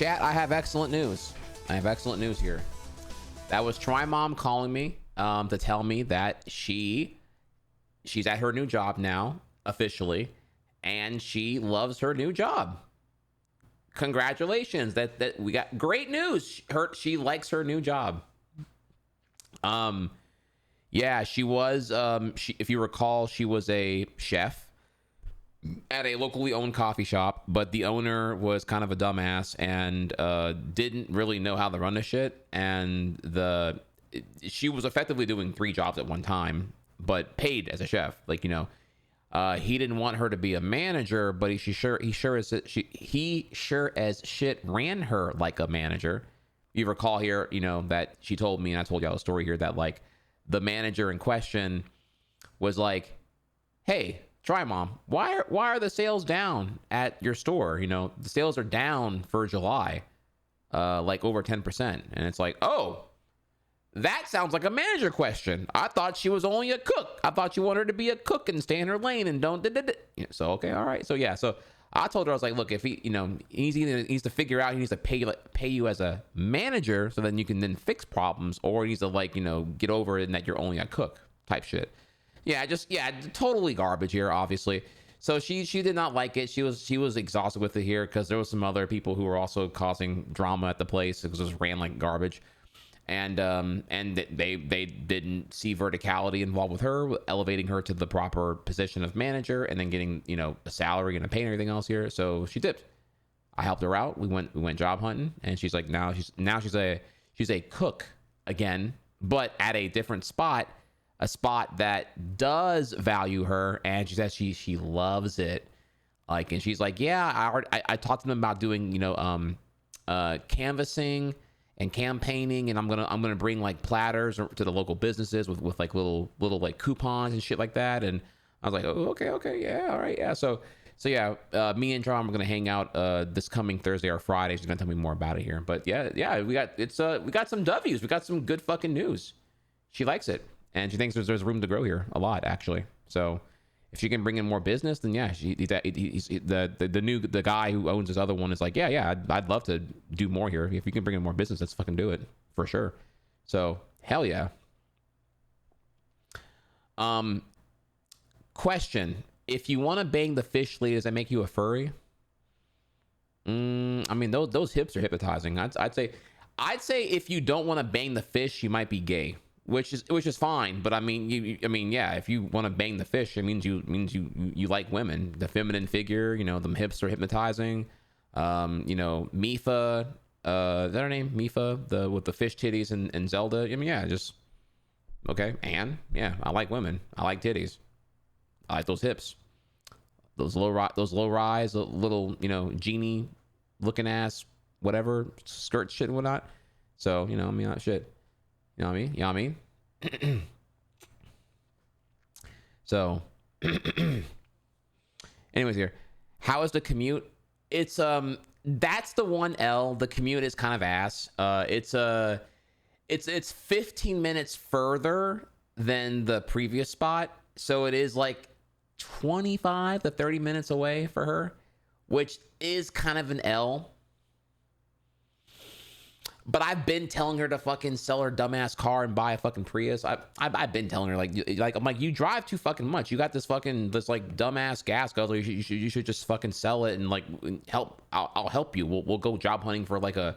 S2: Chat, I have excellent news. I have excellent news here. That was Try Mom calling me to tell me that she's at her new job now, officially, and she loves her new job. Congratulations. That we got great news. She likes her new job. Yeah, she was if you recall, she was a chef at a locally owned coffee shop, but the owner was kind of a dumbass and didn't really know how to run the shit, and she was effectively doing 3 jobs at one time, but paid as a chef. Like, he didn't want her to be a manager, but he sure as shit ran her like a manager. You recall here, that she told me, and I told y'all a story here, that like the manager in question was like, "Hey, Try Mom, why are the sales down at your store? The sales are down for July, like over 10%." And it's like, oh, that sounds like a manager question. I thought she was only a cook. I thought you wanted her to be a cook and stay in her lane and don't. So okay, all right. So yeah, so I told her, I was like, look, if he needs to figure out, he needs to pay you as a manager, so then you can then fix problems, or he needs to get over it and that you're only a cook type shit. Yeah, totally garbage here, obviously. So she did not like it. She was exhausted with it here because there was some other people who were also causing drama at the place. It just ran like garbage. And they didn't see verticality involved with her, elevating her to the proper position of manager, and then getting a salary and a pay and everything else here. So she dipped. I helped her out. We went job hunting, and she's like, now she's a cook again, but at a different spot, a spot that does value her, and she says she loves it. Like, and she's like, yeah, I talked to them about doing canvassing and campaigning, and I'm gonna bring like platters to the local businesses with like little like coupons and shit like that. And I was like, oh, okay, yeah, all right, yeah. So yeah, me and John are gonna hang out this coming Thursday or Friday. She's gonna tell me more about it here. But yeah, we got some W's. We got some good fucking news. She likes it, and she thinks there's room to grow here a lot, actually. So if she can bring in more business, then yeah, the guy who owns this other one is like, yeah, I'd love to do more here. If you can bring in more business, let's fucking do it for sure. So hell yeah. Question: if you want to bang the fish lady, does that make you a furry? I mean, those hips are hypnotizing. I'd say if you don't want to bang the fish, you might be gay. Which is fine, but I mean, yeah, if you want to bang the fish, it means you like women. The feminine figure, them hips are hypnotizing. Mifa, is that her name? Mifa, with the fish titties and Zelda. I mean, yeah, just okay. And yeah, I like women. I like titties. I like those hips, those low rise, little genie looking ass, whatever skirt shit and whatnot. So that shit. You know what I mean? So, anyways, here, how is the commute? It's that's the one L. The commute is kind of ass. It's 15 minutes further than the previous spot, so it is like 25 to 30 minutes away for her, which is kind of an L. But I've been telling her to fucking sell her dumbass car and buy a fucking Prius. I've been telling her like I'm like, you drive too fucking much. You got this like dumbass gas guzzler. You should just fucking sell it and like help. I'll help you. We'll go job hunting for like a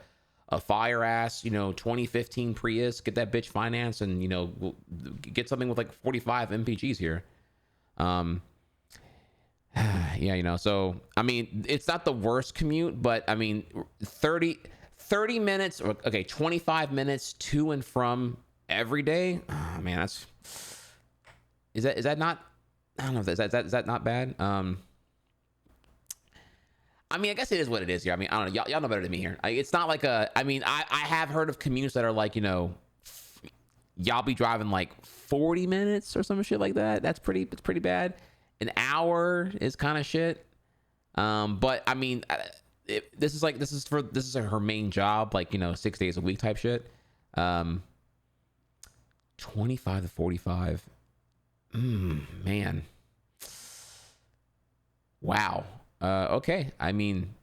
S2: fire ass 2015 Prius. Get that bitch financed and we'll get something with like 45 MPGs here. Yeah, so I mean, it's not the worst commute, but I mean 30 minutes, or okay, 25 minutes to and from every day. Oh man, is that not, I don't know, is that not bad? I mean, I guess it is what it is here. I mean, I don't know, y'all know better than me here. It's not like I have heard of commutes that are like, y'all be driving like 40 minutes or some shit like that. It's pretty bad. An hour is kind of shit. But I mean, this is her main job, like 6 days a week type shit. 25 to 45. Man. Wow. Okay. I mean,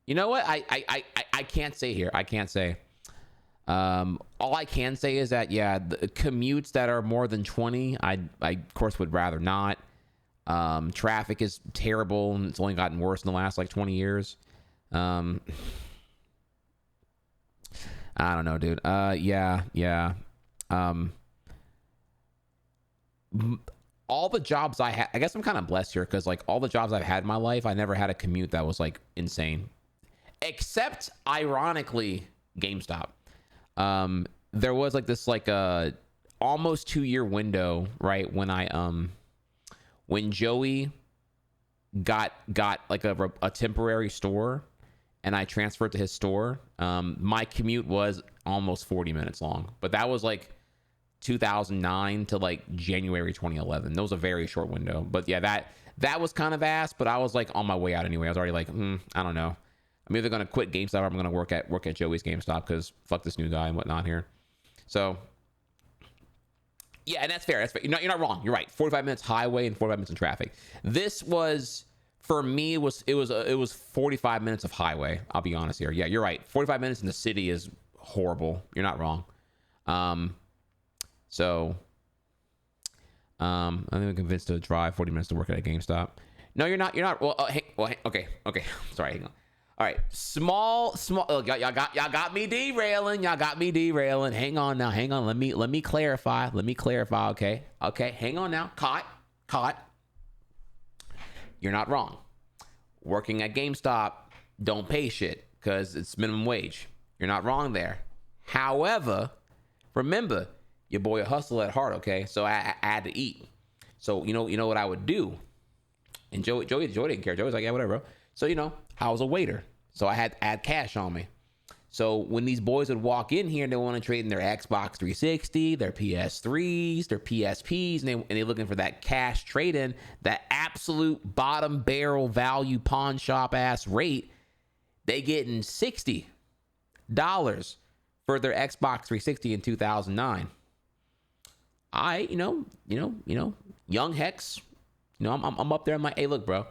S2: You know what? I can't say here. I can't say. All I can say is that, yeah, the commutes that are more than 20, I of course would rather not. Traffic is terrible, and it's only gotten worse in the last like 20 years. I don't know, dude. Yeah. All the jobs I had, I guess I'm kind of blessed here because like all the jobs I've had in my life, I never had a commute that was like insane, except ironically GameStop. There was like this like almost 2-year window, right, when when Joey got like a temporary store and I transferred to his store. My commute was almost 40 minutes long, but that was like 2009 to like January 2011. That was a very short window, but yeah, that was kind of ass, but I was like on my way out anyway. I was already like, I don't know. I'm either going to quit GameStop or I'm going to work at Joey's GameStop because fuck this new guy and whatnot here. So yeah, and that's fair. That's fair. You're not wrong. You're right. 45 minutes highway and 45 minutes in traffic. This was, for me, it was 45 minutes of highway. I'll be honest here. Yeah, you're right. 45 minutes in the city is horrible. You're not wrong. So I think I'm convinced to drive 40 minutes to work at a GameStop. No, you're not. You're not. Well, okay. Sorry. Hang on. All right. Small. Y'all got me derailing. Hang on now. Let me clarify. Okay. Hang on now. Caught. You're not wrong. Working at GameStop, don't pay shit because it's minimum wage. You're not wrong there. However, remember, your boy a hustler at heart. Okay, so I had to eat. So you know what I would do. And Joey didn't care. Joey was like, yeah, whatever, bro. So I was a waiter, so I had cash on me. So when these boys would walk in here and they want to trade in their Xbox 360, their PS3s, their PSPs, and they're looking for that cash trade-in, that absolute bottom barrel value pawn shop ass rate, they getting $60 for their Xbox 360 in 2009. Young Hex, I'm up there. I'm like, hey, look, bro,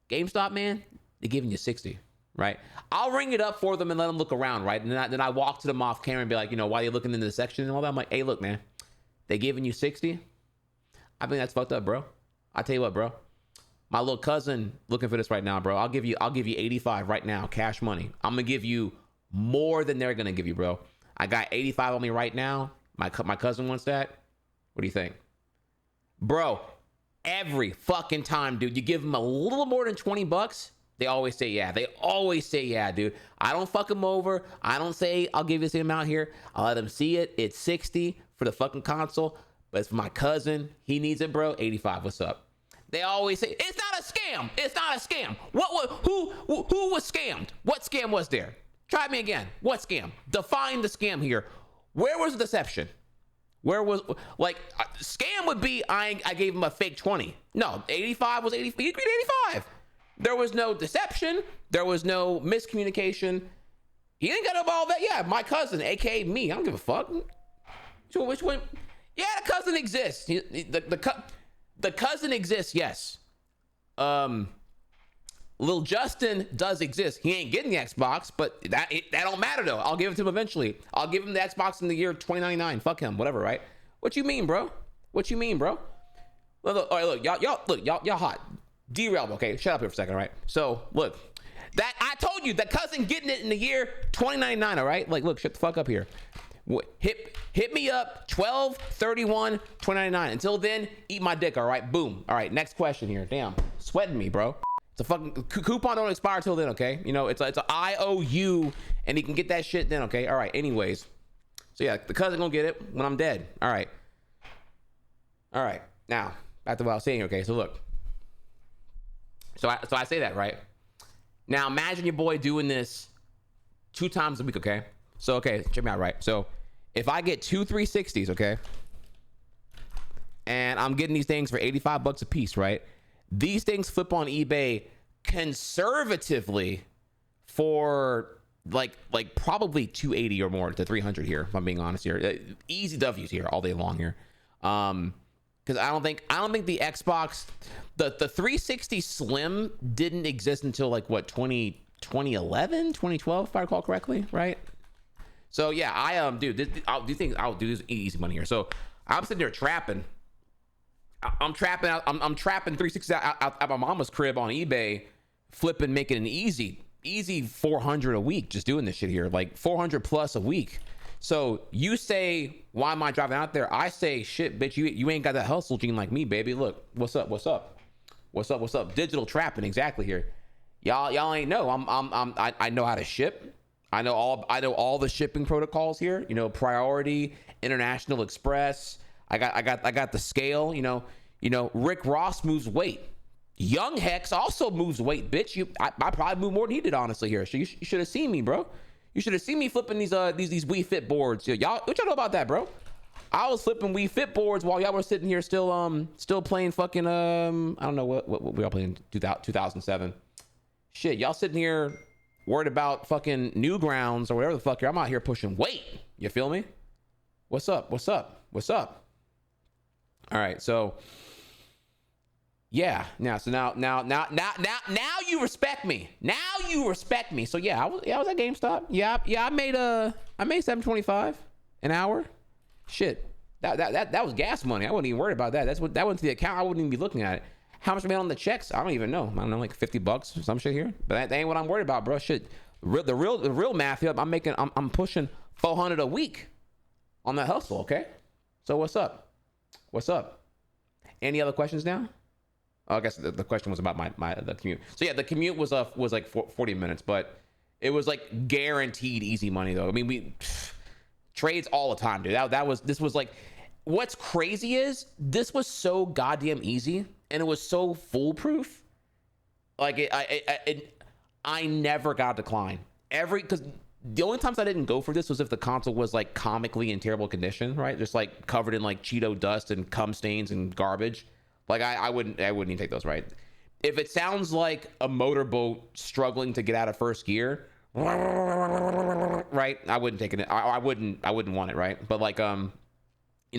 S2: GameStop, man, they're giving you 60. Right, I'll ring it up for them and let them look around, right? And then I walk to them off camera and be like, why are you looking into the section and all that? I'm like, hey, look, man, they giving you 60. I think that's fucked up, bro. I tell you what, bro, my little cousin looking for this right now, bro. I'll give you 85 right now, cash money. I'm gonna give you more than they're gonna give you, bro. I got 85 on me right now. My cousin wants that. What do you think, bro? Every fucking time, dude, you give them a little more than $20. They always say yeah, dude. I don't fuck them over. I don't say I'll give you the amount here. I'll let them see it. It's 60 for the fucking console, but it's for my cousin. He needs it, bro. 85. What's up? They always say it's not a scam. Who was scammed? What scam was there? Try me again. What scam? Define the scam here. Where was the deception? Where was, like, scam would be I gave him a fake 20. No, 85 was 80. He agreed 85. There was no deception. There was no miscommunication. He ain't got all that. Yeah, my cousin, aka me. I don't give a fuck. So which one? Yeah, the cousin exists. The cousin exists. Yes. Lil Justin does exist. He ain't getting the Xbox, but that don't matter though. I'll give it to him eventually. I'll give him the Xbox in the year 2099. Fuck him, whatever, right? What you mean, bro? Look, all right, y'all hot. Derail, okay? Shut up here for a second, all right? So, look, that I told you, the cousin getting it in the year 2099, all right? Like, look, shut the fuck up here. Hit me up, 12/31/2099. Until then, eat my dick, all right? Boom. All right, next question here. Damn, sweating me, bro. It's a fucking coupon don't expire till then, okay? It's a IOU, and he can get that shit then, okay? All right, anyways. So, yeah, the cousin gonna get it when I'm dead. All right. Now, back to what I was saying here, okay? So, look. So I say that, right? Now, imagine your boy doing this 2 times a week, okay? So, okay, check me out, right? So, if I get 2 360s, okay? And I'm getting these things for $85 a piece, right? These things flip on eBay conservatively for like probably 280 or more to 300 here, if I'm being honest here. Easy W's here all day long here. Because I don't think the Xbox, the 360 Slim didn't exist until like what 2012 2011, 2012, if I recall correctly, right? So yeah, I'll do this easy money here. So I'm sitting there trapping. I'm trapping 360 out at my mama's crib on eBay, flipping, making an easy 400 a week, just doing this shit here, like 400 plus a week. So you say, why am I driving out there? I say, shit, bitch, you ain't got that hustle gene like me, baby. Look, what's up? Digital trapping, exactly here. Y'all ain't know. I know how to ship. I know all the shipping protocols here. You know, priority, international express. I got the scale. You know, Rick Ross moves weight. Young Hex also moves weight, bitch. I probably move more than he did, honestly, here. So you should have seen me, bro. You should have seen me flipping these Wii Fit boards. Y'all, what y'all know about that, bro? I was flipping Wii Fit boards while y'all were sitting here still playing fucking I don't know what we all playing 2007. Shit, y'all sitting here worried about fucking Newgrounds or whatever the fuck. I'm out here pushing weight. You feel me? What's up? All right, so yeah, now you respect me. So yeah, I was at GameStop. Yeah, I made $7.25 an hour. Shit, that was gas money. I wasn't even worried about that. That went to the account. I wouldn't even be looking at it. How much I made on the checks? I don't even know. I don't know, like $50 or some shit here. But that ain't what I'm worried about, bro. Shit, the real math here. I'm pushing 400 a week on that hustle. Okay, so what's up? Any other questions now? Oh, I guess the question was about the commute. So yeah, the commute was like 40 minutes, but it was like guaranteed easy money though. I mean, we trades all the time, dude. This was like, what's crazy is this was so goddamn easy and it was so foolproof. Like I never got a decline. Because the only times I didn't go for this was if the console was like comically in terrible condition, right? Just like covered in like Cheeto dust and cum stains and garbage. Like I wouldn't even take those, right? If it sounds like a motorboat struggling to get out of first gear, right? I wouldn't take it. I wouldn't want it, right? But like you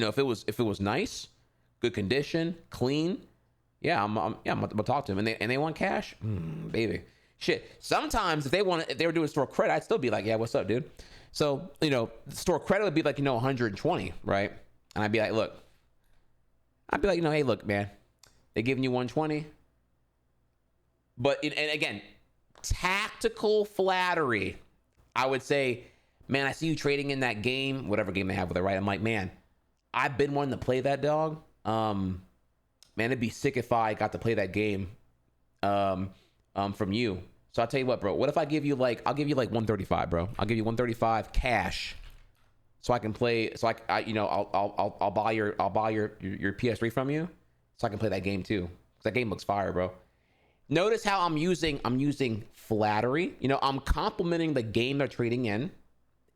S2: know, if it was nice, good condition, clean, yeah, I'm gonna talk to them. And they want cash, baby. Shit. Sometimes if they were doing store credit, I'd still be like, yeah, what's up, dude? So you know, store credit would be like 120, right? And I'd be like, look. Hey, look, man, they're giving you 120. But, and again, tactical flattery. I would say, man, I see you trading in that game, whatever game they have with it, right? I'm like, man, I've been wanting to play that, dog. Man, it'd be sick if I got to play that game from you. So I'll tell you what, bro. What if I'll give you like 135, bro. I'll give you 135 cash. So I can play. So I'll buy your PS3 from you, so I can play that game too. Cause that game looks fire, bro. Notice how I'm using flattery. You know, I'm complimenting the game they're trading in,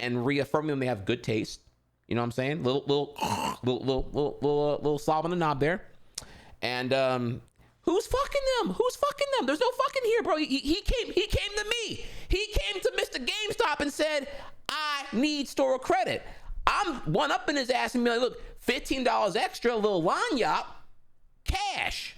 S2: and reaffirming them they have good taste. You know what I'm saying? Little slob on the knob there. And who's fucking them? There's no fucking here, bro. He came to me. He came to Mr. GameStop and said, I need store credit. I'm one-upping his ass and be like, look, $15 extra, a little line, Yapp, cash.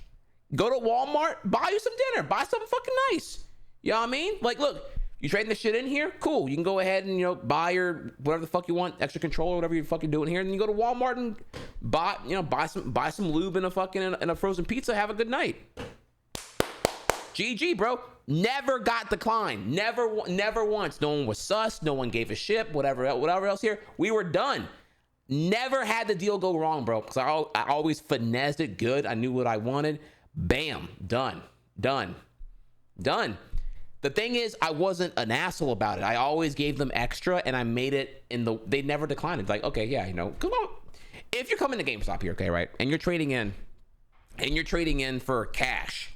S2: Go to Walmart, buy you some dinner, buy something fucking nice. You know what I mean? Like, look, you trading this shit in here? Cool. You can go ahead and, you know, buy your whatever the fuck you want, extra controller, whatever you're fucking doing here. And then you go to Walmart and buy some lube and a frozen pizza. Have a good night. GG, bro. Never got declined. Never once. No one was sus. No one gave a shit. Whatever else here. We were done. Never had the deal go wrong, bro. Because I always finessed it good. I knew what I wanted. Bam. Done. The thing is, I wasn't an asshole about it. I always gave them extra, and I made it they never declined. It's like, okay, yeah, you know, come on. If you're coming to GameStop here, okay, right, and you're trading in for cash,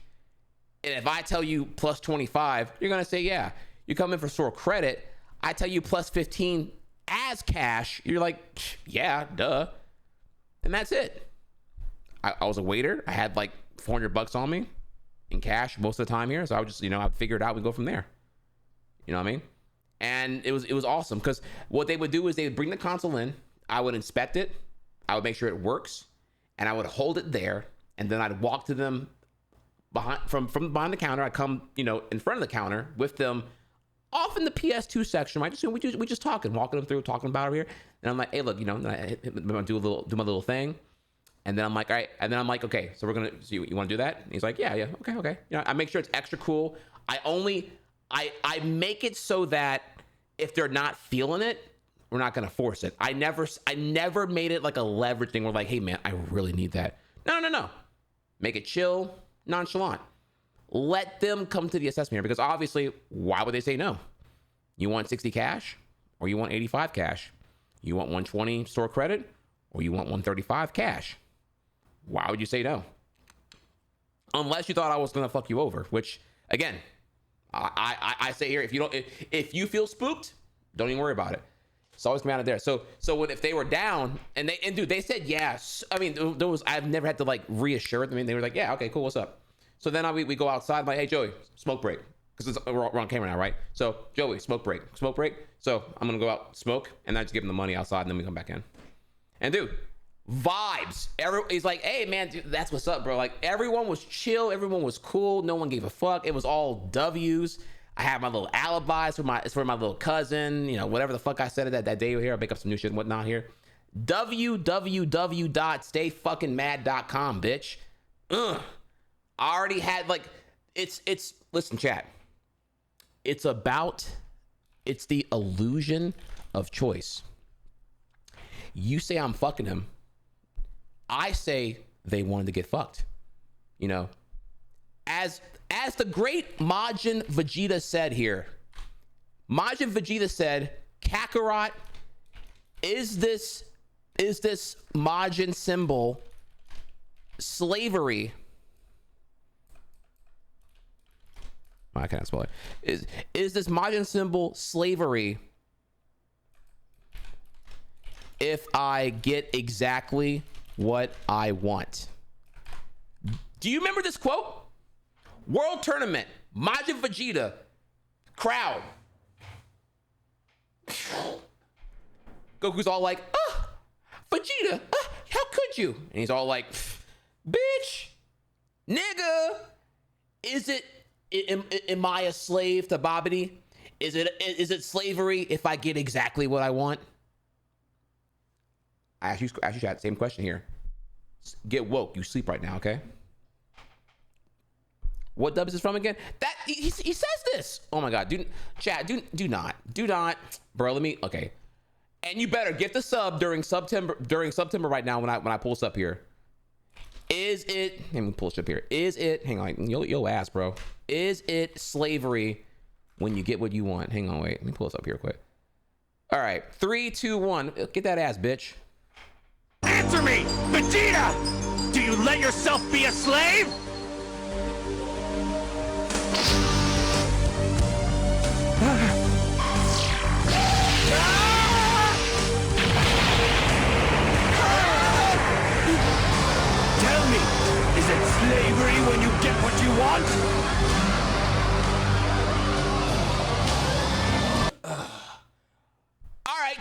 S2: and if I tell you plus 25, you're gonna say, yeah. You come in for store credit, I tell you plus 15 as cash, you're like, yeah, duh, and that's it. I was a waiter. I had like $400 on me in cash most of the time here, so I would just, you know, I'd figure it out. We'd go from there. You know what I mean? And it was awesome because what they would do is they would bring the console in. I would inspect it. I would make sure it works, and I would hold it there, and then I'd walk to them from behind the counter. I'd come, you know, in front of the counter with them off in the PS2 section, right? We just talking, walking them through, talking about it here. And I'm like, hey, look, you know, I'm gonna do my little thing. And then I'm like, all right. And then I'm like, okay, so you want to do that? And he's like, yeah, okay. You know, I make sure it's extra cool. I make it so that if they're not feeling it, we're not gonna force it. I never made it like a leverage thing. We're like, hey man, I really need that. No. Make it chill, nonchalant. Let them come to the assessment here, because obviously, why would they say no? You want 60 cash, or you want 85 cash? You want 120 store credit, or you want 135 cash? Why would you say no? Unless you thought I was gonna fuck you over, which again, I say here, if you feel spooked, don't even worry about it. It's always come out of there. So if they were down and dude, they said yes. I mean, I've never had to like reassure them. I mean, they were like, yeah, okay, cool, what's up? So then we go outside. I'm like, hey Joey, smoke break, because we're on camera now, right? So Joey, smoke break. So I'm gonna go out, smoke, and I just give him the money outside, and then we come back in. And dude, vibes. He's like, hey man, dude, that's what's up, bro. Like everyone was chill, everyone was cool, no one gave a fuck. It was all W's. I have my little alibis for my little cousin, you know, whatever the fuck I said that day here. I'll make up some new shit and whatnot here. www.stayfuckingmad.com, bitch. I already had like, it's listen, chat. It's the illusion of choice. You say I'm fucking him. I say they wanted to get fucked. You know, as the great Majin Vegeta said here, Majin Vegeta said, Kakarot, is this Majin symbol slavery? I can't spell it. Is this Majin symbol slavery if I get exactly what I want? Do you remember this quote? World Tournament, Majin Vegeta, crowd. Goku's all like, Vegeta, how could you? And he's all like, bitch, nigga, am I a slave to Babidi? Is it slavery if I get exactly what I want? I ask you chat, same question here. Get woke, you sleep right now, okay? What dub is this from again? That he says this. Oh my god, do not, bro. Okay, and you better get the sub during September right now when I pull this up here. Is it? Let me pull this up here. Is it? Hang on, yo ass, bro. Is it slavery when you get what you want? Hang on, wait. Let me pull this up here quick. All right, 3, 2, 1. Get that ass, bitch.
S10: Answer me, Vegeta. Do you let yourself be a slave? Tell me, is it slavery when you get what you want?
S2: All right,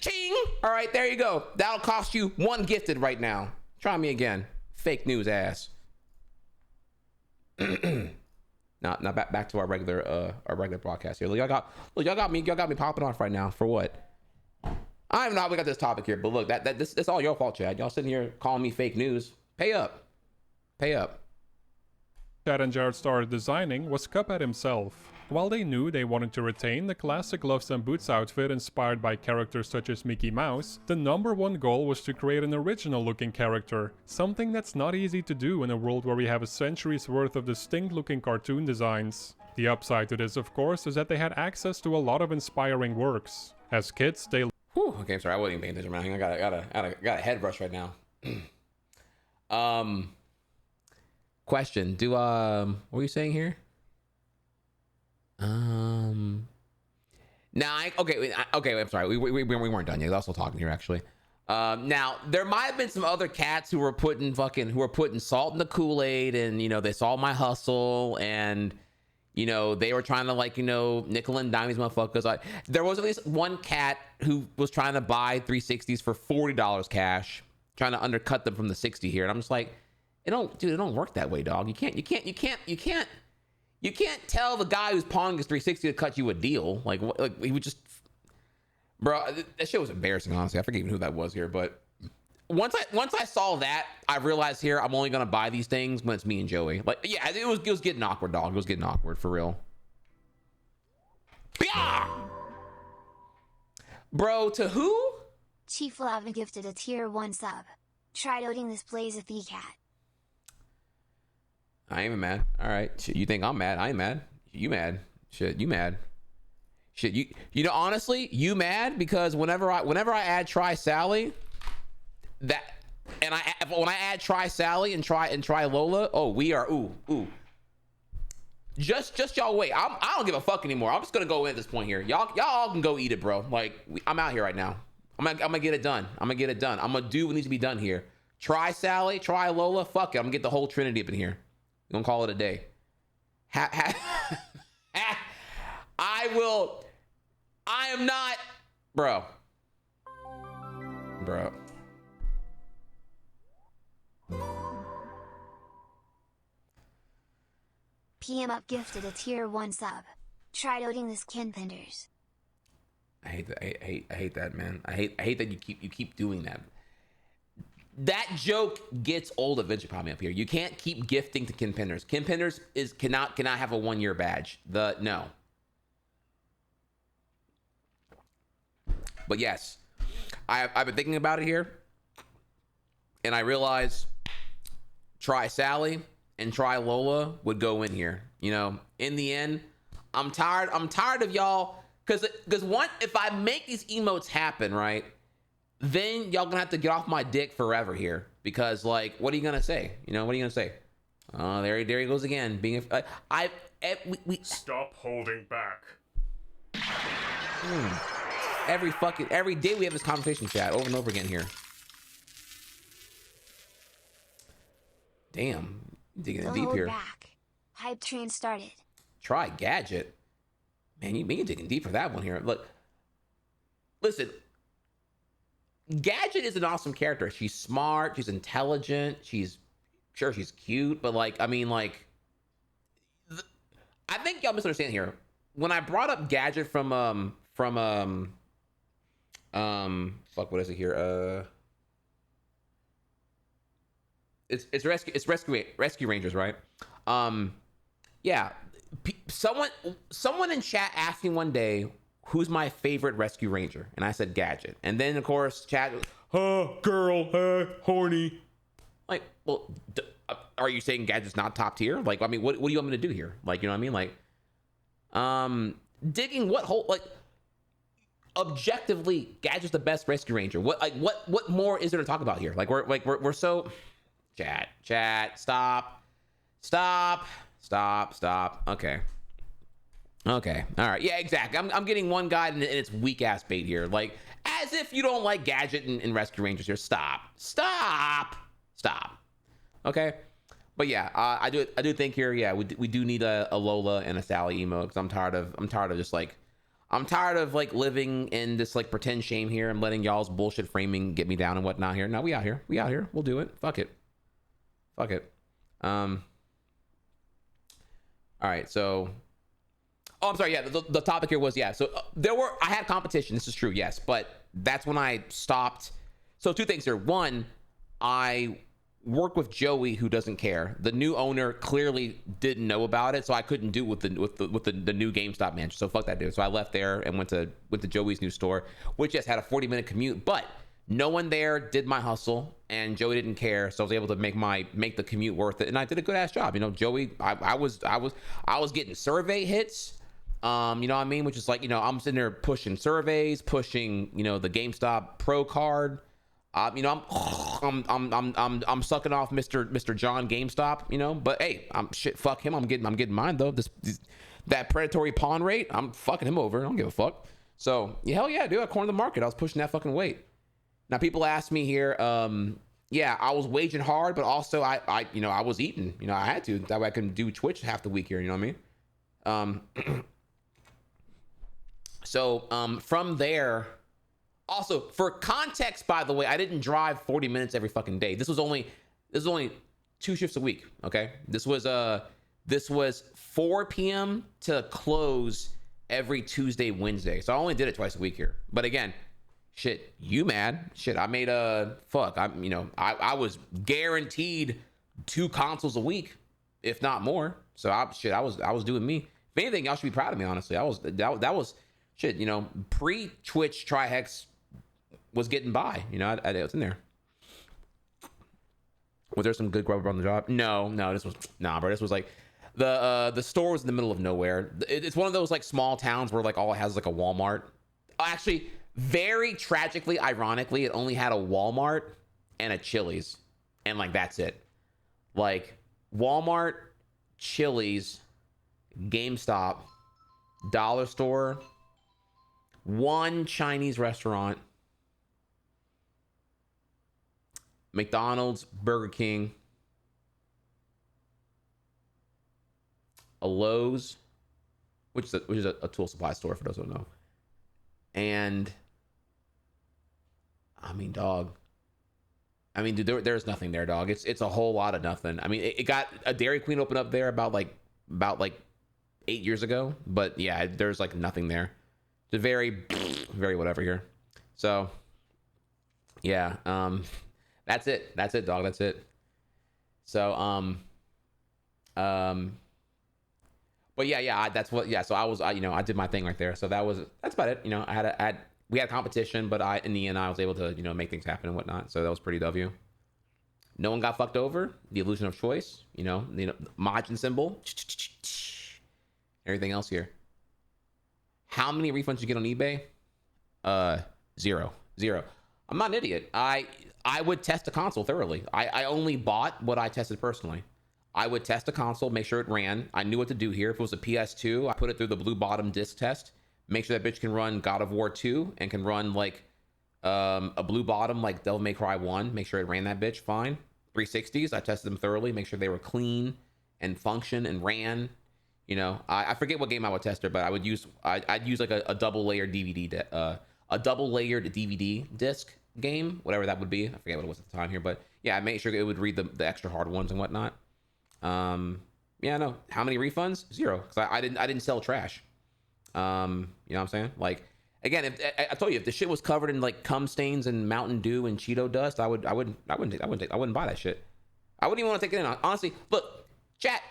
S2: ching. All right, there you go. That'll cost you 1 gifted right now. Try me again. Fake news ass. Now back to our regular broadcast here. Look, y'all got me popping off right now for what? I don't even know how we got this topic here, but look, that's all your fault, Chad. Y'all sitting here calling me fake news. Pay up.
S9: Chad and Jared started designing was Cuphead himself. While they knew they wanted to retain the classic gloves and boots outfit inspired by characters such as Mickey Mouse, the #1 goal was to create an original looking character, something that's not easy to do in a world where we have a century's worth of distinct looking cartoon designs. The upside to this, of course, is that they had access to a lot of inspiring works. As kids, they...
S2: Whew, okay, I'm sorry, I wasn't even paying attention, man. I got a head rush right now. Question, what were you saying here? Now, okay, I'm sorry. We weren't done yet. I was also talking here, actually. Now there might have been some other cats who were putting salt in the Kool-Aid, and you know they saw my hustle, and you know they were trying to nickel and dime these motherfuckers. There was at least one cat who was trying to buy 360s for $40 cash, trying to undercut them from the 60 here, and I'm just like, it don't work that way, dog. You can't You can't tell the guy who's pawning his 360 to cut you a deal. Like, what, like he would just, bro. That shit was embarrassing. Honestly, I forget even who that was here. But once I saw that, I realized here I'm only gonna buy these things when it's me and Joey. Like, yeah, it was getting awkward, dog. It was getting awkward for real. Yeah. Bro, to who?
S3: Chief Lava gifted a tier 1 sub. Try loading this plays a the cat.
S2: I ain't even mad. All right. Shit, you think I'm mad? I ain't mad. You mad? Shit, you mad? Shit, you know, honestly, you mad because whenever I add Try Sally, when I add Try Sally and try Lola, oh, we are ooh. Just y'all wait. I don't give a fuck anymore. I'm just gonna go in at this point here. Y'all all can go eat it, bro. Like I'm out here right now. I'm gonna get it done. I'm gonna do what needs to be done here. Try Sally, try Lola. Fuck it. I'm gonna get the whole Trinity up in here. I'm gonna call it a day. I am not, bro.
S3: PM Up gifted a tier 1 sub. Try loading this Kinpenders.
S2: I hate that, man. I hate that you keep doing that. That joke gets old eventually. Probably up here. You can't keep gifting to Kinpenders. Kinpenders cannot have a 1-year badge. No. But yes, I've been thinking about it here, and I realized Try Sally and Try Lola would go in here. You know, in the end, I'm tired of y'all because if I make these emotes happen, right, then y'all gonna have to get off my dick forever here because, like, what are you gonna say? You know, what are you gonna say? Oh, there he goes again. Being we
S9: Stop holding back.
S2: Every day we have this conversation chat over and over again here. Damn, digging it deep here.
S3: Back. Hype train started.
S2: Try Gadget. Man, you digging deep for that one here. Look, listen. Gadget is an awesome character. She's smart. She's intelligent. She's cute. But like, I mean, like, I think y'all misunderstand here. When I brought up Gadget from fuck, what is it here? It's Rescue Rangers, right? Yeah. Someone in chat asked me one day, who's my favorite Rescue Ranger? And I said Gadget. And then, of course, chat, girl, horny. Like, well, are you saying Gadget's not top tier? Like, I mean, what do you want me to do here? Like, you know what I mean? Like, digging what hole? Like, objectively, Gadget's the best Rescue Ranger. What more is there to talk about here? Like, we're so... Chat, stop. Okay. All right. Yeah, exactly. I'm getting one guy and it's weak ass bait here. Like, as if you don't like Gadget and Rescue Rangers here. Stop. Okay. But yeah, I do think here, yeah, we do need a Lola and a Sally emo because I'm tired of just like, I'm tired of like living in this like pretend shame here and letting y'all's bullshit framing get me down and whatnot here. No, we out here. We'll do it. Fuck it. All right. So, oh, I'm sorry. Yeah. The topic here was, yeah. So I had competition. This is true. Yes. But that's when I stopped. So 2 things here. One, I work with Joey, who doesn't care. The new owner clearly didn't know about it, so I couldn't do it with the new GameStop manager. So fuck that dude. So I left there and went to Joey's new store, which just had a 40-minute commute, but no one there did my hustle, and Joey didn't care, so I was able to make the commute worth it, and I did a good ass job. You know, Joey, I was getting survey hits. You know what I mean? Which is like, you know, I'm sitting there pushing surveys, pushing, you know, the GameStop Pro card. You know, I'm sucking off Mr. John GameStop, you know, but hey, fuck him. I'm getting mine though. That predatory pawn rate, I'm fucking him over. I don't give a fuck. So yeah, hell yeah, dude, I cornered the market. I was pushing that fucking weight. Now people ask me here, yeah, I was waging hard, but also I you know, I was eating, you know, I had to, that way I can do Twitch half the week here. You know what I mean? So from there, also for context, by the way, I didn't drive 40 minutes every fucking day. This was only 2 shifts a week. Okay. This was This was 4 p.m. to close every Tuesday, Wednesday. So I only did it twice a week here. But again, shit, you mad? Shit, I made I was guaranteed 2 consoles a week, if not more. So I was doing me. If anything, y'all should be proud of me, honestly. That was shit, pre-Twitch Trihex was getting by. It was in there. Was there some good grub on the job? No, this was bro. This was like the store was in the middle of nowhere. It's one of those like small towns where like all it has is like a Walmart. Actually, very tragically, ironically, it only had a Walmart and a Chili's, and like that's it. Like Walmart, Chili's, GameStop, Dollar Store, one Chinese restaurant, McDonald's, Burger King, a Lowe's, which is a tool supply store for those who don't know. And I mean, dog. I mean, dude, there's nothing there, dog. It's a whole lot of nothing. I mean, it got a Dairy Queen open up there about 8 years ago, but yeah, there's like nothing there. It's very, very whatever here. So yeah, that's it, dog. That's it. So but yeah, that's what. Yeah, so I did my thing right there. So that's about it. We had a competition, but in the end, I was able to make things happen and whatnot. So that was pretty W. No one got fucked over. The illusion of choice. Majin symbol. Everything else here. How many refunds you get on eBay? Zero. I'm not an idiot. I would test a console thoroughly. I only bought what I tested personally. I would test a console, make sure it ran. I knew what to do here. If it was a PS2, I put it through the blue bottom disc test. Make sure that bitch can run God of War 2 and can run like a blue bottom like Devil May Cry 1. Make sure it ran that bitch fine. 360s, I tested them thoroughly. Make sure they were clean and function and ran. I forget what game I would test her, but I'd use like a double layered DVD, a double layered DVD disc game, whatever that would be. I forget what it was at the time here, but yeah, I made sure it would read the extra hard ones and whatnot. No. How many refunds? Zero, because I didn't sell trash. You know what I'm saying? Like, again, I told you, if the shit was covered in like cum stains and Mountain Dew and Cheeto dust, I wouldn't buy that shit. I wouldn't even want to take it in. Honestly, look, chat.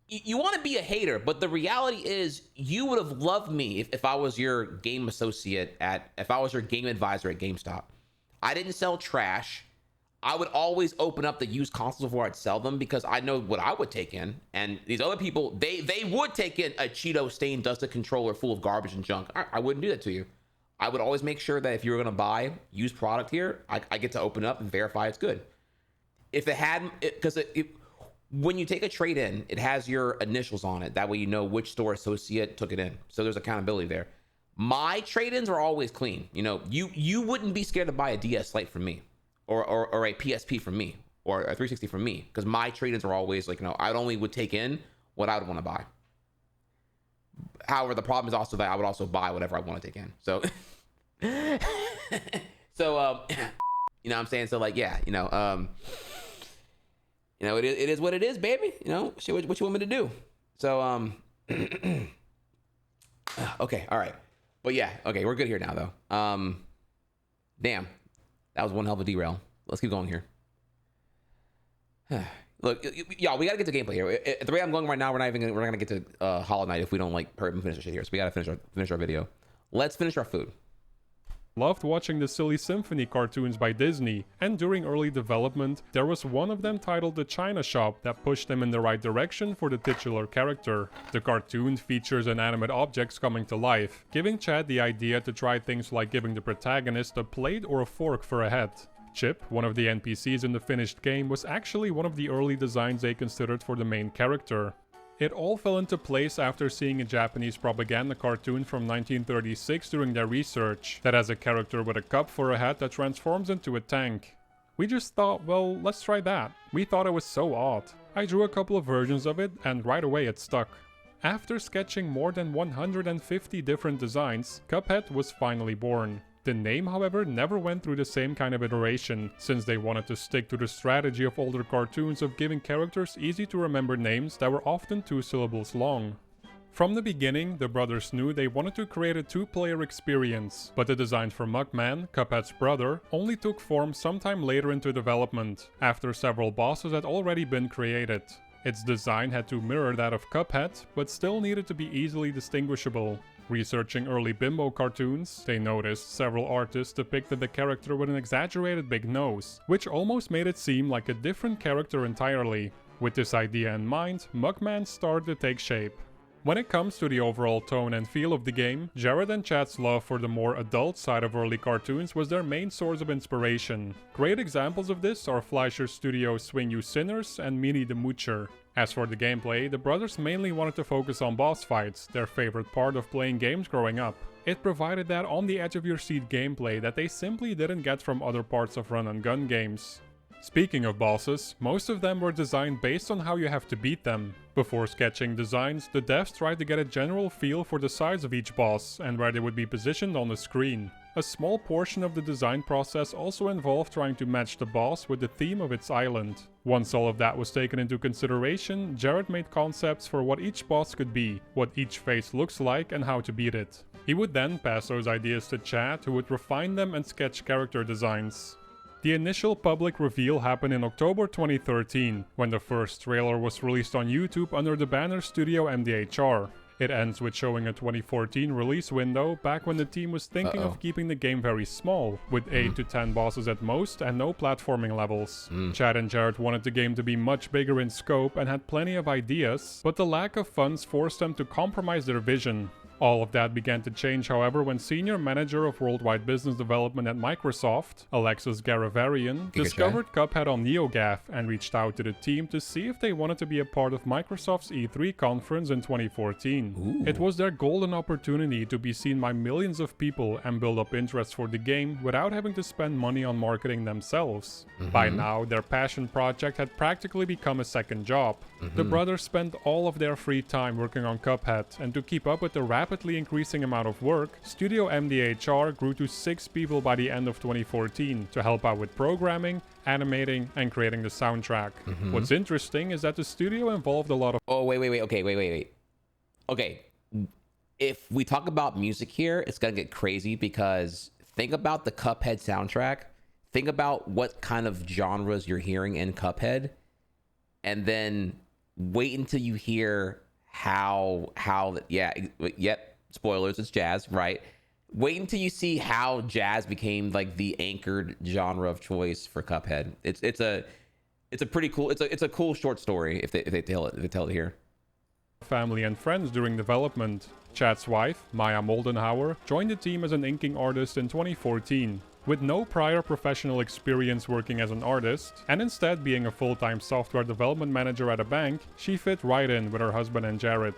S2: You want to be a hater, but the reality is you would have loved me if I was your game associate if I was your game advisor at GameStop. I didn't sell trash. I would always open up the used consoles before I'd sell them because I know what I would take in. And these other people, they would take in a Cheeto stained dusted controller full of garbage and junk. I wouldn't do that to you. I would always make sure that if you were going to buy used product here, I get to open it up and verify it's good. If it had, because when you take a trade in, it has your initials on it. That way you know which store associate took it in. So there's accountability there. My trade-ins are always clean. You wouldn't be scared to buy a DS Lite from me. Or a PSP from me, or a 360 from me, because my trade-ins are always like, I only would take in what I would want to buy. However, the problem is also that I would also buy whatever I want to take in. So, you know what I'm saying? So like, yeah, it is what it is, baby. Shit, what you want me to do? So, okay, all right, but yeah, okay, we're good here now though. Damn. That was one hell of a derail. Let's keep going here. Look, y'all, we gotta get to gameplay here. At the rate I'm going right now, we're not gonna get to Hollow Knight if we don't like hurry and finish the shit here. So we gotta finish our video. Let's finish our food.
S9: Loved watching the Silly Symphony cartoons by Disney, and during early development, there was one of them titled The China Shop that pushed them in the right direction for the titular character. The cartoon features inanimate objects coming to life, giving Chad the idea to try things like giving the protagonist a plate or a fork for a head. Chip, one of the NPCs in the finished game, was actually one of the early designs they considered for the main character. It all fell into place after seeing a Japanese propaganda cartoon from 1936 during their research that has a character with a cup for a hat that transforms into a tank. We just thought, well, let's try that. We thought it was so odd. I drew a couple of versions of it and right away it stuck. After sketching more than 150 different designs, Cuphead was finally born. The name, however, never went through the same kind of iteration, since they wanted to stick to the strategy of older cartoons of giving characters easy to remember names that were often 2 syllables long. From the beginning, the brothers knew they wanted to create a 2-player experience, but the design for Mugman, Cuphead's brother, only took form sometime later into development, after several bosses had already been created. Its design had to mirror that of Cuphead, but still needed to be easily distinguishable. Researching early bimbo cartoons, they noticed several artists depicted the character with an exaggerated big nose, which almost made it seem like a different character entirely. With this idea in mind, Mugman started to take shape. When it comes to the overall tone and feel of the game, Jared and Chad's love for the more adult side of early cartoons was their main source of inspiration. Great examples of this are Fleischer Studios' Swing You Sinners and Minnie the Moocher. As for the gameplay, the brothers mainly wanted to focus on boss fights, their favorite part of playing games growing up. It provided that on the edge of your seat gameplay that they simply didn't get from other parts of run and gun games. Speaking of bosses, most of them were designed based on how you have to beat them. Before sketching designs, the devs tried to get a general feel for the size of each boss and where they would be positioned on the screen. A small portion of the design process also involved trying to match the boss with the theme of its island. Once all of that was taken into consideration, Jared made concepts for what each boss could be, what each face looks like, and how to beat it. He would then pass those ideas to Chad, who would refine them and sketch character designs. The initial public reveal happened in October 2013, when the first trailer was released on YouTube under the banner Studio MDHR. It ends with showing a 2014 release window, back when the team was thinking of keeping the game very small, with 8 to 10 bosses at most and no platforming levels. Chad and Jared wanted the game to be much bigger in scope and had plenty of ideas, but the lack of funds forced them to compromise their vision. All of that began to change, however, when Senior Manager of Worldwide Business Development at Microsoft, Alexis Garavarian, discovered Cuphead on NeoGAF and reached out to the team to see if they wanted to be a part of Microsoft's E3 conference in 2014. It was their golden opportunity to be seen by millions of people and build up interest for the game without having to spend money on marketing themselves. By now, their passion project had practically become a second job. The brothers spent all of their free time working on Cuphead, and to keep up with the rapidly increasing amount of work, Studio MDHR grew to 6 people by the end of 2014 to help out with programming, animating, and creating the soundtrack. What's interesting is that the studio involved a lot of—
S2: Okay, if we talk about music here, it's gonna get crazy, because think about the Cuphead soundtrack, think about what kind of genres you're hearing in Cuphead, and then wait until you hear spoilers, it's jazz, right? Wait until you see how jazz became like the anchored genre of choice for Cuphead. It's a pretty cool, it's a cool short story if they tell it here.
S9: Family and friends during development. Chad's wife, Maya Moldenhauer, joined the team as an inking artist in 2014. With no prior professional experience working as an artist, and instead being a full-time software development manager at a bank, she fit right in with her husband and Jared.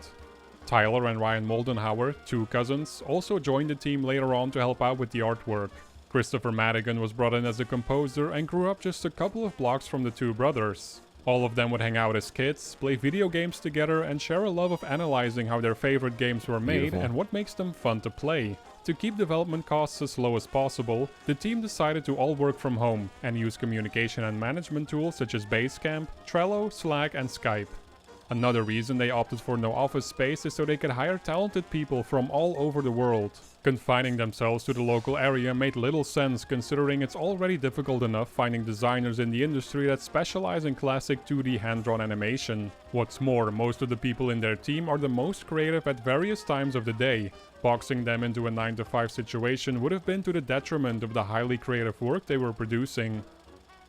S9: Tyler and Ryan Moldenhauer, 2 cousins, also joined the team later on to help out with the artwork. Christopher Madigan was brought in as a composer and grew up just a couple of blocks from the 2 brothers. All of them would hang out as kids, play video games together, and share a love of analyzing how their favorite games were made and what makes them fun to play. To keep development costs as low as possible, the team decided to all work from home and use communication and management tools such as Basecamp, Trello, Slack, and Skype. Another reason they opted for no office space is so they could hire talented people from all over the world. Confining themselves to the local area made little sense, considering it's already difficult enough finding designers in the industry that specialize in classic 2D hand-drawn animation. What's more, most of the people in their team are the most creative at various times of the day. Boxing them into a 9-to-5 situation would have been to the detriment of the highly creative work they were producing.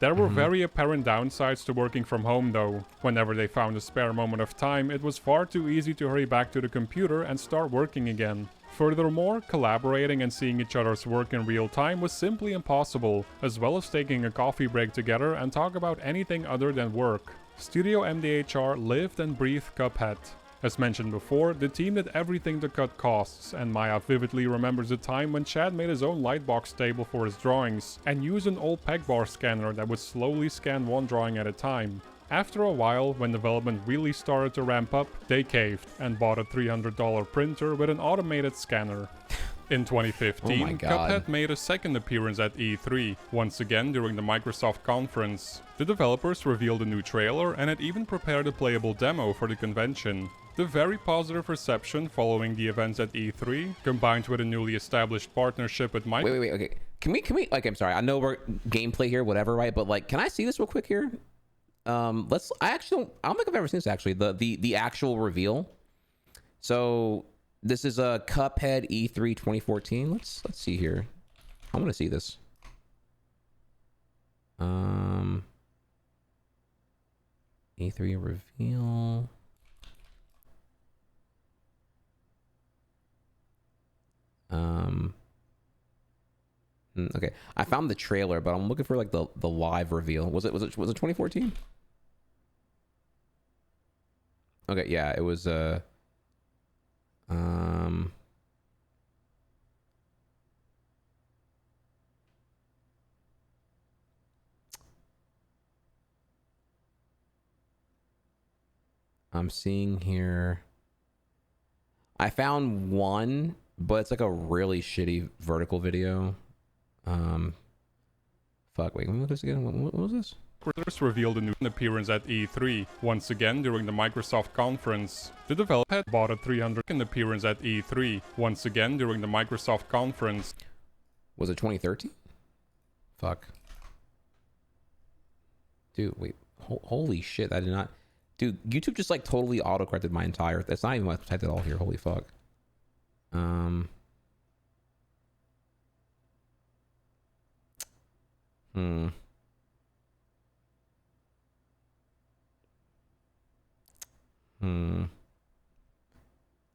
S9: There were very apparent downsides to working from home though. Whenever they found a spare moment of time, it was far too easy to hurry back to the computer and start working again. Furthermore, collaborating and seeing each other's work in real time was simply impossible, as well as taking a coffee break together and talk about anything other than work. Studio MDHR lived and breathed Cuphead. As mentioned before, the team did everything to cut costs, and Maya vividly remembers a time when Chad made his own lightbox table for his drawings, and used an old peg bar scanner that would slowly scan one drawing at a time. After a while, when development really started to ramp up, they caved, and bought a $300 printer with an automated scanner. In 2015,
S2: Oh my God.
S9: Cuphead made a second appearance at E3, once again during the Microsoft conference. The developers revealed a new trailer and had even prepared a playable demo for the convention. The very positive reception following the events at E3, combined with a newly established partnership with Microsoft.
S2: Wait, okay. Can we, like, I'm sorry, I know we're gameplay here, whatever, right? But, like, can I see this real quick here? I don't think I've ever seen this, actually, the actual reveal. So, this is a Cuphead E3 2014. Let's see here. I want to see this. E3 reveal. Okay, I found the trailer, but I'm looking for like the live reveal. Was it 2014? Okay, yeah, it was I'm seeing here. I found one, but it's like a really shitty vertical video. Fuck, wait, let me look at this again. What was this?
S9: First revealed a new appearance at E3, once again during the Microsoft conference. The developer had bought a 300th appearance at E3, once again during the Microsoft conference.
S2: Was it 2013? Fuck. Dude, wait. Holy shit, I did not... Dude, YouTube just like totally auto-corrected my entire... That's not even what I typed it all here. Holy fuck.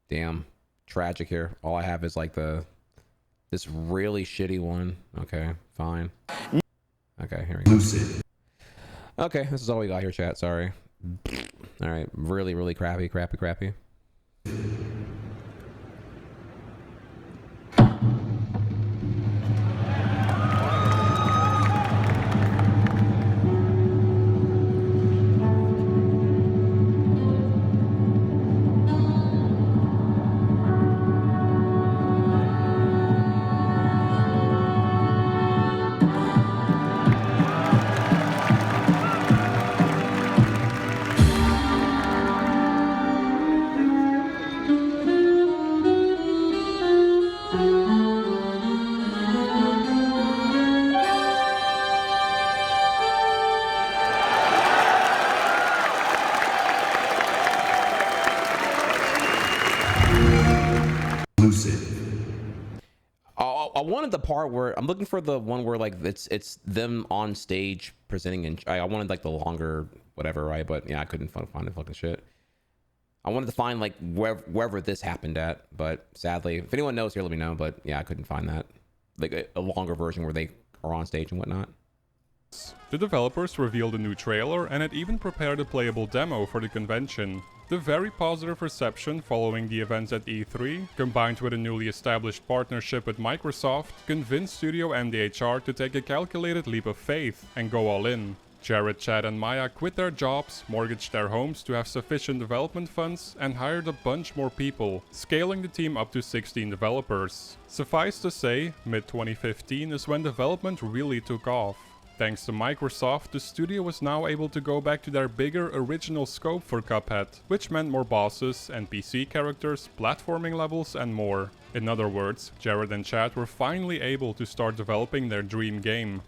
S2: Damn. Tragic here. All I have is like this really shitty one. Okay, fine. Okay, here we go. Lucid. Okay, this is all we got here, chat. Sorry. All right, really crappy. I wanted the part where I'm looking for the one where like it's them on stage presenting, and I wanted like the longer whatever, right? But yeah, I couldn't find the fucking shit. I wanted to find like wherever this happened at, but sadly, if anyone knows here, let me know. But yeah, I couldn't find that, like a longer version where they are on stage and whatnot.
S9: The developers revealed a new trailer and had even prepared a playable demo for the convention. The very positive reception following the events at E3, combined with a newly established partnership with Microsoft, convinced Studio MDHR to take a calculated leap of faith and go all in. Jared, Chad and Maya quit their jobs, mortgaged their homes to have sufficient development funds, and hired a bunch more people, scaling the team up to 16 developers. Suffice to say, mid-2015 is when development really took off. Thanks to Microsoft, the studio was now able to go back to their bigger original scope for Cuphead, which meant more bosses, NPC characters, platforming levels and more. In other words, Jared and Chad were finally able to start developing their dream game.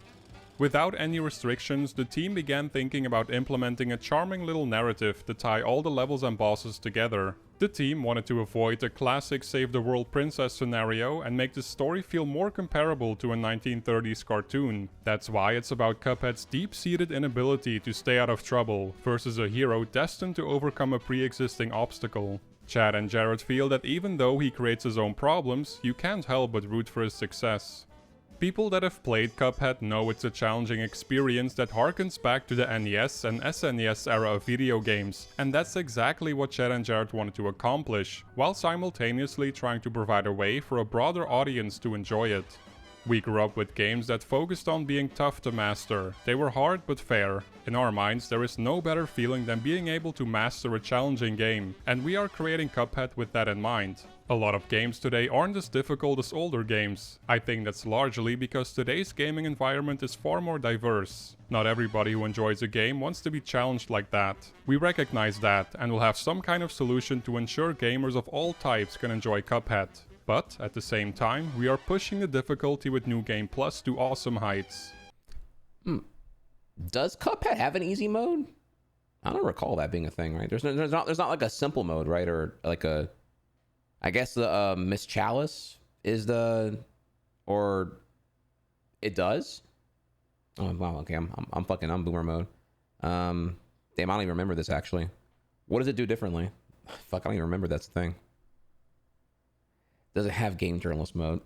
S9: Without any restrictions, the team began thinking about implementing a charming little narrative to tie all the levels and bosses together. The team wanted to avoid a classic Save the World Princess scenario and make the story feel more comparable to a 1930s cartoon. That's why it's about Cuphead's deep-seated inability to stay out of trouble versus a hero destined to overcome a pre-existing obstacle. Chad and Jared feel that even though he creates his own problems, you can't help but root for his success. People that have played Cuphead know it's a challenging experience that harkens back to the NES and SNES era of video games, and that's exactly what Chad and Jared wanted to accomplish, while simultaneously trying to provide a way for a broader audience to enjoy it. We grew up with games that focused on being tough to master. They were hard but fair. In our minds, there is no better feeling than being able to master a challenging game, and we are creating Cuphead with that in mind. A lot of games today aren't as difficult as older games. I think that's largely because today's gaming environment is far more diverse. Not everybody who enjoys a game wants to be challenged like that. We recognize that, and will have some kind of solution to ensure gamers of all types can enjoy Cuphead. But, at the same time, we are pushing the difficulty with New Game Plus to awesome heights.
S2: Does Cuphead have an easy mode? I don't recall that being a thing, right? There's not like a simple mode, right? Or like a, I guess the Miss Chalice is the, or it does. Oh wow, okay, I'm boomer mode. Damn, I don't even remember this actually. What does it do differently? Fuck, I don't even remember that's the thing. Does it have game journalist mode?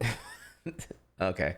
S2: Okay.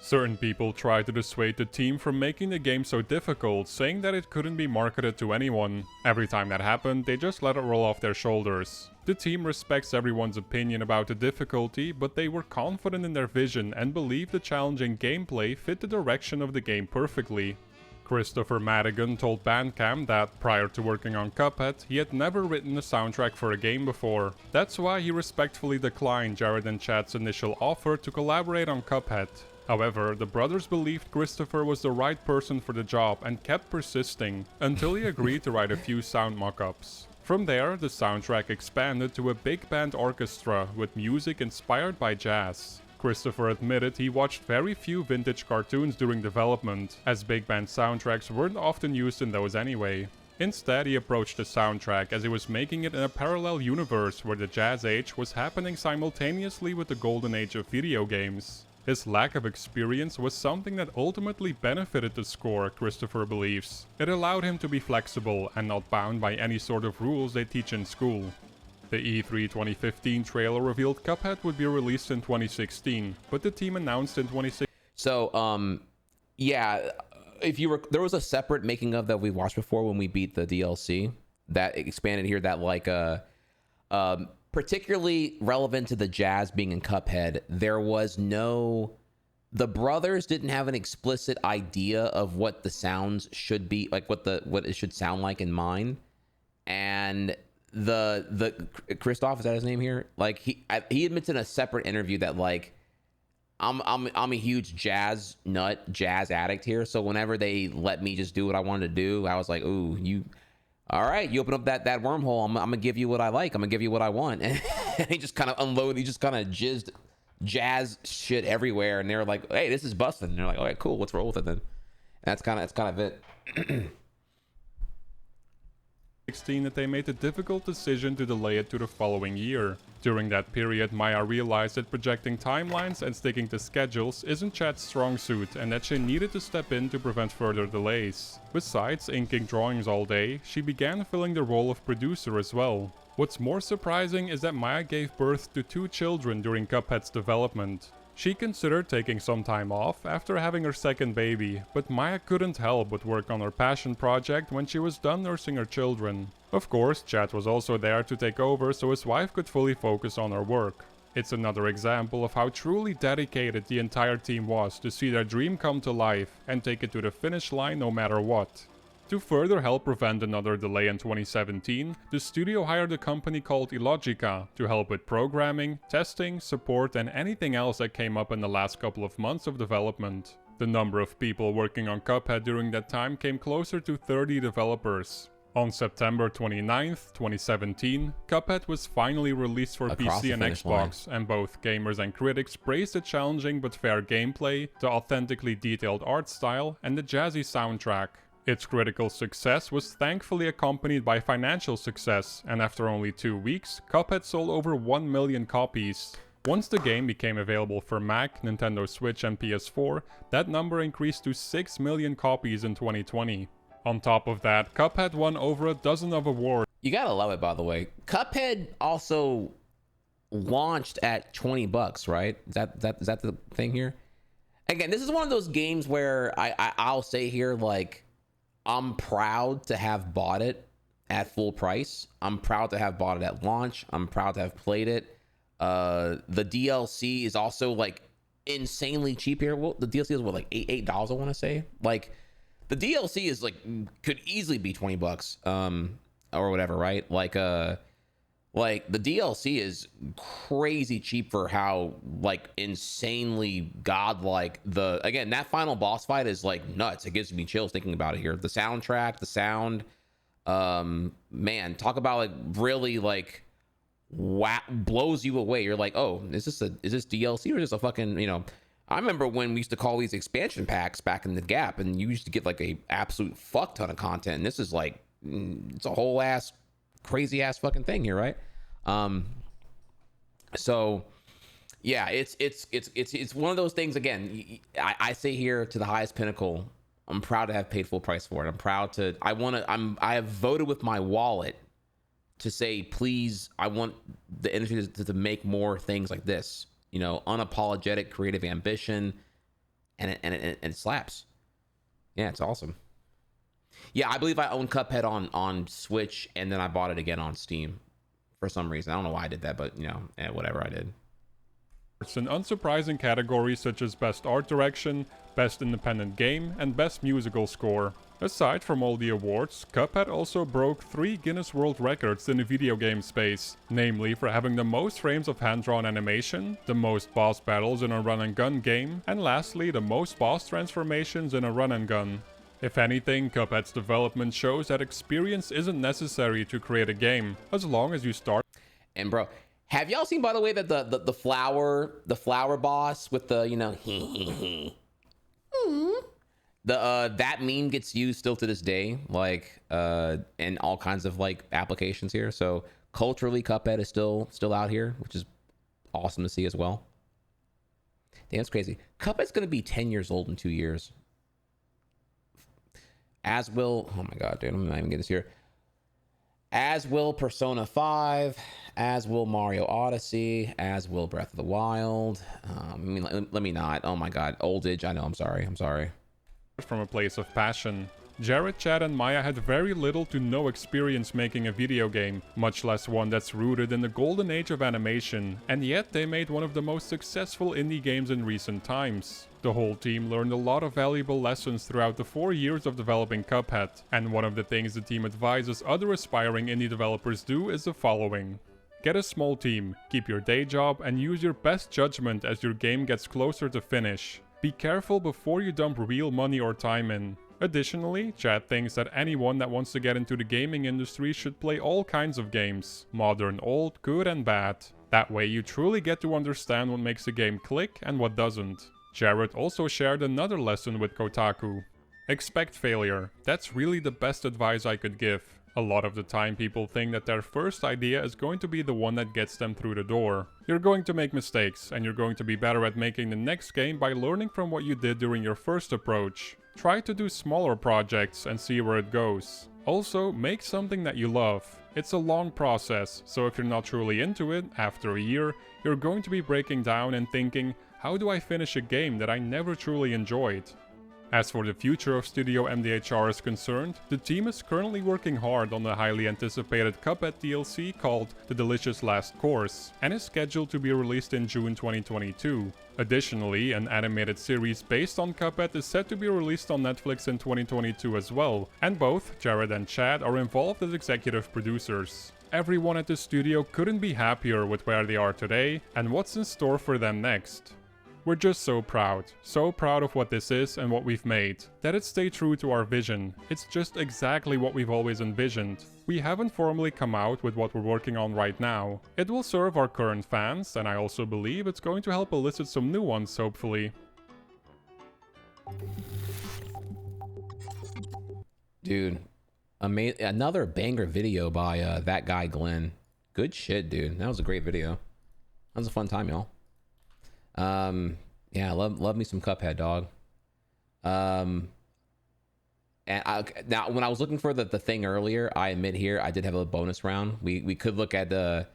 S9: Certain people tried to dissuade the team from making the game so difficult, saying that it couldn't be marketed to anyone. Every time that happened, they just let it roll off their shoulders. The team respects everyone's opinion about the difficulty, but they were confident in their vision and believed the challenging gameplay fit the direction of the game perfectly. Christopher Madigan told Bandcamp that, prior to working on Cuphead, he had never written a soundtrack for a game before. That's why he respectfully declined Jared and Chad's initial offer to collaborate on Cuphead. However, the brothers believed Christopher was the right person for the job and kept persisting, until he agreed to write a few sound mock-ups. From there, the soundtrack expanded to a big band orchestra with music inspired by jazz. Christopher admitted he watched very few vintage cartoons during development, as big band soundtracks weren't often used in those anyway. Instead, he approached the soundtrack as he was making it in a parallel universe where the Jazz Age was happening simultaneously with the Golden Age of video games. His lack of experience was something that ultimately benefited the score, Christopher believes. It allowed him to be flexible and not bound by any sort of rules they teach in school. The E3 2015 trailer revealed Cuphead would be released in 2016, but the team announced in 2016.
S2: So, yeah, if you were, there was a separate making of that we watched before when we beat the DLC that expanded here that like particularly relevant to the jazz being in Cuphead. There was no, the brothers didn't have an explicit idea of what the sounds should be, like what it should sound like in mind, and the Christoph, is that his name here? Like he admits in a separate interview that like I'm a huge jazz nut, jazz addict here. So whenever they let me just do what I wanted to do, I was like, ooh, all right, you open up that wormhole. I'm gonna give you what I like. I'm gonna give you what I want. And he just kind of unloaded. He just kind of jizzed jazz shit everywhere. And they're like, hey, this is busting. And they're like, all right, cool. Let's roll with it then. And that's kind of it.
S9: That they made the difficult decision to delay it to the following year. During that period, Maya realized that projecting timelines and sticking to schedules isn't Chad's strong suit, and that she needed to step in to prevent further delays. Besides inking drawings all day, she began filling the role of producer as well. What's more surprising is that Maya gave birth to 2 children during Cuphead's development. She considered taking some time off after having her second baby, but Maya couldn't help but work on her passion project when she was done nursing her children. Of course, Chad was also there to take over so his wife could fully focus on her work. It's another example of how truly dedicated the entire team was to see their dream come to life and take it to the finish line no matter what. To further help prevent another delay in 2017, the studio hired a company called Illogica to help with programming, testing, support, and anything else that came up in the last couple of months of development. The number of people working on Cuphead during that time came closer to 30 developers. On September 29th, 2017, Cuphead was finally released for PC and Xbox, and both gamers and critics praised the challenging but fair gameplay, the authentically detailed art style, and the jazzy soundtrack. Its critical success was thankfully accompanied by financial success, and after only 2 weeks, Cuphead sold over 1 million copies. Once the game became available for Mac, Nintendo Switch and PS4, that number increased to 6 million copies in 2020. On top of that, Cuphead won over a dozen of awards.
S2: You gotta love it, by the way. Cuphead also launched at $20, right? Is that the thing here? Again, this is one of those games where I'll say here, like, I'm proud to have bought it at full price. I'm proud to have bought it at launch. I'm proud to have played it. The DLC is also like insanely cheap here. Well, the DLC is what, like $8 I want to say. Like the DLC is like could easily be $20 or whatever, right? Like the DLC is crazy cheap for how like insanely godlike again, that final boss fight is like nuts. It gives me chills thinking about it here. The soundtrack, the sound, man, talk about like really like wow, blows you away. You're like, oh, is this DLC or is this a fucking, you know? I remember when we used to call these expansion packs back in the Gap, and you used to get like a absolute fuck ton of content. And this is like, it's a whole ass crazy ass fucking thing here, right? So yeah, it's one of those things. Again, I say here to the highest pinnacle, I'm proud to have paid full price for it. I'm proud to, I have voted with my wallet to say, please, I want the industry to make more things like this, you know, unapologetic creative ambition, and it slaps. Yeah, it's awesome. Yeah, I believe I own Cuphead on Switch, and then I bought it again on Steam for some reason. I don't know why I did that, but you know, whatever, I did.
S9: It's an unsurprising categories such as Best Art Direction, Best Independent Game, and Best Musical Score. Aside from all the awards, Cuphead also broke 3 Guinness World Records in the video game space, namely for having the most frames of hand-drawn animation, the most boss battles in a run-and-gun game, and lastly the most boss transformations in a run-and-gun. If anything, Cuphead's development shows that experience isn't necessary to create a game, as long as you start.
S2: And bro, have y'all seen, by the way, that the flower boss with the, you know, that meme gets used still to this day, like in all kinds of like applications here. So culturally, Cuphead is still out here, which is awesome to see as well. Damn, that's crazy. Cuphead's gonna be 10 years old in 2 years. As will, oh my god, dude, I'm not even get this here. As will Persona 5, as will Mario Odyssey, as will Breath of the Wild. I mean, let me not. Oh my god, old age. I know. I'm sorry.
S9: From a place of passion. Jared, Chad, and Maya had very little to no experience making a video game, much less one that's rooted in the golden age of animation, and yet they made one of the most successful indie games in recent times. The whole team learned a lot of valuable lessons throughout the 4 years of developing Cuphead, and one of the things the team advises other aspiring indie developers do is the following. Get a small team, keep your day job, and use your best judgment as your game gets closer to finish. Be careful before you dump real money or time in. Additionally, Chad thinks that anyone that wants to get into the gaming industry should play all kinds of games, modern, old, good and bad. That way you truly get to understand what makes a game click and what doesn't. Jared also shared another lesson with Kotaku. Expect failure. That's really the best advice I could give. A lot of the time people think that their first idea is going to be the one that gets them through the door. You're going to make mistakes, and you're going to be better at making the next game by learning from what you did during your first approach. Try to do smaller projects and see where it goes. Also, make something that you love. It's a long process, so if you're not truly into it, after a year, you're going to be breaking down and thinking, how do I finish a game that I never truly enjoyed? As for the future of Studio MDHR is concerned, the team is currently working hard on the highly anticipated Cuphead DLC called The Delicious Last Course, and is scheduled to be released in June 2022. Additionally, an animated series based on Cuphead is set to be released on Netflix in 2022 as well, and both Jared and Chad are involved as executive producers. Everyone at the studio couldn't be happier with where they are today, and what's in store for them next. We're just so proud of what this is and what we've made, that it stayed true to our vision. It's just exactly what we've always envisioned. We haven't formally come out with what we're working on right now. It will serve our current fans, and I also believe it's going to help elicit some new ones, hopefully.
S2: Dude, another banger video by that guy Glenn. Good shit, dude. That was a great video. That was a fun time, y'all. Yeah, love me some Cuphead, dog. And now when I was looking for the thing earlier, I admit here I did have a bonus round. We could look at the.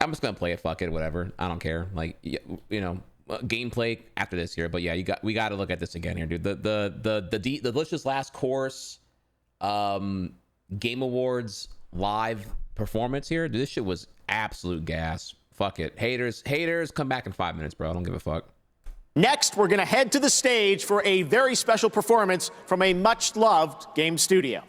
S2: I'm just gonna play it. Fuck it, whatever. I don't care. Like you know, gameplay after this here. But yeah, we got to look at this again here, dude. The Delicious Last Course, Game Awards live performance here. Dude, this shit was absolute gas. Fuck it. Haters, come back in 5 minutes, bro. I don't give a fuck.
S11: Next, we're going to head to the stage for a very special performance from a much-loved game studio.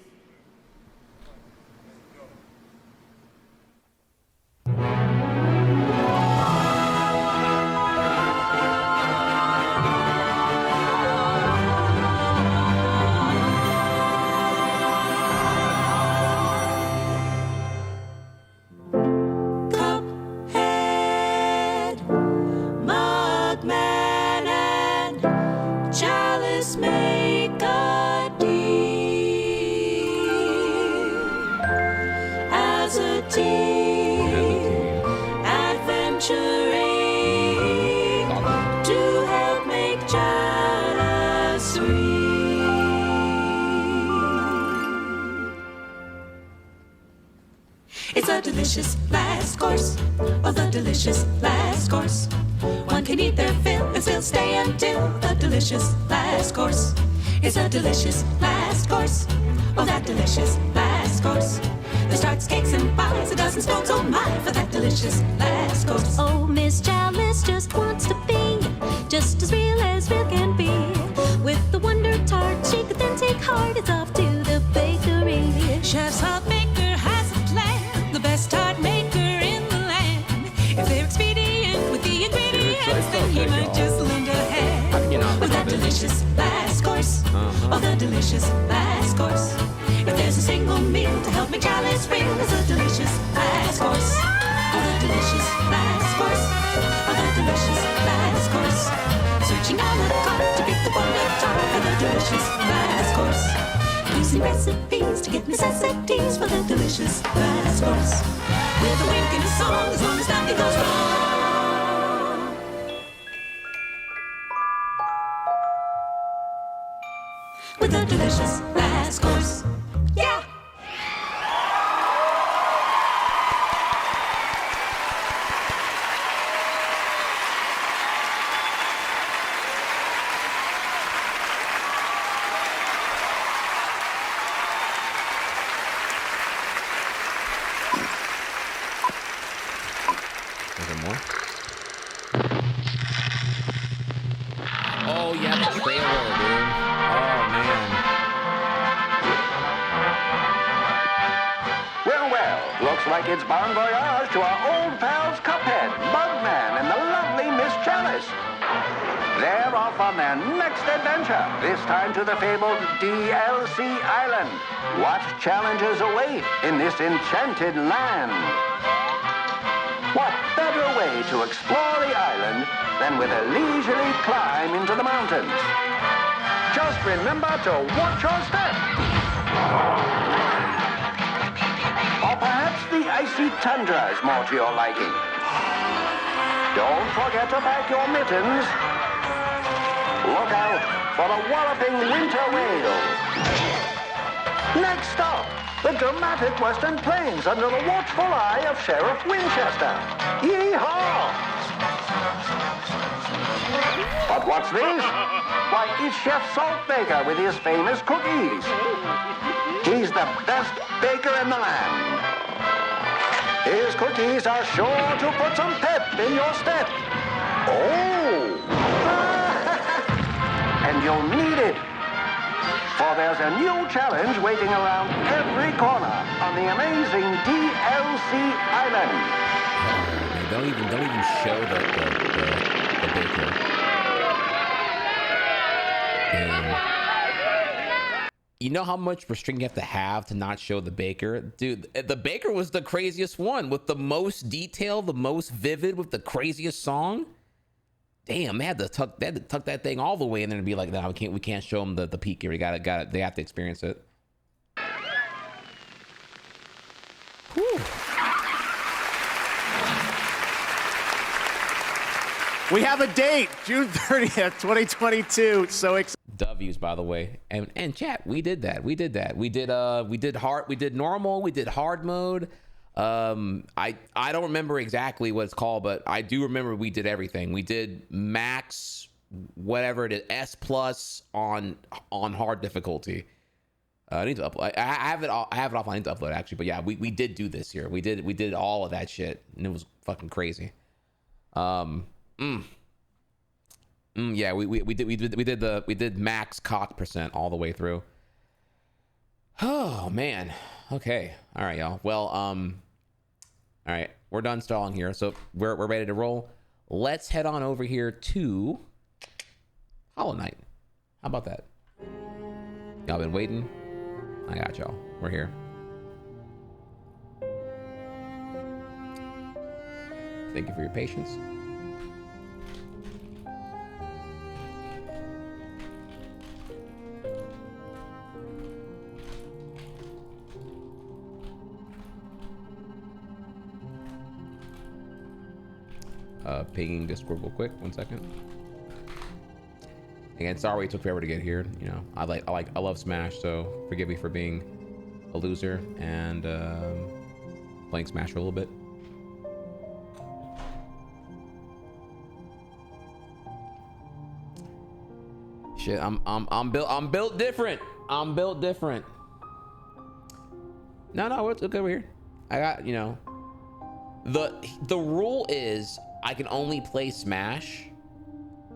S4: Cuphead, Mugman, and Chalice make a deal. As a team, adventuring to help make Chalice real. It's a delicious last course. Oh, the delicious last course. One can eat their fill and still stay until the delicious last course. It's a delicious last course. Oh, that delicious last course. There's tarts, cakes, and pies, a dozen spoons, oh my, for that delicious last course. Oh, Miss Chalice just wants to be just as real can be. With the Wonder Tart, she could then take heart. It's off to the bakery. Chef's hot baker has a plan, the best tart maker in the land. If they're expedient with the ingredients, then he might just lend a hand. With that delicious last course, oh, the delicious last course. If there's a single meal to help make Chalice real, it's a delicious last course. Oh, the delicious last course, oh, the delicious last course. Searching on the cart to pick the Wonder Tart for the delicious last course. Using recipes to get necessities for the delicious last course. With a wink and a song, as long as nothing goes wrong. With a delicious last course. Yeah!
S2: Is there more? Oh yeah, the trailer, dude. Oh man.
S12: Well, looks like it's bon voyage to our old pals Cuphead, Mugman, and the lovely Miss Chalice. They're off on their next adventure, this time to the fabled DLC Island. What challenges await in this enchanted land? What better way to explore the island than with a leisurely climb into the mountains? Just remember to watch your step. Or perhaps the icy tundra is more to your liking. Don't forget to pack your mittens. Look out for the walloping winter whale. Next stop, the dramatic Western Plains under the watchful eye of Sheriff Winchester. Yee-haw! But what's this? Why, it's Chef Saltbaker with his famous cookies. He's the best baker in the land. His cookies are sure to put some pep in your step. Oh! And you'll need it. For there's a new challenge waiting around every corner on the amazing DLC Island.
S2: Don't even show the baker. You know how much restraint you have to not show the baker? Dude, the baker was the craziest one with the most detail, the most vivid, with the craziest song. Damn, they had to tuck that thing all the way in there and be like, no, we can't show them the peak here. They have to experience it. Whew.
S11: We have a date, June 30th, 2022. So excited.
S2: W's, by the way, and chat, we did that. We did normal, we did hard mode. I don't remember exactly what it's called, but I do remember we did everything. We did max, whatever it is, S plus on hard difficulty. I need to upload. I have it off. I need to upload it actually, but yeah, we did do this here. We did all of that shit, and it was fucking crazy. Yeah, we did max cock percent all the way through. Oh man. Okay. All right, y'all. Well, all right, we're done stalling here, so we're ready to roll. Let's head on over here to Hollow Knight. How about that? Y'all been waiting? I got y'all. We're here. Thank you for your patience. Pinging Discord real quick. 1 second. Again, sorry it took forever to get here. You know, I love Smash, so forgive me for being a loser and playing Smash for a little bit. Shit, I'm built different. I'm built different. No, let's look over here. I got, you know, the rule is I can only play Smash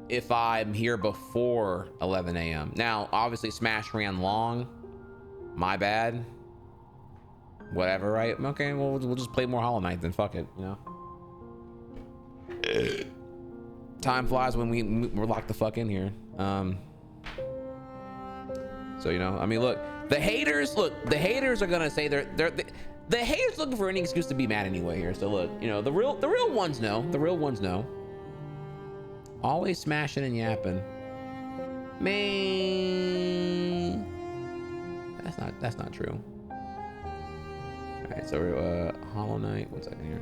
S2: if I'm here before 11 a.m. Now, obviously, Smash ran long. My bad. Whatever, right? Okay, well, we'll just play more Hollow Knight then. Fuck it, you know. Time flies when we're locked the fuck in here. So, you know, I mean, look, the haters are gonna say the haters looking for any excuse to be mad anyway here. So look, you know, the real ones know. The real ones know. Always smashing and yapping. Man, that's not true. All right, so Hollow Knight. 1 second here.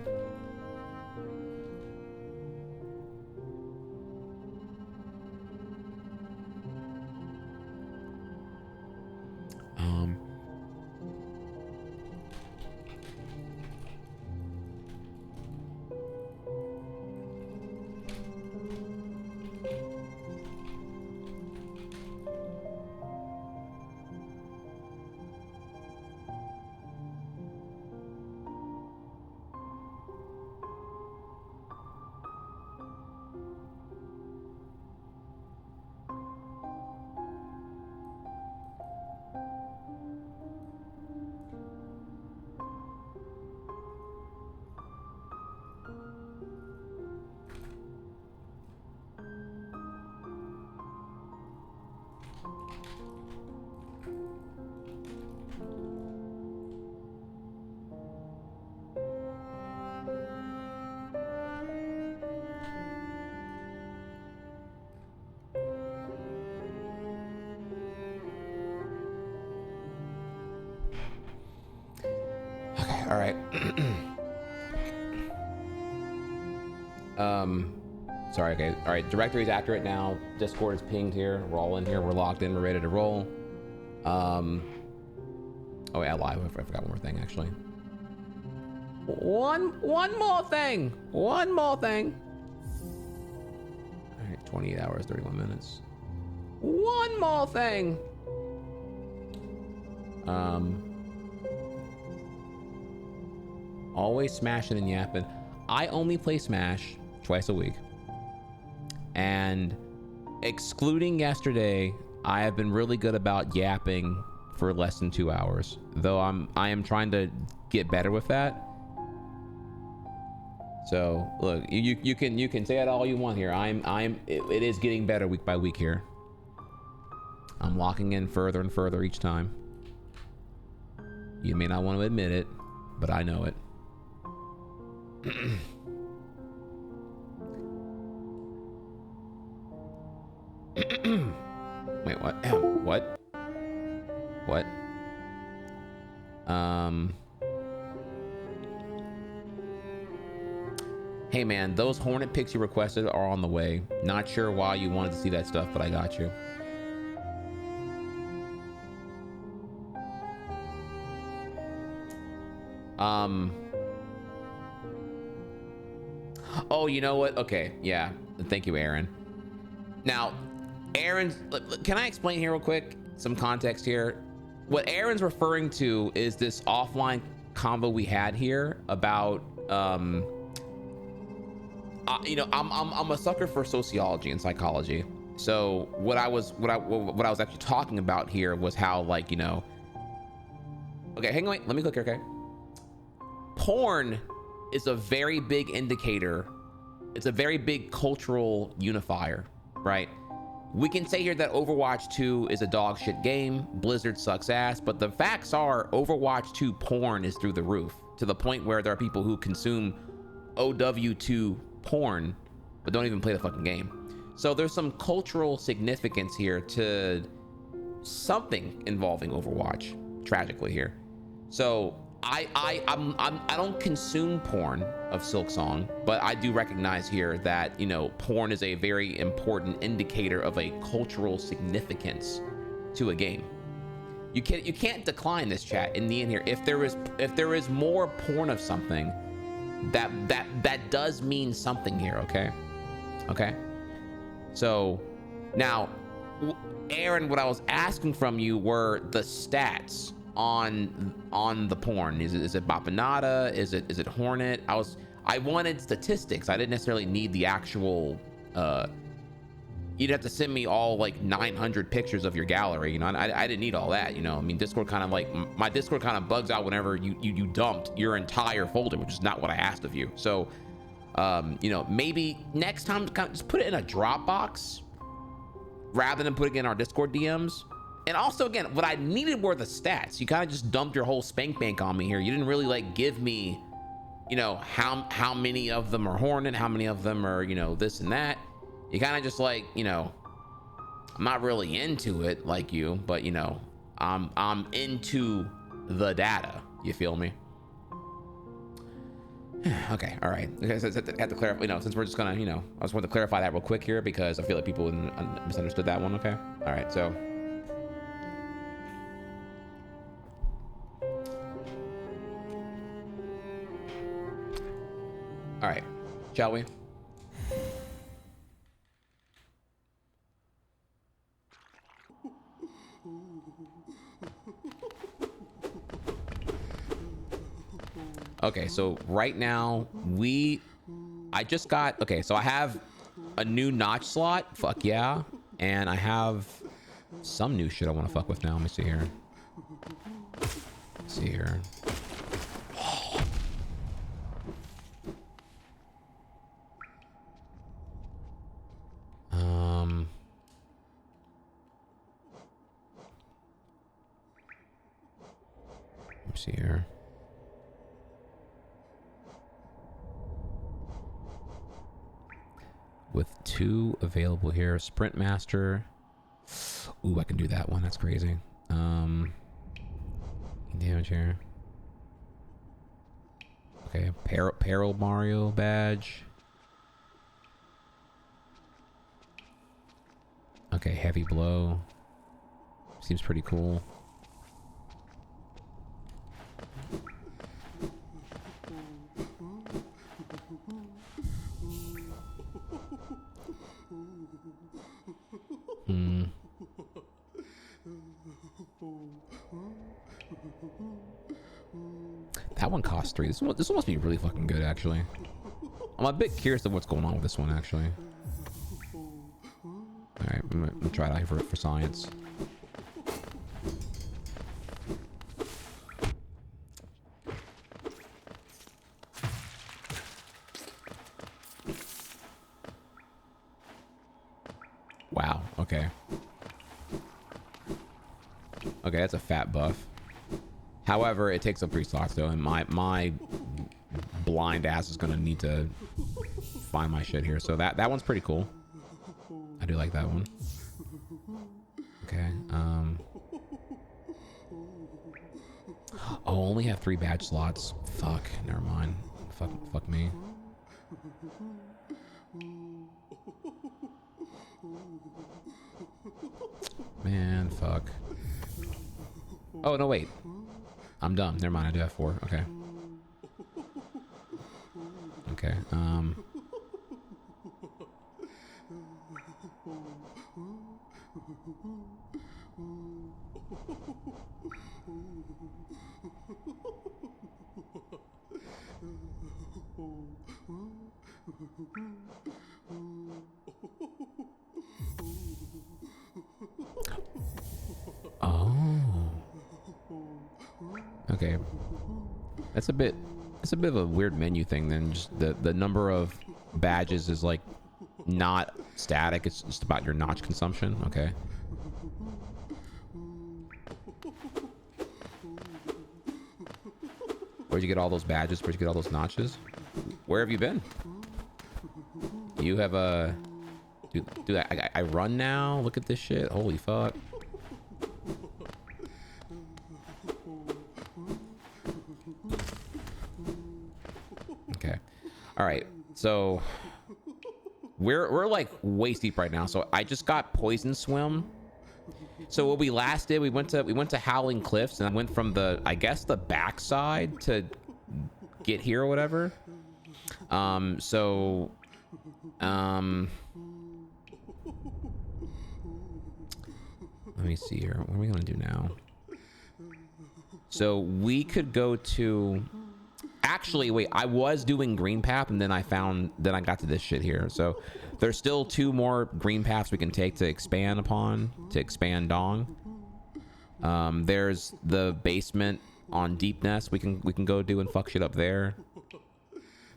S2: All right. Sorry. Okay. All right. Directory is accurate now. Discord is pinged here. We're all in here. We're locked in. We're ready to roll. Oh yeah, live. I forgot one more thing actually. One more thing. One more thing. All right. 28 hours, 31 minutes. One more thing. Always smashing and yapping. I only play Smash twice a week. And excluding yesterday, I have been really good about yapping for less than 2 hours. Though I am trying to get better with that. So look, you can say it all you want here. It is getting better week by week here. I'm locking in further and further each time. You may not want to admit it, but I know it. Wait, what? What? What? Hey man, those Hornet picks you requested are on the way. Not sure why you wanted to see that stuff, but I got you. Oh, you know what? Okay, yeah. Thank you, Aaron. Now, Aaron's... Can I explain here real quick? Some context here. What Aaron's referring to is this offline convo we had here about... you know, I'm a sucker for sociology and psychology. So what I was actually talking about here was how, like, you know, okay, hang on, wait, let me click here, okay? Porn is a very big indicator. It's a very big cultural unifier, right? We can say here that Overwatch 2 is a dog shit game, Blizzard sucks ass, but the facts are Overwatch 2 porn is through the roof, to the point where there are people who consume OW2 porn but don't even play the fucking game. So there's some cultural significance here to something involving Overwatch, tragically here. So I don't consume porn of Silksong, but I do recognize here that, you know, porn is a very important indicator of a cultural significance to a game. You can't decline this, chat, in the end here. If there is more porn of something, that does mean something here, okay? So now, Aaron, what I was asking from you were the stats on the porn. Is it Bapanada? Is it Hornet? I wanted statistics. I didn't necessarily need the actual. You'd have to send me all like 900 pictures of your gallery. You know, I didn't need all that. You know, I mean, Discord kind of like my Discord kind of bugs out whenever you dumped your entire folder, which is not what I asked of you. So, you know, maybe next time just put it in a Dropbox rather than putting it in our Discord DMs. And also, again, what I needed were the stats. You kind of just dumped your whole spank bank on me here. You didn't really like give me, you know, how many of them are Hornet, how many of them are, you know, this and that. You kind of just like, you know, I'm not really into it like you, but, you know, I'm into the data. You feel me? Okay, all right. I had to clarify, you know, since we're just gonna, you know, I just wanted to clarify that real quick here because I feel like people misunderstood that one. Okay, all right, so. All right, shall we? Okay, so right now I just got, okay, so I have a new notch slot, fuck yeah, and I have some new shit I want to fuck with now. Let me see here. Let's see here. Let me see here. With 2 available here, Sprint Master. Ooh, I can do that one. That's crazy. Damage here. Okay, Peril Mario badge. Okay, Heavy Blow. Seems pretty cool. That one costs 3. This one must be really fucking good, actually. I'm a bit curious of what's going on with this one, actually. All right, I'm gonna try it out here for science. Wow. Okay. Okay, that's a fat buff. However, it takes up 3 slots though, and my blind ass is gonna need to find my shit here. So that one's pretty cool. I do like that one. Okay. Oh, only have 3 badge slots. Fuck. Never mind. Fuck me. Man, fuck. Oh no, wait. I'm dumb. Never mind. I do have 4. Okay. Okay. Oh. Okay. That's a bit of a weird menu thing then. Just the number of badges is like not static. It's just about your notch consumption. Okay. Where'd you get all those badges? Where'd you get all those notches? Where have you been? You have a... Dude, I run now? Look at this shit. Holy fuck. Okay. All right. So... We're like waist deep right now. So I just got poison swim. So what we last did, we went to Howling Cliffs, and I went from the, I guess, the backside to get here or whatever. Let me see here. What are we gonna do now? So we could go to, actually, wait, I was doing green path, and then I got to this shit here. So there's still 2 more green paths we can take to expand upon, to expand Dong. There's the basement on Deep Nest we can go do and fuck shit up there.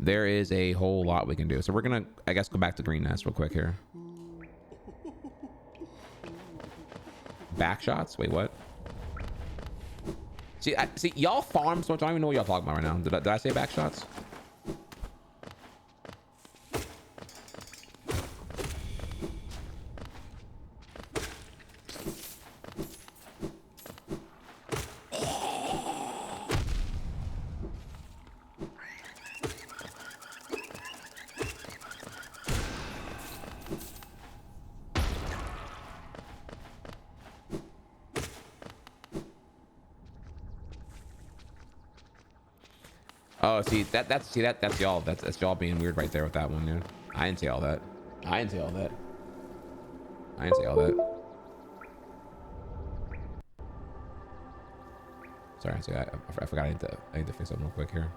S2: There is a whole lot we can do. So we're gonna, I guess, go back to Green Nest real quick here. Back shots? Wait, what? See, y'all farm so much, I don't even know what y'all talking about right now. Did I say back shots? Oh, that's y'all. That's y'all being weird right there with that one, dude. I didn't say all that. I didn't say all that. Sorry, I forgot. I need to fix something real quick here.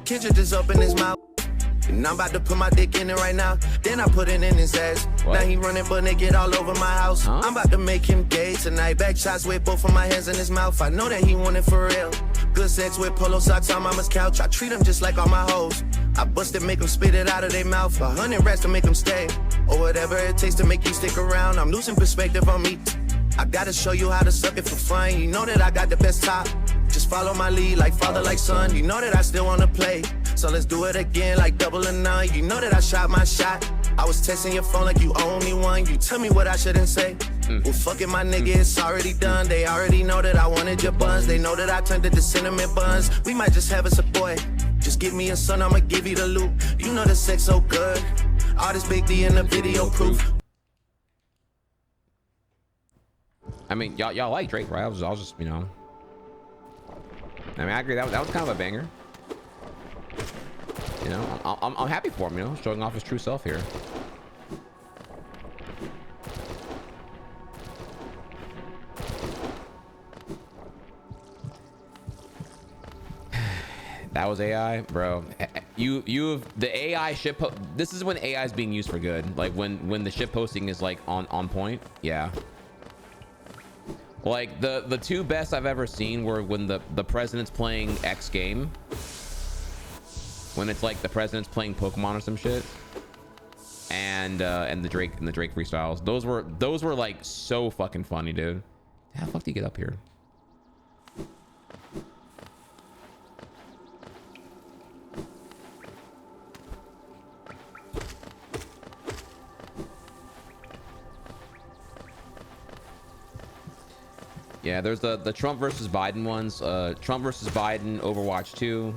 S13: Kendrick just opened his mouth, and I'm about to put my dick in it right now. Then I put it in his ass.
S2: What?
S13: Now he running butt naked all over my house.
S2: Huh?
S13: I'm about to make him gay tonight. Back shots with both of my hands in his mouth. I know that he want it for real. Good sex with polo socks on mama's couch. I treat him just like all my hoes. I bust it, make them spit it out of their mouth. 100 rats to make them stay, or whatever it takes to make you stick around. I'm losing perspective on me. I gotta show you how to suck it for fun. You know that I got the best top. Just follow my lead like father, like son. You know that I still wanna play. So let's do it again like double or none. You know that I shot my shot. I was texting your phone like you owe me one. You tell me what I shouldn't say. Well, fucking my nigga, it's already done. They already know that I wanted your buns. They know that I turned it to cinnamon buns. We might just have us a boy. Just give me a son, I'ma give you the loop. You know the sex so good. All this big D in the video proof.
S2: I mean, y'all like Drake, right? I was just, you know. I mean, I agree. That was kind of a banger. You know, I'm happy for him. You know, showing off his true self here. That was AI, bro. The AI ship. This is when AI is being used for good. Like when the ship posting is like on point. Yeah. Like the 2 best I've ever seen were when the president's playing X game. When it's like the president's playing Pokemon or some shit. And the Drake freestyles. Those were like so fucking funny, dude. How the fuck do you get up here? Yeah, there's the Trump versus Biden ones. Trump versus Biden, Overwatch 2.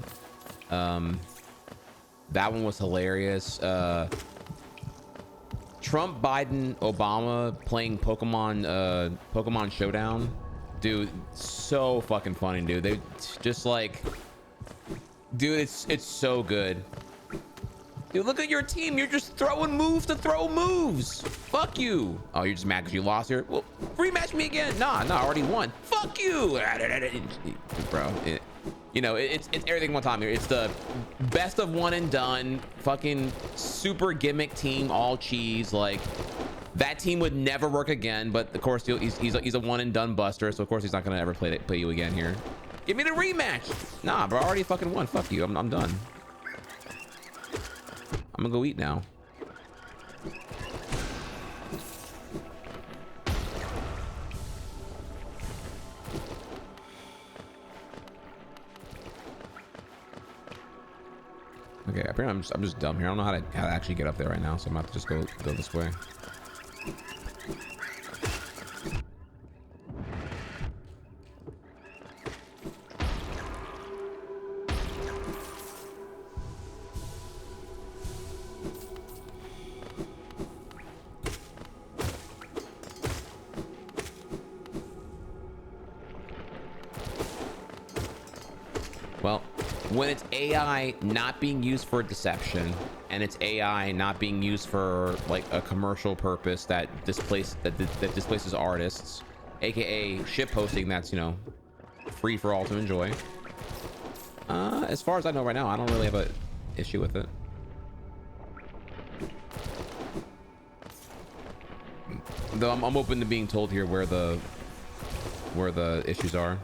S2: That one was hilarious. Trump, Biden, Obama playing Pokemon Showdown. Dude, so fucking funny, dude. They just like, dude, it's so good. Dude, look at your team. You're just throwing moves to throw moves. Fuck you. Oh, you're just mad because you lost here? Well, rematch me again. Nah, I already won. Fuck you. Bro, you know, it's everything one time here. It's the best of one and done. Fucking super gimmick team, all cheese. Like, that team would never work again. But of course, he's a one and done buster. So of course, he's not gonna ever play you again here. Give me the rematch. Nah, bro, I already fucking won. Fuck you. I'm done. I'm gonna go eat now. Okay, apparently I'm just dumb here. I don't know how to actually get up there right now, so I'm about to just go this way. Well, when it's AI not being used for deception and it's AI not being used for like a commercial purpose that displaces artists, aka shit posting that's, you know, free for all to enjoy. As far as I know right now, I don't really have an issue with it. Though I'm open to being told here where the issues are.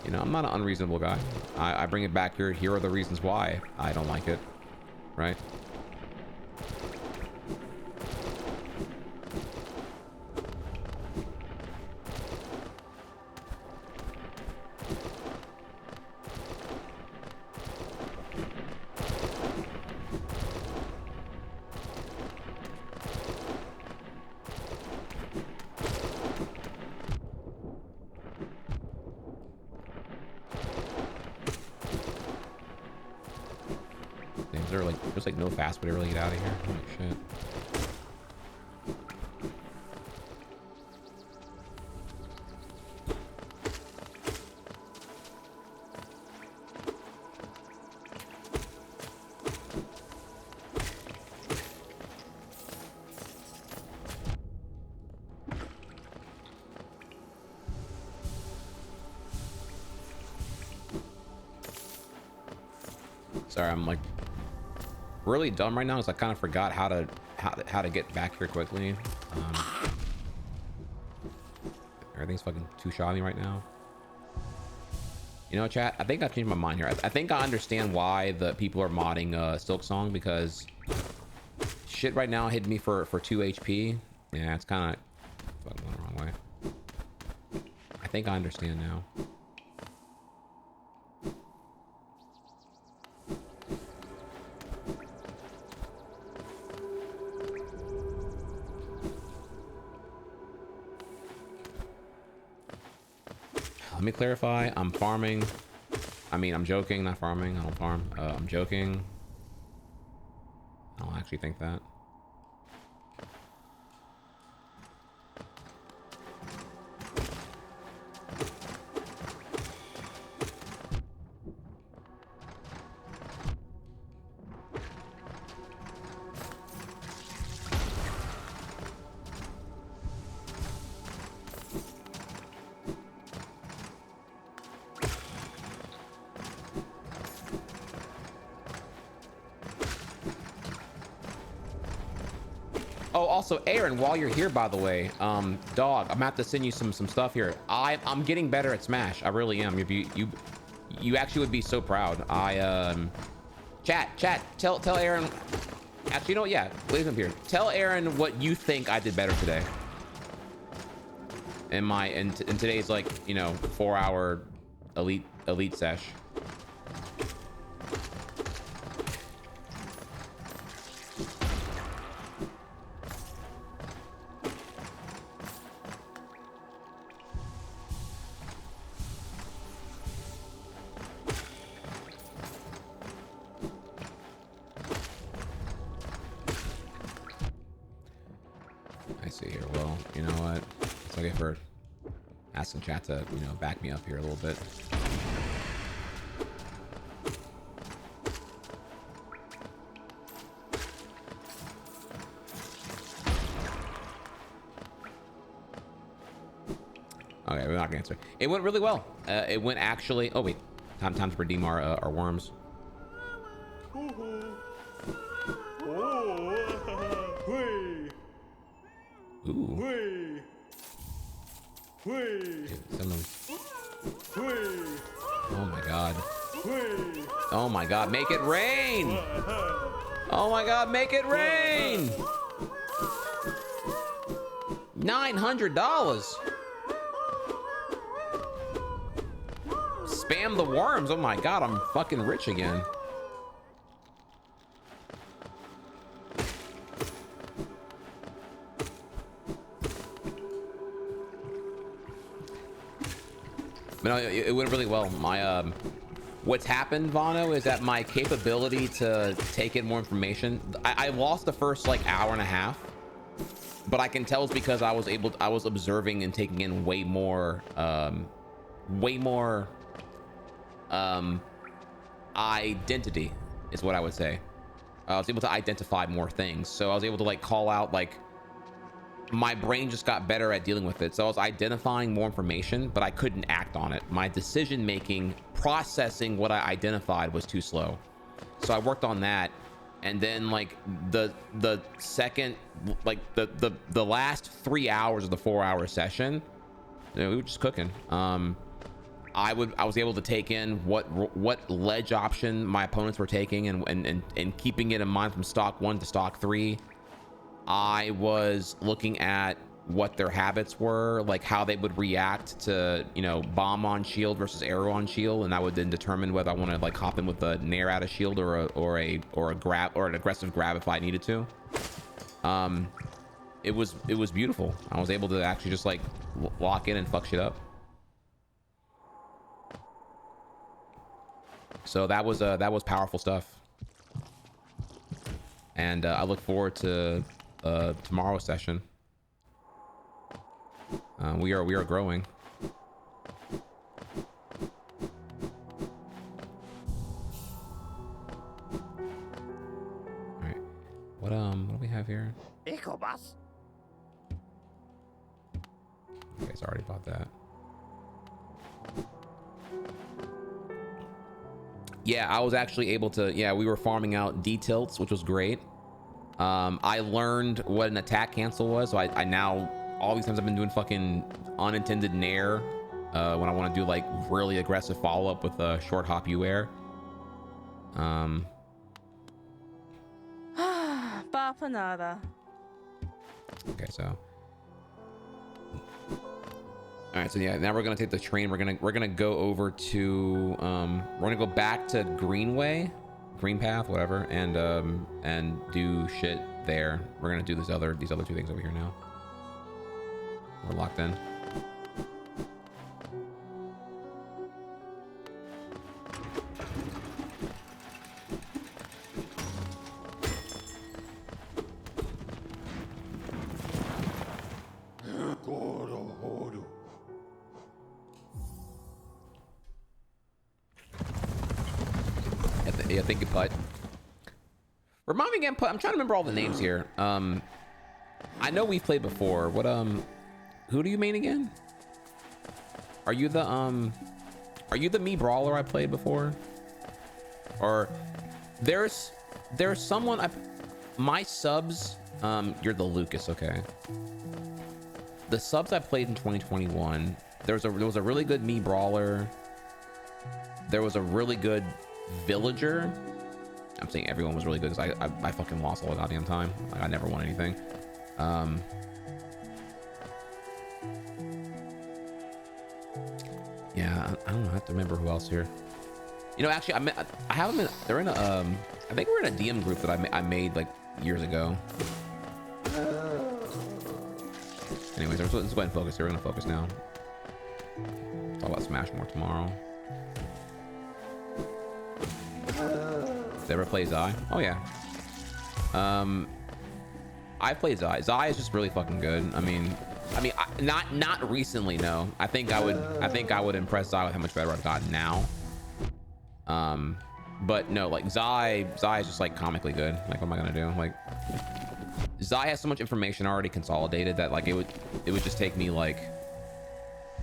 S2: You know, I'm not an unreasonable guy. I bring it back here. Here are the reasons why I don't like it, right? There's like no fast way to really get out of here. Holy shit. Sorry, I'm like really dumb right now because I kind of forgot how to get back here quickly. Everything's fucking too shoddy right now. You know, chat, I think I've changed my mind here. I think I understand why the people are modding Silk Song, because shit right now hit me for 2 HP. Yeah, it's kind of fucking going the wrong way. I think I understand now. Let me clarify. I'm farming. I mean, I'm joking, not farming. I don't farm. I'm joking. I don't actually think that. Also, Aaron, while you're here, by the way, dog, I'm gonna have to send you some stuff here. I'm getting better at Smash. I really am. You actually would be so proud. Chat, tell Aaron. Actually, you know what? Yeah, leave him here. Tell Aaron what you think I did better today. In today's, like, you know, 4-hour elite sesh. I see here. Well, you know what? It's okay for asking chat to, you know, back me up here a little bit. Okay, we're not gonna answer. It went really well. It went actually. Oh wait, time to redeem our worms. Ooh. Dude, oh my god. Oh my god, make it rain! Oh my god, make it rain! $900. Spam the worms. Oh my god, I'm fucking rich again. But no, it went really well. My what's happened, Vano, is that my capability to take in more information. I lost the first like hour and a half, but I can tell it's because I was observing and taking in way more identity is what I would say. I was able to identify more things, so I was able to like call out, like my brain just got better at dealing with it. So I was identifying more information, but I couldn't act on it. My decision making, processing what I identified was too slow. So I worked on that, and then like the second, like the last 3 hours of the 4-hour session, you know, we were just cooking. I was able to take in what ledge option my opponents were taking, and keeping it in mind from stock 1 to stock 3. I was looking at what their habits were, like how they would react to, you know, bomb on shield versus arrow on shield, and I would then determine whether I want to like hop in with a nair out of shield or a grab or an aggressive grab if I needed to. It was beautiful. I was able to actually just like lock in and fuck shit up. So that was powerful stuff, and I look forward to tomorrow's session. We are growing. All right, what do we have here?
S10: Ecobus.
S2: Okay, so I already bought that. Yeah, I was actually able to, yeah, we were farming out D-tilts, which was great. I learned what an attack cancel was, so I now, all these times I've been doing fucking unintended nair when I want to do like really aggressive follow-up with a short hop U-air.
S1: Bapanada.
S2: Okay, so. All right, so yeah, now we're gonna take the train. We're gonna go over to we're gonna go back to Greenway, Green Path, whatever, and do shit there. We're gonna do these other 2 things over here now. We're locked in. Yeah, thank you, Putt. Remind me again, Putt. I'm trying to remember all the names here. I know we've played before. What who do you main again? Are you the me brawler I played before? Or there's someone my subs, you're the Lucas, okay. The subs I played in 2021, there was a really good me brawler. There was a really good villager. I'm saying everyone was really good because I fucking lost all the goddamn time. Like, I never won anything. Yeah, I don't know. I have to remember who else here. You know, actually, I have them in. They're in a. I think we're in a DM group that I made like years ago. Anyways, let's go ahead and focus here. We're gonna focus now. Talk about Smash more tomorrow. Did ever play Zai? Oh yeah. I played Zai. Zai is just really fucking good. I mean, not recently. No, I think I would impress Zai with how much better I've gotten now. But no, like Zai is just like comically good. Like, what am I gonna do? Like, Zai has so much information already consolidated that like it would just take me like,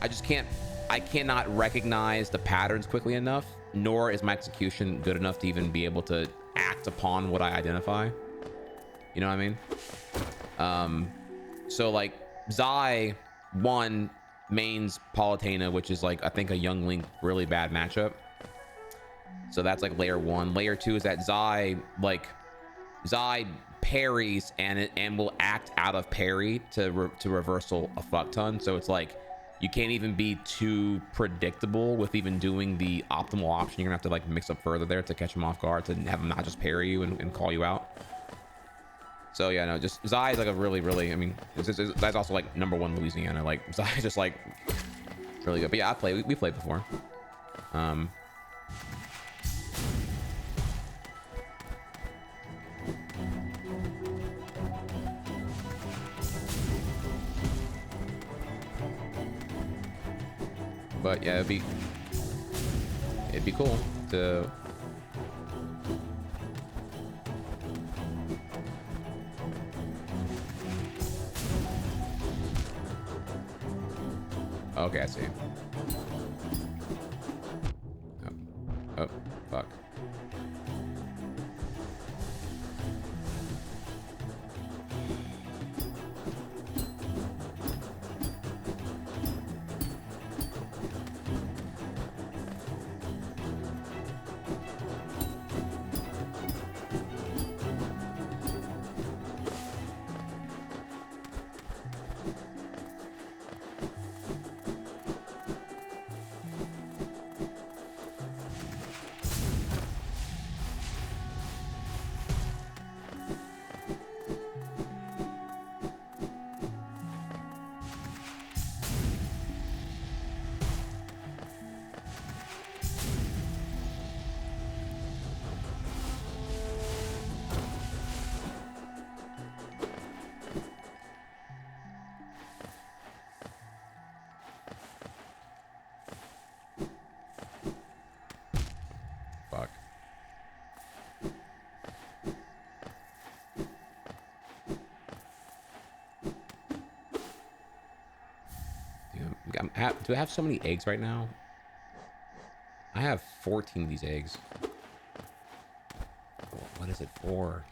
S2: I cannot recognize the patterns quickly enough, nor is my execution good enough to even be able to act upon what I identify. You know what I mean? So like Zai 1 mains Palutena, which is like I think a Young Link really bad matchup. So that's like layer 1. Layer 2 is that Zai parries and will act out of parry to reversal a fuck ton. So it's like you can't even be too predictable with even doing the optimal option. You're gonna have to like mix up further there to catch him off guard, to have him not just parry you and call you out. So yeah, no, just Zai is like a really, I mean, Zai's also like #1 Louisiana. Like Zai is just like really good. But yeah, we played before. But yeah, it'd be cool to. Okay, I see. Oh, fuck. Do I have so many eggs right now? I have 14 of these eggs. What is it for?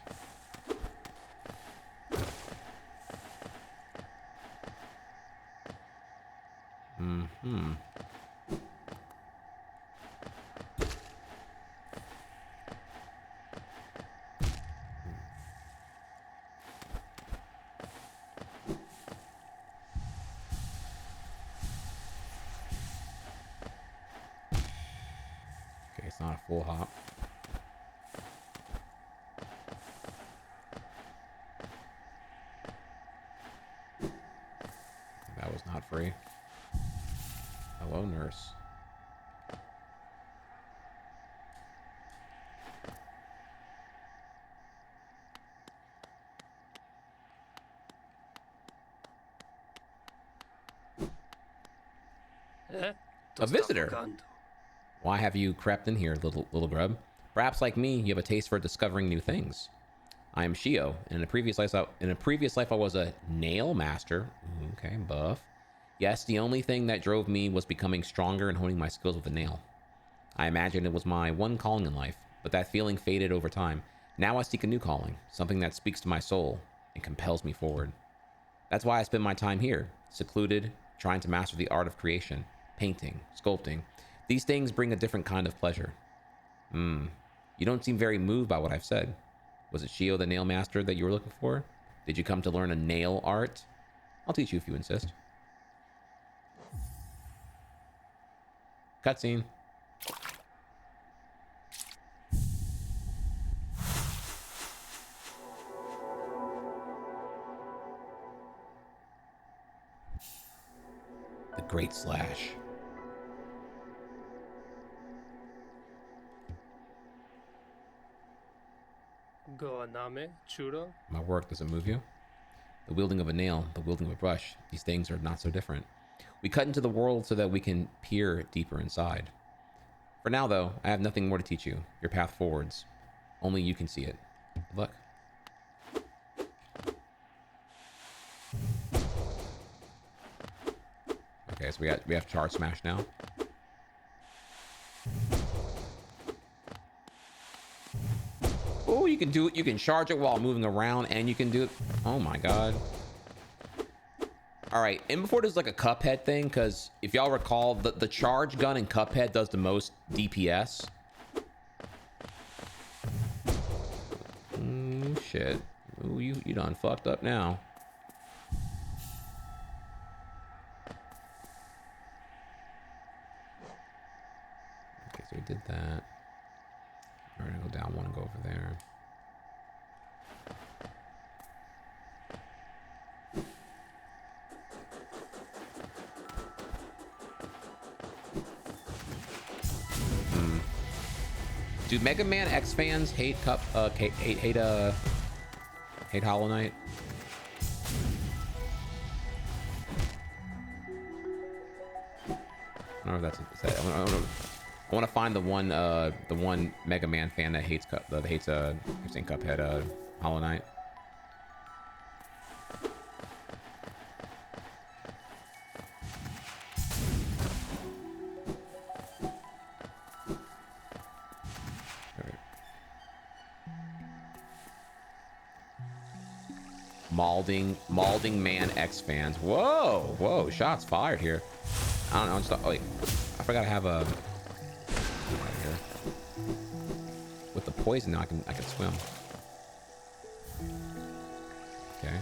S2: It's not a full hop. That was not free. Hello, nurse. A visitor. Why have you crept in here, little grub? Perhaps like me, you have a taste for discovering new things. I am Shio, and in a previous life I was a nail master. Okay, buff. Yes, the only thing that drove me was becoming stronger and honing my skills with a nail. I imagined it was my one calling in life, but that feeling faded over time. Now I seek a new calling, something that speaks to my soul and compels me forward. That's why I spend my time here, secluded, trying to master the art of creation, painting, sculpting. These things bring a different kind of pleasure. You don't seem very moved by what I've said. Was it Shio the nail master that you were looking for? Did you come to learn a nail art? I'll teach you if you insist. Cutscene. The Great Slash.
S14: Goaname, Churo.
S2: My work doesn't move you. The wielding of a nail, the wielding of a brush, these things are not so different. We cut into the world so that we can peer deeper inside. For now, though, I have nothing more to teach you. Your path forwards. Only you can see it. Good luck. Okay, so we have Charge Smash now. Oh, you can do it. You can charge it while moving around, and you can do it. Oh my god. All right, and before there's like a Cuphead thing, because if y'all recall, the charge gun in Cuphead does the most DPS. Shit. Ooh, you done fucked up now. Okay, so we did that. We're gonna go down one and go over there. Do Mega Man X fans hate hate Hollow Knight? I don't know if that's I want to find the one Mega Man fan that hates Cuphead, Hollow Knight. Malding Man X fans. Whoa, shots fired here. I don't know. Oh wait, I forgot I have a right here. With the poison now, I can swim. Okay.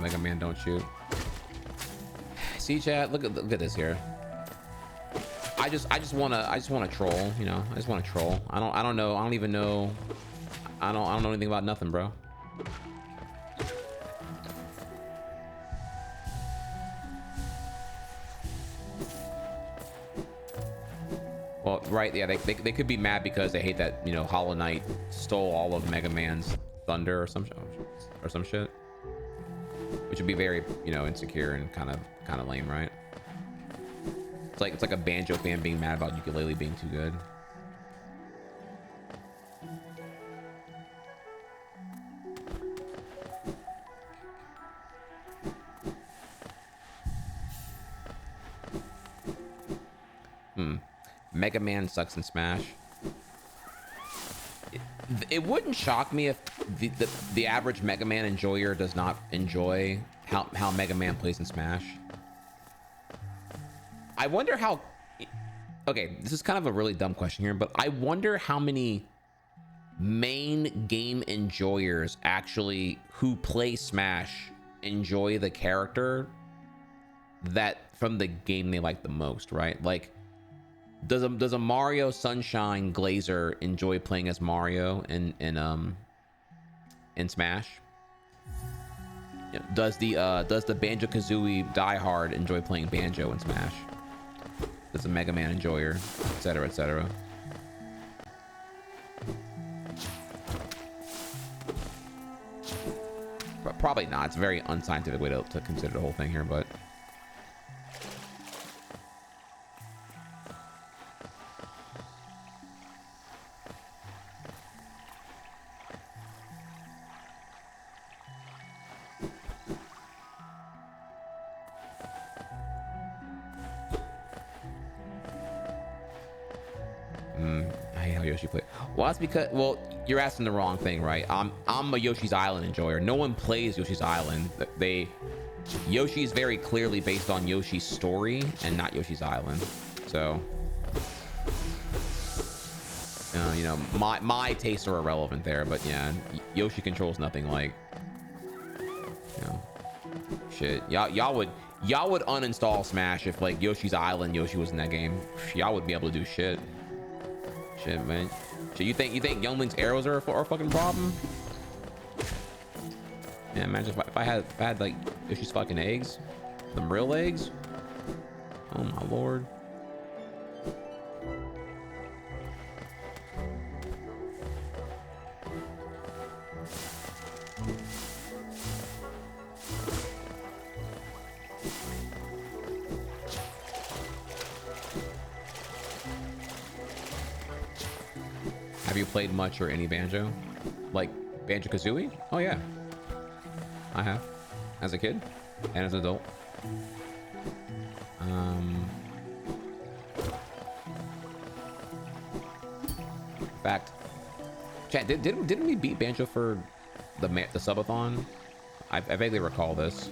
S2: Mega Man don't shoot. See, chat, look at this here. I just wanna troll, you know. I just wanna troll. I don't know. I don't even know. I don't know anything about nothing, bro. Well, right, yeah, they could be mad because they hate that, you know, Hollow Knight stole all of Mega Man's thunder or some shit. Which would be very, you know, insecure and kind of lame, right? It's like a Banjo fan being mad about ukulele being too good. Mega Man sucks in Smash. It wouldn't shock me if the average Mega Man enjoyer does not enjoy how Mega Man plays in Smash. I wonder how... Okay, this is kind of a really dumb question here, but I wonder how many main game enjoyers actually who play Smash enjoy the character that from the game they like the most, right? Like, does a Mario Sunshine Glazer enjoy playing as Mario in Smash? You know, does the Banjo-Kazooie diehard enjoy playing Banjo in Smash? Does the Mega Man enjoyer, etc., etc.? Probably not. It's a very unscientific way to consider the whole thing here, but. Yoshi play. Well, that's because, well, you're asking the wrong thing, right? I'm a Yoshi's Island enjoyer. No one plays Yoshi's Island. Yoshi is very clearly based on Yoshi's story and not Yoshi's Island. So, you know, my tastes are irrelevant there. But yeah, Yoshi controls nothing like, you know, shit. Y'all would uninstall Smash if like Yoshi's Island Yoshi was in that game. Y'all would be able to do shit. Shit, man. Shit, you think Young Link's arrows are a fucking problem? Yeah, imagine if I had like Yoshi's fucking eggs, them real eggs. Oh my lord. Have you played much or any Banjo? Like Banjo-Kazooie? Oh yeah. I have. As a kid and as an adult. In fact, chat, didn't we beat Banjo for the subathon? I vaguely recall this.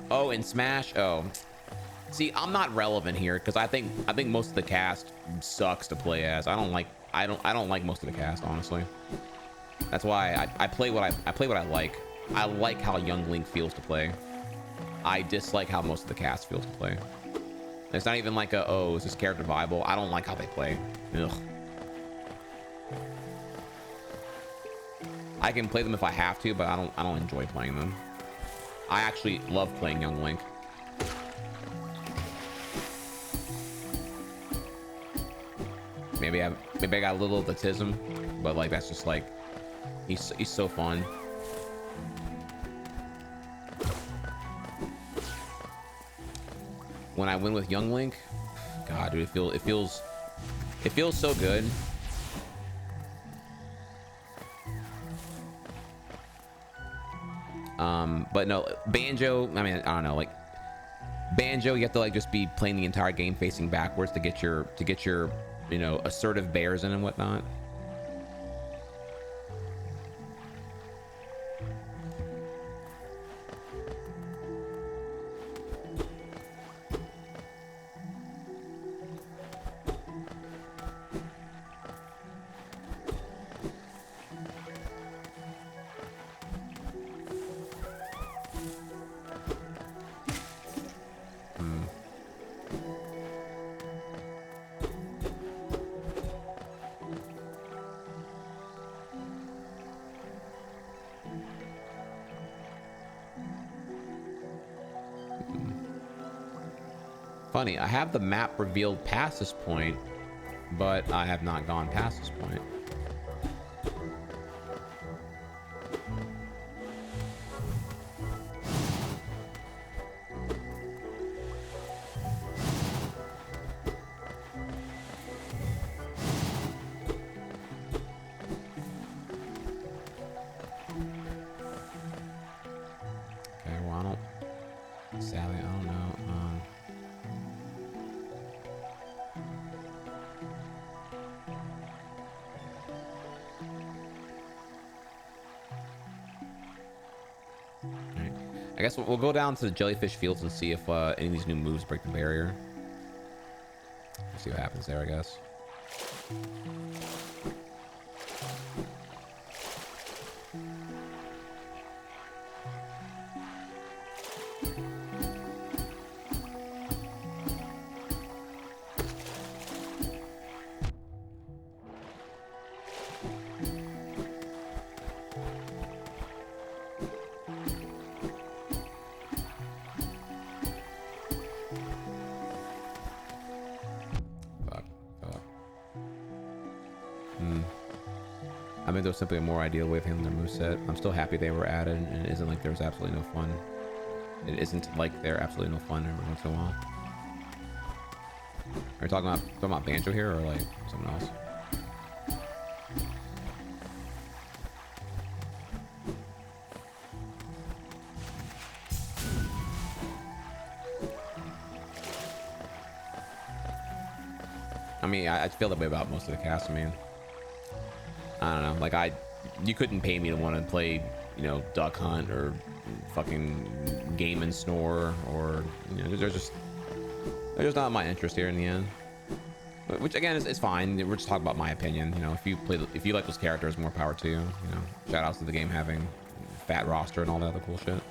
S2: Oh, in Smash? Oh. See, I'm not relevant here because I think most of the cast sucks to play as. I don't like most of the cast, honestly. That's why I play what I like. I like how Young Link feels to play. I dislike how most of the cast feels to play. It's not even like a, oh, is this character viable? I don't like how they play. Ugh. I can play them if I have to, but I don't enjoy playing them. I actually love playing Young Link. Maybe I got a little autism, but like that's just like he's so fun. When I win with Young Link, God, dude, it feels so good. But no, Banjo, I mean, I don't know, like Banjo, you have to like just be playing the entire game facing backwards to get your you know, assertive bears in and whatnot. Funny, I have the map revealed past this point, but I have not gone past this point. Okay, well, I don't... Sadly, I don't know. I guess we'll go down to the jellyfish fields and see if any of these new moves break the barrier. We'll see what happens there, I guess. I mean, there's simply a more ideal way of handling their moveset. I'm still happy they were added, and it isn't like there's absolutely no fun. It isn't like they're absolutely no fun every once in a while. Are you talking about Banjo here, or like something else? I mean, I feel that way about most of the cast. I mean, I don't know. Like you couldn't pay me to want to play, you know, Duck Hunt or fucking Game and Snore, or you know, they're just not my interest here in the end. Which again is fine. We're just talking about my opinion. You know, if you like those characters, more power to you. You know, shout outs to the game having fat roster and all that other cool shit.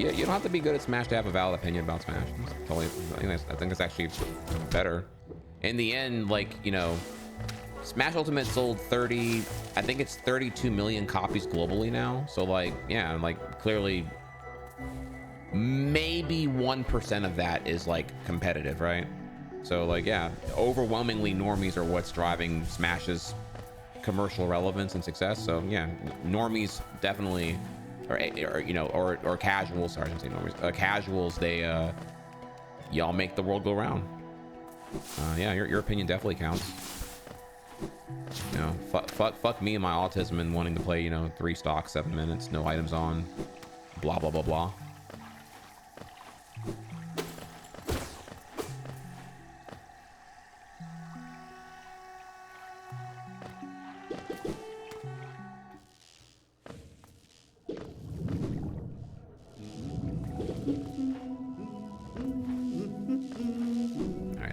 S2: You don't have to be good at Smash to have a valid opinion about Smash. Totally, I think it's actually better. In the end, like, you know, Smash Ultimate sold 32 million copies globally now. So like, yeah, like clearly maybe 1% of that is like competitive, right? So like, yeah, overwhelmingly normies are what's driving Smash's commercial relevance and success. So yeah, normies definitely, or you know, or casuals. Sorry, I didn't say normies. Casuals, they y'all make the world go round. Yeah, your opinion definitely counts. You know, fuck me and my autism and wanting to play, you know, 3 stocks, 7 minutes, no items on, blah blah blah blah.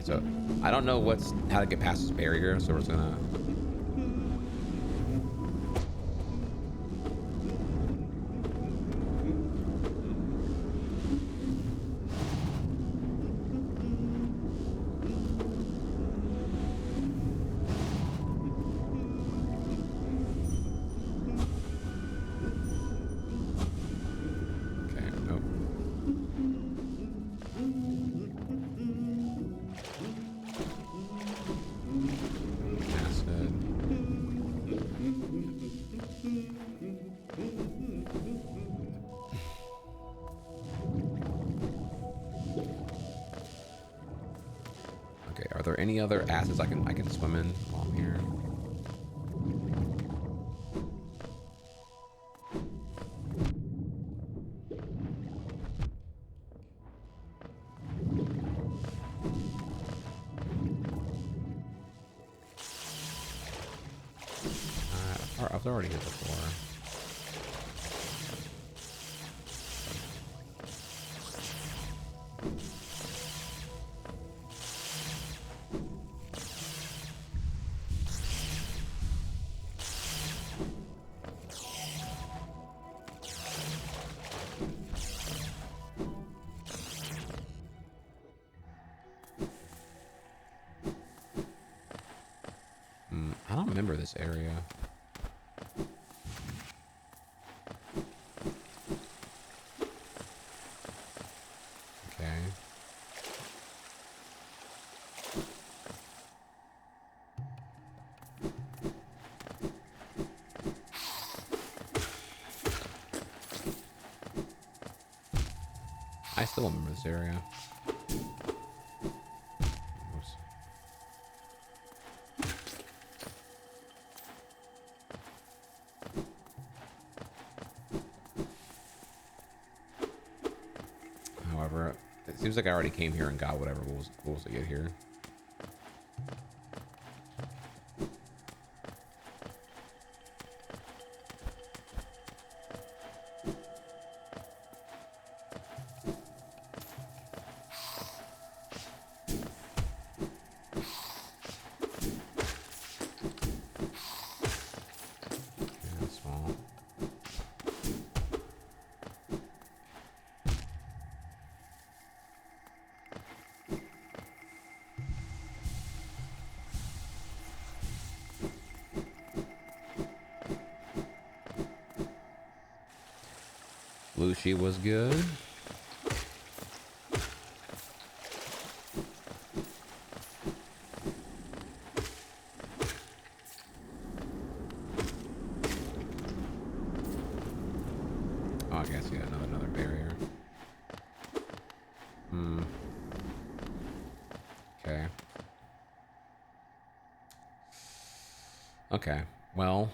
S2: So I don't know how to get past this barrier, so we're just gonna. Are there any other acids I can swim in while I'm here? I've already hit before. I don't remember this area. Okay. I still remember this area. However, it seems like I already came here and got whatever was to get here. Lucy was good. Okay. Okay, well,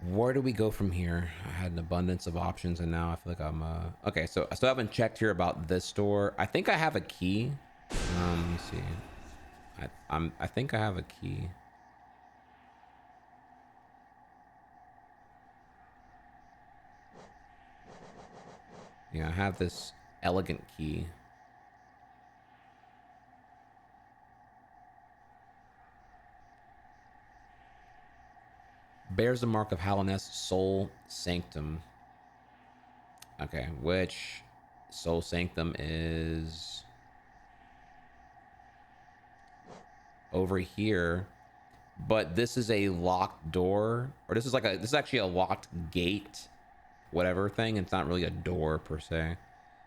S2: where do we go from here? I had an abundance of options and now I feel like I'm okay, so I still haven't checked here about this store. I think I have a key. Let me see. I think I have a key. Yeah, I have this elegant key. Bears the mark of Hallowness Soul Sanctum. Okay, which Soul Sanctum is over here, but this is a locked door, or this is actually a locked gate, whatever thing. It's not really a door per se,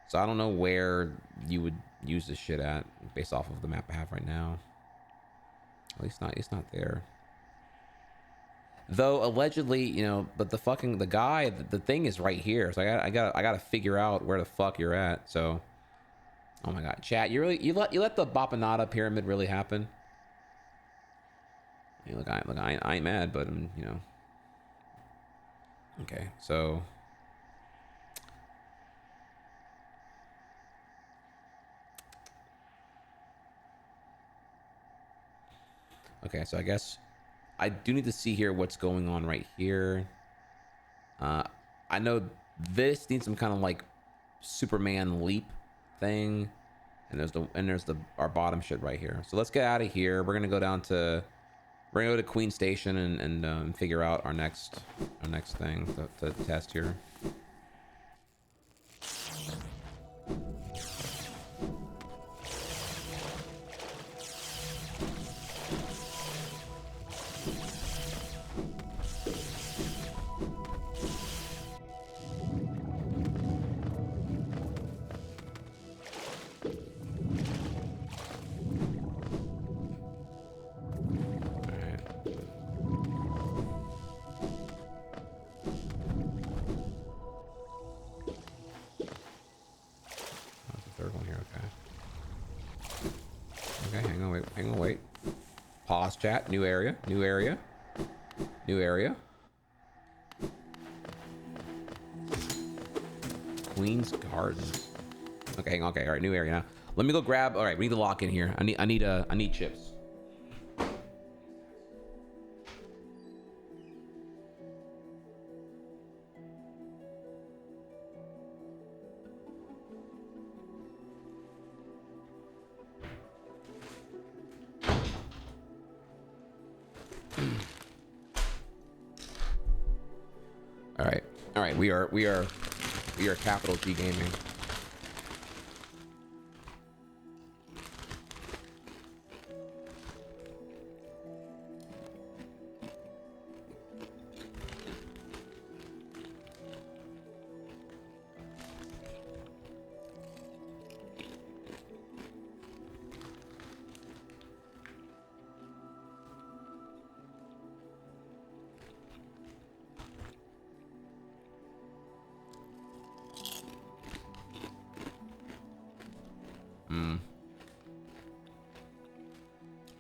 S2: so I don't know where you would use this shit at based off of the map I have right now. At least it's not there. Though allegedly, you know, but the thing is right here. So I gotta figure out where the fuck you're at. So, oh my god, chat, you let the Bapanada pyramid really happen? I mean, I ain't mad, but you know. Okay, so. Okay, so I guess I do need to see here what's going on right here. I know this needs some kind of like Superman leap thing, and there's our bottom shit right here. So let's get out of here. We're gonna go to Queen Station and figure out our next thing to test here. Wait. Pause chat. New area. Queen's Gardens. Okay, hang on. Okay, all right, new area now. Let me go grab. All right, we need to lock in here. I need chips. All right, we are capital G gaming.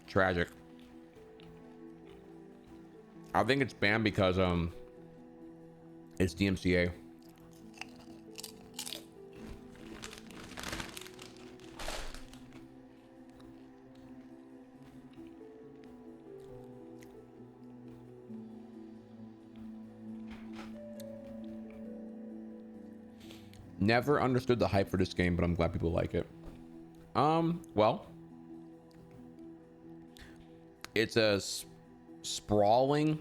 S2: Tragic. I think it's banned because it's DMCA. Never understood the hype for this game, but I'm glad people like it. Well, it's a sprawling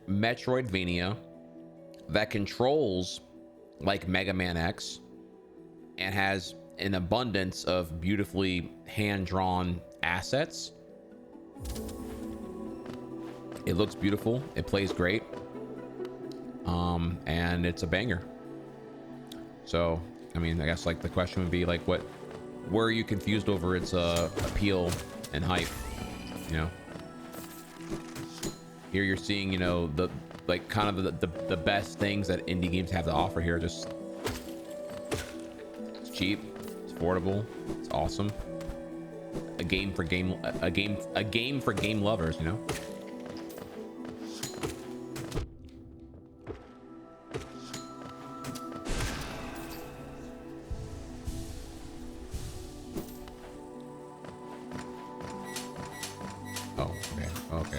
S2: Metroidvania that controls like Mega Man X and has an abundance of beautifully hand-drawn assets. It looks beautiful. It plays great. And it's a banger. So, I mean, I guess like the question would be like, were you confused over its appeal and hype? You know, here you're seeing, you know, the best things that indie games have to offer here. Just it's cheap, it's affordable. It's awesome. A game for game lovers, you know. Oh, okay.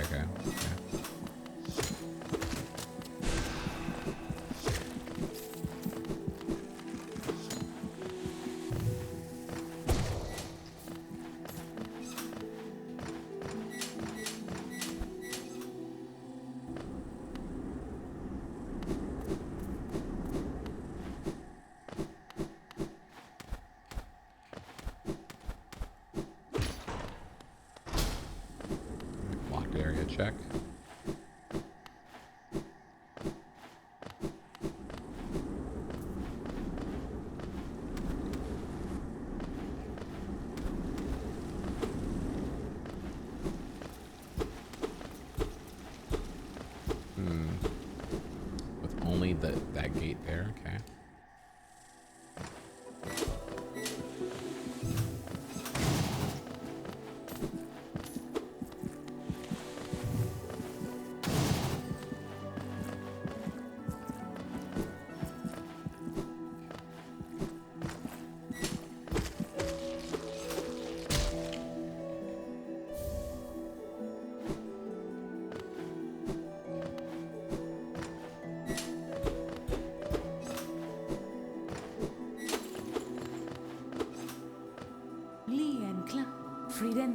S2: Locked area check. With only that gate there, okay.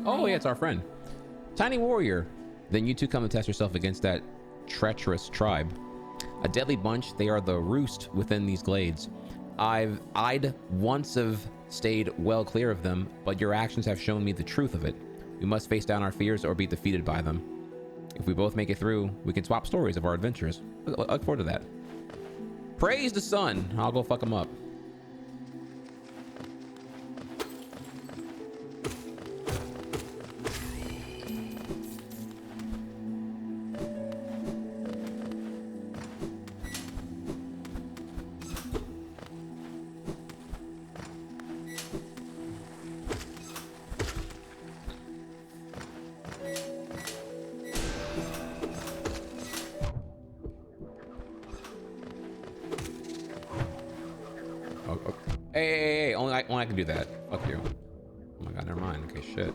S2: Oh yeah, it's our friend. Tiny warrior. Then you two come and test yourself against that treacherous tribe. A deadly bunch, they are the roost within these glades. I'd once have stayed well clear of them, but your actions have shown me the truth of it. We must face down our fears or be defeated by them. If we both make it through, we can swap stories of our adventures. Look forward to that. Praise the sun. I'll go fuck him up. Hey, only I can do that. Fuck you. Oh my god, never mind. Okay, shit.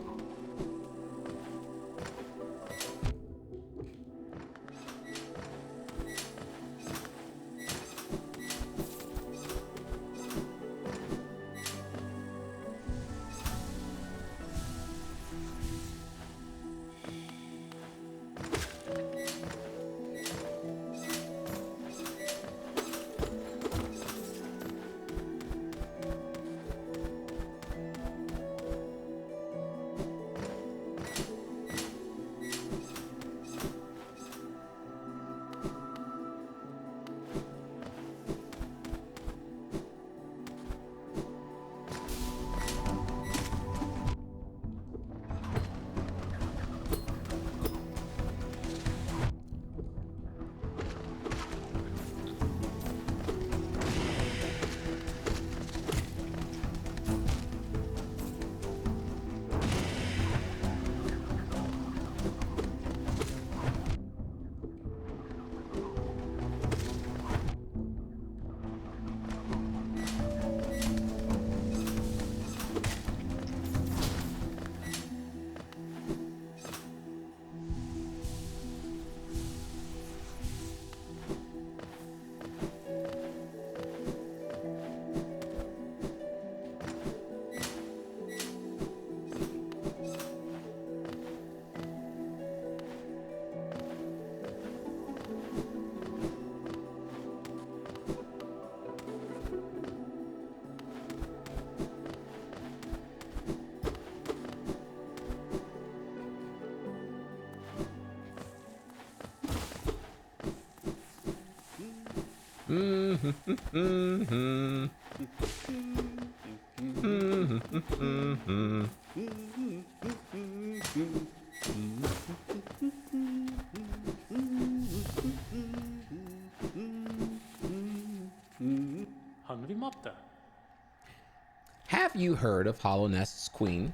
S2: Have you heard of Hollow Nest's queen?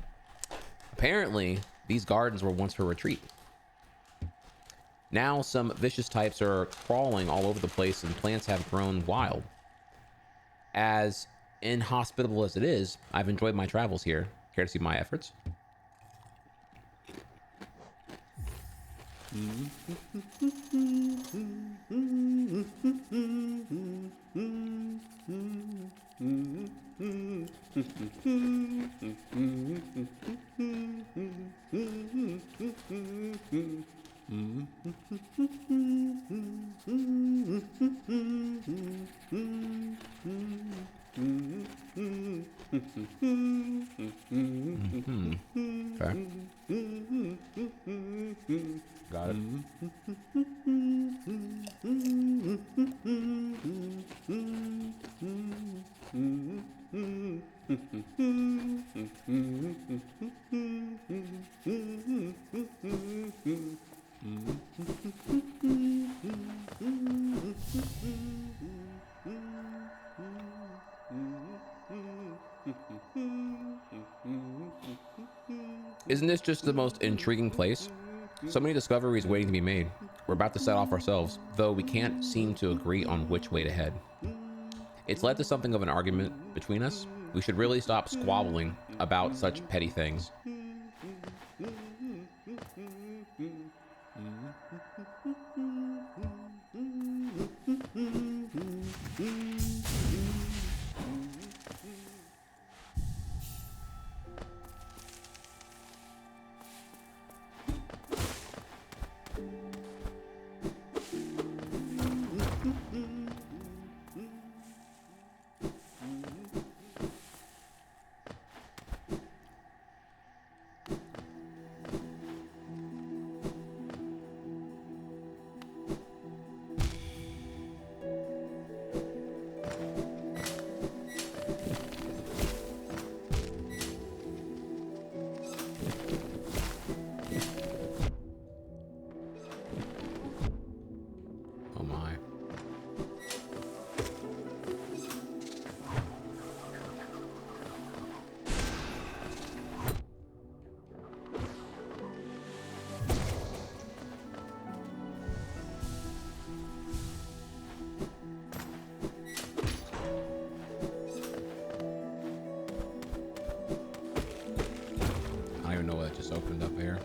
S2: Apparently, these gardens were once her retreat. Now, some vicious types are crawling all over the place and plants have grown wild. As inhospitable as it is, I've enjoyed my travels here. Care to see my efforts? Okay. Got it. Isn't this just the most intriguing place? So many discoveries waiting to be made. We're about to set off ourselves, though we can't seem to agree on which way to head. It's led to something of an argument between us. We should really stop squabbling about such petty things. Oh my. I don't even know what just opened up here.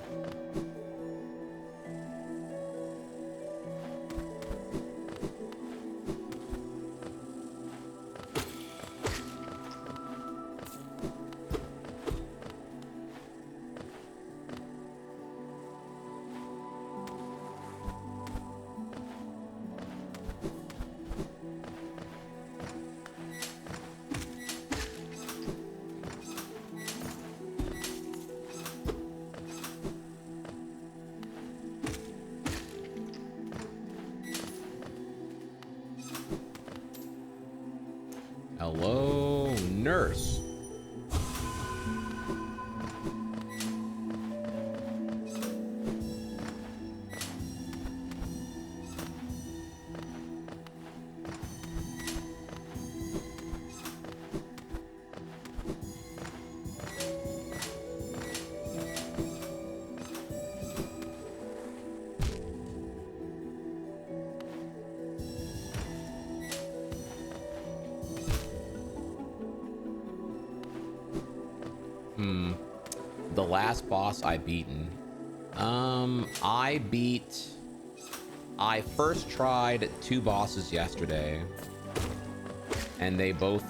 S2: Hello, nurse. The last boss I beaten. I first tried 2 bosses yesterday, and they both,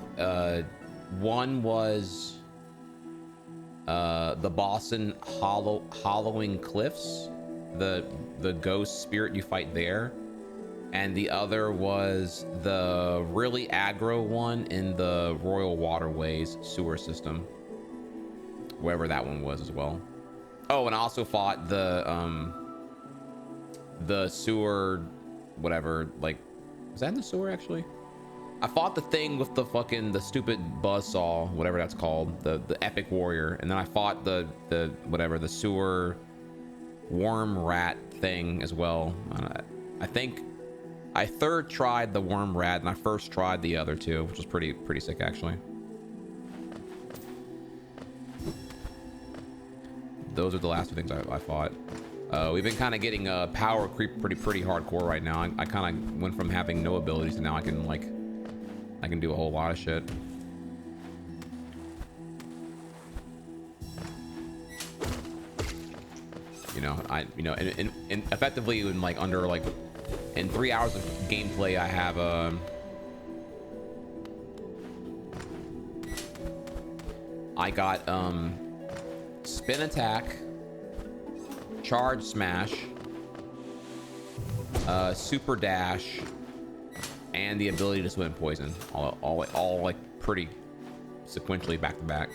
S2: one was, the boss in Hollowing Cliffs, the ghost spirit you fight there, and the other was the really aggro one in the Royal Waterways sewer system. Wherever that one was as well. Oh, and I also fought the sewer, whatever, like, was that in the sewer actually? I fought the thing with the stupid buzzsaw, whatever that's called, the epic warrior, and then I fought the sewer worm rat thing as well. I think I third tried the worm rat and I first tried the other two, which was pretty sick actually. those are the last two things I fought. We've been kind of getting power creep pretty hardcore right now. I kind of went from having no abilities to now I can do a whole lot of shit. And effectively in like under like in 3 hours of gameplay, I have I got spin attack, charge smash, super dash, and the ability to swim poison, all like pretty sequentially back to back.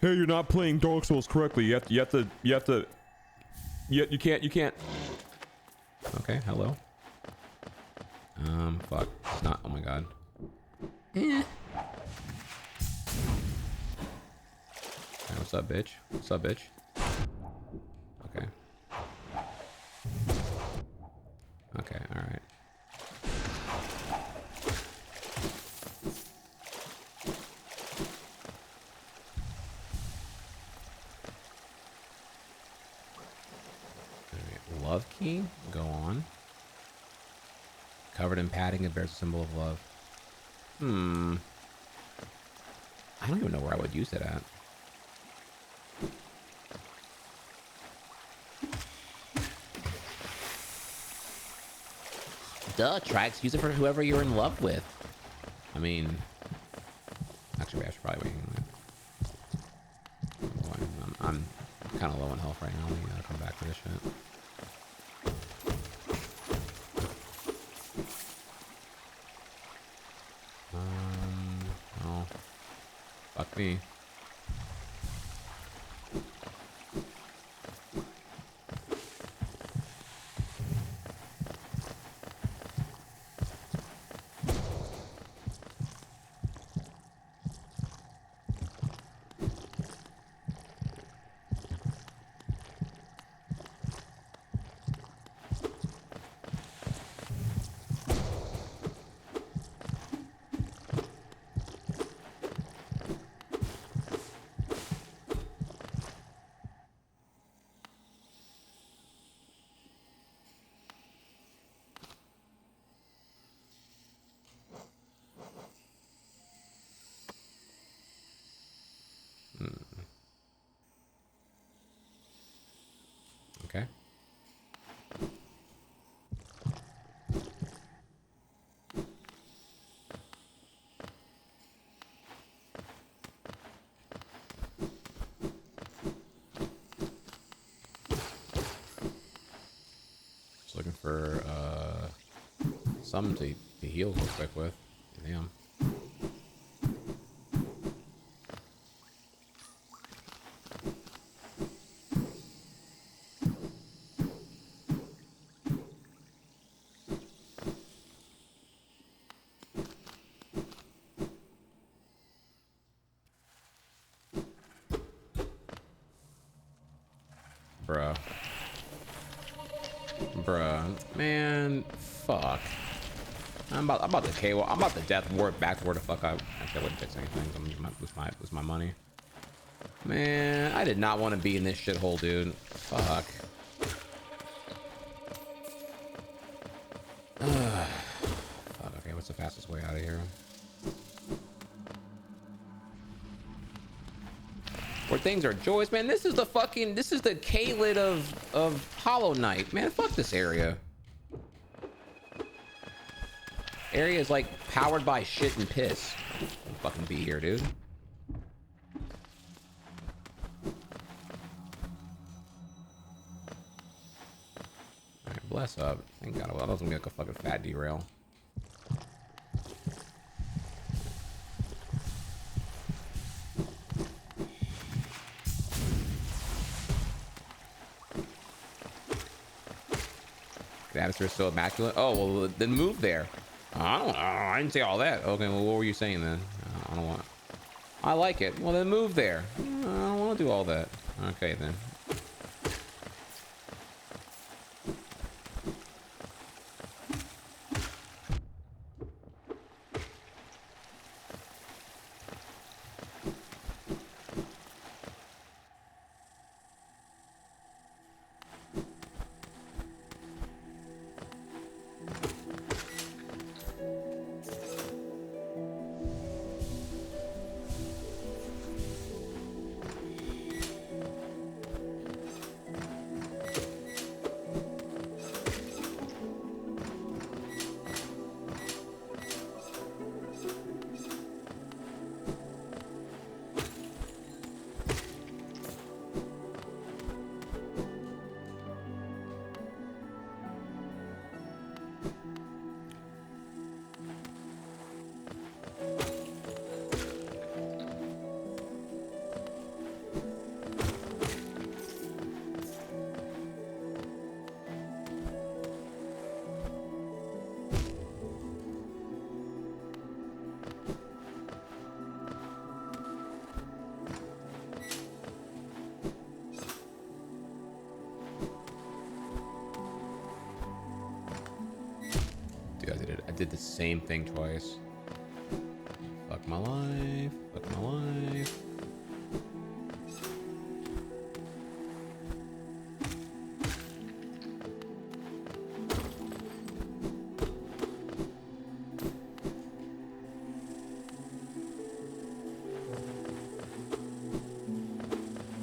S15: Hey, you're not playing Dark Souls correctly. You can't.
S2: Okay, hello. Fuck. It's not. Oh my god. Hey, what's up, bitch? What's up, bitch? Okay. Okay, alright. Love key? Go on. Covered in padding, it bears a symbol of love. I don't even know where I would use it at. Duh, Trihex, use it for whoever you're in love with. I mean, actually, I should probably wait. I'm kind of low on health right now. We gotta come back to this shit. Oh, fuck me. Okay. Just looking for something to heal real quick with. Damn. Bruh. Man, fuck. I'm about to KO. I'm about to death ward back where the fuck I wouldn't fix anything. I'm gonna lose my money. Man, I did not want to be in this shithole, dude. Fuck. Fuck. Okay, what's the fastest way out of here? Where things are joyous, man. This is the K-Lid of Hollow Knight, man. Fuck this area. Area is like powered by shit and piss. Don't fucking be here, dude. Alright, bless up. Thank God. Well, that was gonna be like a fucking fat derail. The atmosphere is so immaculate. Oh, well, then move there. I don't know. I didn't say all that. Okay, well, what were you saying then? I don't want. I like it. Well, then move there. I don't want to do all that. Okay, then. I did the same thing twice. Fuck my life. Fuck my life.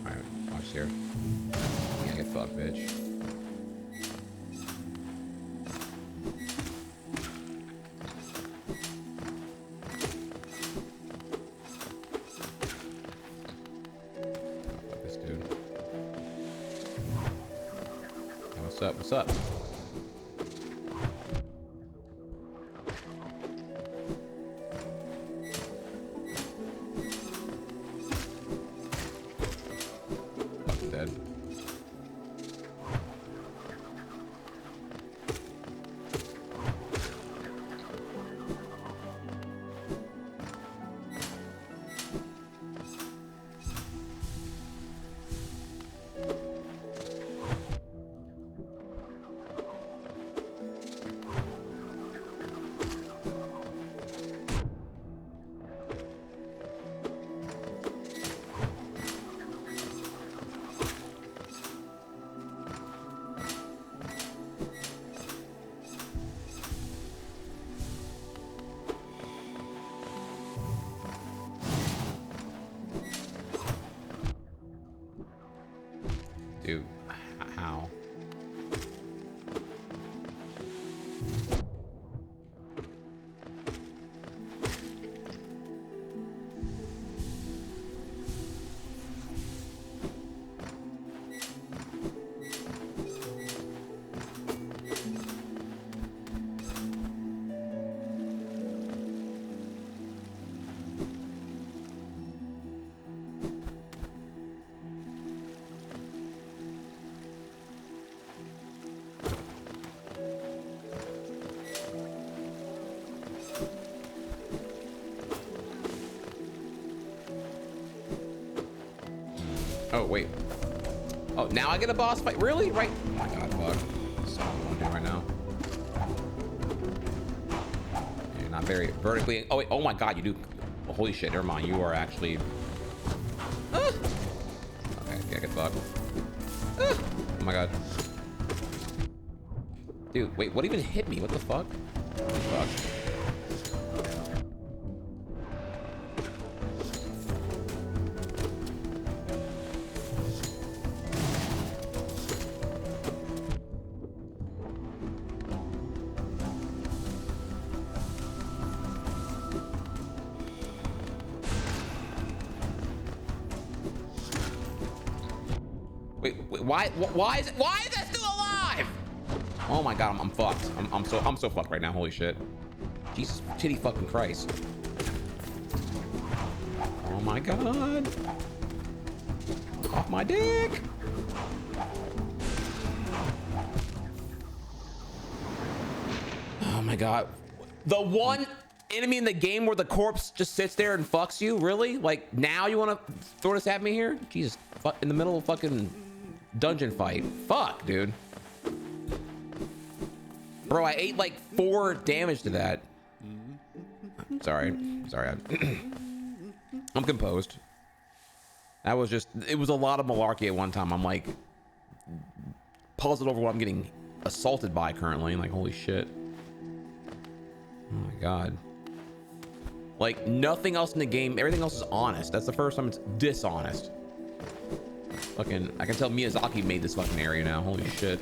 S2: Alright, watch here. Yeah, get fucked, bitch. What's up? Fucking dead. Dude, how? Oh, wait. Oh, now I get a boss fight? Really? Right? Oh my god, fuck. That's what I'm doing right now. I'm very vertically. Oh wait, oh my god, you do. Oh, holy shit, never mind. You are actually. Okay, yeah, get fucked. Oh my god. Dude, wait, what even hit me? What the fuck? Fuck. Wait, why is that still alive? Oh my god, I'm fucked. I'm so fucked right now. Holy shit. Jesus titty fucking Christ. Oh my god. Off my dick. Oh my god. The one enemy in the game where the corpse just sits there and fucks you? Really? Like, now you want to throw this at me here? Jesus, in the middle of fucking dungeon fight. Fuck, dude. Bro, I ate like 4 damage to that. Sorry. I'm composed. That was just, it was a lot of malarkey at one time. I'm like puzzled over what I'm getting assaulted by currently. Like, holy shit. Oh my god. Like, nothing else in the game, everything else is honest. That's the first time it's dishonest. Fucking, I can tell Miyazaki made this fucking area now. Holy shit.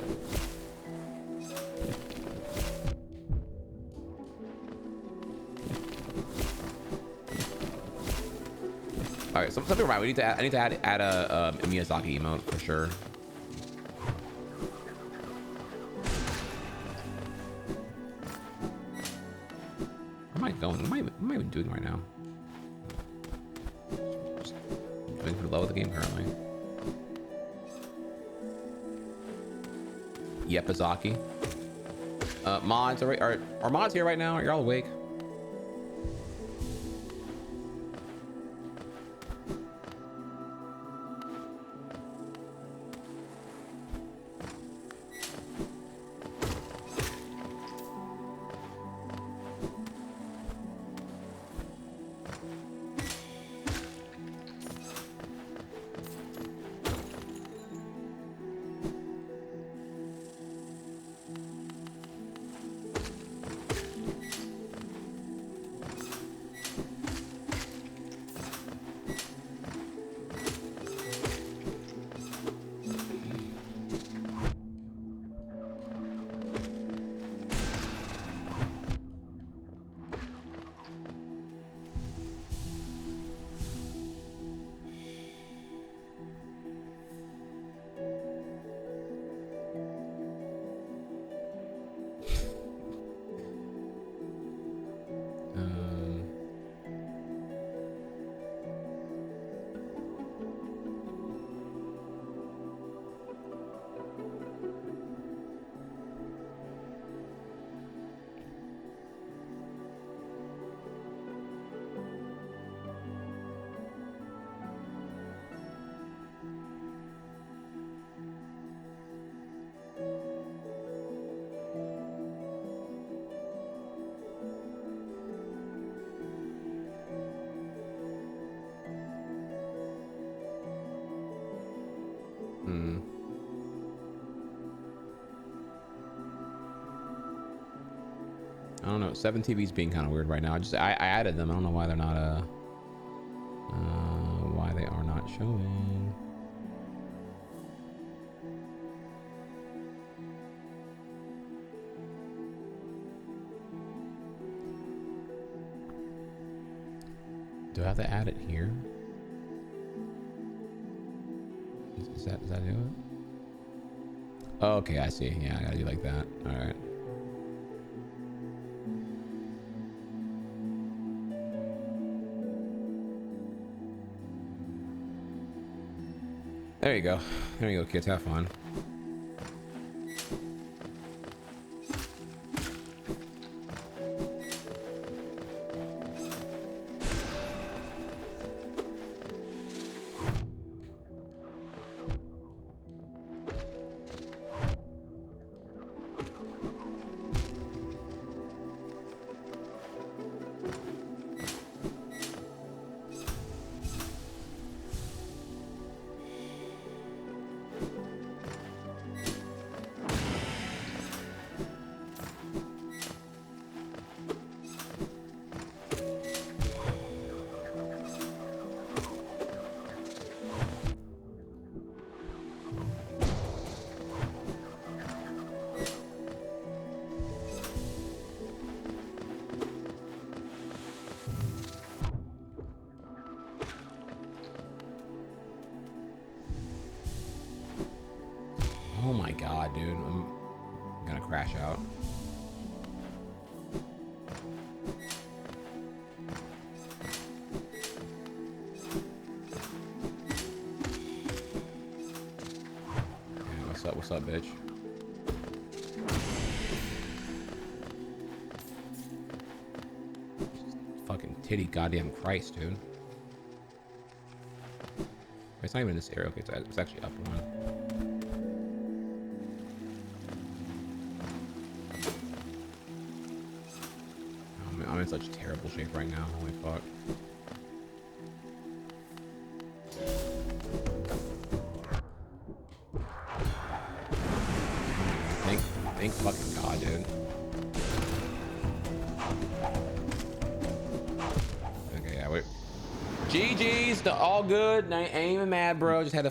S2: All right, something right. I need to add a Miyazaki emote for sure. Where am I going? What am I even doing right now? Just doing pretty low with the game currently. Yappazaki. Mods are mods here right now? Are you all awake? I don't know. 7 TV's being kind of weird right now. I added them. I don't know why they're not why they are not showing. Do I have to add it here? Does that do it? Oh, okay, I see. Yeah, I gotta do like that. All right. There you go. There you go, kids. Have fun. god, dude. I'm gonna crash out. Okay, what's up? What's up, bitch? Fucking titty goddamn Christ, dude. It's not even in this area. Okay, it's actually up one. I'm in such terrible shape right now. Holy fuck. Thank fucking God, dude. Okay, yeah, wait. GG's, all good. I ain't even mad, bro. Just had to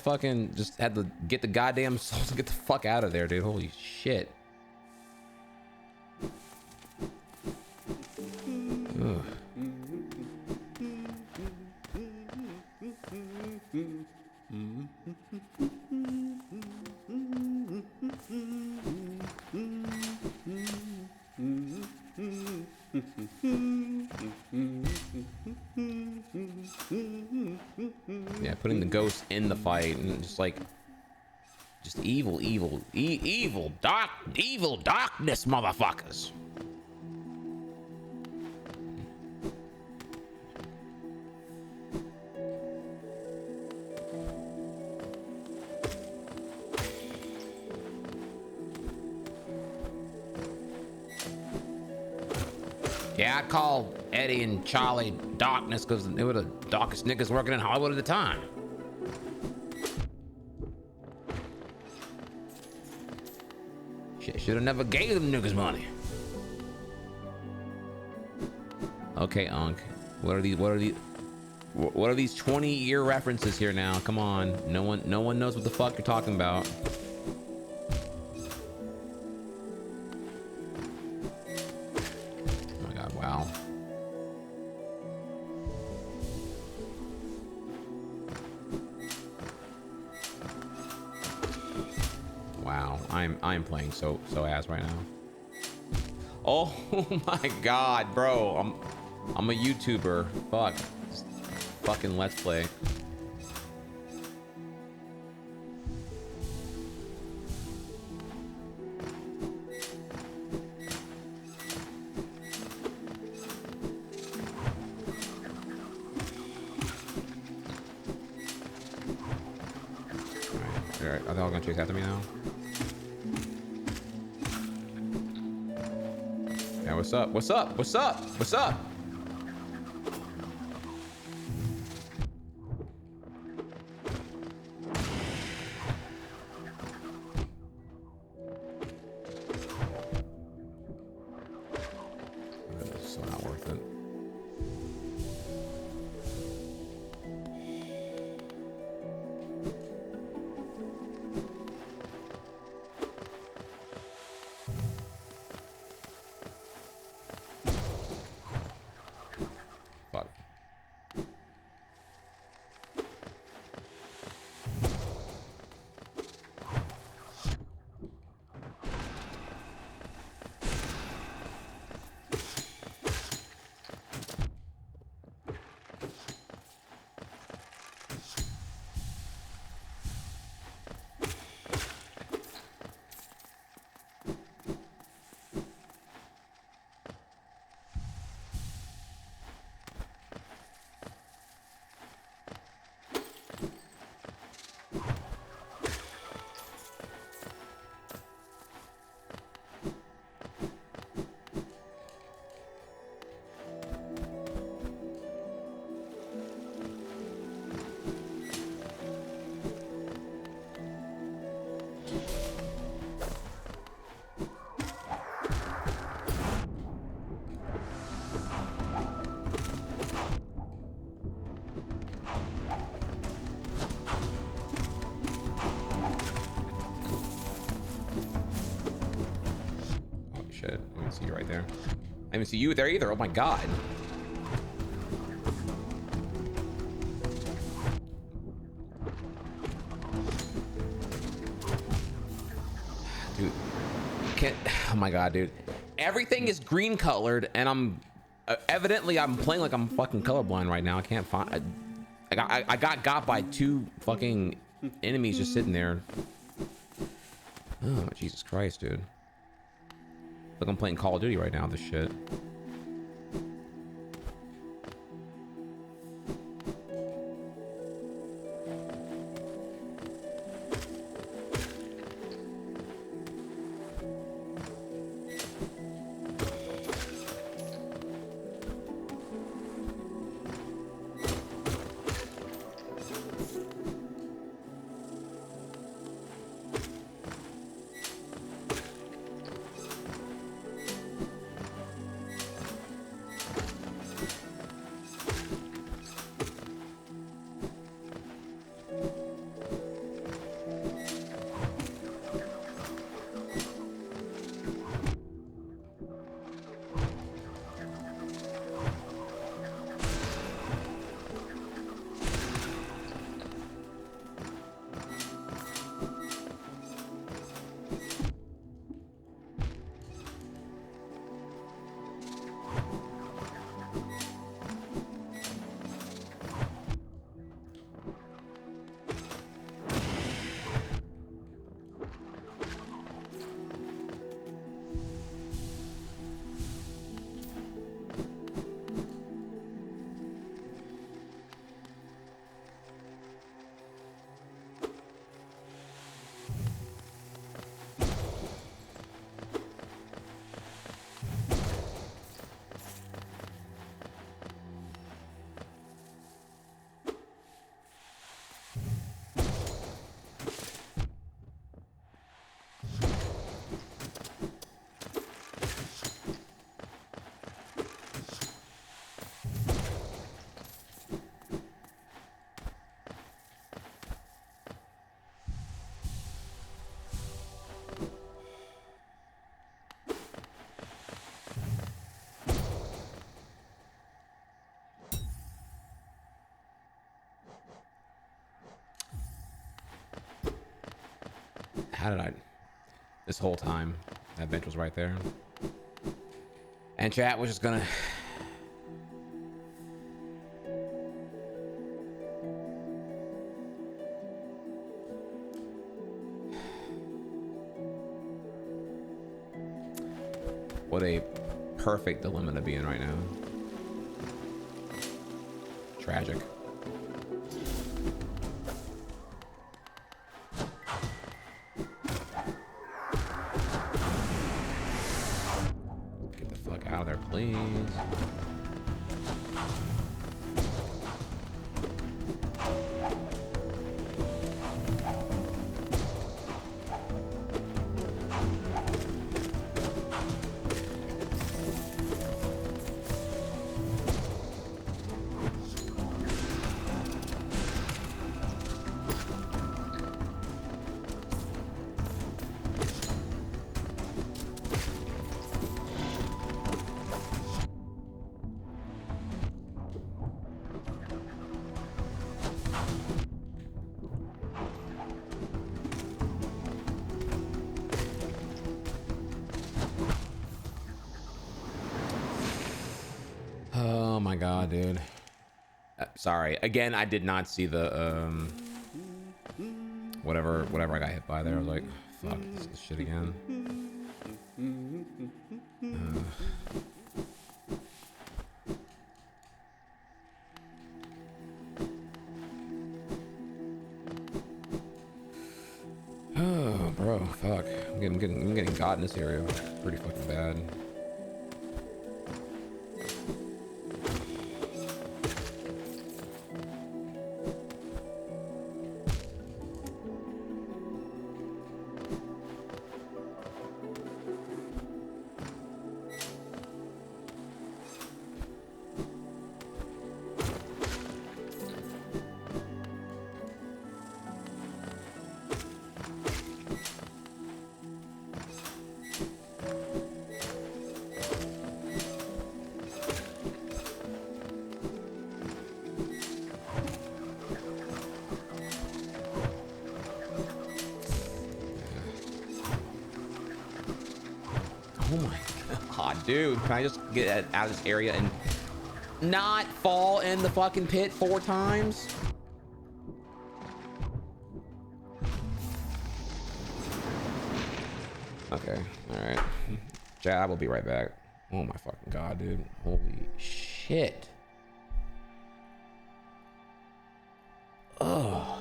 S2: get the goddamn soul to get the fuck out of there, dude. Holy shit. Ugh. Yeah, putting the ghost in the fight and just evil darkness, motherfuckers. Yeah, I call Eddie and Charlie darkness because they were the darkest niggas working in Hollywood at the time. Should have never gave them niggas money. Okay, Unc. What are these 20-year references here now? Come on. No one knows what the fuck you're talking about. Oh my god, wow. Wow, I'm playing so ass right now. Oh my god, bro. I'm a YouTuber. Fuck. Just fucking let's play. Alright, are they all gonna chase after me now? Yeah, what's up? What's up? What's up? What's up? This is so not worth it. Fuck. Shit, I didn't see you right there. I didn't see you there either. Oh my god. can't. Oh my god, dude. Everything is green colored, and I'm evidently I'm playing like I'm fucking colorblind right now. I can't find. I got by 2 fucking enemies just sitting there. Oh Jesus Christ, dude. Look, I'm playing Call of Duty right now. This shit. How did I? This whole time, that bench was right there. And chat was just gonna. What a perfect dilemma to be in right now. Tragic. Get the fuck out of there, please. Oh my god, dude. Sorry. Again, I did not see the whatever I got hit by there. I was like, fuck this shit again. Oh, bro, fuck. I'm getting got in this area pretty fucking bad. Aw, dude, can I just get out of this area and not fall in the fucking pit 4 times? Okay, all right. Jab, will be right back. Oh my fucking god, dude. Holy shit. Oh.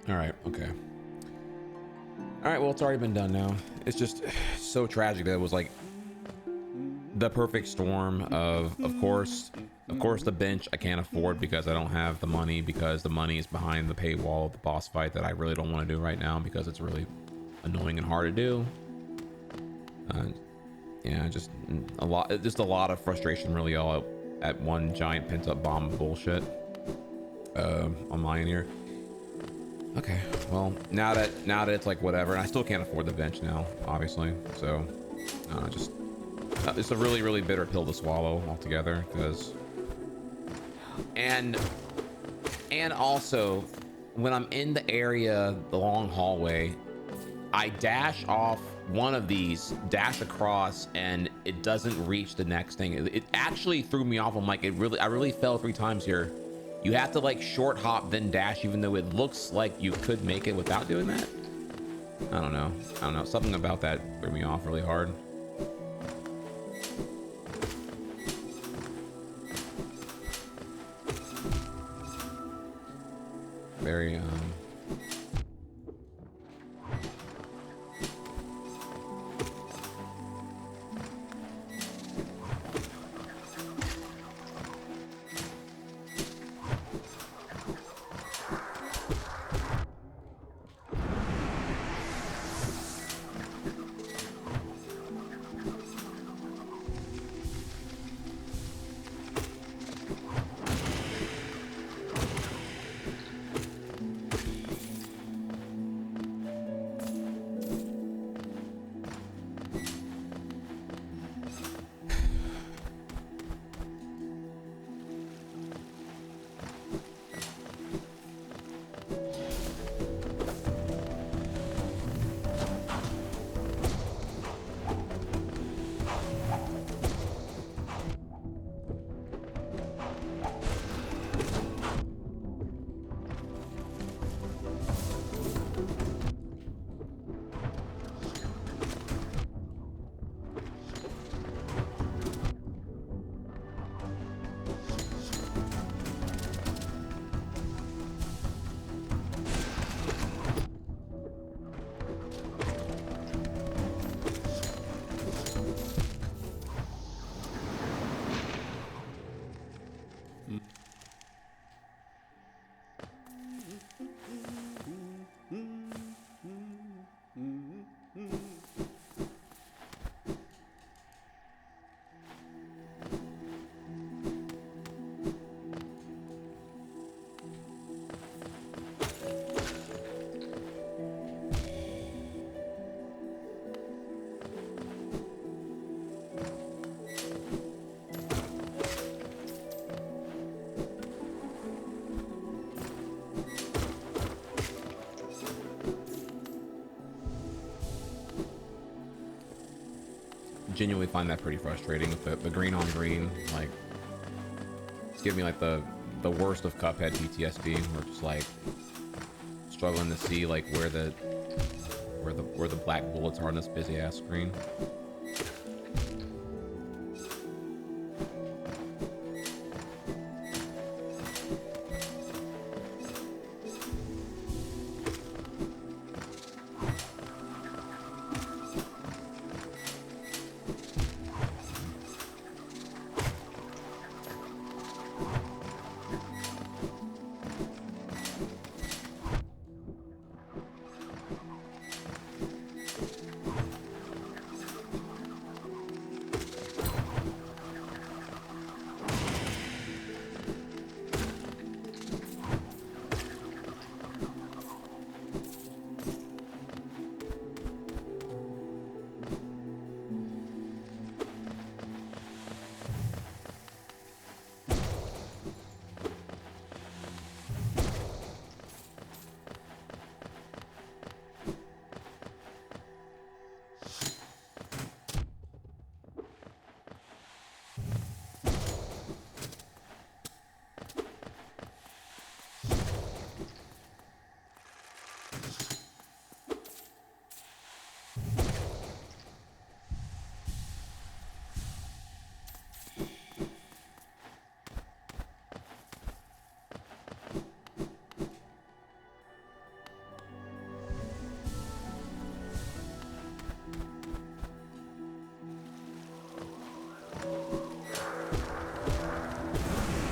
S2: All right, okay. All right, well, it's already been done now. It's just so tragic that it was like the perfect storm of course, the bench I can't afford because I don't have the money, because the money is behind the paywall of the boss fight that I really don't want to do right now because it's really annoying and hard to do. Yeah, just a lot of frustration really all at one giant pent-up bomb of bullshit on my end here. Okay, well, now that it's like whatever, and I still can't afford the bench now, obviously, so just it's a really, really bitter pill to swallow altogether, because and also when I'm in the area, the long hallway, I dash off one of these, dash across, and it doesn't reach the next thing. It actually threw me off. I'm like, I really fell 3 times here. You have to like short hop then dash, even though it looks like you could make it without doing that. I don't know. Something about that threw me off really hard. Very genuinely find that pretty frustrating with the green on green. Like, it's giving me like the worst of Cuphead PTSD. We're just like struggling to see like where the black bullets are on this busy ass screen.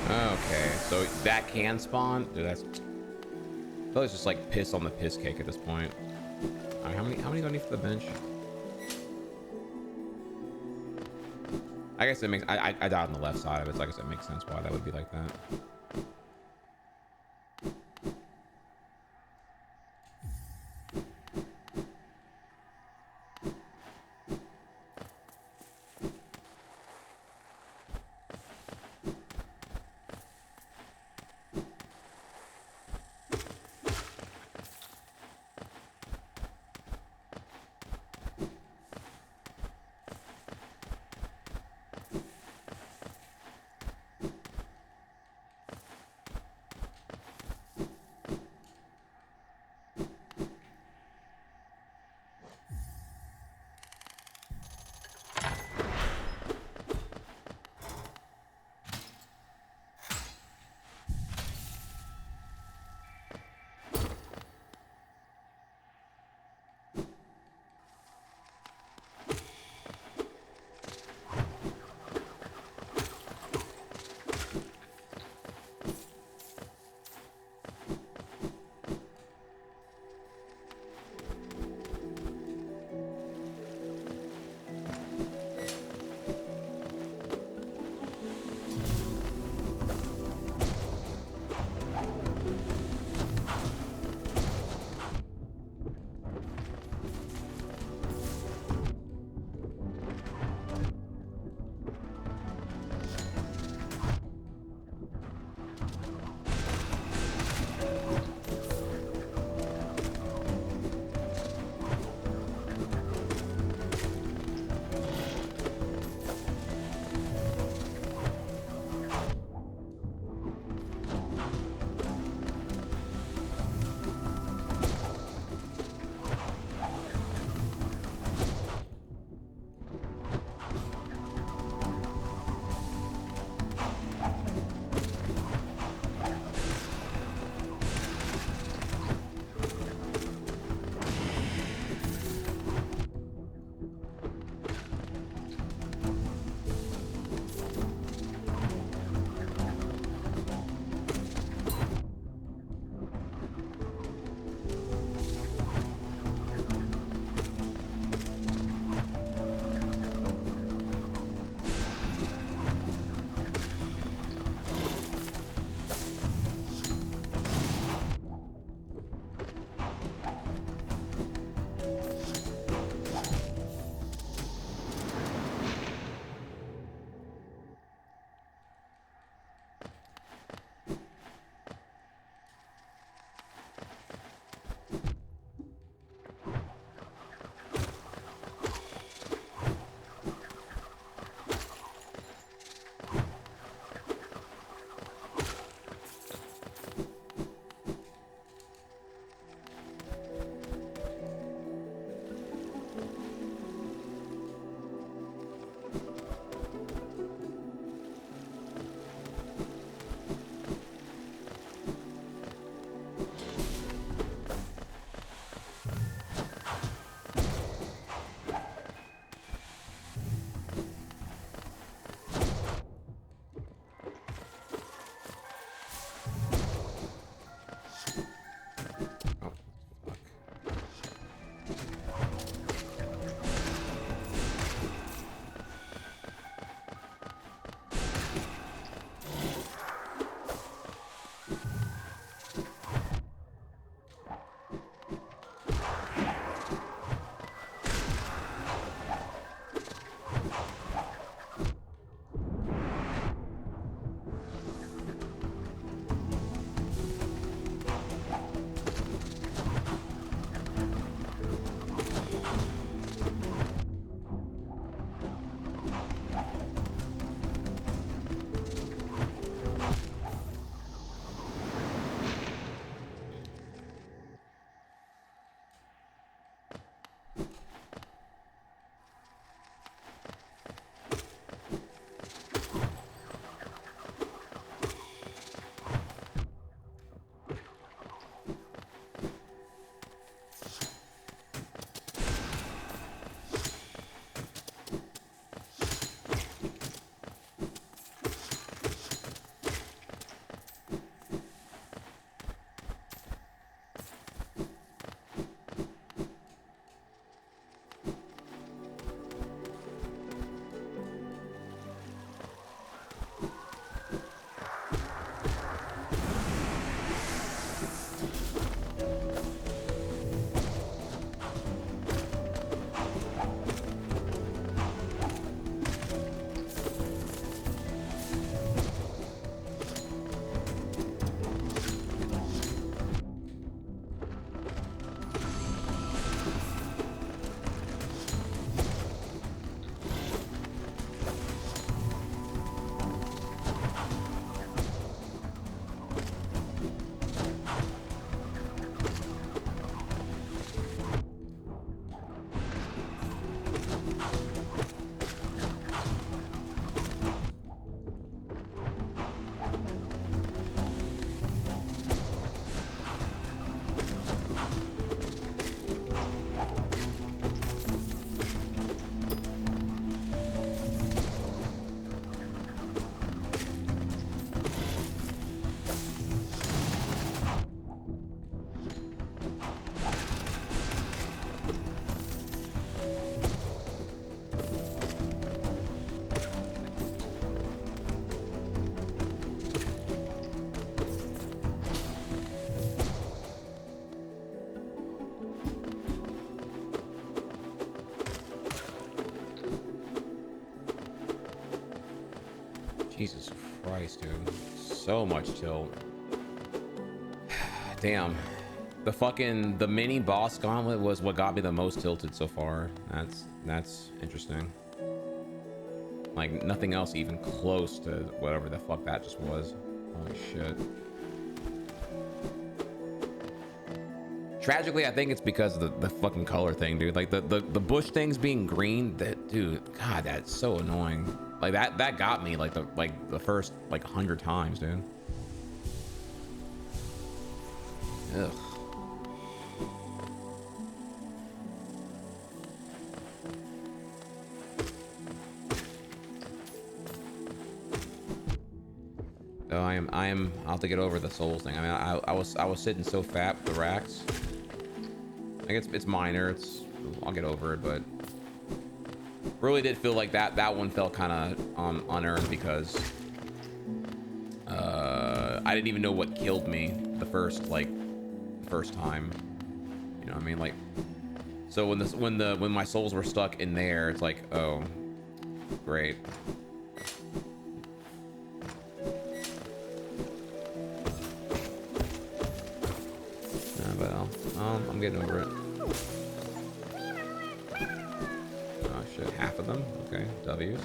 S2: Okay, so that can spawn? Dude, that's... I feel it's just like piss on the piss cake at this point. All right, how many do I need for the bench? I guess it makes... I died on the left side of it, so I guess it makes sense why that would be like that. Jesus Christ, dude. So much tilt. Damn. The mini boss gauntlet was what got me the most tilted so far. That's interesting. Like nothing else even close to whatever the fuck that just was. Holy shit. Tragically, I think it's because of the fucking color thing, dude. Like the bush things being green, that dude, God, that's so annoying. Like that got me like the first like 100 times, dude. Ugh. So I'll have to get over the souls thing. I mean, I was sitting so fat with the racks. Like it's minor. I'll get over it, but really did feel like that one felt kind of unearned because I didn't even know what killed me the first time. You know what I mean? Like, so when my souls were stuck in there, it's like, oh, great. But I'm getting over it. Oh shit, half of them? Okay, W's.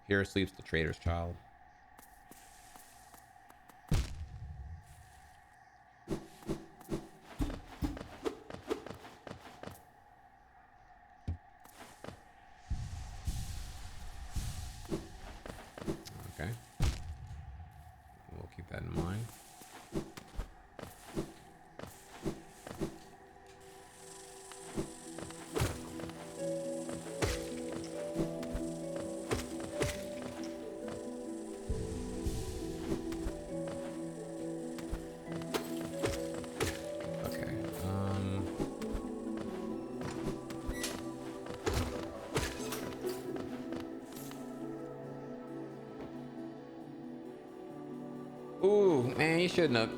S2: Here sleeps the traitor's child. Okay. We'll keep that in mind.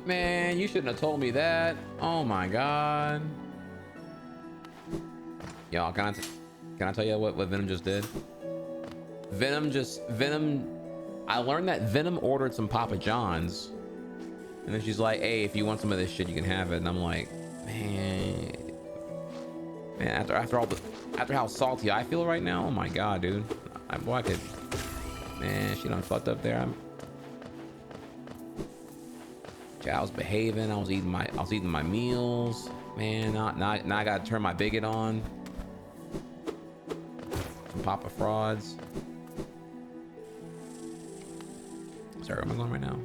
S2: Man, you shouldn't have told me that. Oh my god. Y'all, can I tell you what Venom just did? Venom, I learned that Venom ordered some Papa John's, and then she's like, hey, if you want some of this shit, you can have it. And I'm like, man, after how salty I feel right now, oh my god, dude. Man, she done fucked up there. I was behaving. I was eating my meals. Man, now I gotta turn my bigot on. Some Papa frauds. Sorry, where am I going right now?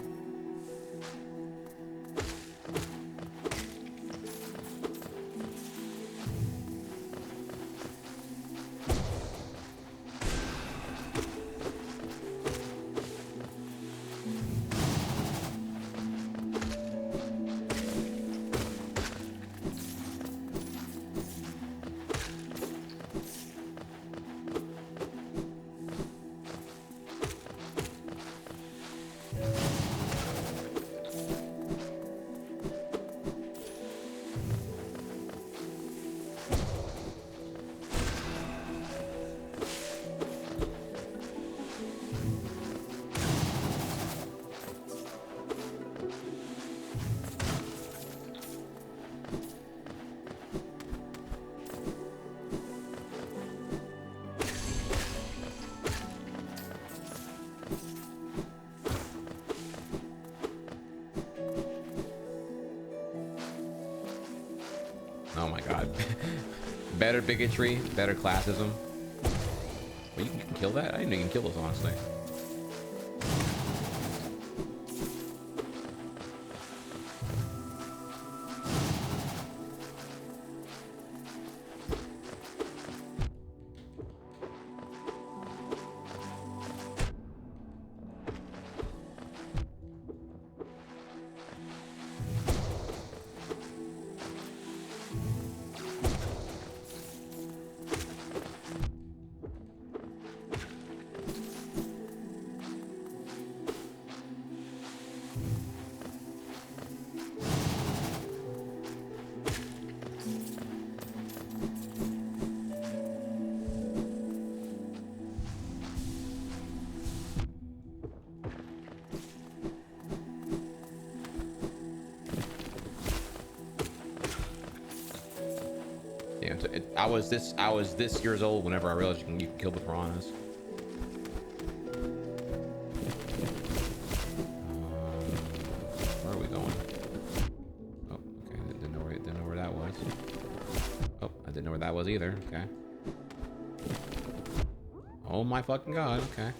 S2: Oh my god. Better bigotry, better classism. Well, you can kill that? I didn't know you can kill those, honestly. I was this years old whenever I realized you can kill the piranhas. Where are we going? Oh, okay. I didn't know where that was. Oh, I didn't know where that was either. Okay. Oh my fucking god. Okay.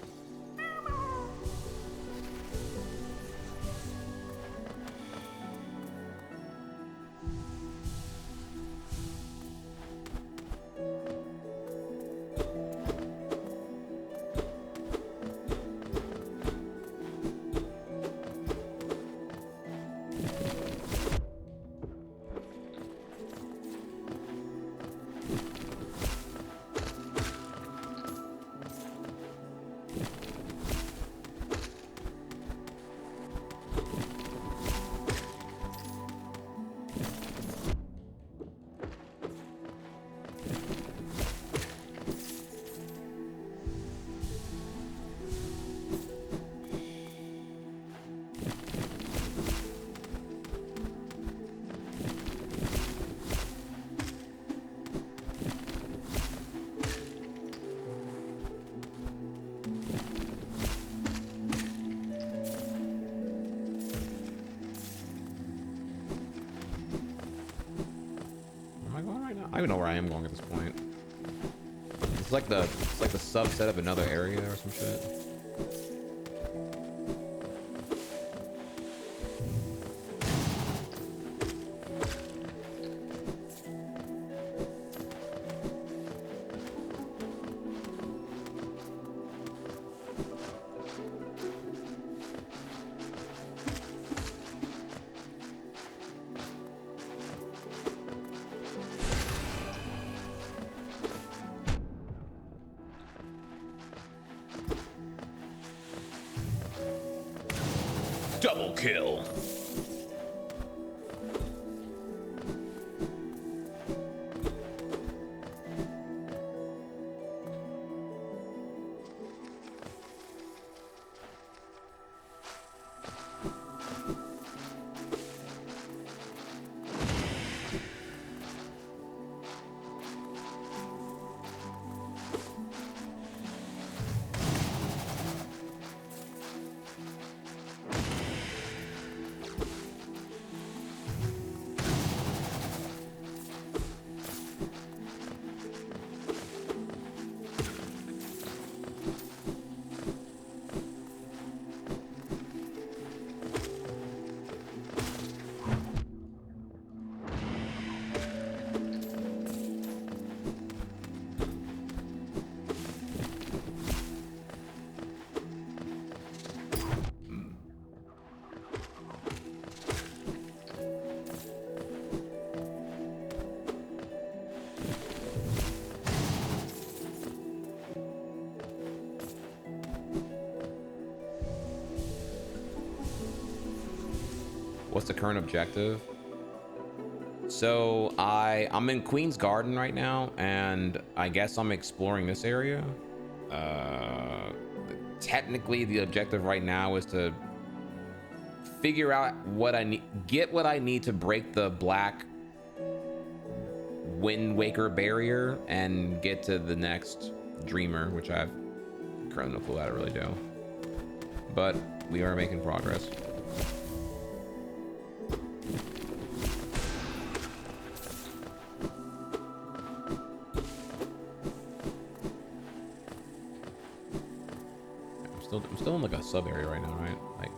S2: I don't even know where I am going at this point. It's like the subset of another area or some shit. Double kill. What's the current objective? So I'm in Queen's Garden right now, and I guess I'm exploring this area. Technically, the objective right now is to figure out what I need, get what I need to break the black Wind Waker barrier and get to the next Dreamer, which I've currently no clue how to really do. But we are making progress. I'm still in like a sub area right now, right? Like.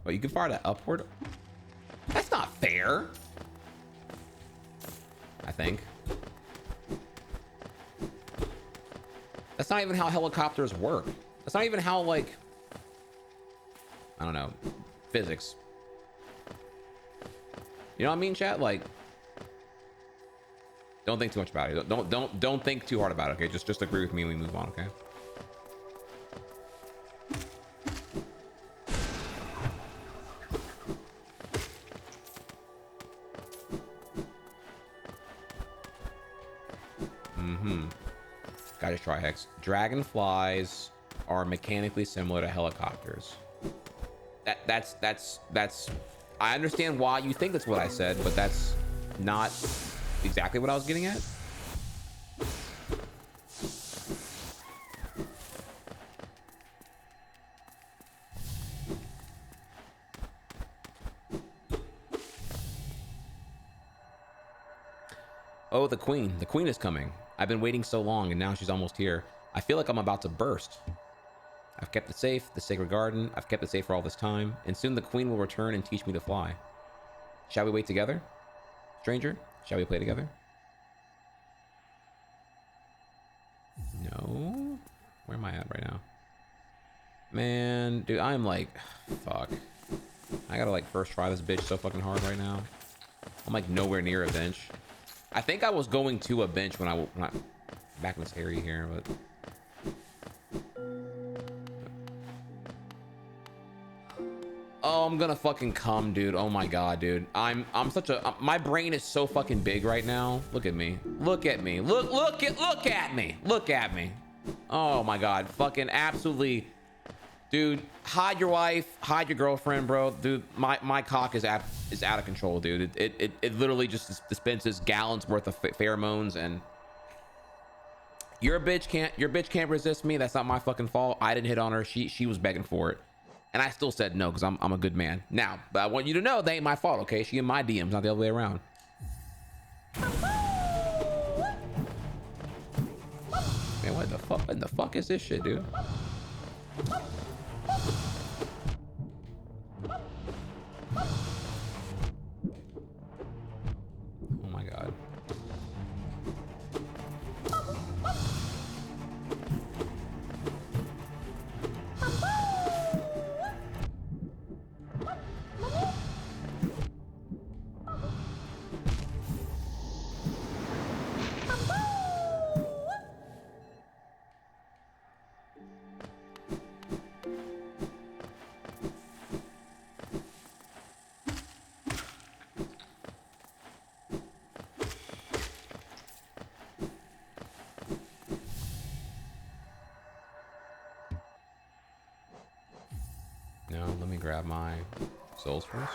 S2: Oh, you can fire that upward? That's not fair. I think. That's not even how helicopters work. That's not even how, like, I don't know, physics. You know what I mean, chat? Like, don't think too much about it. Don't think too hard about it, okay? Just agree with me and we move on, okay? Gotcha, Trihex. Dragonflies are mechanically similar to helicopters. That's. I understand why you think that's what I said, but that's not exactly what I was getting at. Oh, the queen. The queen is coming. I've been waiting so long, and now she's almost here. I feel like I'm about to burst. I've kept it safe, the sacred garden. I've kept it safe for all this time, and soon the queen will return and teach me to fly. Shall we wait together? Stranger, shall we play together? No? Where am I at right now? Man, dude, I'm like, fuck. I gotta like first try this bitch so fucking hard right now. I'm like nowhere near a bench. I think I was going to a bench when I back in this area here, but oh, I'm gonna fucking come, dude. Oh my god, dude. I'm such a my brain is so fucking big right now. Look at me. Look at me. Look at me. Look at me. Oh my god. Fucking absolutely. Dude, hide your wife, hide your girlfriend, bro. Dude, my cock is out of control, dude. It literally just dispenses gallons worth of pheromones, and your bitch can't resist me. That's not my fucking fault. I didn't hit on her. She was begging for it, and I still said no because I'm a good man. Now, but I want you to know they ain't my fault, okay? She in my DMs, not the other way around. Man, what the fuck? What the fuck is this shit, dude? Oh my god. No, let me grab my souls first.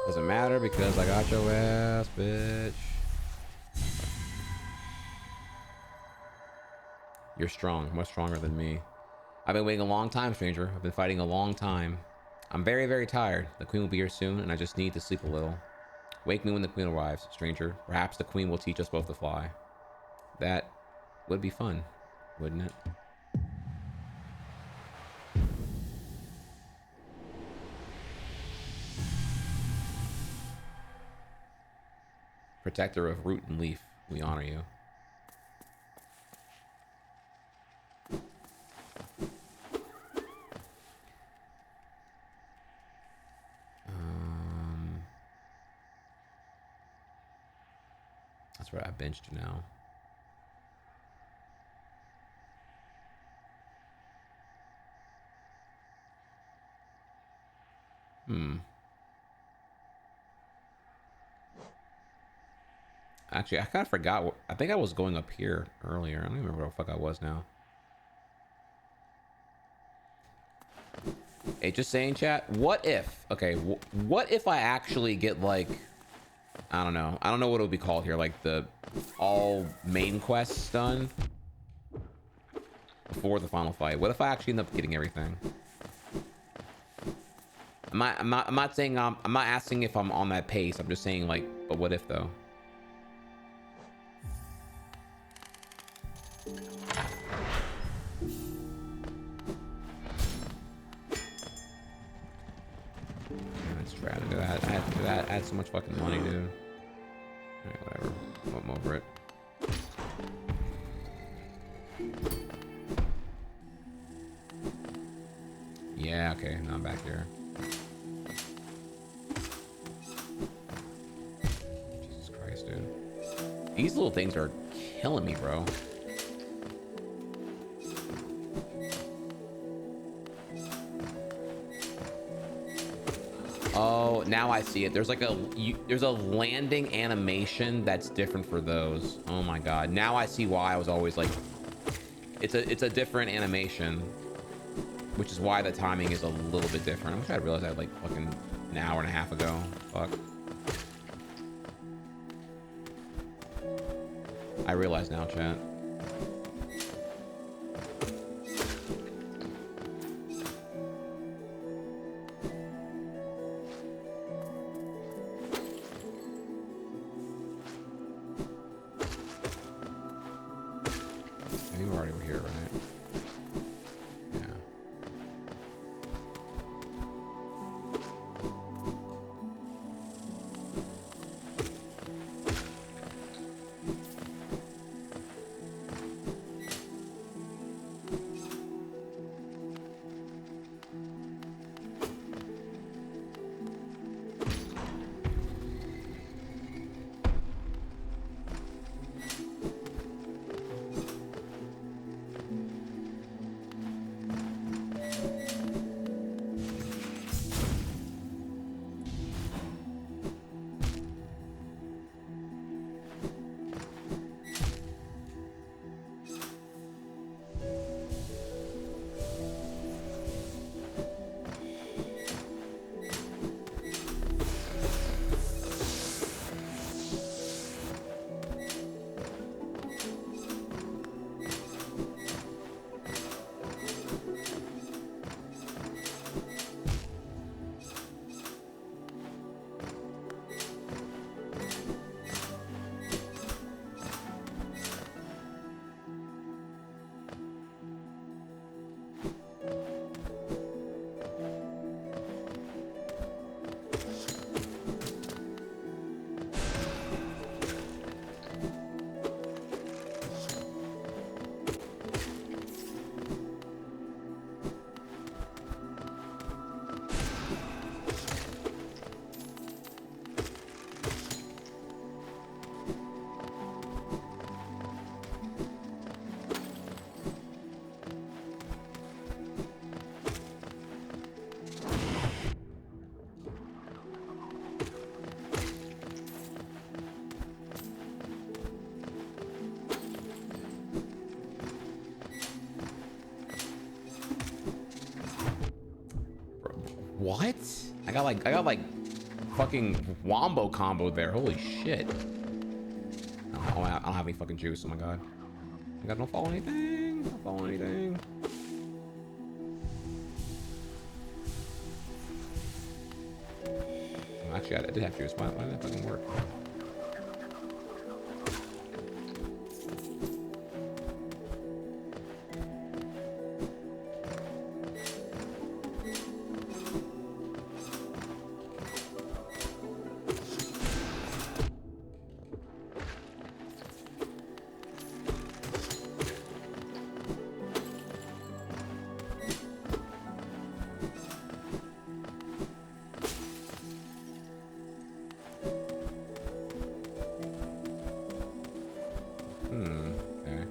S2: Doesn't matter because I got your ass, bitch. You're strong, much stronger than me. I've been waiting a long time, stranger. I've been fighting a long time. I'm very, very tired. The queen will be here soon, and I just need to sleep a little. Wake me when the queen arrives, stranger. Perhaps the queen will teach us both to fly. That would be fun, wouldn't it? Protector of root and leaf, we honor you. That's where I benched now. Actually, I kind of forgot. I think I was going up here earlier. I don't even remember where the fuck I was now. Hey, just saying, chat. What if? Okay, what if I actually get like, I don't know. I don't know what it would be called here. Like the all main quests done before the final fight. What if I actually end up getting everything? I'm not saying I'm not asking if I'm on that pace. I'm just saying like, but what if though? Let's try to do that. I had to do that. I had so much fucking money, dude. Alright, whatever. I'm over it. Yeah, okay. Now I'm back here. Jesus Christ, dude. These little things are killing me, bro. Oh, now I see it. There's like there's a landing animation that's different for those. Oh my god. Now I see why I was always like, it's a different animation, which is why the timing is a little bit different. I wish I realized that like fucking an hour and a half ago. Fuck. I realize now, chat. What? I got like fucking wombo combo there. Holy shit. I don't have any fucking juice. Oh my god. I got no fall anything. anything. Not following anything. Actually, I did have to use why did that fucking work? Okay.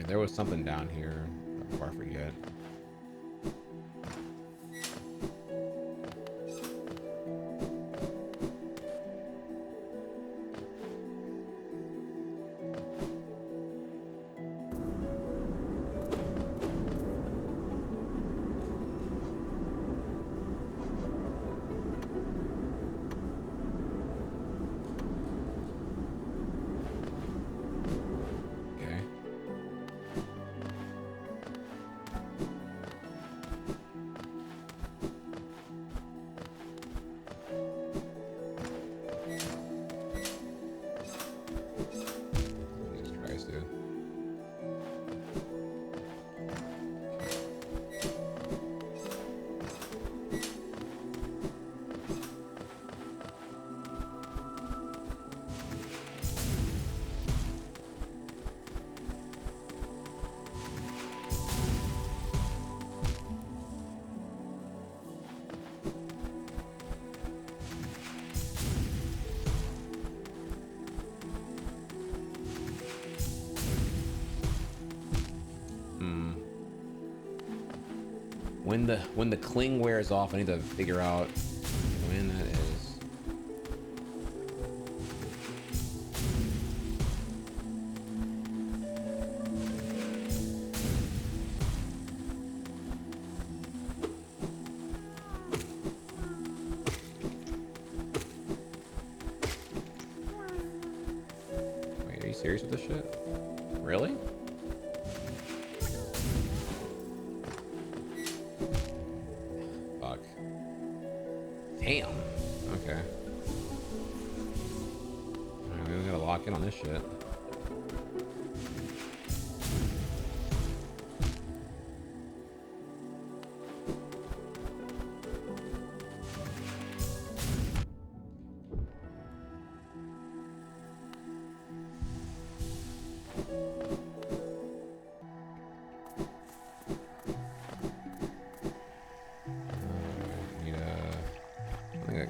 S2: There was something down here before I forget. When the cling wears off, I need to figure out when that is. Wait, are you serious with this shit? Really? Fuck. Damn. Okay. Alright, we gotta lock in on this shit.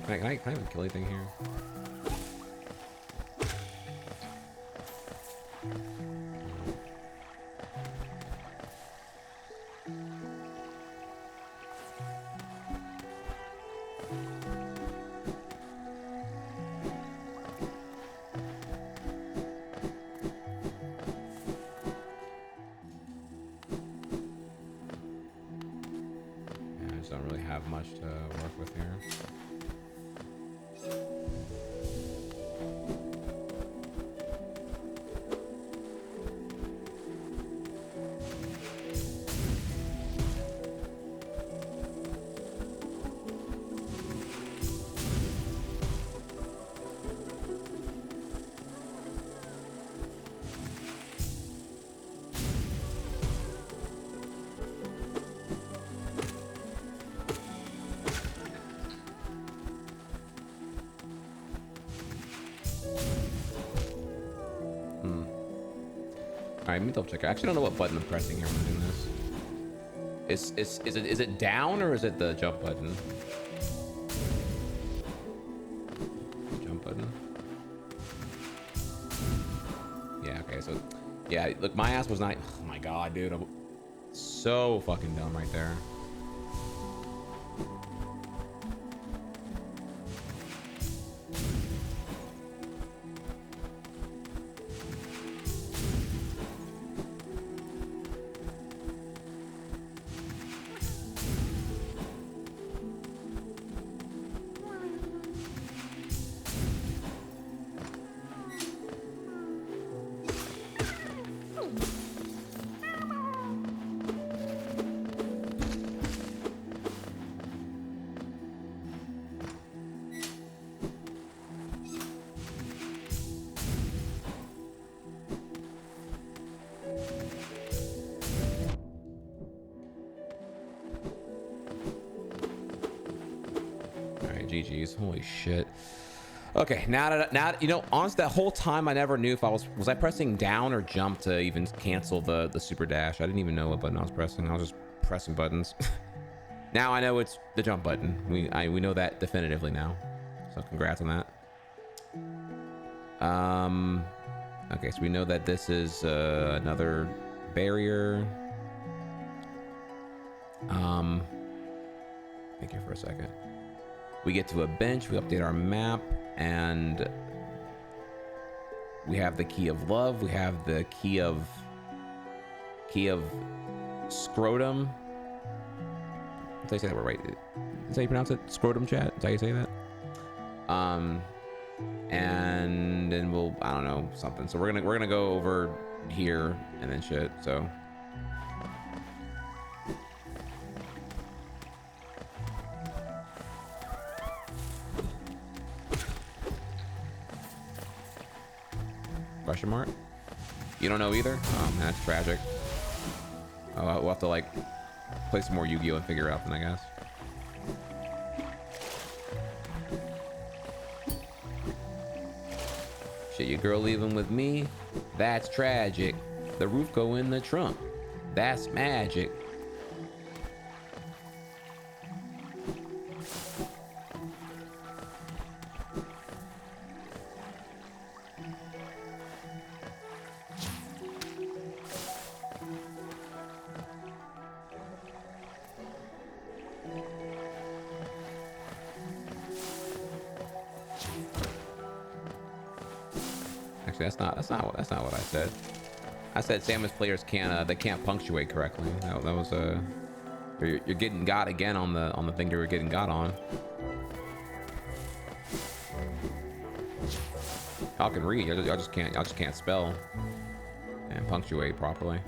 S2: Can I even kill anything here? Yeah, I just don't really have much to work with here. Alright, let me double check. I actually don't know what button I'm pressing here when I'm doing this. Is it down or is it the jump button? Jump button. Yeah, okay, so yeah, look, my ass was not, oh my god, dude. I'm so fucking dumb right there. GG's. Holy shit. Okay, now you know, honestly, that whole time I never knew if I was I pressing down or jump to even cancel the super dash. I didn't even know what button I was pressing. I was just pressing buttons. Now I know it's the jump button. We know that definitively now. So congrats on that. Okay, so we know that this is another barrier. Think here for a second. We get to a bench, we update our map, and we have the key of love. We have the key of scrotum. Did I say that word right? Is that how you pronounce it? Scrotum chat? Is that how you say that? And then we'll, I don't know, something. So we're gonna go over here and then shit. So. Question mark? You don't know either? Oh man, that's tragic. Oh, we'll have to like play some more Yu-Gi-Oh and figure it out then, I guess. Shit, your girl leaving with me? That's tragic. The roof go in the trunk. That's magic. That's not what I said. I said Samus players can't punctuate correctly. That was you're getting got again on the thing you were getting got on. Y'all can read. Y'all just can't spell. and punctuate properly.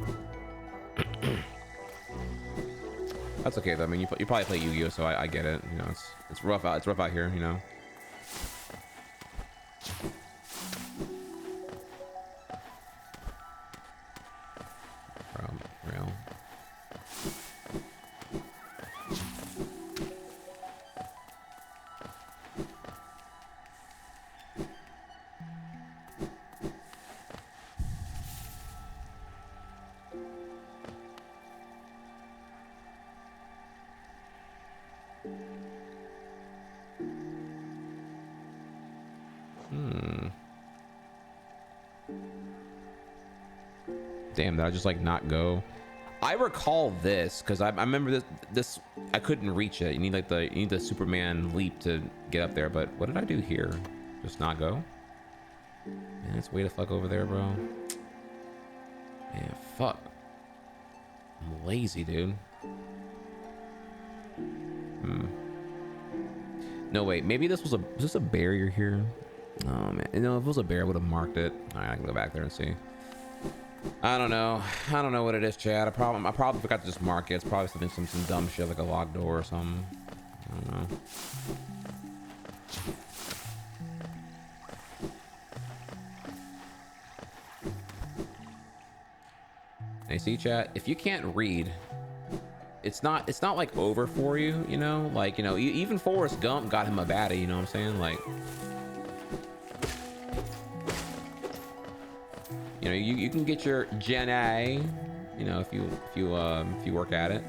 S2: That's okay though. I mean, you probably play Yu-Gi-Oh, so I get it. You know, it's rough out. It's rough out here. You know. Real. Damn, did I just like not go? I recall this because I remember this I couldn't reach it. You need like the Superman leap to get up there. But what did I do here? Just not go? Man, it's way to fuck over there, bro. Man, fuck. I'm lazy, dude. No, wait. Maybe this was is this a barrier here? Oh man, you know, if it was a bear, I would have marked it. All right, I can go back there and see. I don't know what it is, Chad. I probably forgot to just mark it. It's probably something, some dumb shit like a locked door or something. I don't know. Hey, see, chat. If you can't read, it's not like over for you. You know, like, you know, even Forrest Gump got him a baddie. You know what I'm saying? Like, you know, you can get your Gen A, you know, if you work at it.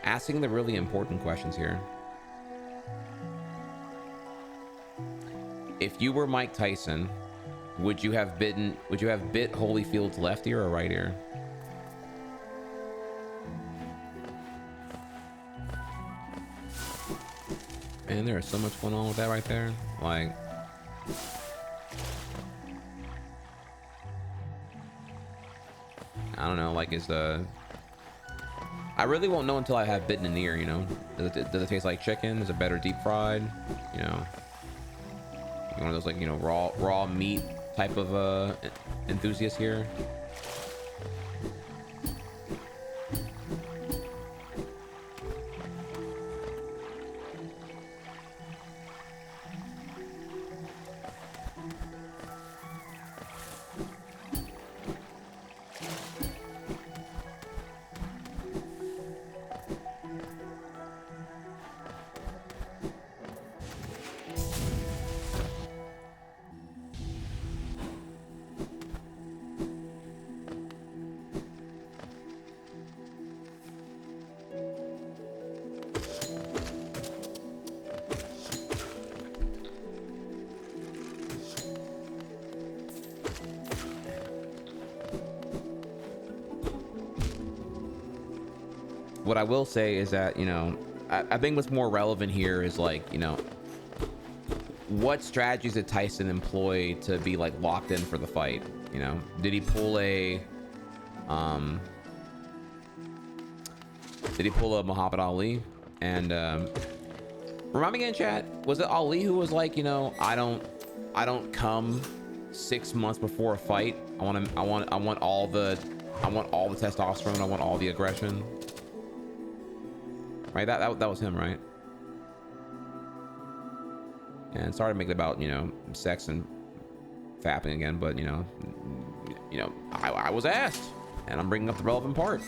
S2: Asking the really important questions here. If you were Mike Tyson, would you have bit Holyfield's left ear or right ear? Man, there is so much going on with that right there. Like, I don't know, like, I really won't know until I have bitten an ear, you know? Does it taste like chicken? Is it better deep fried? You know? One of those, like, you know, raw meat type of enthusiast here. What I will say is that, you know, I think what's more relevant here is, like, you know, what strategies did Tyson employ to be, like, locked in for the fight? You know, did he pull a Muhammad Ali? And remind me again, chat, was it Ali who was like, you know, I don't come 6 months before a fight. I want all the testosterone. I want all the aggression. Right, that was him, right? And sorry to make it about, you know, sex and fapping again, but you know, I was asked, and I'm bringing up the relevant part.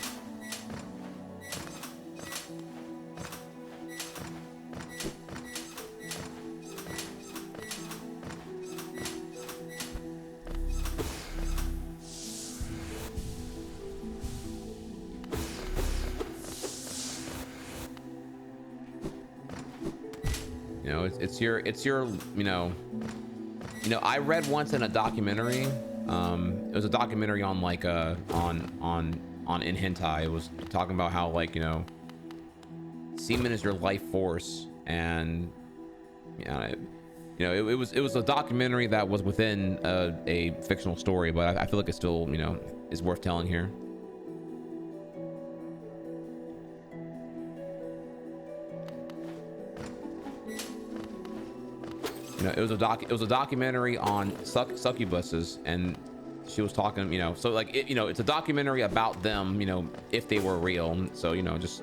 S2: It's your you know, I read once in a documentary, it was a documentary on, like, on in hentai. It was talking about how, like, you know, semen is your life force, and you know, it was a documentary that was within a fictional story, but I feel like it still, you know, is worth telling here. You know, it was a documentary on succubuses, and she was talking, you know, so like it, you know, it's a documentary about them, you know, if they were real. So, you know, just,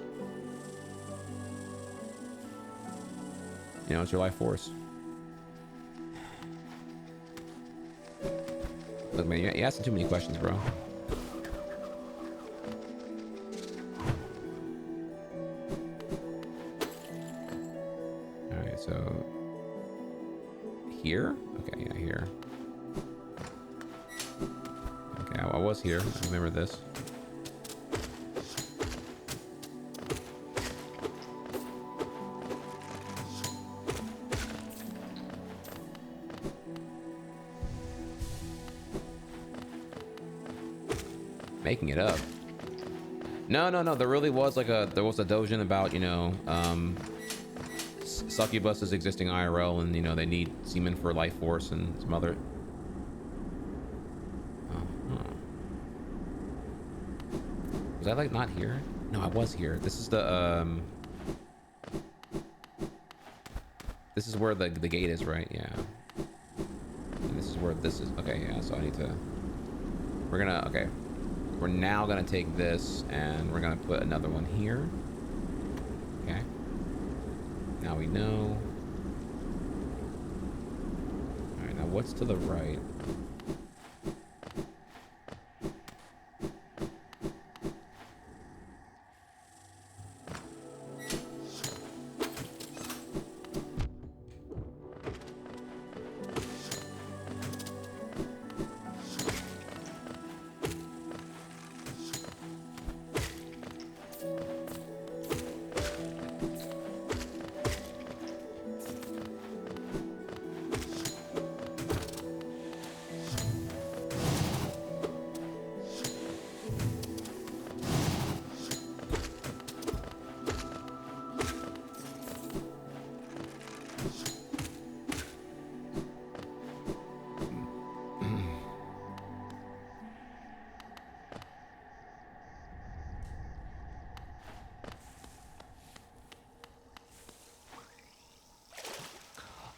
S2: you know, it's your life force. Look, man, you're asking too many questions, bro. All right, so here? Okay, yeah, here. Okay, I was here. I remember this. Making it up. No. There really was like there was a doujin about, you know, succubuses existing IRL, and you know they need semen for life force and some other. Was I like not here? No, I was here. This is the this is where the gate is, right? Yeah. And this is where this is. Okay, yeah. So I need to. We're gonna. Okay. We're now gonna take this and we're gonna put another one here. Okay. Now we know. All right. Now what's to the right?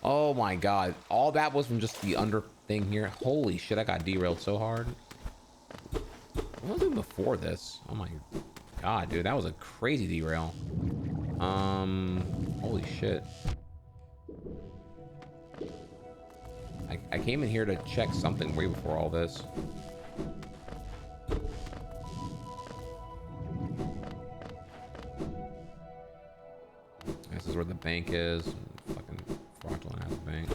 S2: Oh my god, all that was from just the under thing here. Holy shit, I got derailed so hard. What was I doing before this? Oh my god, dude, that was a crazy derail. Holy shit. I came in here to check something way before all this. This is where the bank is. Fucking fraudulent ass bank.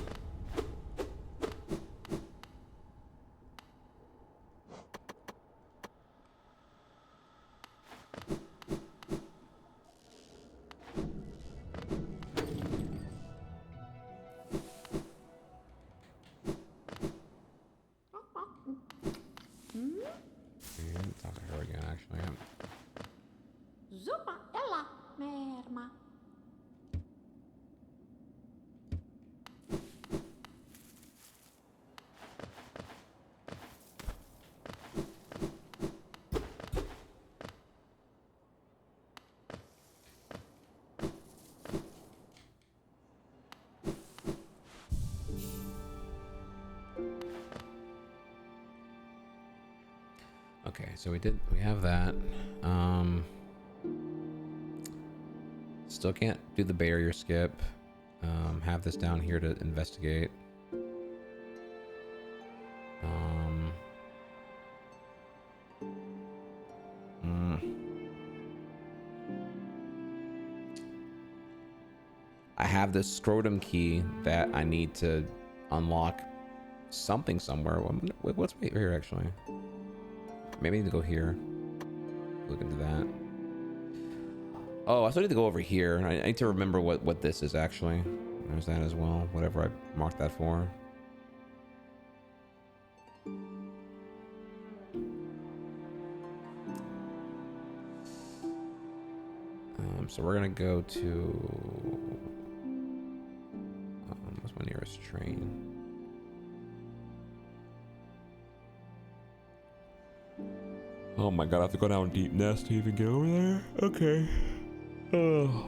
S2: Talk to her again, actually.
S16: Zupa ela merma.
S2: Okay, so we have that. Still can't do the barrier skip. Have this down here to investigate. I have this scrotum key that I need to unlock something somewhere. What's right here actually? Maybe I need to go here. Look into that. Oh, I still need to go over here. I need to remember what this is actually. There's that as well. Whatever I marked that for. So we're gonna go to. What's my nearest train?
S15: Oh my god, I have to go down Deep Nest to even get over there? Okay. Oh.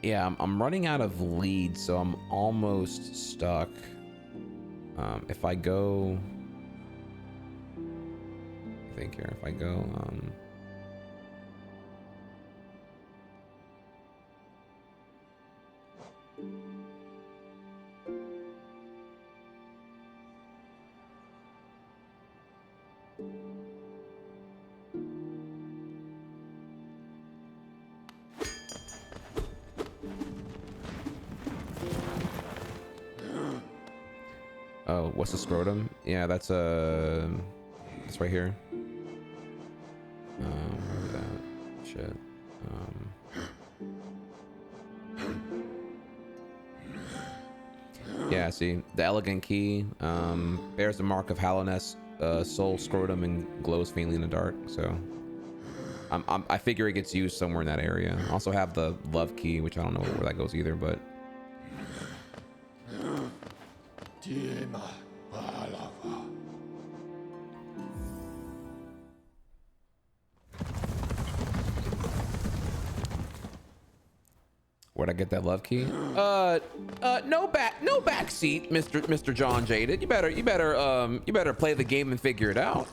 S2: Yeah, I'm running out of leads, so I'm almost stuck. If I go, I think here, if I go, oh, what's the scrotum? Yeah, that's it's right here. Where is that? Shit. Yeah, see, the elegant key bears the mark of Hallowness, soul, scrotum, and glows faintly in the dark. So, I figure it gets used somewhere in that area. I also have the love key, which I don't know where that goes either, but. Where'd I get that love key? No back seat, Mr. John Jaded. You better play the game and figure it out.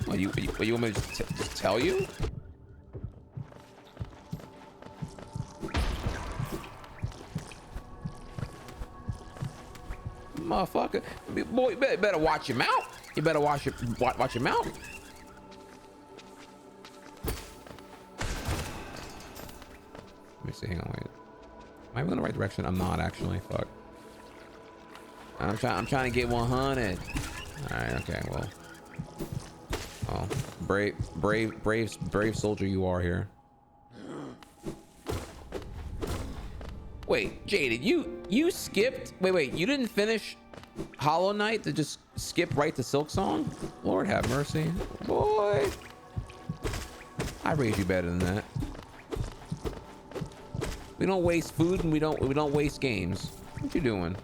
S2: What, you want me to just tell you? Motherfucker, boy, you better watch your mouth. You better watch your mouth. Let me see. Hang on, wait. Am I in the right direction? I'm not actually. Fuck. I'm trying to get 100. All right. Okay. Well. Oh, brave soldier you are here. Wait, Jaded, you skipped. Wait, you didn't finish Hollow Knight to just skip right to Silk Song? Lord have mercy, boy. I raised you better than that. We don't waste food and we don't waste games. What you doing?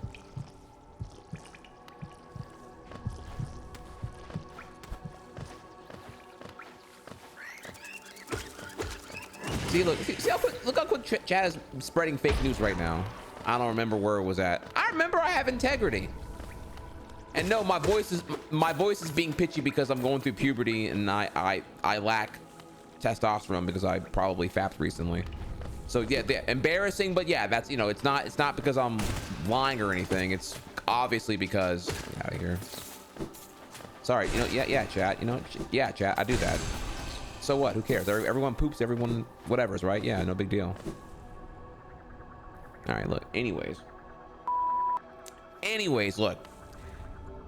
S2: See, look how quick chat is spreading fake news right now. I don't remember where it was at. I remember I have integrity. And no, my voice is being pitchy because I'm going through puberty and I lack testosterone because I probably fapped recently. So yeah, embarrassing, but yeah, that's, you know, it's not because I'm lying or anything. It's obviously because get out of here. Sorry, you know, yeah, chat, you know, yeah, chat, I do that. So what? Who cares? Everyone poops. Everyone, whatever's right. Yeah, no big deal. All right, look. Anyways, look.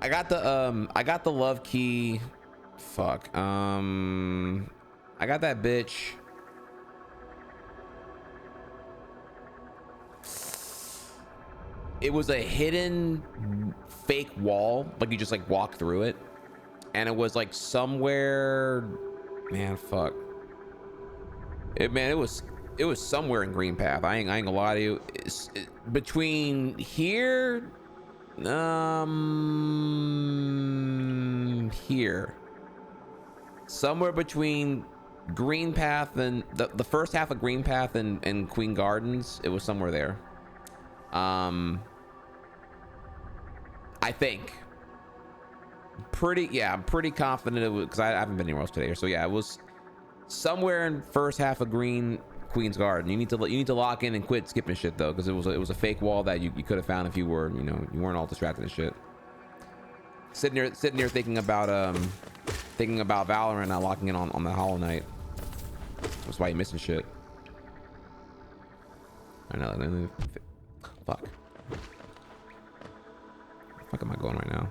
S2: I got the love key. Fuck. I got that bitch. It was a hidden fake wall. Like you just like walk through it, and it was like somewhere. Man, fuck. It was somewhere in Green Path. I ain't gonna lie to you. Between here, here, somewhere between Green Path and the first half of Green Path and Queen Gardens. It was somewhere there. I think. I'm pretty confident it was, because I haven't been anywhere else today. So yeah, it was somewhere in first half of Queen's Garden. You need to lock in and quit skipping shit though, because it was a fake wall that you could have found if you were, you know, you weren't all distracted and shit. Sitting here thinking about Valorant, not locking in on the Hollow Knight. That's why you're missing shit. I know. Fuck. Where the fuck am I going right now?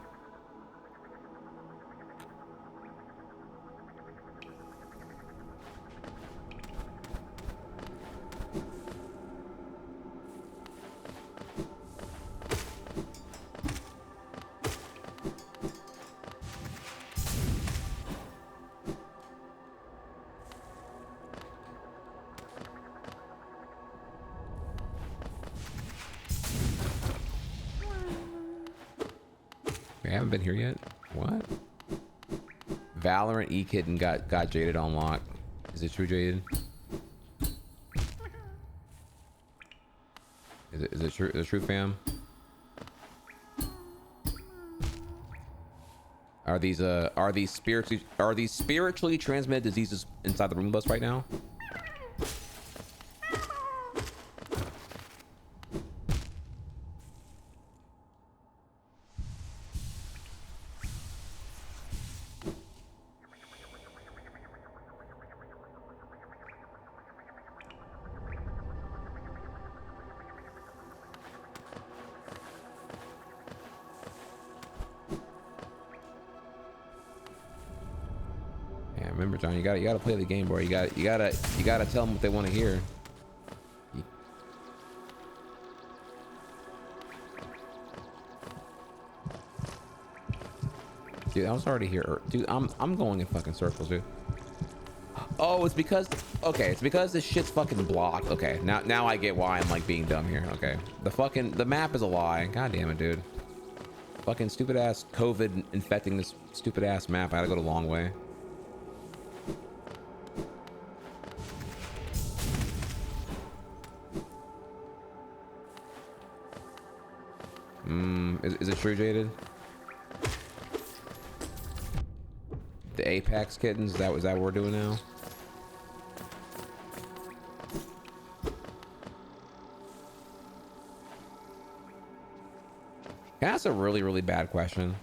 S2: I haven't been here yet. What? Valorant E-Kid and got Jaded on lock. Is it true, Jaden? Is it true? Is it true, fam? Are these spiritually transmitted diseases inside the room with us right now? Remember, John, you gotta play the game, bro. You gotta tell them what they want to hear. Dude, I was already here. Dude, I'm going in fucking circles, dude. Oh, it's because this shit's fucking blocked. Okay, now I get why I'm like being dumb here. Okay, the map is a lie. God damn it, dude. Fucking stupid ass COVID infecting this stupid ass map. I gotta go the long way. Is it true, Jaded? The Apex kittens, is that what we're doing now? That's a really, really bad question.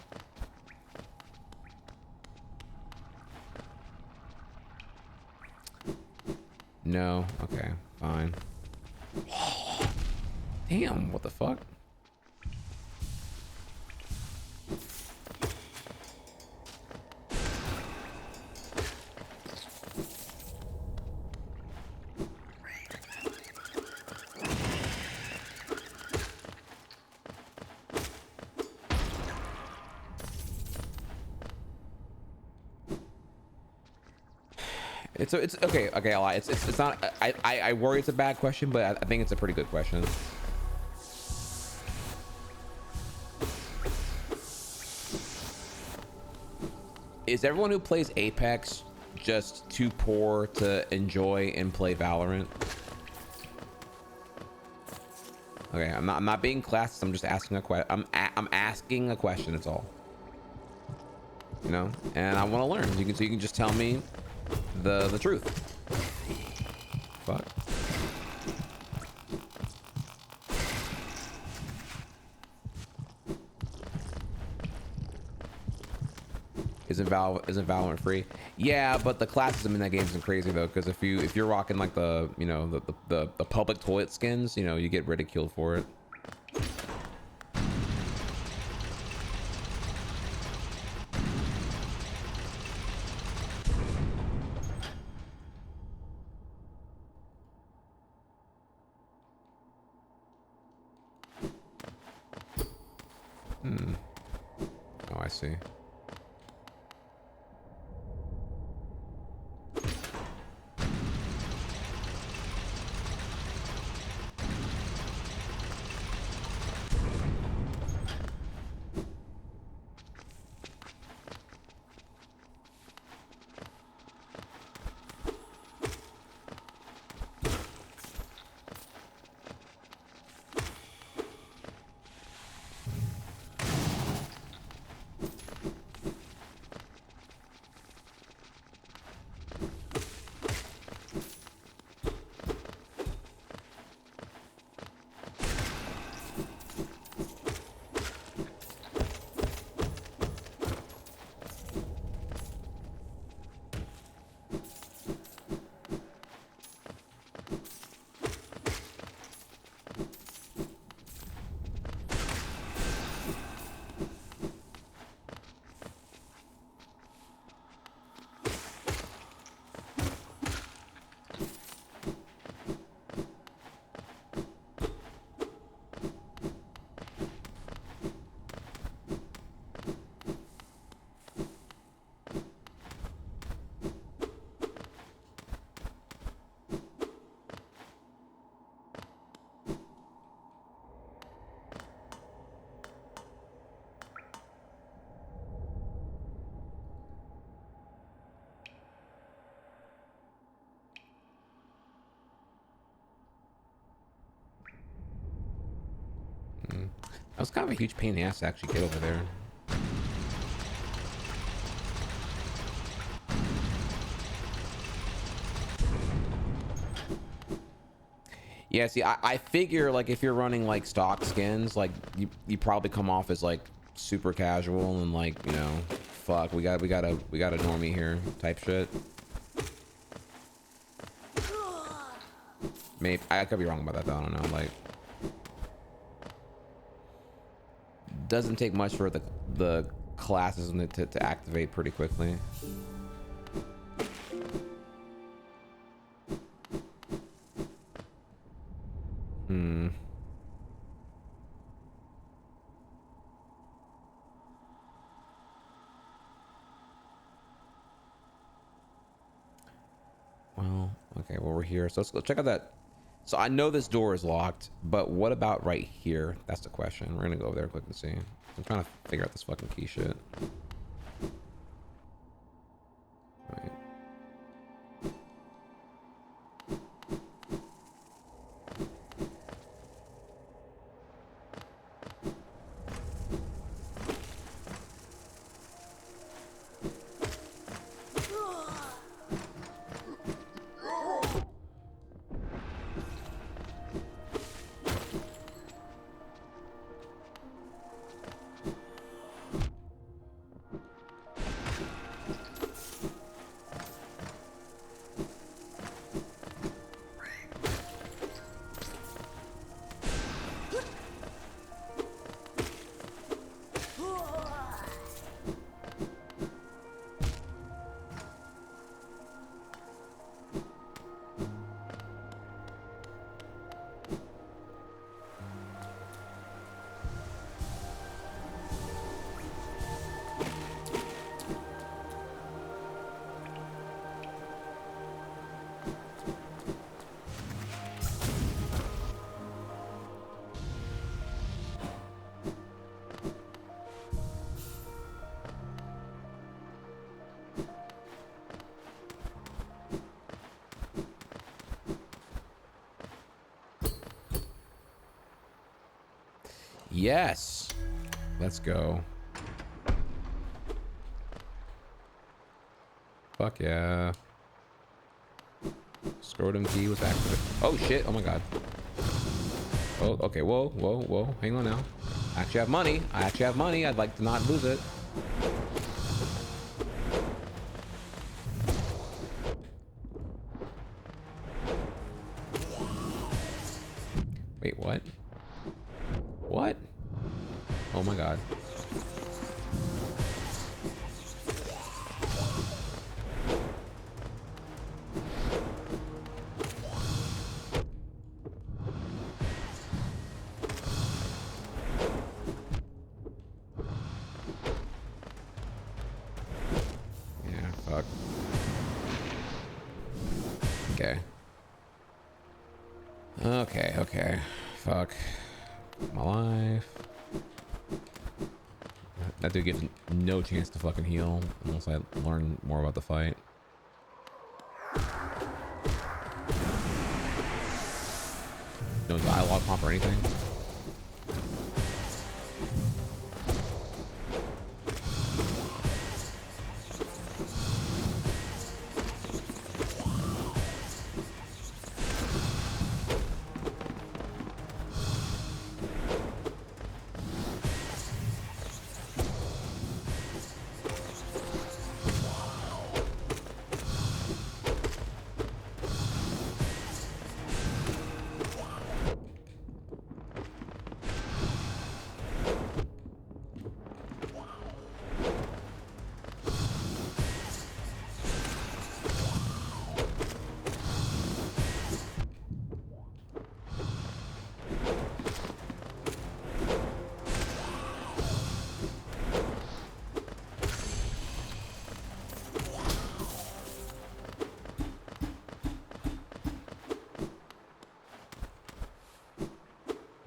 S2: No. Okay, fine. Damn, what the fuck? It's okay. I'll lie. It's not. I worry it's a bad question, but I think it's a pretty good question. Is everyone who plays Apex just too poor to enjoy and play Valorant? Okay, I'm not being classist. I'm just asking a question. I'm asking a question. That's all. You know, and I want to learn. You can just tell me the truth. Fuck. Isn't Valorant free? Yeah, but the classism in that game isn't crazy though, because if you're rocking like the public toilet skins, you know, you get ridiculed for it. Oh, I see. was kind of a huge pain in the ass to actually get over there. Yeah, see, I figure like if you're running like stock skins, like you probably come off as like super casual and like, you know, fuck, we got a normie here type shit. Maybe I could be wrong about that though. I don't know. Like, doesn't take much for the classes to activate pretty quickly. Well, okay, well, we're here. So let's go check out that. So I know this door is locked, but what about right here? That's the question. We're gonna go over there quick and see. I'm trying to figure out this fucking key shit. Right. Yes. Let's go. Fuck yeah. Scrotum key was activated. Oh shit. Oh my god. Oh, okay. Whoa, whoa, whoa. Hang on now. I actually have money. I'd like to not lose it. Wait, what? What? Oh my god. Yeah, fuck. Okay. Okay. Fuck. My life. That dude gives no chance to fucking heal unless I learn more about the fight. No dialogue pump or anything.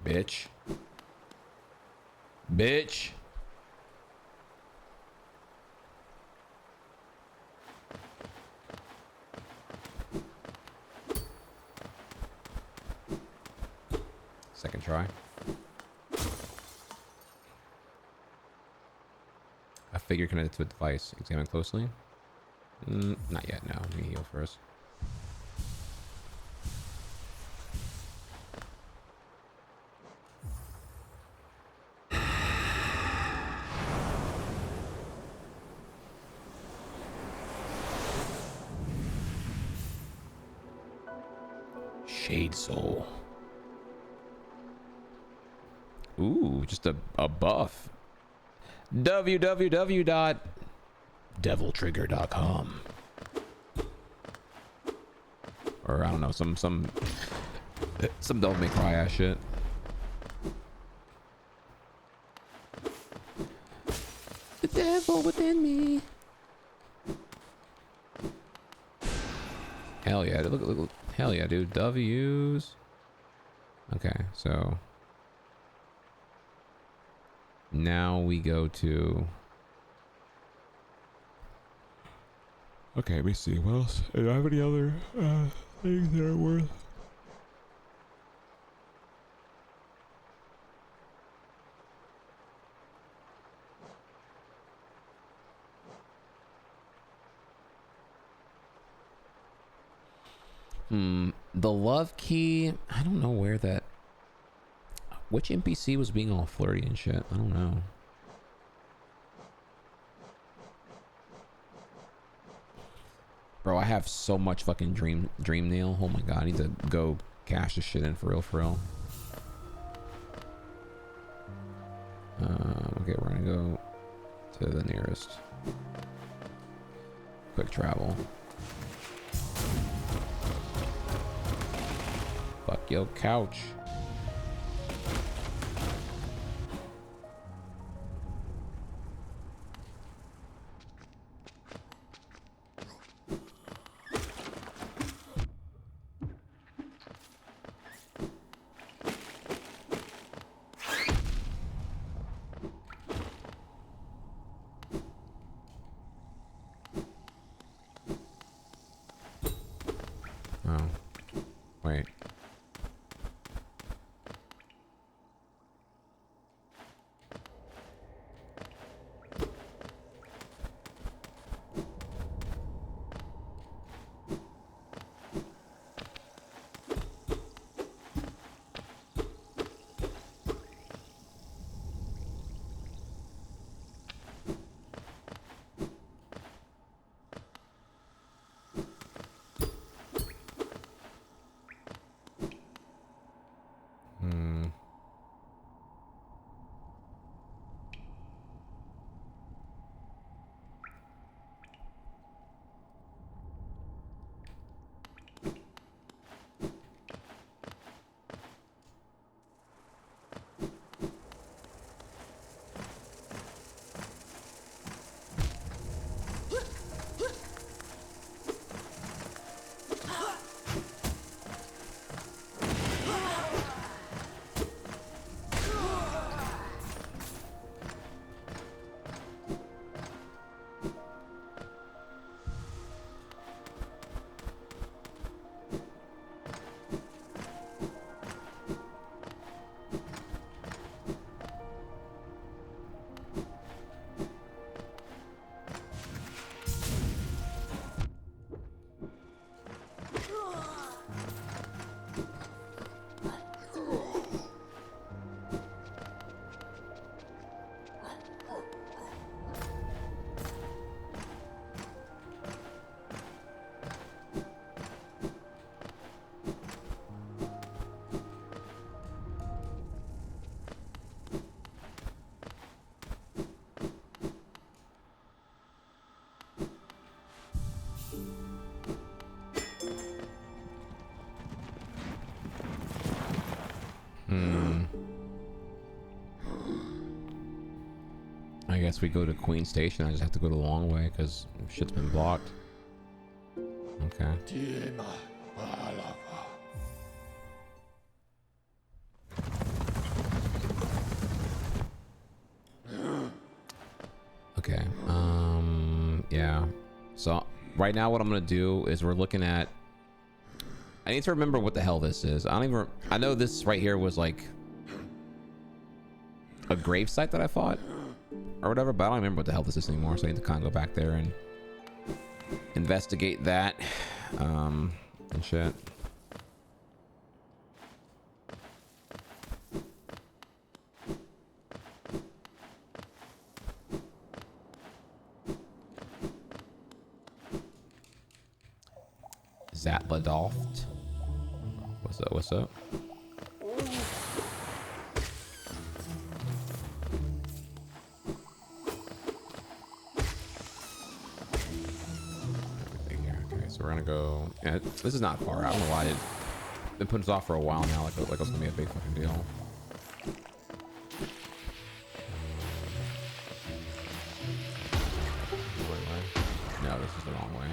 S2: Bitch. Bitch. Second try. A figure connected to a device. Examine closely. Not yet. No, let me heal first. Shade Soul. Ooh, just a buff. www.deviltrigger.com. Or I don't know, some Devil May Cry ass shit. The devil within me. Hell yeah, look, hell yeah, dude. W's. Okay, so now we go to.
S15: Okay, let me see. What else? Do I have any other things that are worth?
S2: The love key. I don't know where that. Which NPC was being all flirty and shit? I don't know. Bro, I have so much fucking dream nail. Oh my god, I need to go cash this shit in for real, for real. Okay, we're gonna go to the nearest. Quick travel. Fuck your couch. Oh, wait. I guess we go to Queen Station. I just have to go the long way because shit's been blocked. Okay. Okay. Yeah. So right now what I'm gonna do is we're looking at. I need to remember what the hell this is. I know this right here was like a grave site that I fought. or whatever, but I don't remember what the hell this is anymore, so I need to kind of go back there and investigate that and shit. Zapladolft. What's up? What's up? Everything here. Okay, so we're gonna go. Yeah, this is not far out. I don't know why it's been putting us off for a while now. Like it's gonna be a big fucking deal. No, this is the wrong way.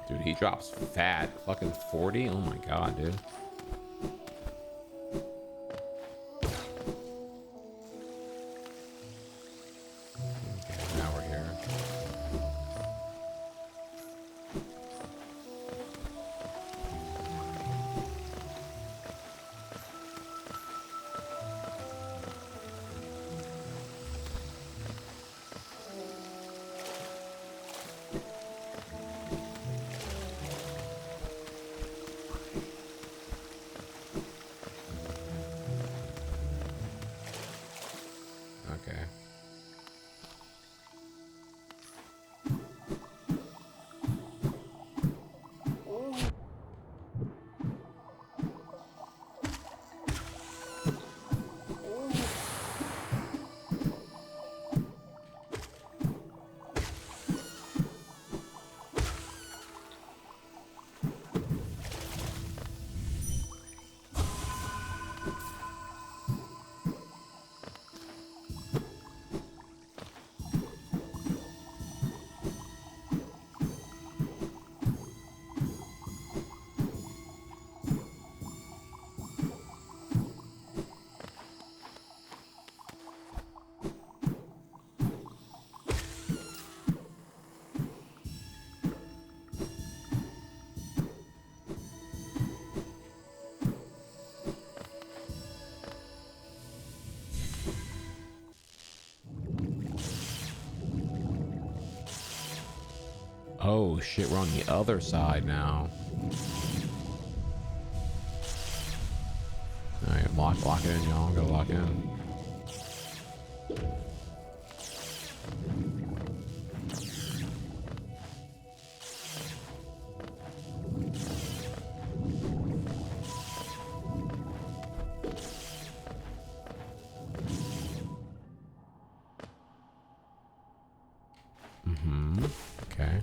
S2: Dude, he drops fat. Fucking 40? Oh my god, dude. Okay, now we're here. Okay. Oh shit, we're on the other side now. Alright, lock it in, y'all. Gotta lock in. Okay.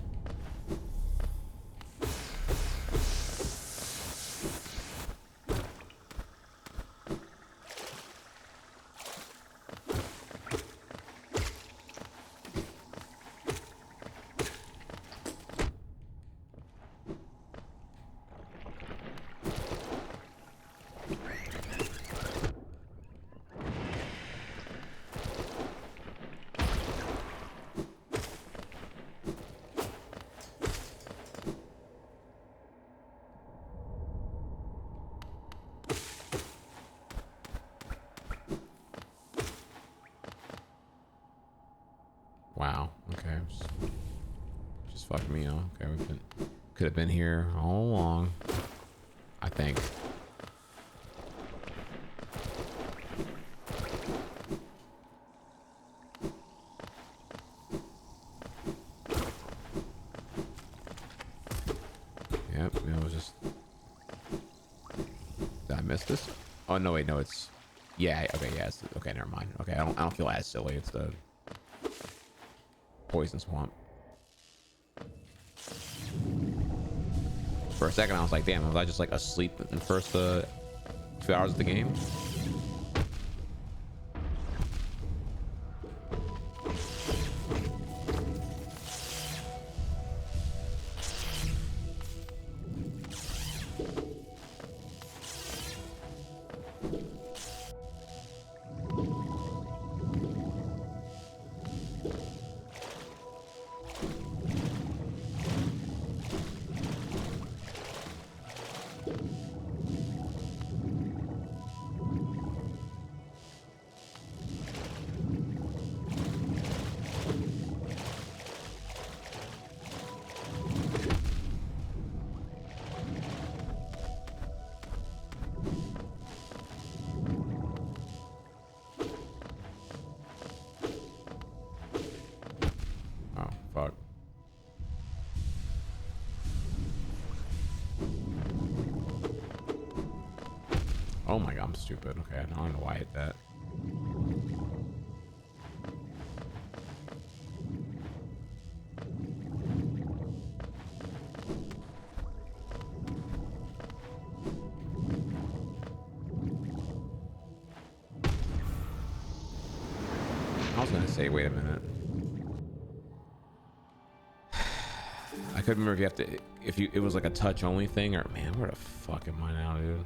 S2: Wow. Okay. Just fucking me up. Okay, we can Could have been here all along, I think. Yep, it was just... Did I miss this? Oh, no, wait, no, it's... Yeah, okay, yeah, it's... Okay, never mind. Okay, I don't feel as silly. It's the... Poison swamp. For a second, I was like, damn, was I just like asleep in the first 2 hours of the game? Oh my god, I'm stupid. Okay, I don't know why I hit that. I was gonna say, wait a minute. I couldn't remember if you have to, it was like a touch only thing, or man, where the fuck am I now, dude?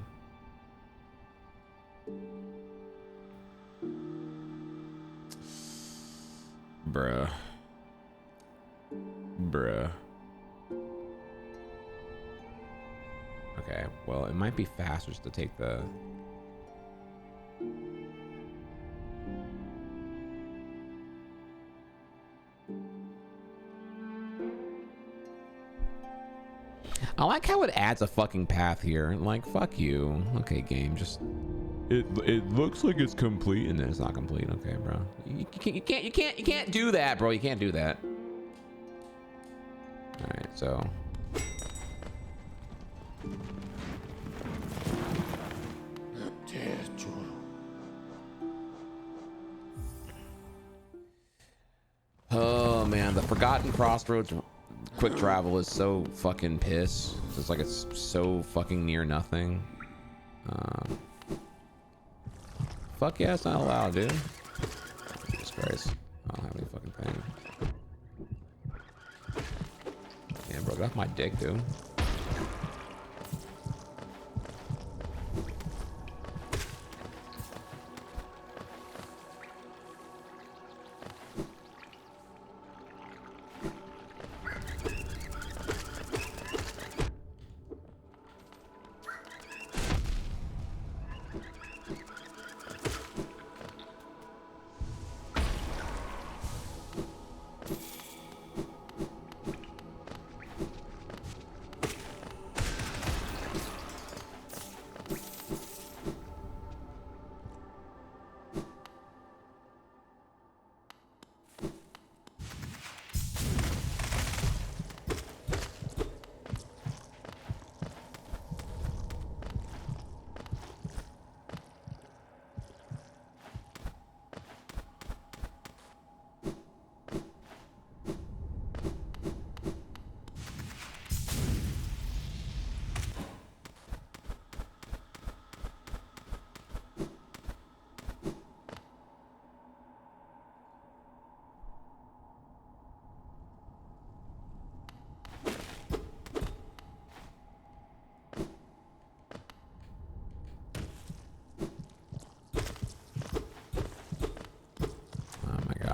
S2: Bruh. Okay, well, it might be faster just to take the... I like how it adds a fucking path here. Like, fuck you. Okay, game, just... It looks like it's complete, and then it's not complete. Okay, bro. You can't do that, bro. You can't do that. All right, so. Oh man, the Forgotten Crossroads quick travel is so fucking piss. It's like it's so fucking near nothing. Fuck yeah, it's not allowed, dude. Jesus Christ. I don't have any fucking thing. Damn, bro, get off my dick, dude.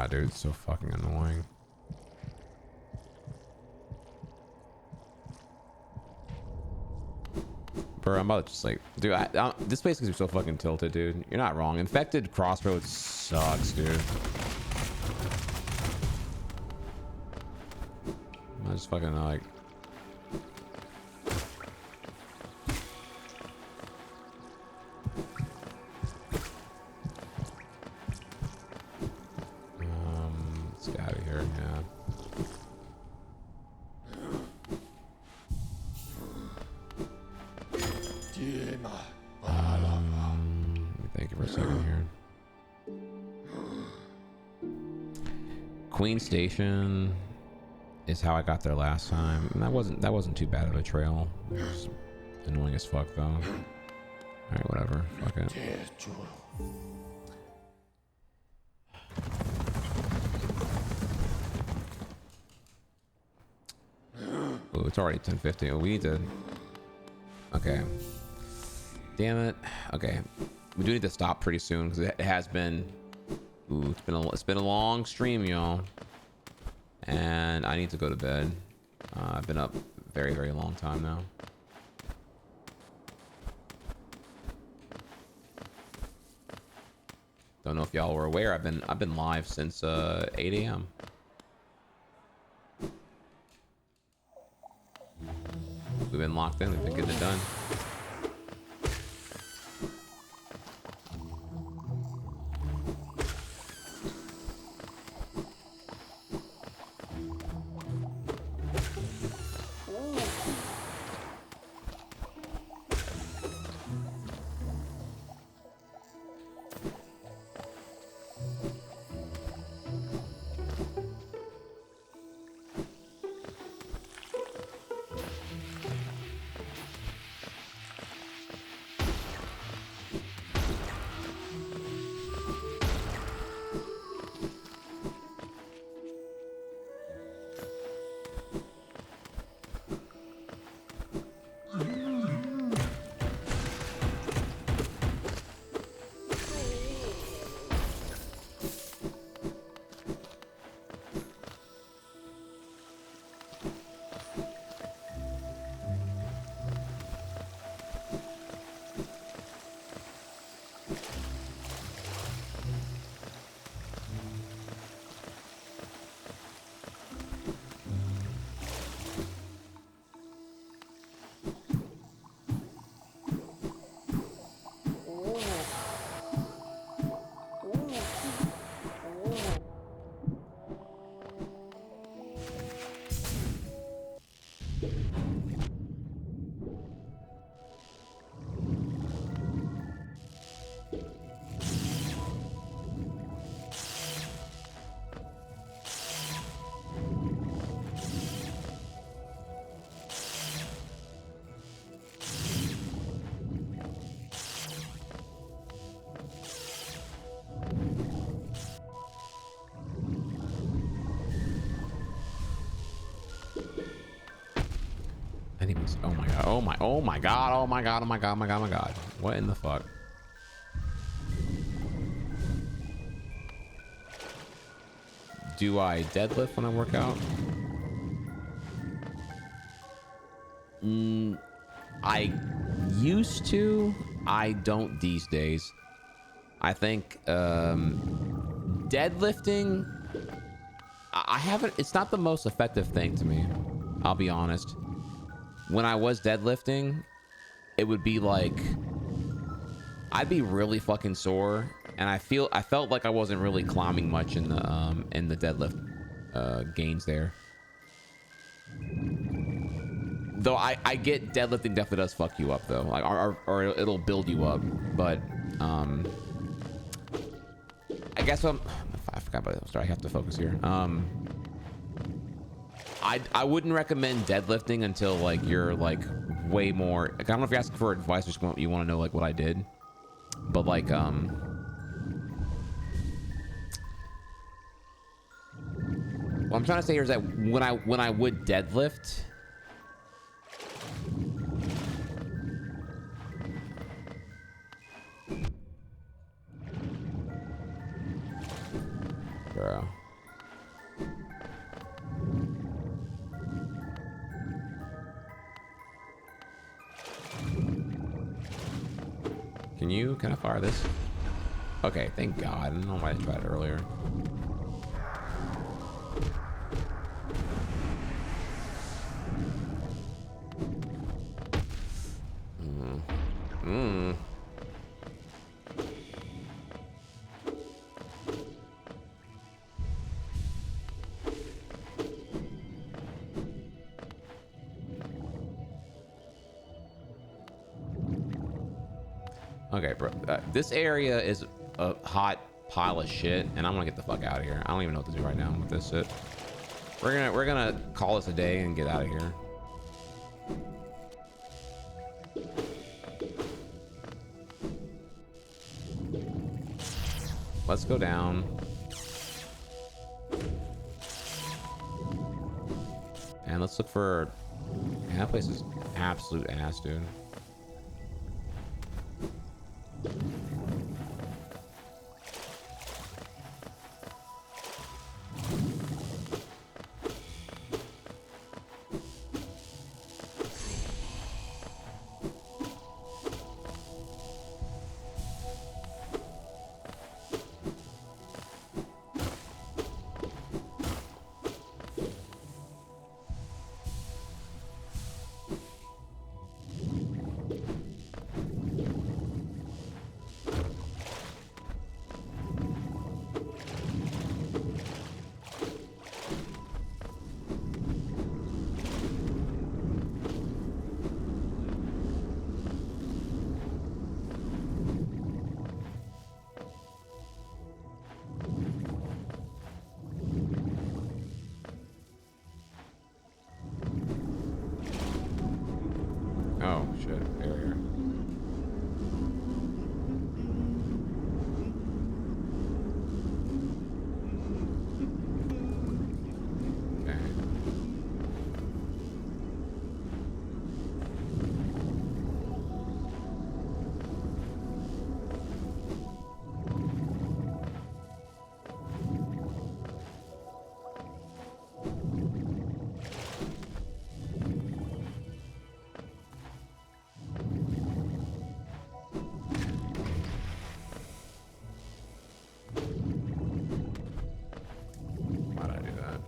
S2: Dude, it's so fucking annoying. Bro, I'm about to just like, dude, this place is so fucking tilted, dude. You're not wrong. Infected Crossroads sucks, dude. I just fucking like, Thank you for a second here. Queen Station is how I got there last time. And that wasn't too bad of a trail. It was annoying as fuck though. Alright, whatever. Fuck it. Oh, it's already 10:50. Oh, we need to. Okay. Damn it. Okay. We do need to stop pretty soon because it has been. Ooh, it's been a long stream, y'all. And I need to go to bed. I've been up very, very long time now. Don't know if y'all were aware. I've been live since 8 a.m. We've been locked in. We've been getting it done. Oh my god. Oh my god. Oh my god. Oh my god. Oh my god. Oh my god. Oh my god. What in the fuck? Do I deadlift when I work out? I used to. I don't these days. I think deadlifting, I haven't, it's not the most effective thing to me. I'll be honest. When I was deadlifting, it would be like, I'd be really fucking sore, and I felt like I wasn't really climbing much in the deadlift gains there. Though I get deadlifting definitely does fuck you up though, like or it'll build you up, but I guess I forgot about it. Sorry, I have to focus here. I wouldn't recommend deadlifting until like you're like way more. Like, I don't know if you're asking for advice or just you want to know like what I did, but like what I'm trying to say here is that when I would deadlift, bro. Can I fire this? Okay, thank God. I don't know why I tried it earlier. Okay, bro. This area is a hot pile of shit, and I'm gonna get the fuck out of here. I don't even know what to do right now with this shit. We're gonna call this a day and get out of here. Let's go down. And let's look for... Man, that place is absolute ass, dude. Oh shit, barrier. Okay. Why'd I do that?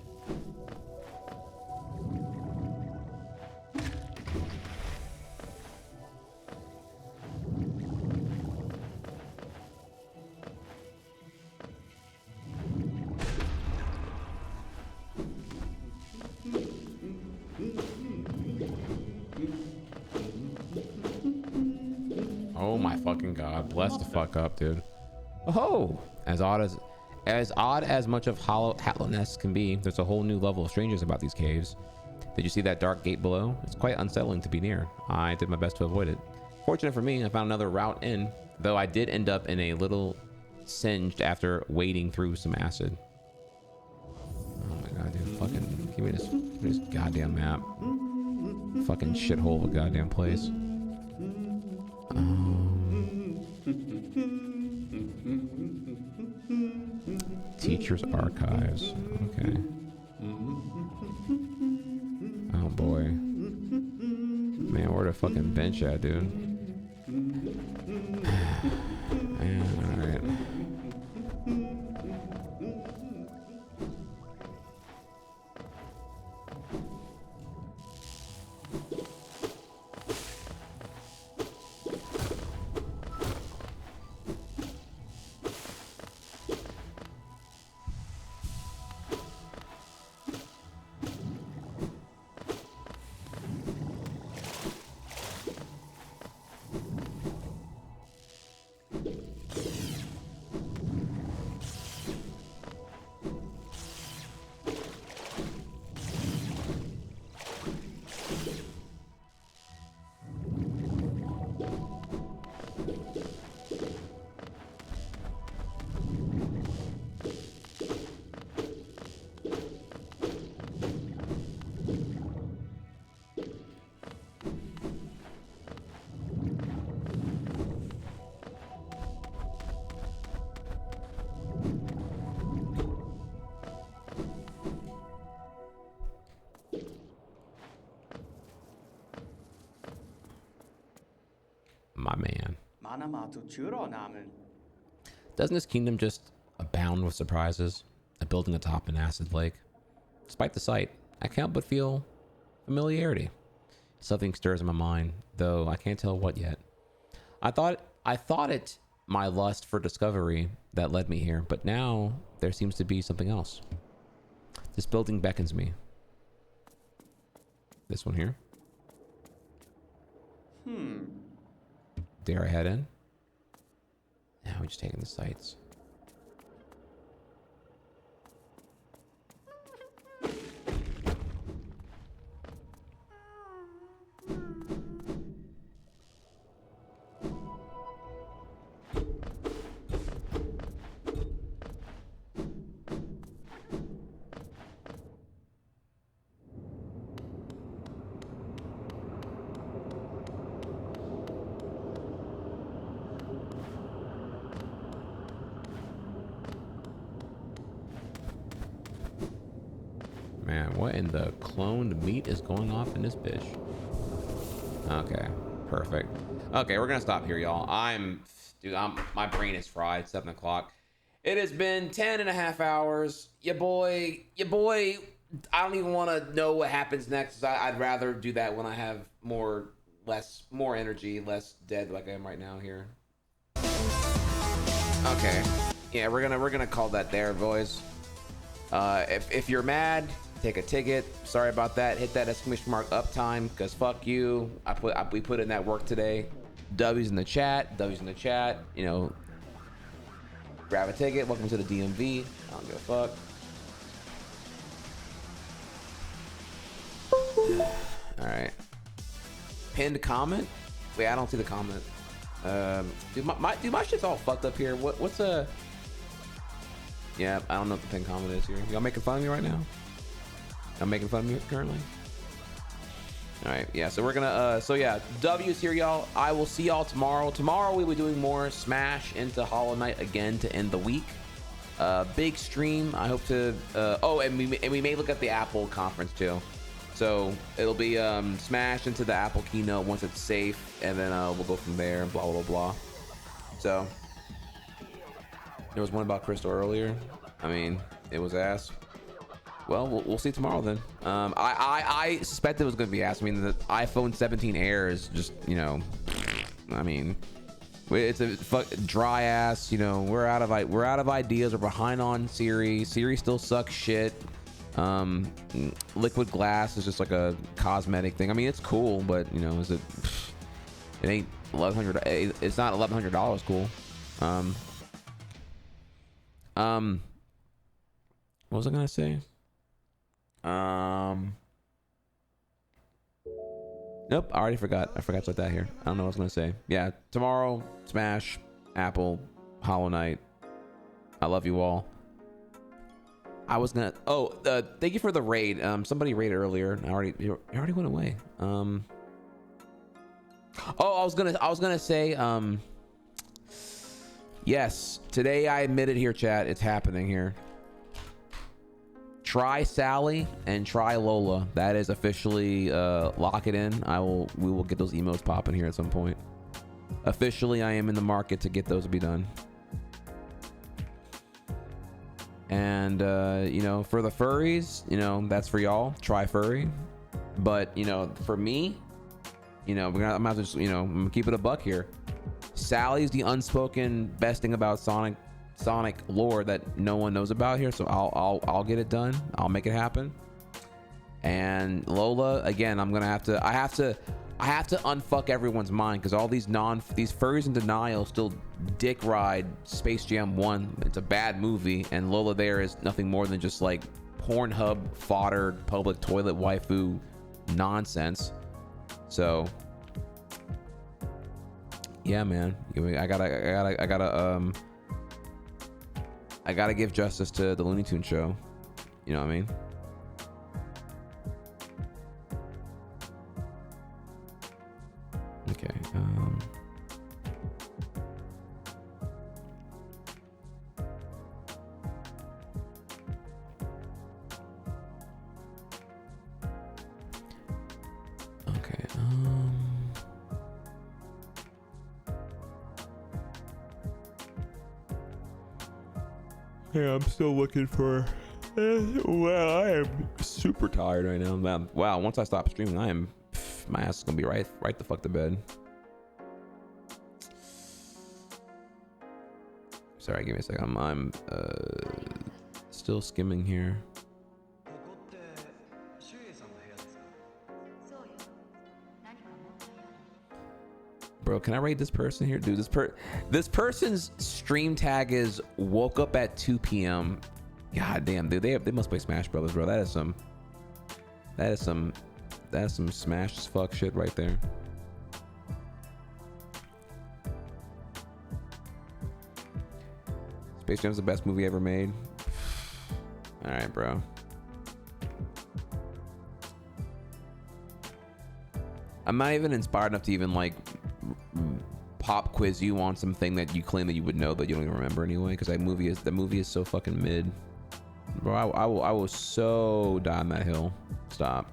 S2: Oh my fucking god. Bless the fuck up, dude. Oh, as odd as much of hollowness can be, there's a whole new level of strangeness about these caves. Did you see that dark gate below? It's quite unsettling to be near. I did my best to avoid it. Fortunate for me, I found another route in, though I did end up in a little singed after wading through some acid. Oh my god, dude. Fucking give me this goddamn map. Fucking shithole of a goddamn place. Teacher's archives. Okay. Oh boy. Man, where the fucking bench at, dude? Man, alright. My man. Doesn't this kingdom just abound with surprises? A building atop an acid lake. Despite the sight, I can't but feel familiarity. Something stirs in my mind, though I can't tell what yet. I thought it my lust for discovery that led me here, but now there seems to be something else. This building beckons me. This one here. Dare I head in? we're just taking the sights. Man, what in the cloned meat is going off in this bitch? Okay, perfect. Okay, we're gonna stop here, y'all. My brain is fried. 7 o'clock. It has been 10.5 hours. Your boy, I don't even want to know what happens next. I'd rather do that when I have more energy, less dead like I am right now here. Okay, yeah, we're gonna call that there, boys. If you're mad, take a ticket. Sorry about that. Hit that exclamation mark uptime, because fuck you. We put in that work today. W's in the chat. You know, grab a ticket. Welcome to the DMV. I don't give a fuck. All right. Pinned comment. Wait, I don't see the comment. Dude, my shit's all fucked up here. What's a? Yeah, I don't know what the pinned comment is here. Y'all making fun of me right now? I'm making fun of me currently. All right, yeah. So we're gonna. So yeah, W's here, y'all. I will see y'all tomorrow. Tomorrow we will be doing more Smash into Hollow Knight again to end the week. Big stream. I hope to. Oh, and we may look at the Apple conference too. So it'll be Smash into the Apple keynote once it's safe, and then we'll go from there. Blah blah blah. So there was one about Crystal earlier. I mean, it was ass. Well, we'll see tomorrow then. I suspected it was going to be ass. I mean, the iPhone 17 Air is just, you know, I mean, it's a dry ass. You know, we're out of ideas. We're behind on Siri. Siri still sucks shit. Liquid glass is just like a cosmetic thing. I mean, it's cool, but you know, it ain't $1,100. It's not $1,100 cool. What was I gonna say? Nope, I already forgot. I forgot to put that here. I don't know what I was gonna say. Yeah, tomorrow, Smash, Apple, Hollow Knight. I love you all. I was gonna. Oh, thank you for the raid. Somebody raided earlier. It already went away. Oh, I was gonna say. Yes, today I admitted here, chat. It's happening here. Try Sally and try Lola. That is officially lock it in. We will get those emails popping here at some point. Officially, I am in the market to get those to be done. And you know, for the furries, you know, that's for y'all. Try furry. But you know, for me, you know, I'm gonna just, you know, I'm gonna keep it a buck here. Sally's the unspoken best thing about Sonic lore that no one knows about here, so I'll get it done. I'll make it happen. And Lola, again, I have to unfuck everyone's mind, because all these furries in denial still dick ride Space Jam 1. It's a bad movie, and Lola there is nothing more than just like Pornhub fodder, public toilet waifu nonsense. So yeah, man, I gotta give justice to the Looney Tunes show. You know what I mean? Okay. Okay. Yeah, I'm still looking for. Well, I am super tired right now. Wow, once I stop streaming, my ass is gonna be right the fuck to bed. Sorry, give me a second. I'm still skimming here. bro. Can I rate this person here, dude? This person's stream tag is woke up at 2 p.m. God damn, dude. They must play Smash Brothers, bro. That is some smash as fuck shit right there. Space Jam's the best movie ever made. All right, bro. I'm not even inspired enough to even like pop quiz you on something that you claim that you would know but you don't even remember anyway, because the movie is so fucking mid, bro. I will so die on that hill. Stop.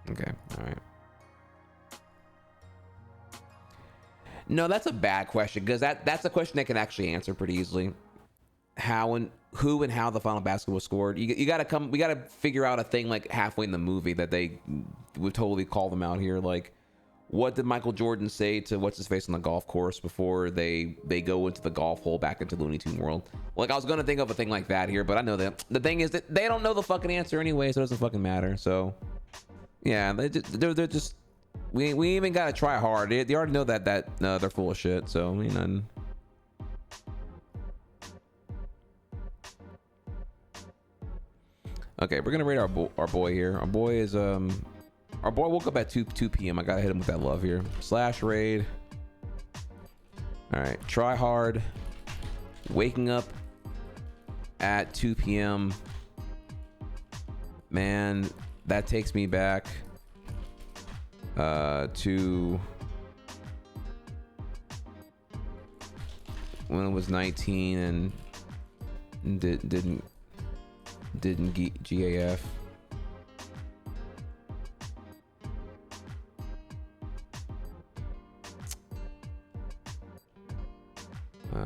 S2: Okay, all right. No, that's a bad question, because that's a question that can actually answer pretty easily. Who and how the final basket was scored. We gotta figure out a thing like halfway in the movie that they would totally call them out here. Like, what did Michael Jordan say to what's his face on the golf course before they go into the golf hole back into Looney Tune world? Like, I was gonna think of a thing like that here, but I know that the thing is that they don't know the fucking answer anyway, so it doesn't fucking matter. So yeah, they're just we even gotta try hard. They already know that they're full of shit. So you know. Okay, we're gonna rate our boy here. Our boy woke up at 2 p.m. I gotta hit him with that love here. / raid. All right, try hard. Waking up at 2 p.m. Man, that takes me back to when I was 19 and didn't GAF.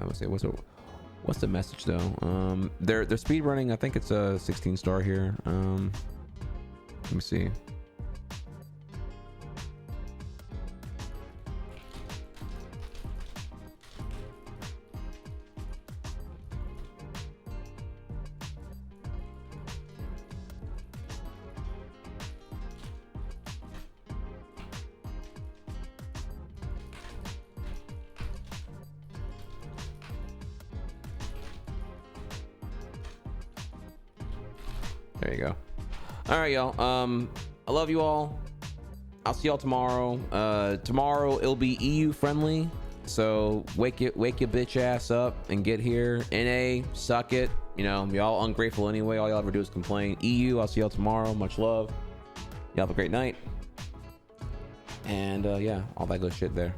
S2: Let's see, what's the message though? They're speed running. I think it's a 16 star here. Let me see. There you go. All right, y'all. I love you all. I'll see y'all tomorrow. Tomorrow it'll be EU friendly, so wake your bitch ass up and get here. NA, suck it. You know, y'all ungrateful anyway. All y'all ever do is complain. EU, I'll see y'all tomorrow. Much love. Y'all have a great night. And yeah, all that good shit there.